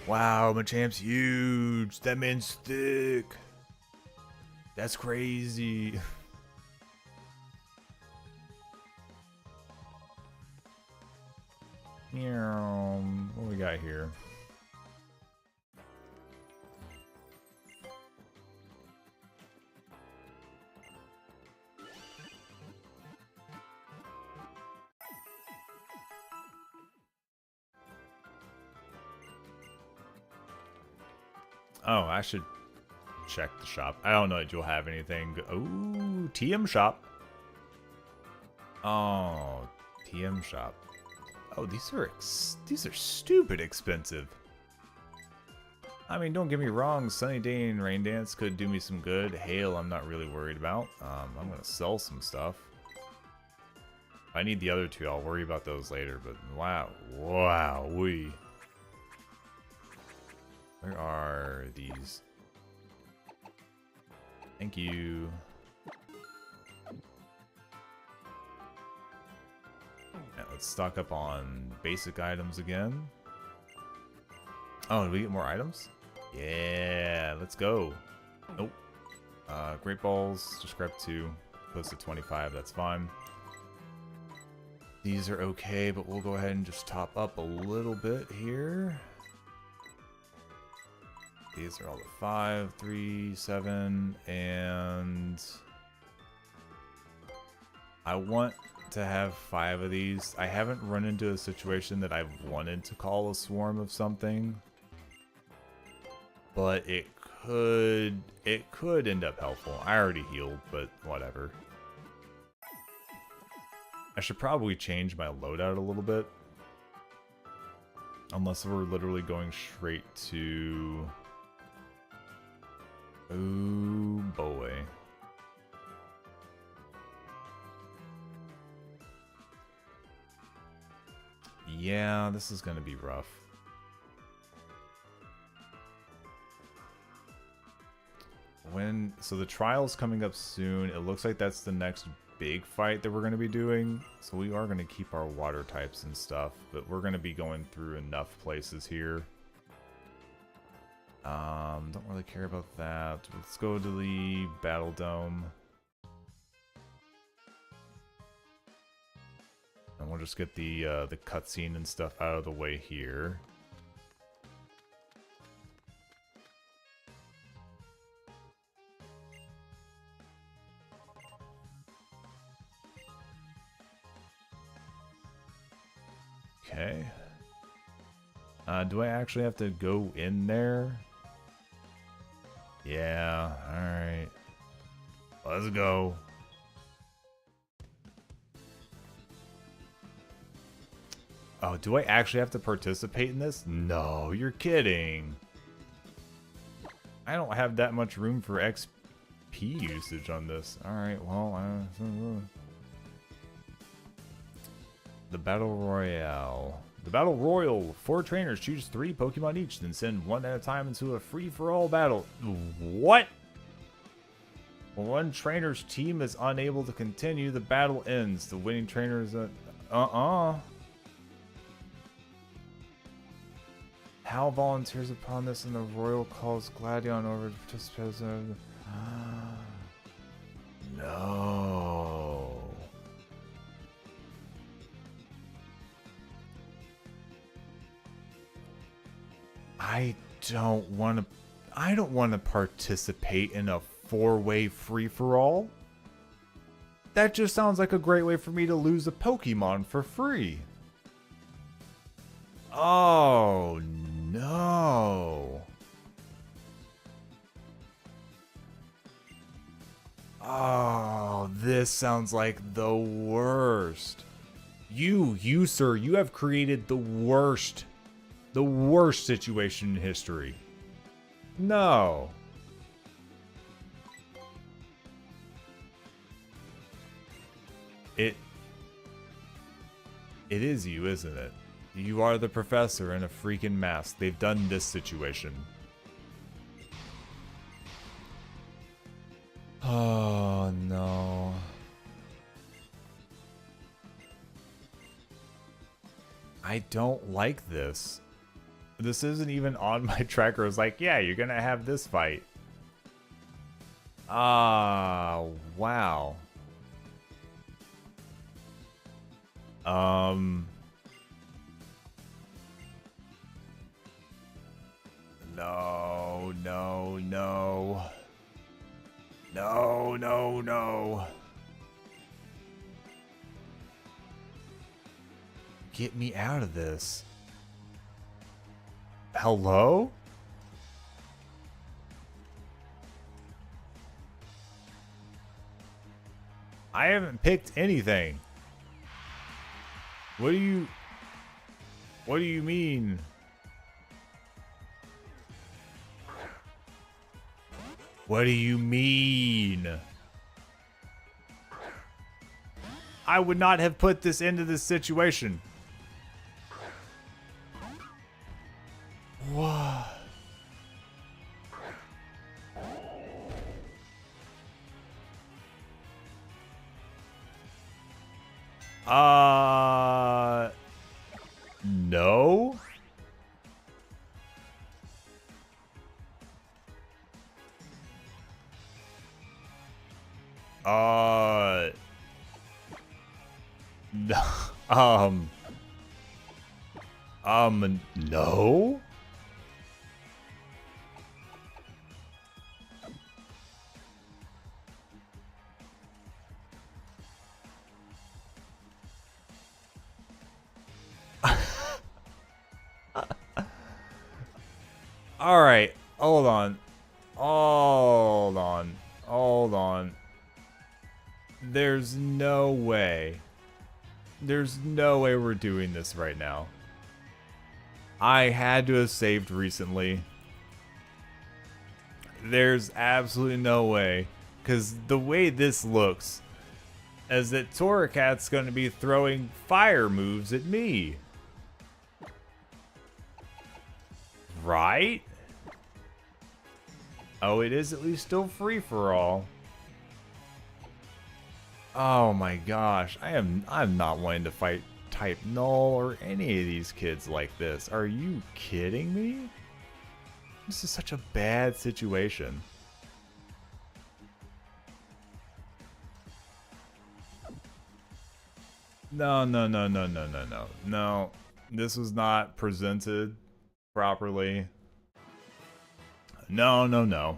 Wow, Machamp's huge. That man's thick. That's crazy. What we got here? Oh, I should check the shop. I don't know that you'll have anything. Ooh, TM shop. Oh, TM shop. Oh, these are stupid expensive. I mean, don't get me wrong. Sunny Day and Rain Dance could do me some good. Hail, I'm not really worried about. I'm gonna sell some stuff. If I need the other two, I'll worry about those later. But wow, where are these? Thank you. Now let's stock up on basic items again. Oh, did we get more items? Yeah, let's go. Nope. Great balls, just grab 2. Close to 25, that's fine. These are okay, but we'll go ahead and just top up a little bit here. These are all the 5, 3, 7, and I want to have 5 of these. I haven't run into a situation that I've wanted to call a swarm of something, but it could end up helpful. I already healed, but whatever. I should probably change my loadout a little bit, unless we're literally going straight to. Oh boy. Yeah, this is gonna be rough. So the trial's coming up soon. It looks like that's the next big fight that we're gonna be doing. So we are gonna keep our water types and stuff, but we're gonna be going through enough places here. Don't really care about that. Let's go to the Battle Dome. And we'll just get the cutscene and stuff out of the way here. Okay. Do I actually have to go in there? Yeah, alright. Let's go. Oh, do I actually have to participate in this? No, you're kidding. I don't have that much room for XP usage on this. Alright, well, The Battle Royale. The Battle Royal. 4 trainers choose 3 Pokemon each, then send one at a time into a free-for-all battle. What? When one trainer's team is unable to continue, the battle ends. The winning trainer is Hal volunteers upon this, and the Royal calls Gladion over to participate. No. I don't want to participate in a 4-way free-for-all. That just sounds like a great way for me to lose a Pokemon for free. Oh, no. Oh, this sounds like the worst. You, sir, you have created the worst situation in history. No. It is you, isn't it? You are the professor in a freaking mask. They've done this situation. Oh, no. I don't like this. This isn't even on my tracker. It's like, yeah, you're gonna have this fight. Ah, wow. No, no, no. No, no, no. Get me out of this. Hello? I haven't picked anything. What do you mean? What do you mean? I would not have put this into this situation. What? No? No. No? Alright, hold on. Hold on. Hold on. There's no way. There's no way we're doing this right now. I had to have saved recently. There's absolutely no way. Because the way this looks is that Torracat's going to be throwing fire moves at me. Right? Oh, it is at least still free for all. Oh my gosh, I'm not wanting to fight type null or any of these kids like this. Are you kidding me? This is such a bad situation. No, no, no, no, no, no, no. No, this was not presented properly. No, no, no.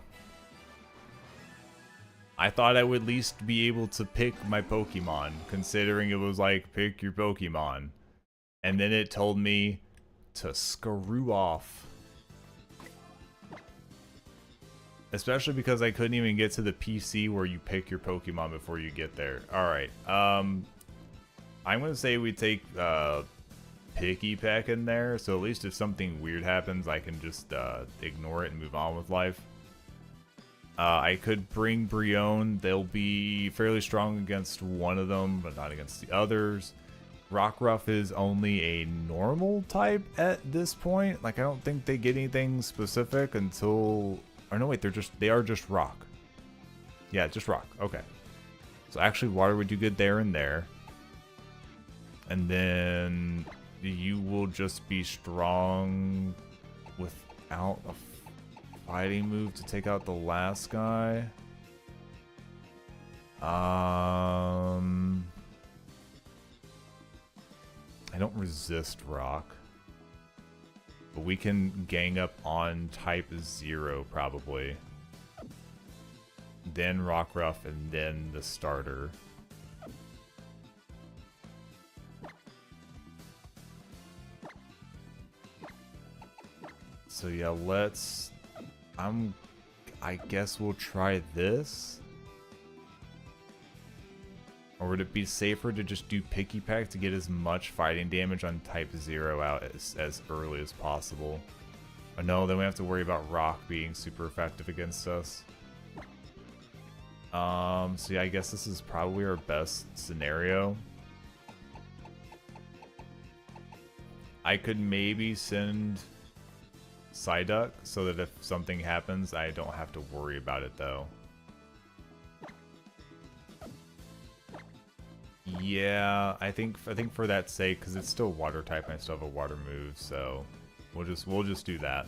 I thought I would at least be able to pick my Pokemon, considering it was like, pick your Pokemon. And then it told me to screw off. Especially because I couldn't even get to the PC where you pick your Pokemon before you get there. Alright, I'm gonna say we take Picky Peck in there, so at least if something weird happens, I can just ignore it and move on with life. I could bring Brion. They'll be fairly strong against one of them, but not against the others. Rockruff is only a normal type at this point. Like, I don't think they get anything specific until... Or no, wait, they are just rock. Yeah, just rock. Okay. So actually, water would do good there and there. And then you will just be strong without a fighting move to take out the last guy. I don't resist rock. But we can gang up on type 0 probably. Then Rockruff and then the starter. So yeah, let's... I guess we'll try this. Or would it be safer to just do Picky Pack to get as much fighting damage on type 0 out as early as possible? Oh no, then we have to worry about rock being super effective against us. So yeah, I guess this is probably our best scenario. I could maybe send Psyduck so that if something happens, I don't have to worry about it though. Yeah, I think for that sake, because it's still water type and I still have a water move, so we'll just do that.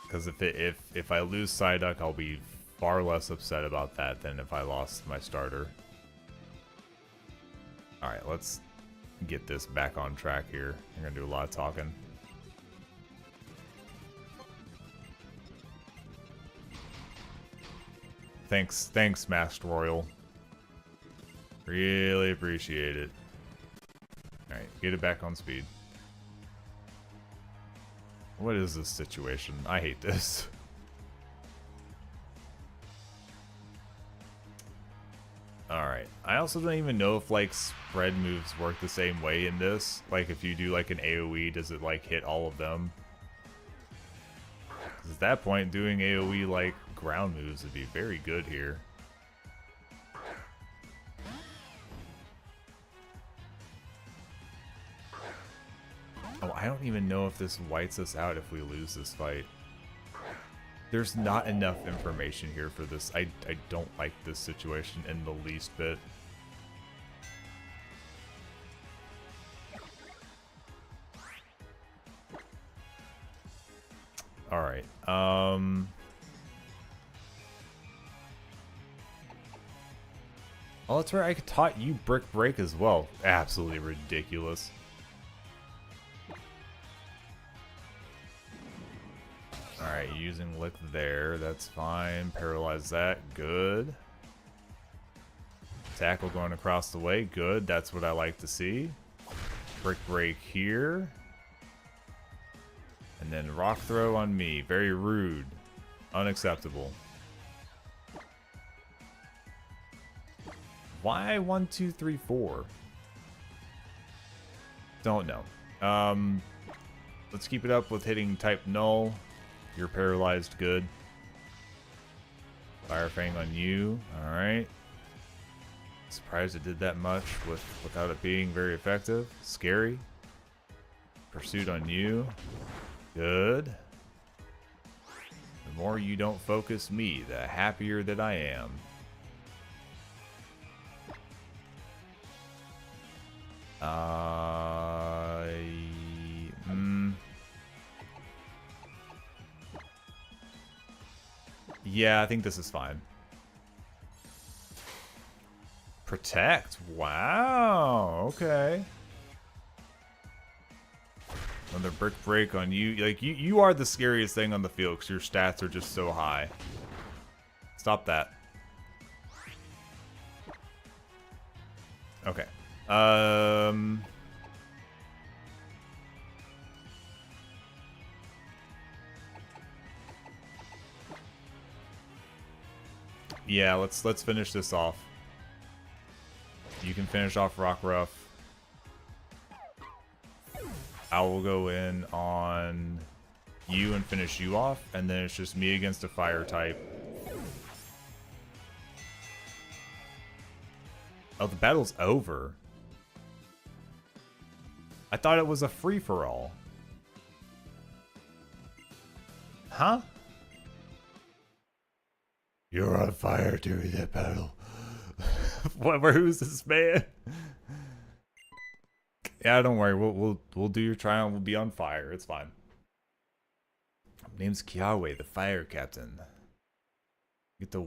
Because if I lose Psyduck, I'll be far less upset about that than if I lost my starter. All right, let's get this back on track here. I'm gonna do a lot of talking. Thanks, Masked Royal. Really appreciate it. Alright, get it back on speed. What is this situation? I hate this. Alright, I also don't even know if, like, spread moves work the same way in this. Like, if you do, like, an AoE, does it, like, hit all of them? 'Cause at that point, doing AoE, like, ground moves would be very good here. Oh, I don't even know if this whites us out if we lose this fight. There's not enough information here for this. I don't like this situation in the least bit. Alright, oh, that's right, I taught you Brick Break as well. Absolutely ridiculous. Alright, using Lick there, that's fine. Paralyze that, good. Tackle going across the way, good. That's what I like to see. Brick Break here. And then Rock Throw on me, very rude. Unacceptable. Why 1, 2, 3, 4? Don't know. Let's keep it up with hitting type null. You're paralyzed, good. Fire Fang on you, alright. Surprised it did that much without it being very effective. Scary. Pursuit on you. Good. The more you don't focus me, the happier that I am. Yeah, I think this is fine. Protect. Wow. Okay. Another Brick Break on you. Like, you are the scariest thing on the field because your stats are just so high. Stop that. Okay. Yeah, let's finish this off. You can finish off Rockruff. I will go in on you and finish you off, and then it's just me against a fire type. Oh, the battle's over. I thought it was a free-for-all. Huh? You're on fire during that battle. Who's this man? Yeah, don't worry. We'll do your trial. We'll be on fire. It's fine. Name's Kiawe, the fire captain. Get the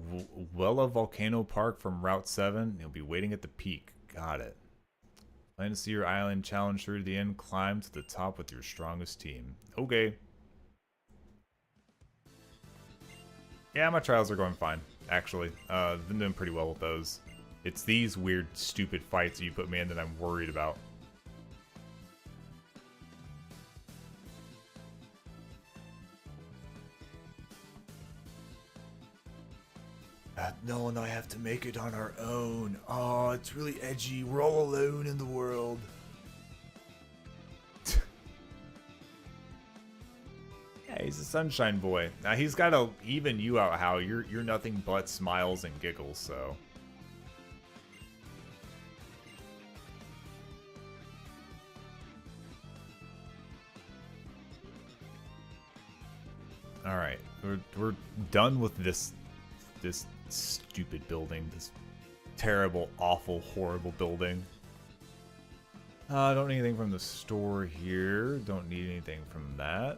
Wella Volcano Park from Route 7. You'll be waiting at the peak. Got it. Plan to see your island challenge through to the end. Climb to the top with your strongest team. Okay. Yeah, my trials are going fine, actually. Been doing pretty well with those. It's these weird, stupid fights that you put me in that I'm worried about. No, and I have to make it on our own. Oh, it's really edgy. We're all alone in the world. Yeah, he's a sunshine boy. Now he's got to even you out, how you're nothing but smiles and giggles. So. All right, we're done with this stupid building, this terrible, awful, horrible building. Don't need anything from the store here. Don't need anything from that.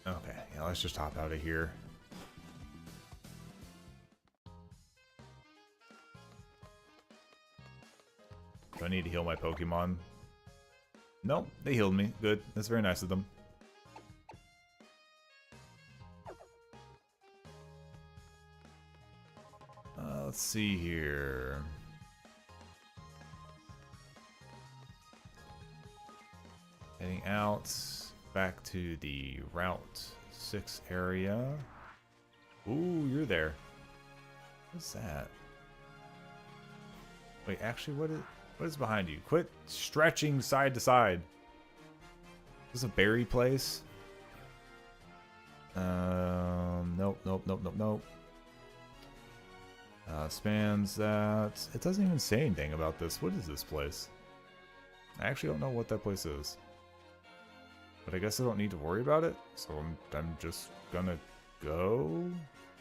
Okay, yeah, let's just hop out of here. Do I need to heal my Pokemon? Nope, they healed me. Good. That's very nice of them. Let's see here. Heading out back to the Route 6 area. Ooh, you're there. What's that? Wait, actually, what is behind you? Quit stretching side to side. Is this a berry place? Nope, nope, nope, nope, nope. Spans that. It doesn't even say anything about this. What is this place? I actually don't know what that place is. But I guess I don't need to worry about it. So I'm just gonna go.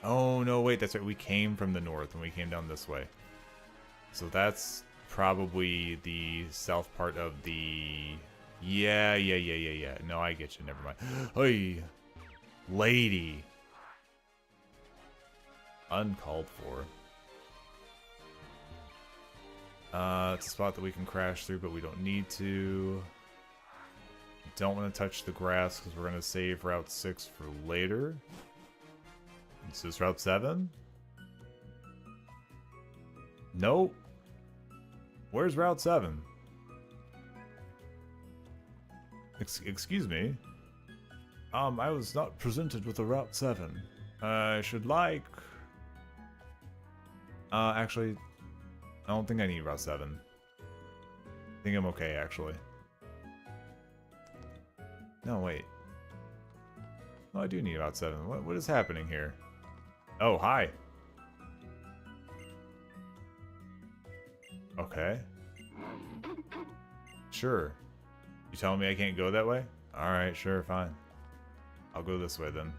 Oh, no, wait, that's right. We came from the north and we came down this way. So that's probably the south part of the... Yeah. No, I get you. Never mind. Hey, lady. Uncalled for. It's a spot that we can crash through, but we don't need to. Don't want to touch the grass because we're going to save Route 6 for later. Is this Route 7? Nope. Where's Route 7? Excuse me? I was not presented with a Route 7. I should like... actually, I don't think I need Route 7. I think I'm okay, actually. No, wait. Oh, I do need Route 7. What is happening here? Oh, hi. Okay. Sure. You telling me I can't go that way? Alright, sure, fine. I'll go this way then.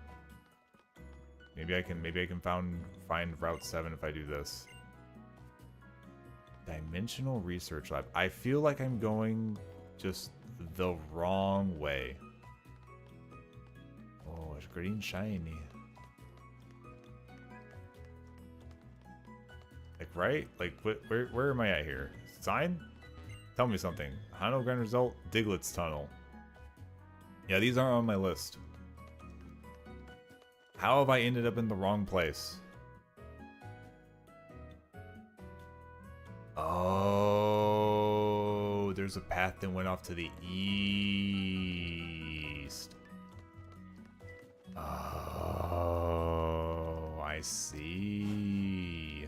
Maybe I can find Route 7 if I do this. Dimensional Research Lab. I feel like I'm going just the wrong way. Oh, it's green shiny. Like, right? Like, where am I at here? Sign? Tell me something. Hano Grand Result, Diglett's Tunnel. Yeah, these aren't on my list. How have I ended up in the wrong place? Oh, there's a path that went off to the east. Oh, I see.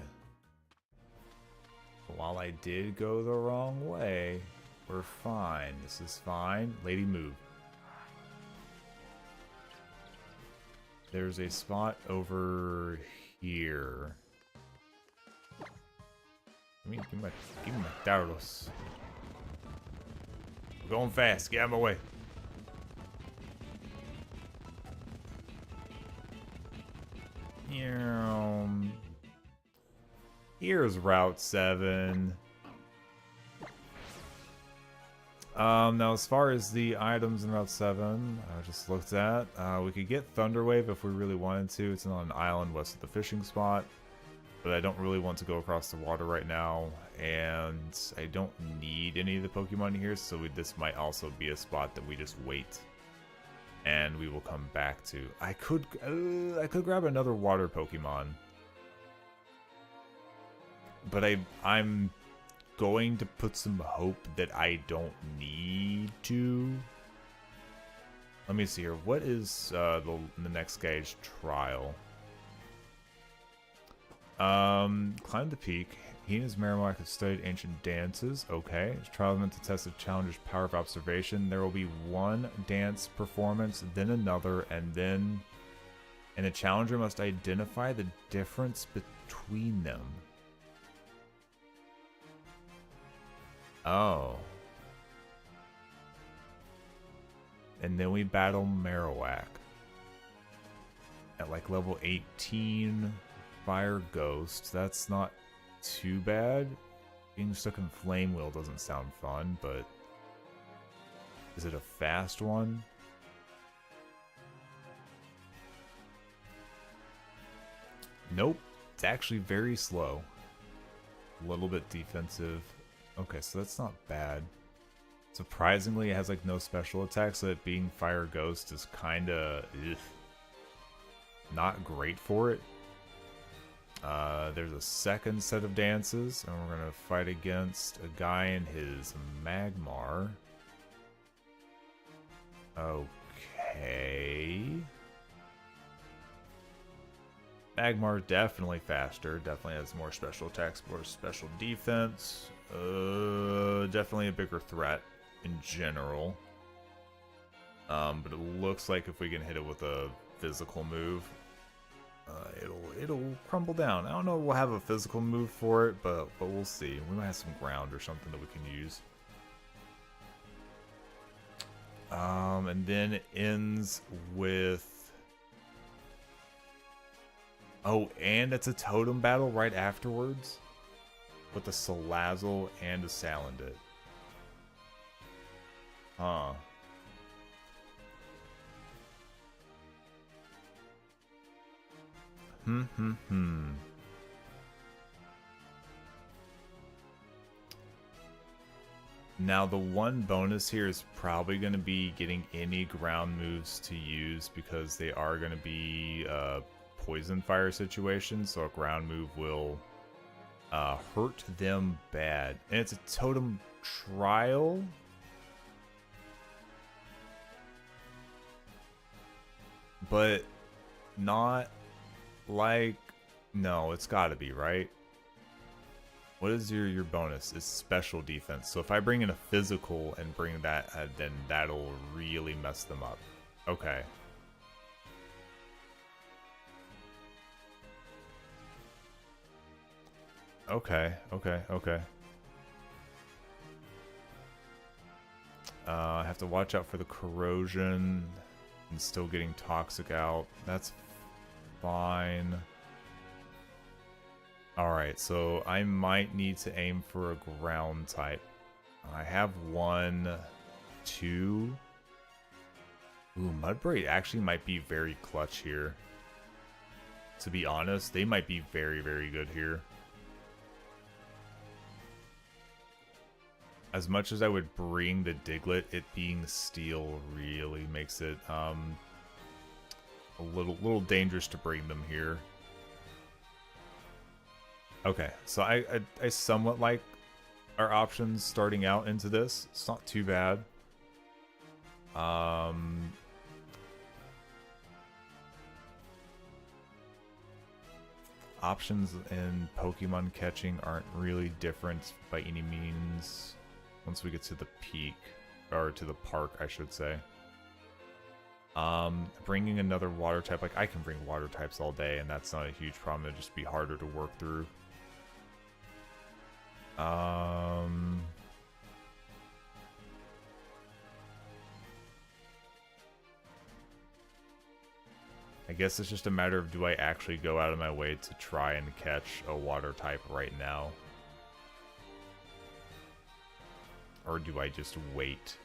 While I did go the wrong way, we're fine. This is fine. Lady, move. There's a spot over here. Give me my Gyarados. We're going fast. Get out of my way. Here's Route 7. Now as far as the items in Route 7, I just looked at, we could get Thunderwave if we really wanted to. It's on an island west of the fishing spot, but I don't really want to go across the water right now, and I don't need any of the Pokemon here, so this might also be a spot that we just wait, and we will come back to. I could grab another water Pokemon, but I'm going to put some hope that I don't need to. Let me see here. What is the next gauge trial? Climb the peak. He and his Marowak have studied ancient dances. Okay. His trial is meant to test the challenger's power of observation. There will be one dance performance, then another, and the challenger must identify the difference between them. Oh. And then we battle Marowak. At like level 18, Fire Ghost. That's not too bad. Being stuck in Flame Wheel doesn't sound fun, but... Is it a fast one? Nope. It's actually very slow. A little bit defensive. Okay, so that's not bad. Surprisingly, it has like no special attacks, so it being Fire Ghost is kinda not great for it. There's a second set of dances, and we're gonna fight against a guy in his Magmar. Okay. Magmar definitely faster, definitely has more special attacks, more special defense. Definitely a bigger threat in general. But it looks like if we can hit it with a physical move, it'll crumble down. I don't know if we'll have a physical move for it, but we'll see. We might have some ground or something that we can use. And then it ends with... Oh, and it's a totem battle right afterwards with a Salazzle and a Salandit. Huh. Now the one bonus here is probably going to be getting any ground moves to use, because they are going to be poison fire situations, so a ground move will hurt them bad. And it's a totem trial. But not like... No, it's gotta be, right? What is your bonus? It's special defense. So if I bring in a physical and bring that, then that'll really mess them up. Okay. Okay. I have to watch out for the corrosion and still getting toxic out. That's fine. Alright, so I might need to aim for a ground type. I have 1, 2. Ooh, Mudbraid actually might be very clutch here. To be honest, they might be very, very good here. As much as I would bring the Diglett, it being steel really makes it a little dangerous to bring them here. Okay, so I somewhat like our options starting out into this. It's not too bad. Options in Pokemon catching aren't really different by any means once we get to the peak, or to the park, I should say. Bringing another water type, like I can bring water types all day, and that's not a huge problem. It'd just be harder to work through. I guess it's just a matter of, do I actually go out of my way to try and catch a water type right now? Or do I just wait?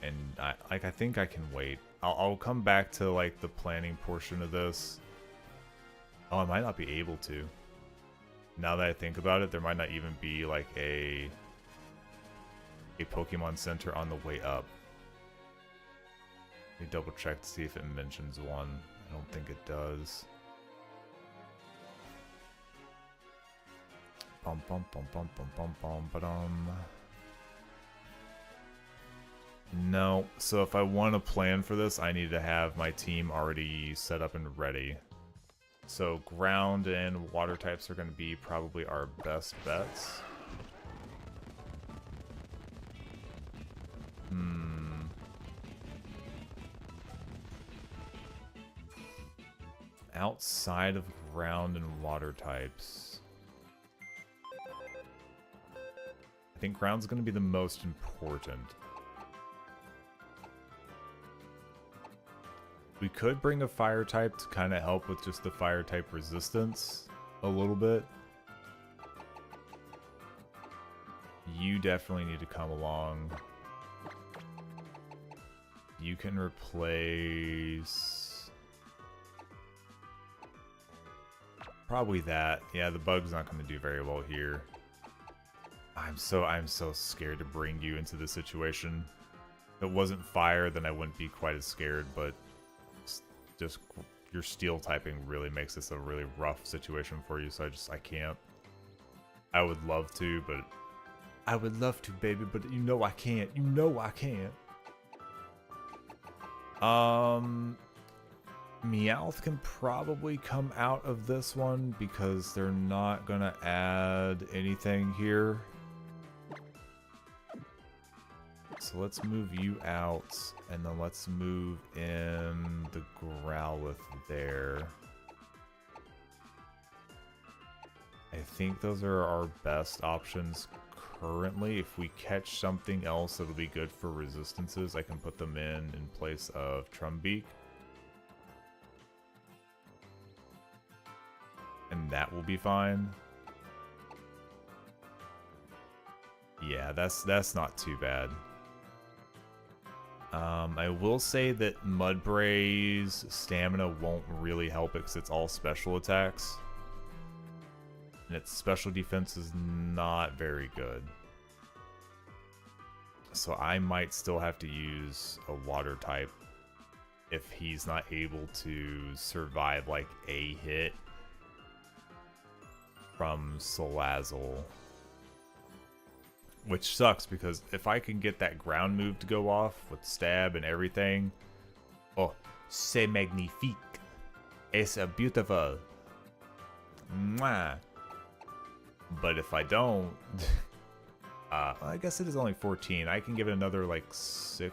And I think I can wait. I'll come back to like the planning portion of this. Oh, I might not be able to. Now that I think about it, there might not even be like a Pokemon Center on the way up. Let me double check to see if it mentions one. I don't think it does. Bum bum bum bum bum bum bum ba-dum. No, so if I want to plan for this, I need to have my team already set up and ready. So ground and water types are going to be probably our best bets. Outside of ground and water types, I think ground's going to be the most important. We could bring a fire type to kind of help with just the fire type resistance a little bit. You definitely need to come along. You can replace... probably that. Yeah, the bug's not going to do very well here. I'm so scared to bring you into this situation. If it wasn't fire, then I wouldn't be quite as scared, but just your steel typing really makes this a really rough situation for you, so I can't. I would love to, but I would love to, baby, but you know I can't. You know I can't. Meowth can probably come out of this one because they're not gonna add anything here. So let's move you out, and then let's move in the Growlithe there. I think those are our best options currently. If we catch something else that'll be good for resistances, I can put them in place of Trumbeak. And that will be fine. Yeah, that's not too bad. I will say that Mudbray's stamina won't really help it because it's all special attacks. And its special defense is not very good. So I might still have to use a water type if he's not able to survive like a hit from Salazzle. Which sucks because if I can get that ground move to go off with stab and everything, oh, c'est magnifique. It's a beautiful. Mwah. But if I don't, I guess it is only 14. I can give it another like 7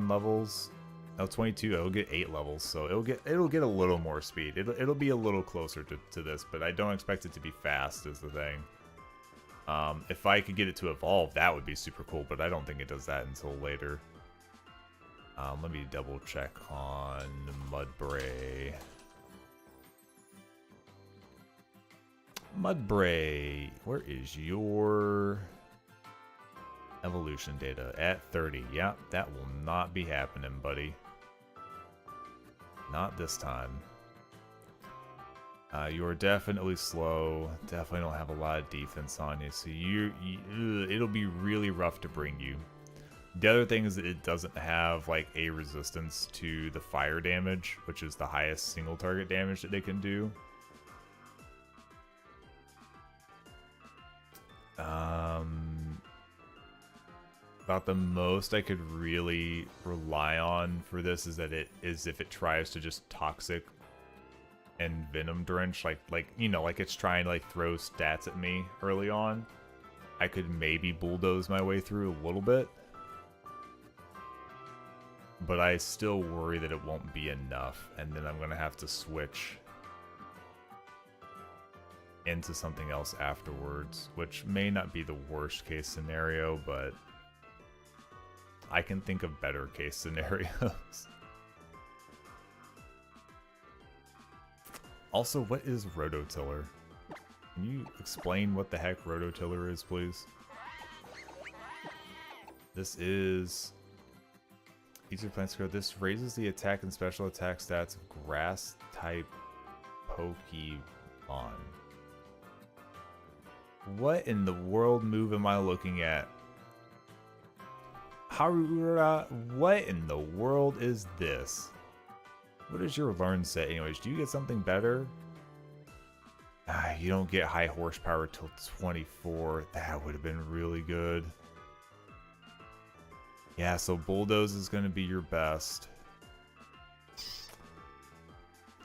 levels. Oh, 22. It'll get 8 levels, so it'll get a little more speed. It'll be a little closer to this, but I don't expect it to be fast. Is the thing. If I could get it to evolve, that would be super cool, but I don't think it does that until later. Let me double check on Mudbray. Mudbray, where is your evolution data? At 30. Yeah, that will not be happening, buddy. Not this time. You are definitely slow. Definitely don't have a lot of defense on you, so it'll be really rough to bring you. The other thing is that it doesn't have like a resistance to the fire damage, which is the highest single target damage that they can do. About the most I could really rely on for this is that if it tries to just toxic and venom drench, like you know, like it's trying to like throw stats at me early on. I could maybe bulldoze my way through a little bit. But I still worry that it won't be enough, and then I'm going to have to switch into something else afterwards, which may not be the worst case scenario, but I can think of better case scenarios. Also, what is rototiller? Can you explain what the heck rototiller is, please? This is... Easier plants to grow. This raises the attack and special attack stats of grass-type Pokemon. What in the world move am I looking at? Harura, what in the world is this? What does your learn set anyways? Do you get something better? You don't get high horsepower till 24. That would have been really good. Yeah, so Bulldoze is going to be your best.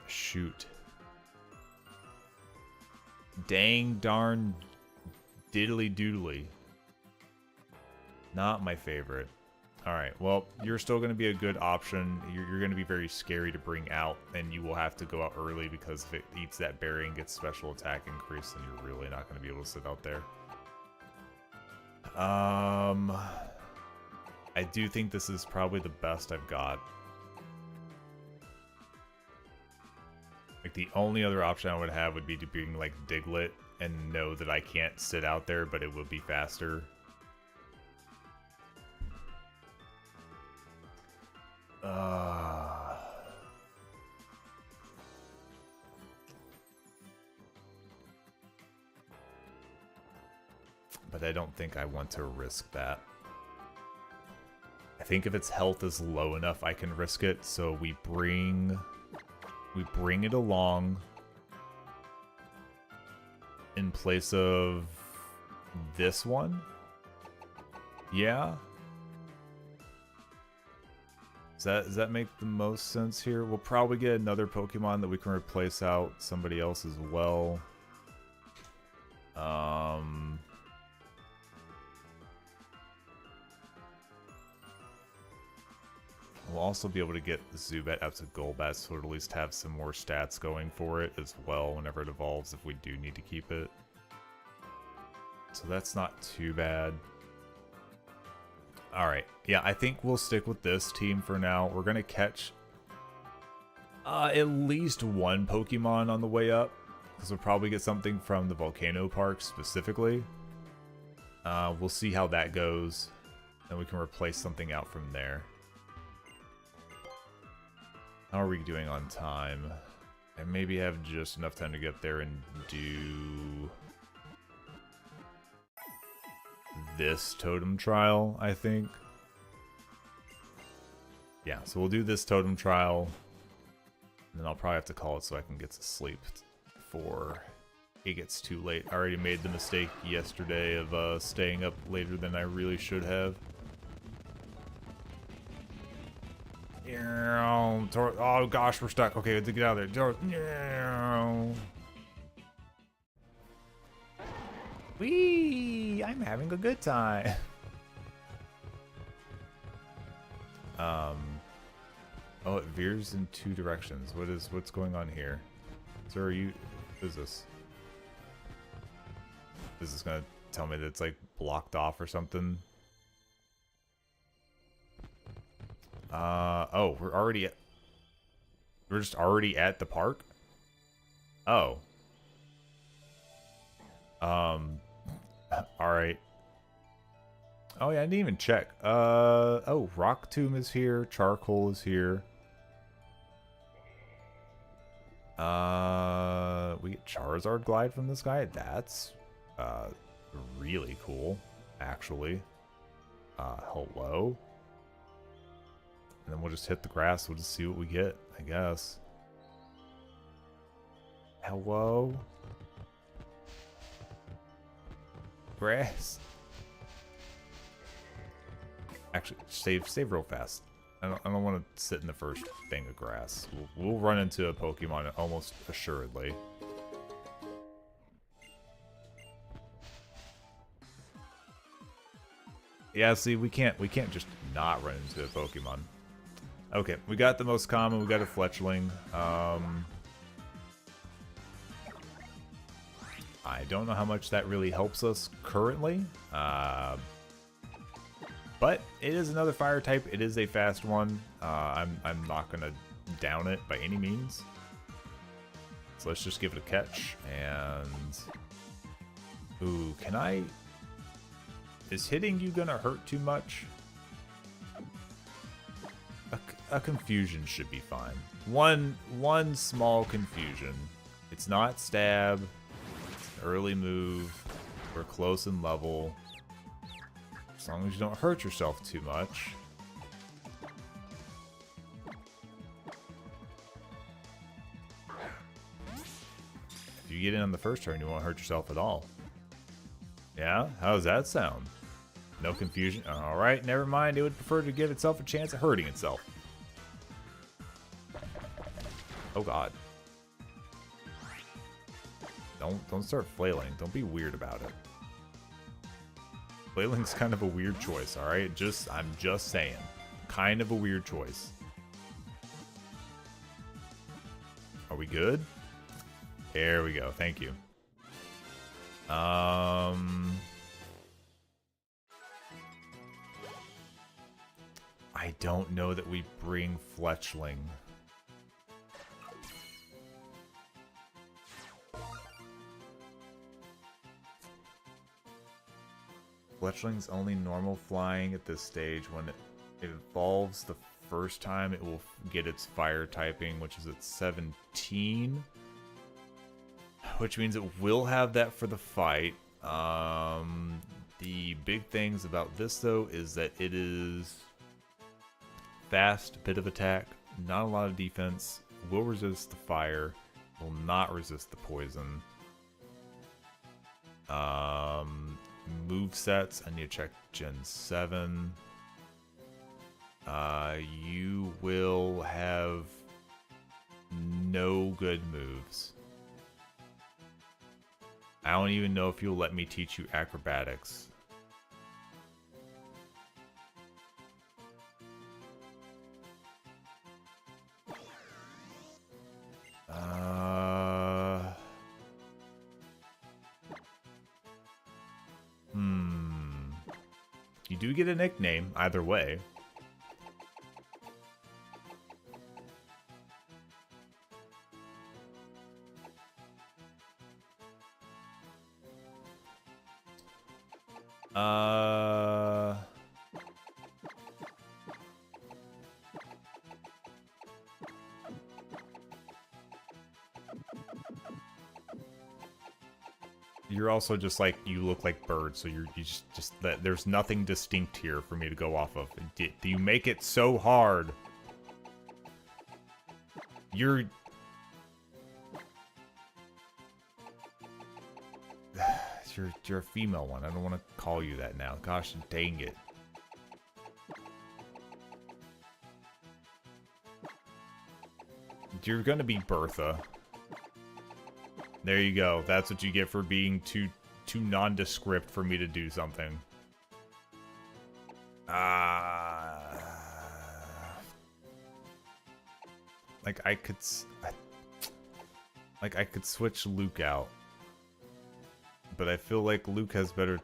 Shoot. Dang darn diddly doodly. Not my favorite. Alright, well, you're still going to be a good option. You're going to be very scary to bring out, and you will have to go out early because if it eats that berry and gets special attack increase, then you're really not going to be able to sit out there. I do think this is probably the best I've got. Like, the only other option I would have would be to bring, like, Diglett and know that I can't sit out there, but it will be faster. But I don't think I want to risk that. I think if its health is low enough, I can risk it. So we bring it along in place of this one. Yeah. Does that make the most sense here? We'll probably get another Pokemon that we can replace out somebody else as well. We'll also be able to get Zubat up to Golbat, so it'll at least have some more stats going for it as well whenever it evolves if we do need to keep it. So that's not too bad. Alright, yeah, I think we'll stick with this team for now. We're going to catch at least one Pokemon on the way up, because we'll probably get something from the Volcano Park specifically. We'll see how that goes, and we can replace something out from there. How are we doing on time? I maybe have just enough time to get there and do this totem trial, I think. Yeah, so we'll do this totem trial, and then I'll probably have to call it so I can get to sleep before it gets too late. I already made the mistake yesterday of staying up later than I really should have. Oh gosh, we're stuck. Okay, let's get out of there. Whee! I'm having a good time. Oh, it veers in two directions. What's going on here? Sir, what is this? Is this gonna tell me that it's like blocked off or something? Oh, we're just already at the park? Oh. Alright. Oh yeah, I didn't even check. Oh, Rock Tomb is here, Charcoal is here. We get Charizard Glide from this guy. That's, really cool, actually. Hello? And then we'll just hit the grass. We'll just see what we get, I guess. Hello? Grass? Actually, save real fast. I don't want to sit in the first thing of grass. We'll run into a Pokemon almost assuredly. Yeah, see, we can't just not run into a Pokemon. Okay, we got the most common. We got a Fletchling. I don't know how much that really helps us currently. But it is another fire type. It is a fast one. I'm not gonna down it by any means. So let's just give it a catch. And ooh, can I? Is hitting you gonna hurt too much? A confusion should be fine. One small confusion. It's not stab. It's an early move. We're close in level. As long as you don't hurt yourself too much. If you get in on the first turn, you won't hurt yourself at all. Yeah? How does that sound? No confusion? Alright, never mind. It would prefer to give itself a chance at hurting itself. Oh god. Don't start flailing. Don't be weird about it. Flailing's kind of a weird choice, alright? I'm just saying. Kind of a weird choice. Are we good? There we go. Thank you. I don't know that we bring Fletchling. Fletchling's only normal flying at this stage. When it evolves the first time, it will get its fire typing, which is at 17. Which means it will have that for the fight. The big things about this, though, is that it is fast, bit of attack, not a lot of defense, will resist the fire, will not resist the poison. Move sets, I need to check Gen 7. You will have no good moves. I don't even know if you'll let me teach you acrobatics. You do get a nickname, either way. You're also just like, you look like birds, so you just that there's nothing distinct here for me to go off of. Do you make it so hard? You're a female one. I don't want to call you that now. Gosh dang it. You're gonna be Bertha. There you go. That's what you get for being too nondescript for me to do something. Like I could switch Luke out, but I feel like Luke has better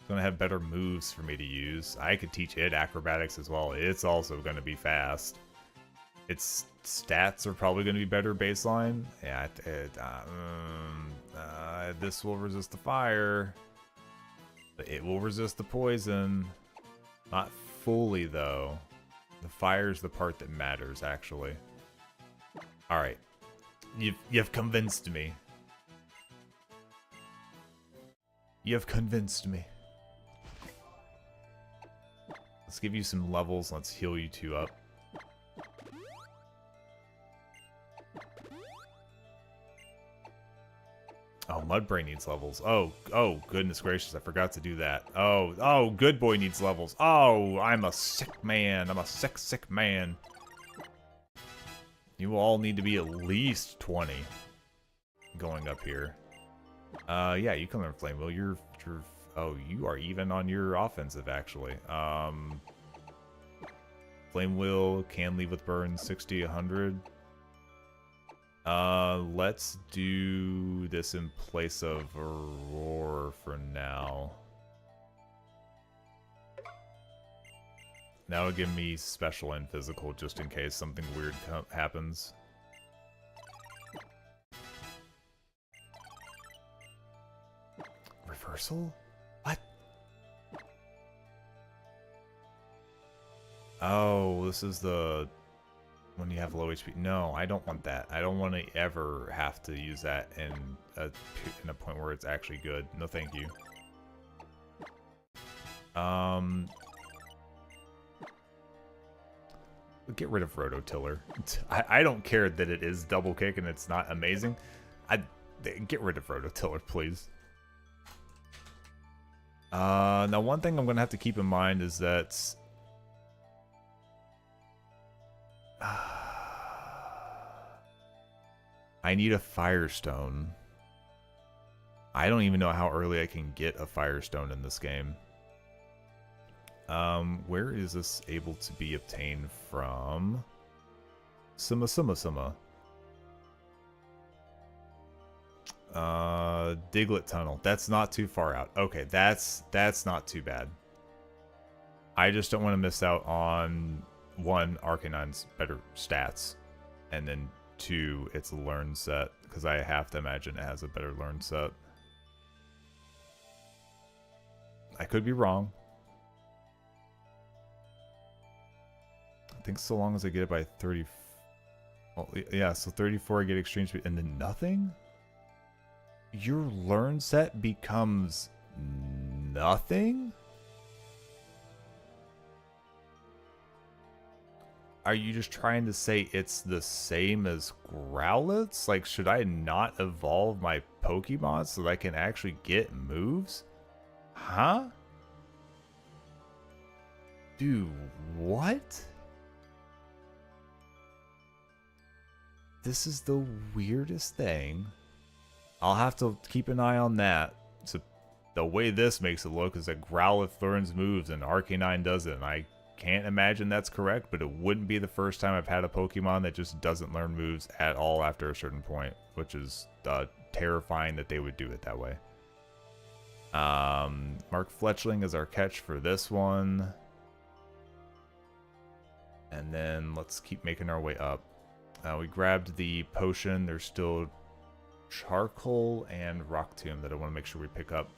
gonna have better moves for me to use. I could teach it acrobatics as well. It's also gonna be fast. Its stats are probably going to be better baseline. Yeah, this will resist the fire. It will resist the poison. Not fully, though. The fire's the part that matters, actually. Alright. You've convinced me. You've convinced me. Let's give you some levels. Let's heal you two up. Oh, Mudbrain needs levels. Oh, goodness gracious, I forgot to do that. Oh, Good Boy needs levels. Oh, I'm a sick man. I'm a sick man. You all need to be at least 20 going up here. Yeah, you come in Flame Wheel. You're Oh, you are even on your offensive, actually. Flame Wheel can leave with burn 60, 100. Let's do this in place of a roar for now. That'll give me special and physical just in case something weird happens. Reversal? What? Oh, this is the... when you have low HP. No, I don't want that. I don't want to ever have to use that in a point where it's actually good. No, thank you. Get rid of Rototiller. I don't care that it is double kick and it's not amazing. Get rid of Rototiller, please. Now one thing I'm gonna have to keep in mind is that I need a Firestone. I don't even know how early I can get a Firestone in this game. Where is this able to be obtained from? Sima. Diglett Tunnel. That's not too far out. Okay, that's not too bad. I just don't want to miss out on, one, Arcanine's better stats, and then two, its learn set, because I have to imagine it has a better learn set. I could be wrong. I think so long as I get it by 30... well, yeah, so 34 I get extreme speed, and then nothing? Your learn set becomes nothing? Are you just trying to say it's the same as Growlithe's? Like, should I not evolve my Pokemon so that I can actually get moves? Huh? Dude, what? This is the weirdest thing. I'll have to keep an eye on that. So the way this makes it look is that Growlithe learns moves and Arcanine doesn't. And I can't imagine that's correct, but it wouldn't be the first time I've had a Pokemon that just doesn't learn moves at all after a certain point, which is terrifying that they would do it that way. Mark Fletchling is our catch for this one. And then let's keep making our way up. We grabbed the potion. There's still charcoal and rock tomb that I want to make sure we pick up.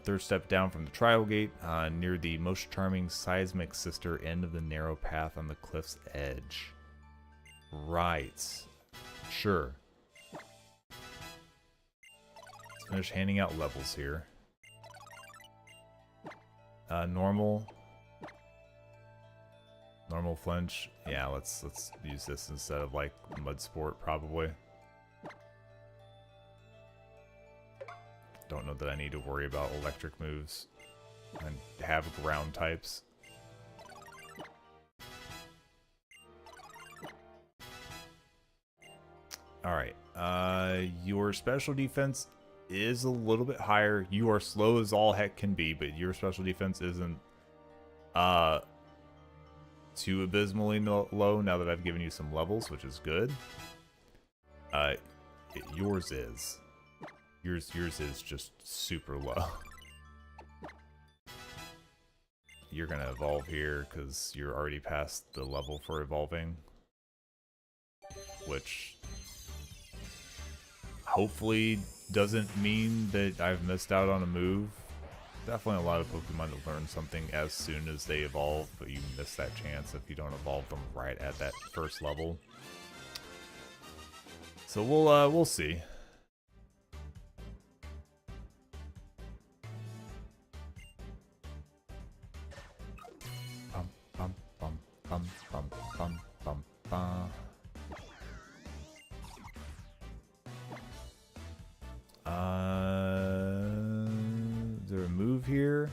Third step down from the trial gate, near the most charming seismic sister end of the narrow path on the cliff's edge. Right. Sure. Let's finish handing out levels here. Normal flinch. Yeah, let's use this instead of like mud sport probably. Don't know that I need to worry about electric moves and have ground types. Alright, your special defense is a little bit higher. You are slow as all heck can be, but your special defense isn't too abysmally low now that I've given you some levels, which is good. Yours is. Yours is just super low. You're gonna evolve here because you're already past the level for evolving, which hopefully doesn't mean that I've missed out on a move. Definitely a lot of Pokemon that learn something as soon as they evolve, but you miss that chance if you don't evolve them right at that first level. So we'll see. Is there a move here?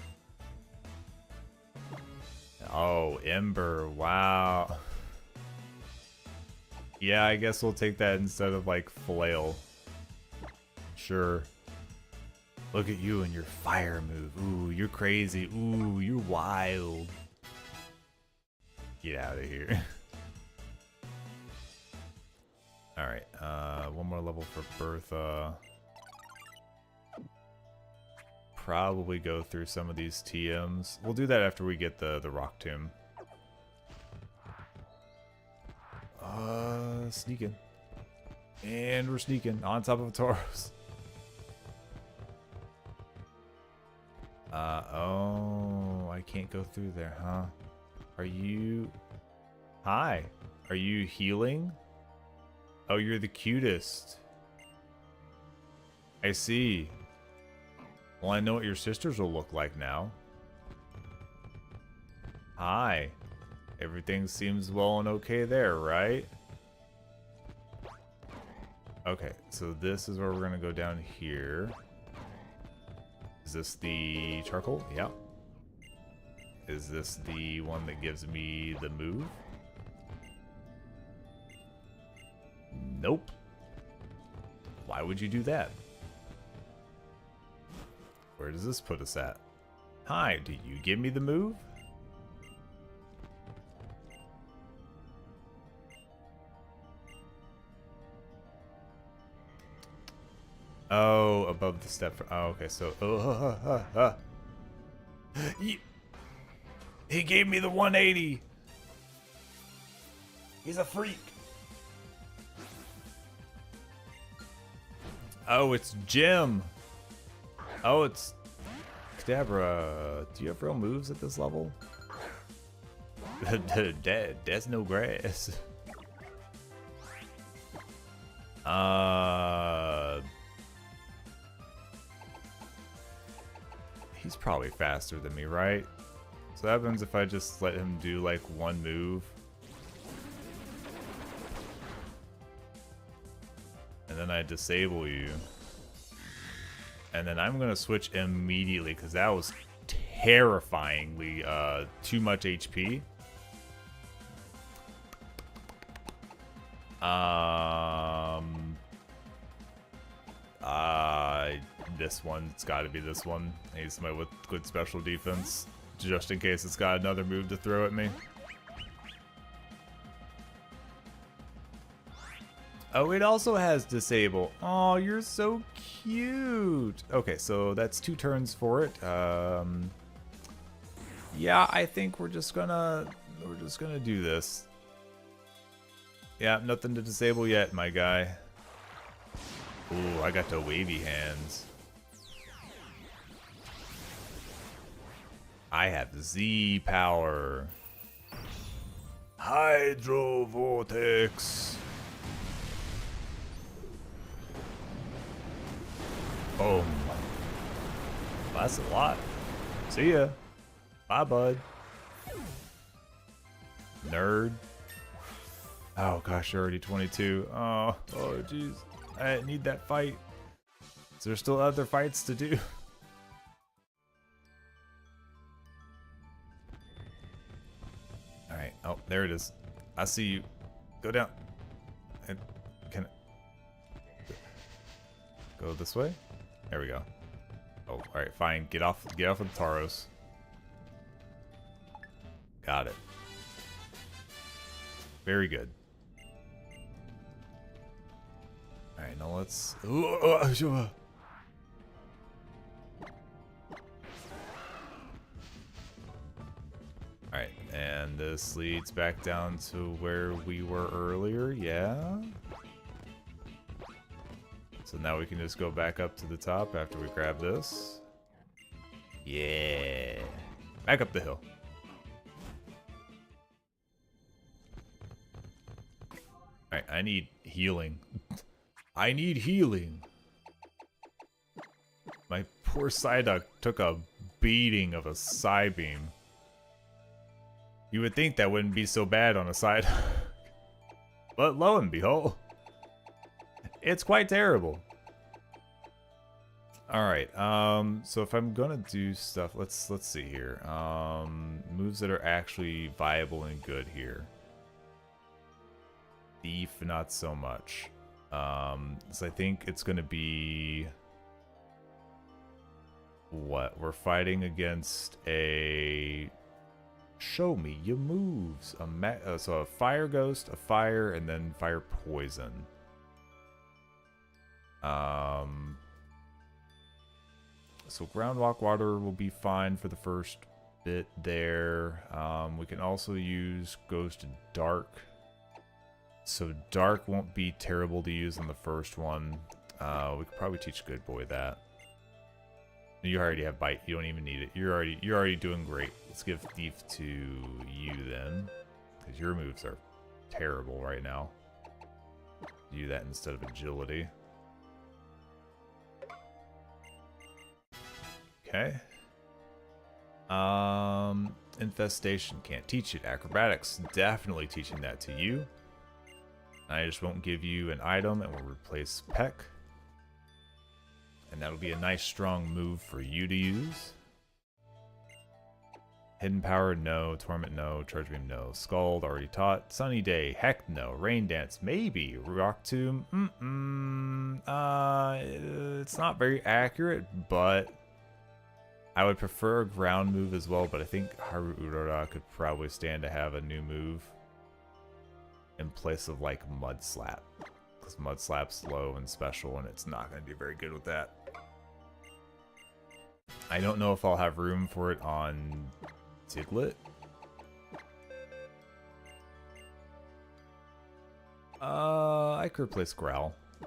Oh, Ember, wow. Yeah, I guess we'll take that instead of like Flail. Sure. Look at you and your fire move. Ooh, you're crazy. Ooh, you're wild. Get out of here. Alright, one more level for Bertha. Probably go through some of these TMs. We'll do that after we get the rock tomb. Sneaking. And we're sneaking on top of Tauros. Oh, I can't go through there, huh? Are you... Hi. Are you healing? Oh, you're the cutest. I see. Well, I know what your sisters will look like now. Hi. Everything seems well and okay there, right? Okay, so this is where we're gonna go down here. Is this the charcoal? Yeah. Is this the one that gives me the move? Nope. Why would you do that? Where does this put us at? Hi, do you give me the move? Oh, above the step. Oh, okay, so... He gave me the 180! He's a freak! Oh, it's Jim! Oh, it's... Kadabra. Do you have real moves at this level? That's no grass. He's probably faster than me, right? So that happens if I just let him do like one move. And then I disable you. And then I'm going to switch immediately because that was terrifyingly too much HP. This one, it's got to be this one. I need somebody with good special defense, just in case it's got another move to throw at me. Oh, it also has disable. Oh, you're so cute. Okay, so that's 2 turns for it. Yeah, I think we're just gonna do this. Yeah, nothing to disable yet, my guy. Ooh, I got the wavy hands. I have Z power. Hydro Vortex. Oh, that's a lot. See ya. Bye, bud. Nerd. Oh gosh, you're already 22. Oh jeez. I need that fight. Is there still other fights to do? Alright. Oh, there it is. I see you. Go down. Can I go this way? There we go. Oh, alright, fine. Get off of the Tauros. Got it. Very good. Alright, now let's... Alright, and this leads back down to where we were earlier, yeah? So now we can just go back up to the top after we grab this. Yeah. Back up the hill. Alright, I need healing. I need healing. My poor Psyduck took a beating of a Psybeam. You would think that wouldn't be so bad on a Psyduck. But lo and behold, it's quite terrible. Alright, so if I'm gonna do stuff, let's see here. Moves that are actually viable and good here. Thief, not so much. So I think it's gonna be what? We're fighting against a... Show me your moves. So a fire ghost, a fire, and then fire poison. So ground walk water will be fine for the first bit there. We can also use ghost dark. So dark won't be terrible to use on the first one. We could probably teach good boy that. You already have bite. You don't even need it. You're already doing great. Let's give thief to you then, because your moves are terrible right now. Do that instead of agility. Okay. Infestation, can't teach it. Acrobatics, definitely teaching that to you. I just won't give you an item, and we'll replace Peck. And that'll be a nice strong move for you to use. Hidden Power, no. Torment, no. Charge Beam, no. Scald, already taught. Sunny Day, heck no. Rain Dance, maybe. Rock Tomb, it's not very accurate, but I would prefer a ground move as well, but I think Haru Urara could probably stand to have a new move in place of like Mud Slap, because Mud Slap's low and special, and it's not going to do very good with that. I don't know if I'll have room for it on Diglett. I could replace Growl. I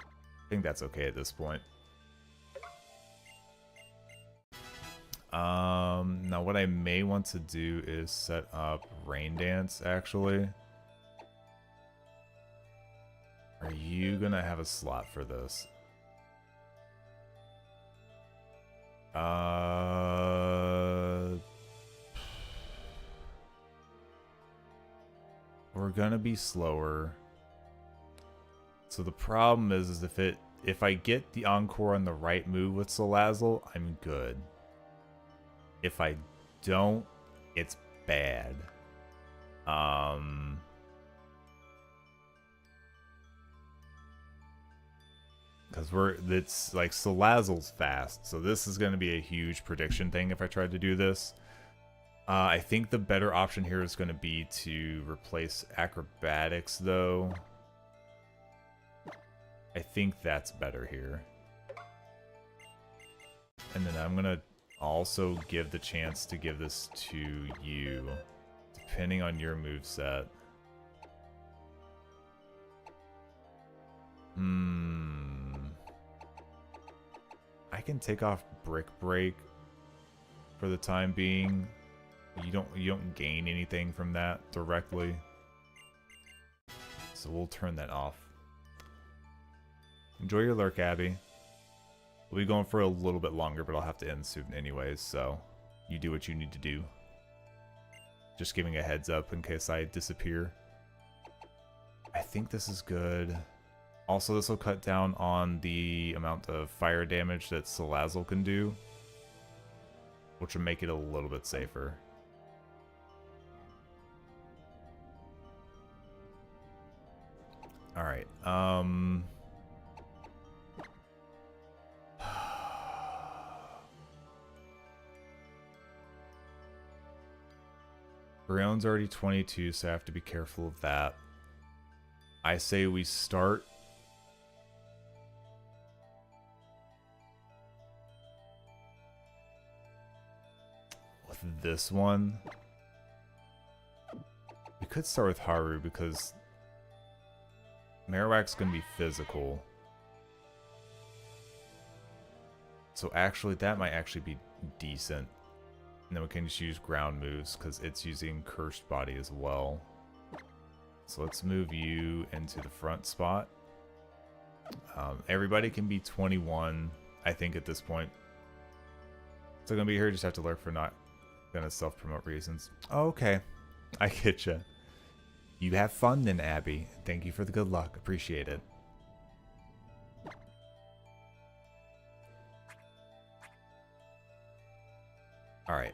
think that's okay at this point. Now what I may want to do is set up Rain Dance, actually. Are you gonna have a slot for this? We're gonna be slower. So the problem is if I get the Encore on the right move with Salazzle, I'm good. If I don't, it's bad. Because it's like Salazzle's fast, so this is going to be a huge prediction thing if I tried to do this. I think the better option here is going to be to replace Acrobatics, though. I think that's better here. And then I'm going to also give the chance to give this to you, depending on your moveset. I can take off Brick Break for the time being. You don't gain anything from that directly, so we'll turn that off. Enjoy your lurk, Abby. We'll be going for a little bit longer, but I'll have to end soon anyways, so you do what you need to do. Just giving a heads up in case I disappear. I think this is good. Also, this will cut down on the amount of fire damage that Salazzle can do, which will make it a little bit safer. Alright, Brion's already 22, so I have to be careful of that. I say we start with this one. We could start with Haru because Marowak's going to be physical. So actually, that might actually be decent. And then we can just use ground moves because it's using Cursed Body as well. So let's move you into the front spot. Everybody can be 21, I think, at this point. Still gonna be here, just have to lurk for not gonna self-promote reasons. Okay, I get you. You have fun then, Abby. Thank you for the good luck. Appreciate it. Alright.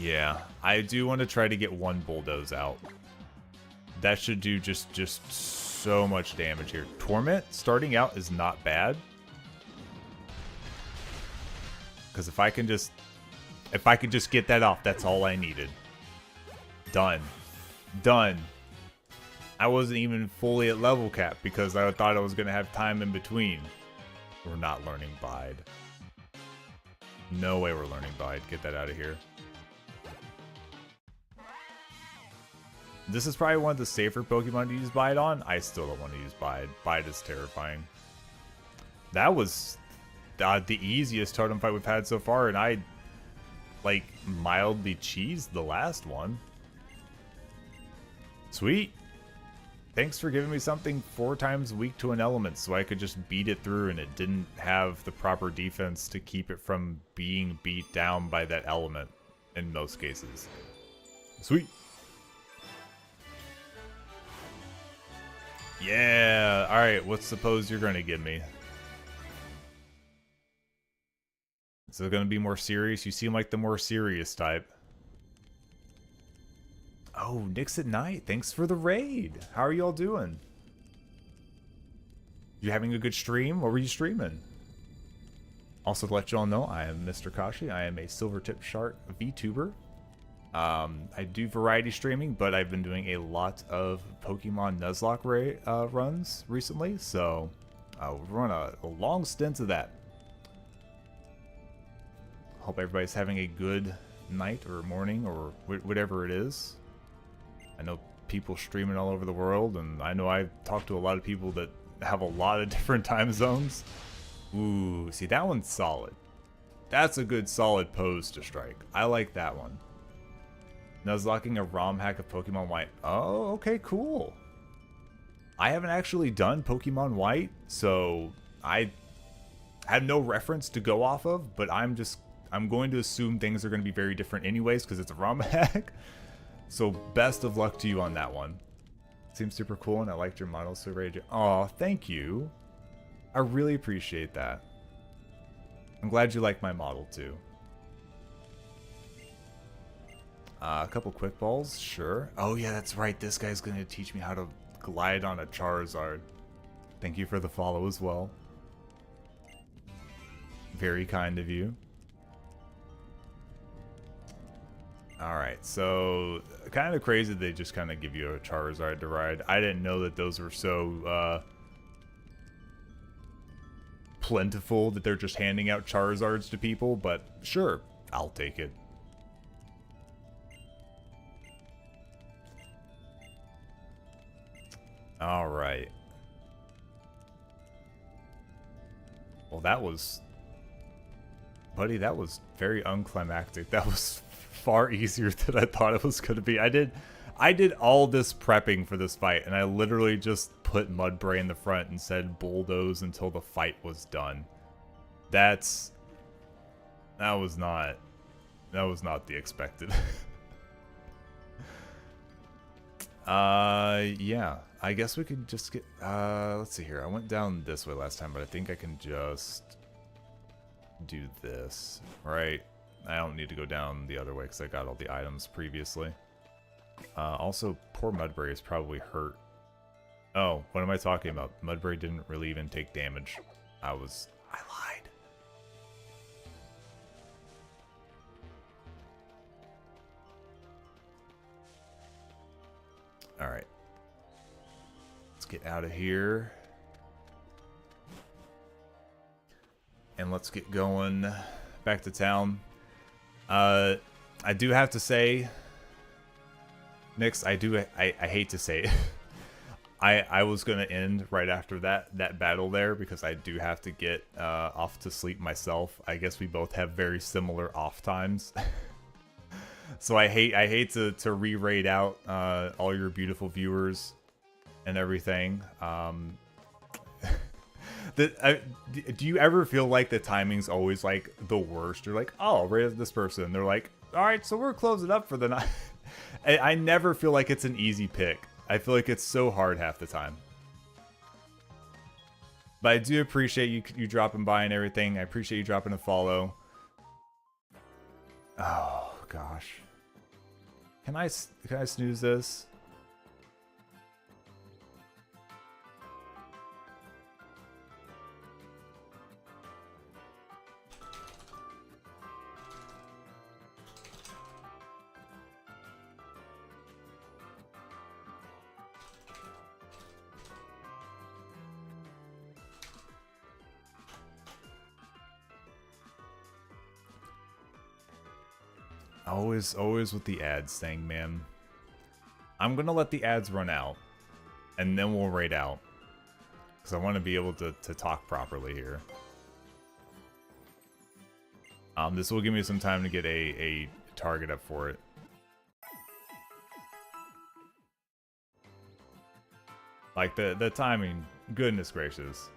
Yeah, I do want to try to get one bulldoze out. That should do just so much damage here. Torment starting out is not bad. Because if I can just get that off, that's all I needed. Done. Done. I wasn't even fully at level cap because I thought I was going to have time in between. We're not learning Bide. No way we're learning Bide. Get that out of here. This is probably one of the safer Pokemon to use Bide on. I still don't want to use Bide. Bide is terrifying. That was the easiest totem fight we've had so far, and I, like, mildly cheesed the last one. Sweet. Thanks for giving me something 4 times weak to an element so I could just beat it through and it didn't have the proper defense to keep it from being beat down by that element in most cases. Sweet. Yeah. Alright, what's the pose you're going to give me? Is it going to be more serious? You seem like the more serious type. Oh, Nyx at Night. Thanks for the raid. How are y'all doing? You having a good stream? What were you streaming? Also to let y'all know, I am Mr. Kashi. I am a Silvertip Shark VTuber. I do variety streaming, but I've been doing a lot of Pokemon Nuzlocke runs recently, so we've run a long stint of that. Hope everybody's having a good night or morning or whatever it is. I know people streaming all over the world, and I know I've talked to a lot of people that have a lot of different time zones. Ooh, see, that one's solid. That's a good solid pose to strike. I like that one. Nuzlocking a ROM hack of Pokemon White. Oh, okay, cool. I haven't actually done Pokemon White, so I have no reference to go off of, but I'm going to assume things are going to be very different anyways because it's a ROM hack. So best of luck to you on that one. Seems super cool, and I liked your model so rage. Aw, thank you. I really appreciate that. I'm glad you like my model too. A couple quick balls, sure. Oh yeah, that's right. This guy's going to teach me how to glide on a Charizard. Thank you for the follow as well. Very kind of you. Alright, so kind of crazy they just kind of give you a Charizard to ride. I didn't know that those were so plentiful that they're just handing out Charizards to people, but sure, I'll take it. Alright. Well, that was... Buddy, that was very unclimactic. That was far easier than I thought it was going to be. I did all this prepping for this fight, and I literally just put Mudbray in the front and said bulldoze until the fight was done. That was not the expected. Yeah. I guess we could just get let's see here. I went down this way last time, but I think I can just do this, right? I don't need to go down the other way because I got all the items previously. Also, poor Mudbray is probably hurt. Oh, what am I talking about? Mudbray didn't really even take damage. I lied. Alright. Let's get out of here. And let's get going back to town. I do have to say, Nyx, I hate to say it. I was going to end right after that battle there because I do have to get off to sleep myself. I guess we both have very similar off times. So I hate to re-raid out all your beautiful viewers and everything. Do you ever feel like the timing's always like the worst? You're like, oh, I'll raid this person. They're like, all right, so we're closing up for the night. I never feel like it's an easy pick. I feel like it's so hard half the time. But I do appreciate you dropping by and everything. I appreciate you dropping a follow. Oh, gosh. Can I snooze this? Always with the ads thing, man. I'm gonna let the ads run out, and then we'll raid out. Because I want to be able to talk properly here. This will give me some time to get a target up for it. Like, the timing, goodness gracious.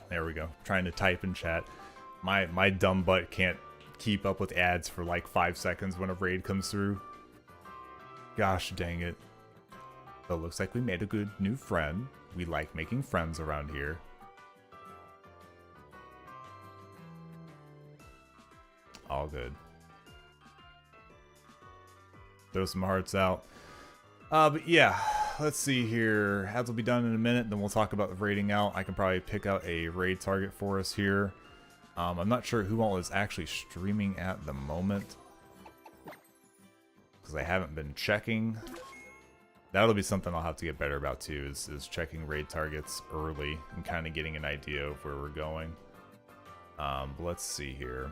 There we go. Trying to type in chat. My dumb butt can't keep up with ads for like 5 seconds when a raid comes through. Gosh dang it. So it looks like we made a good new friend. We like making friends around here. All good. Throw some hearts out. But yeah. Let's see here. Ads will be done in a minute, then we'll talk about the raiding out. I can probably pick out a raid target for us here. I'm not sure who all is actually streaming at the moment, because I haven't been checking. That'll be something I'll have to get better about too, is checking raid targets early and kind of getting an idea of where we're going. But let's see here.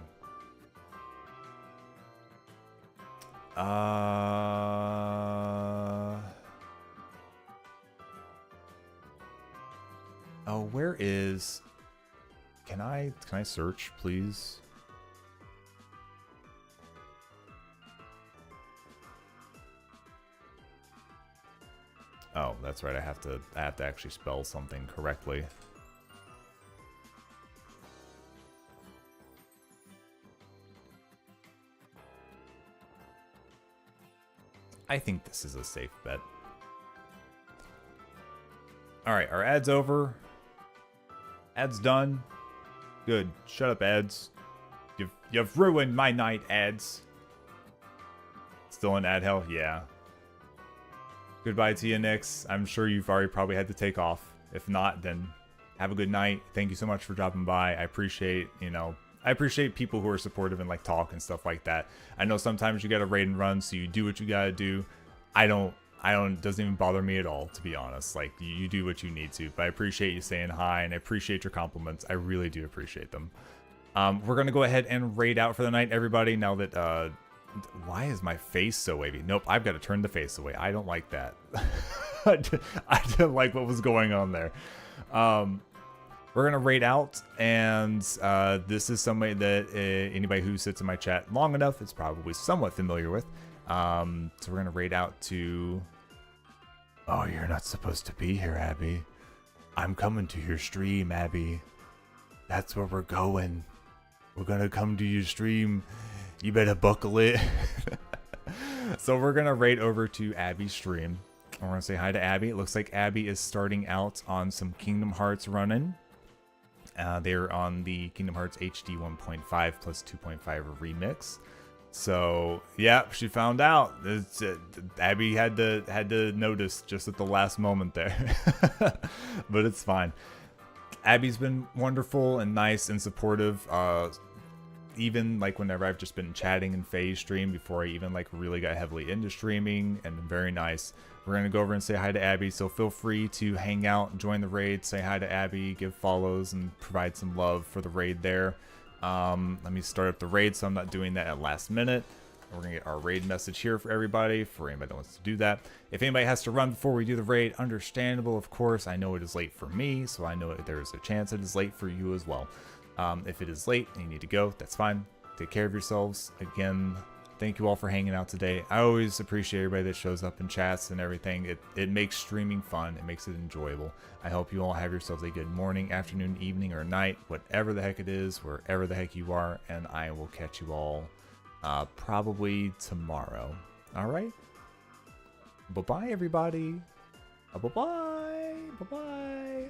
Oh, where is... Can I search, please? Oh, that's right. I have to actually spell something correctly. I think this is a safe bet. All right, our ad's over. Ads done. Good. Shut up, ads. You've ruined my night, ads. Still in ad hell? Yeah. Goodbye to you, Nix. I'm sure you've already probably had to take off. If not, then have a good night. Thank you so much for dropping by. I appreciate, I appreciate people who are supportive and like talk and stuff like that. I know sometimes you gotta raid and run, so you do what you gotta do. It doesn't even bother me at all, to be honest. Like, you do what you need to, but I appreciate you saying hi, and I appreciate your compliments. I really do appreciate them. We're gonna go ahead and raid out for the night, everybody, now that, why is my face so wavy? Nope, I've got to turn the face away. I don't like that. I didn't like what was going on there. We're gonna raid out, and this is somebody that anybody who sits in my chat long enough is probably somewhat familiar with. So we're gonna raid out to... Oh, you're not supposed to be here, Abby. I'm coming to your stream, Abby. That's where we're going. We're gonna come to your stream. You better buckle it. So we're gonna raid over to Abby's stream. I want to say hi to Abby. It looks like Abby is starting out on some Kingdom Hearts running. They're on the Kingdom Hearts HD 1.5 plus 2.5 remix. So yeah, she found out. Abby had to notice just at the last moment there, but it's fine. Abby's been wonderful and nice and supportive. Even like whenever I've just been chatting in Faye's stream before I even like really got heavily into streaming, and very nice. We're gonna go over and say hi to Abby, so feel free to hang out, join the raid, say hi to Abby, give follows, and provide some love for the raid there. Let me start up the raid so I'm not doing that at last minute. We're going to get our raid message here for everybody, for anybody that wants to do that. If anybody has to run before we do the raid, understandable, of course. I know it is late for me, so I know there's a chance it is late for you as well. If it is late and you need to go, that's fine. Take care of yourselves. Again, thank you all for hanging out today. I always appreciate everybody that shows up in chats and everything. It makes streaming fun. It makes it enjoyable. I hope you all have yourselves a good morning, afternoon, evening, or night, whatever the heck it is, wherever the heck you are, and I will catch you all probably tomorrow. All right? Bye-bye, everybody. Bye-bye. Bye-bye.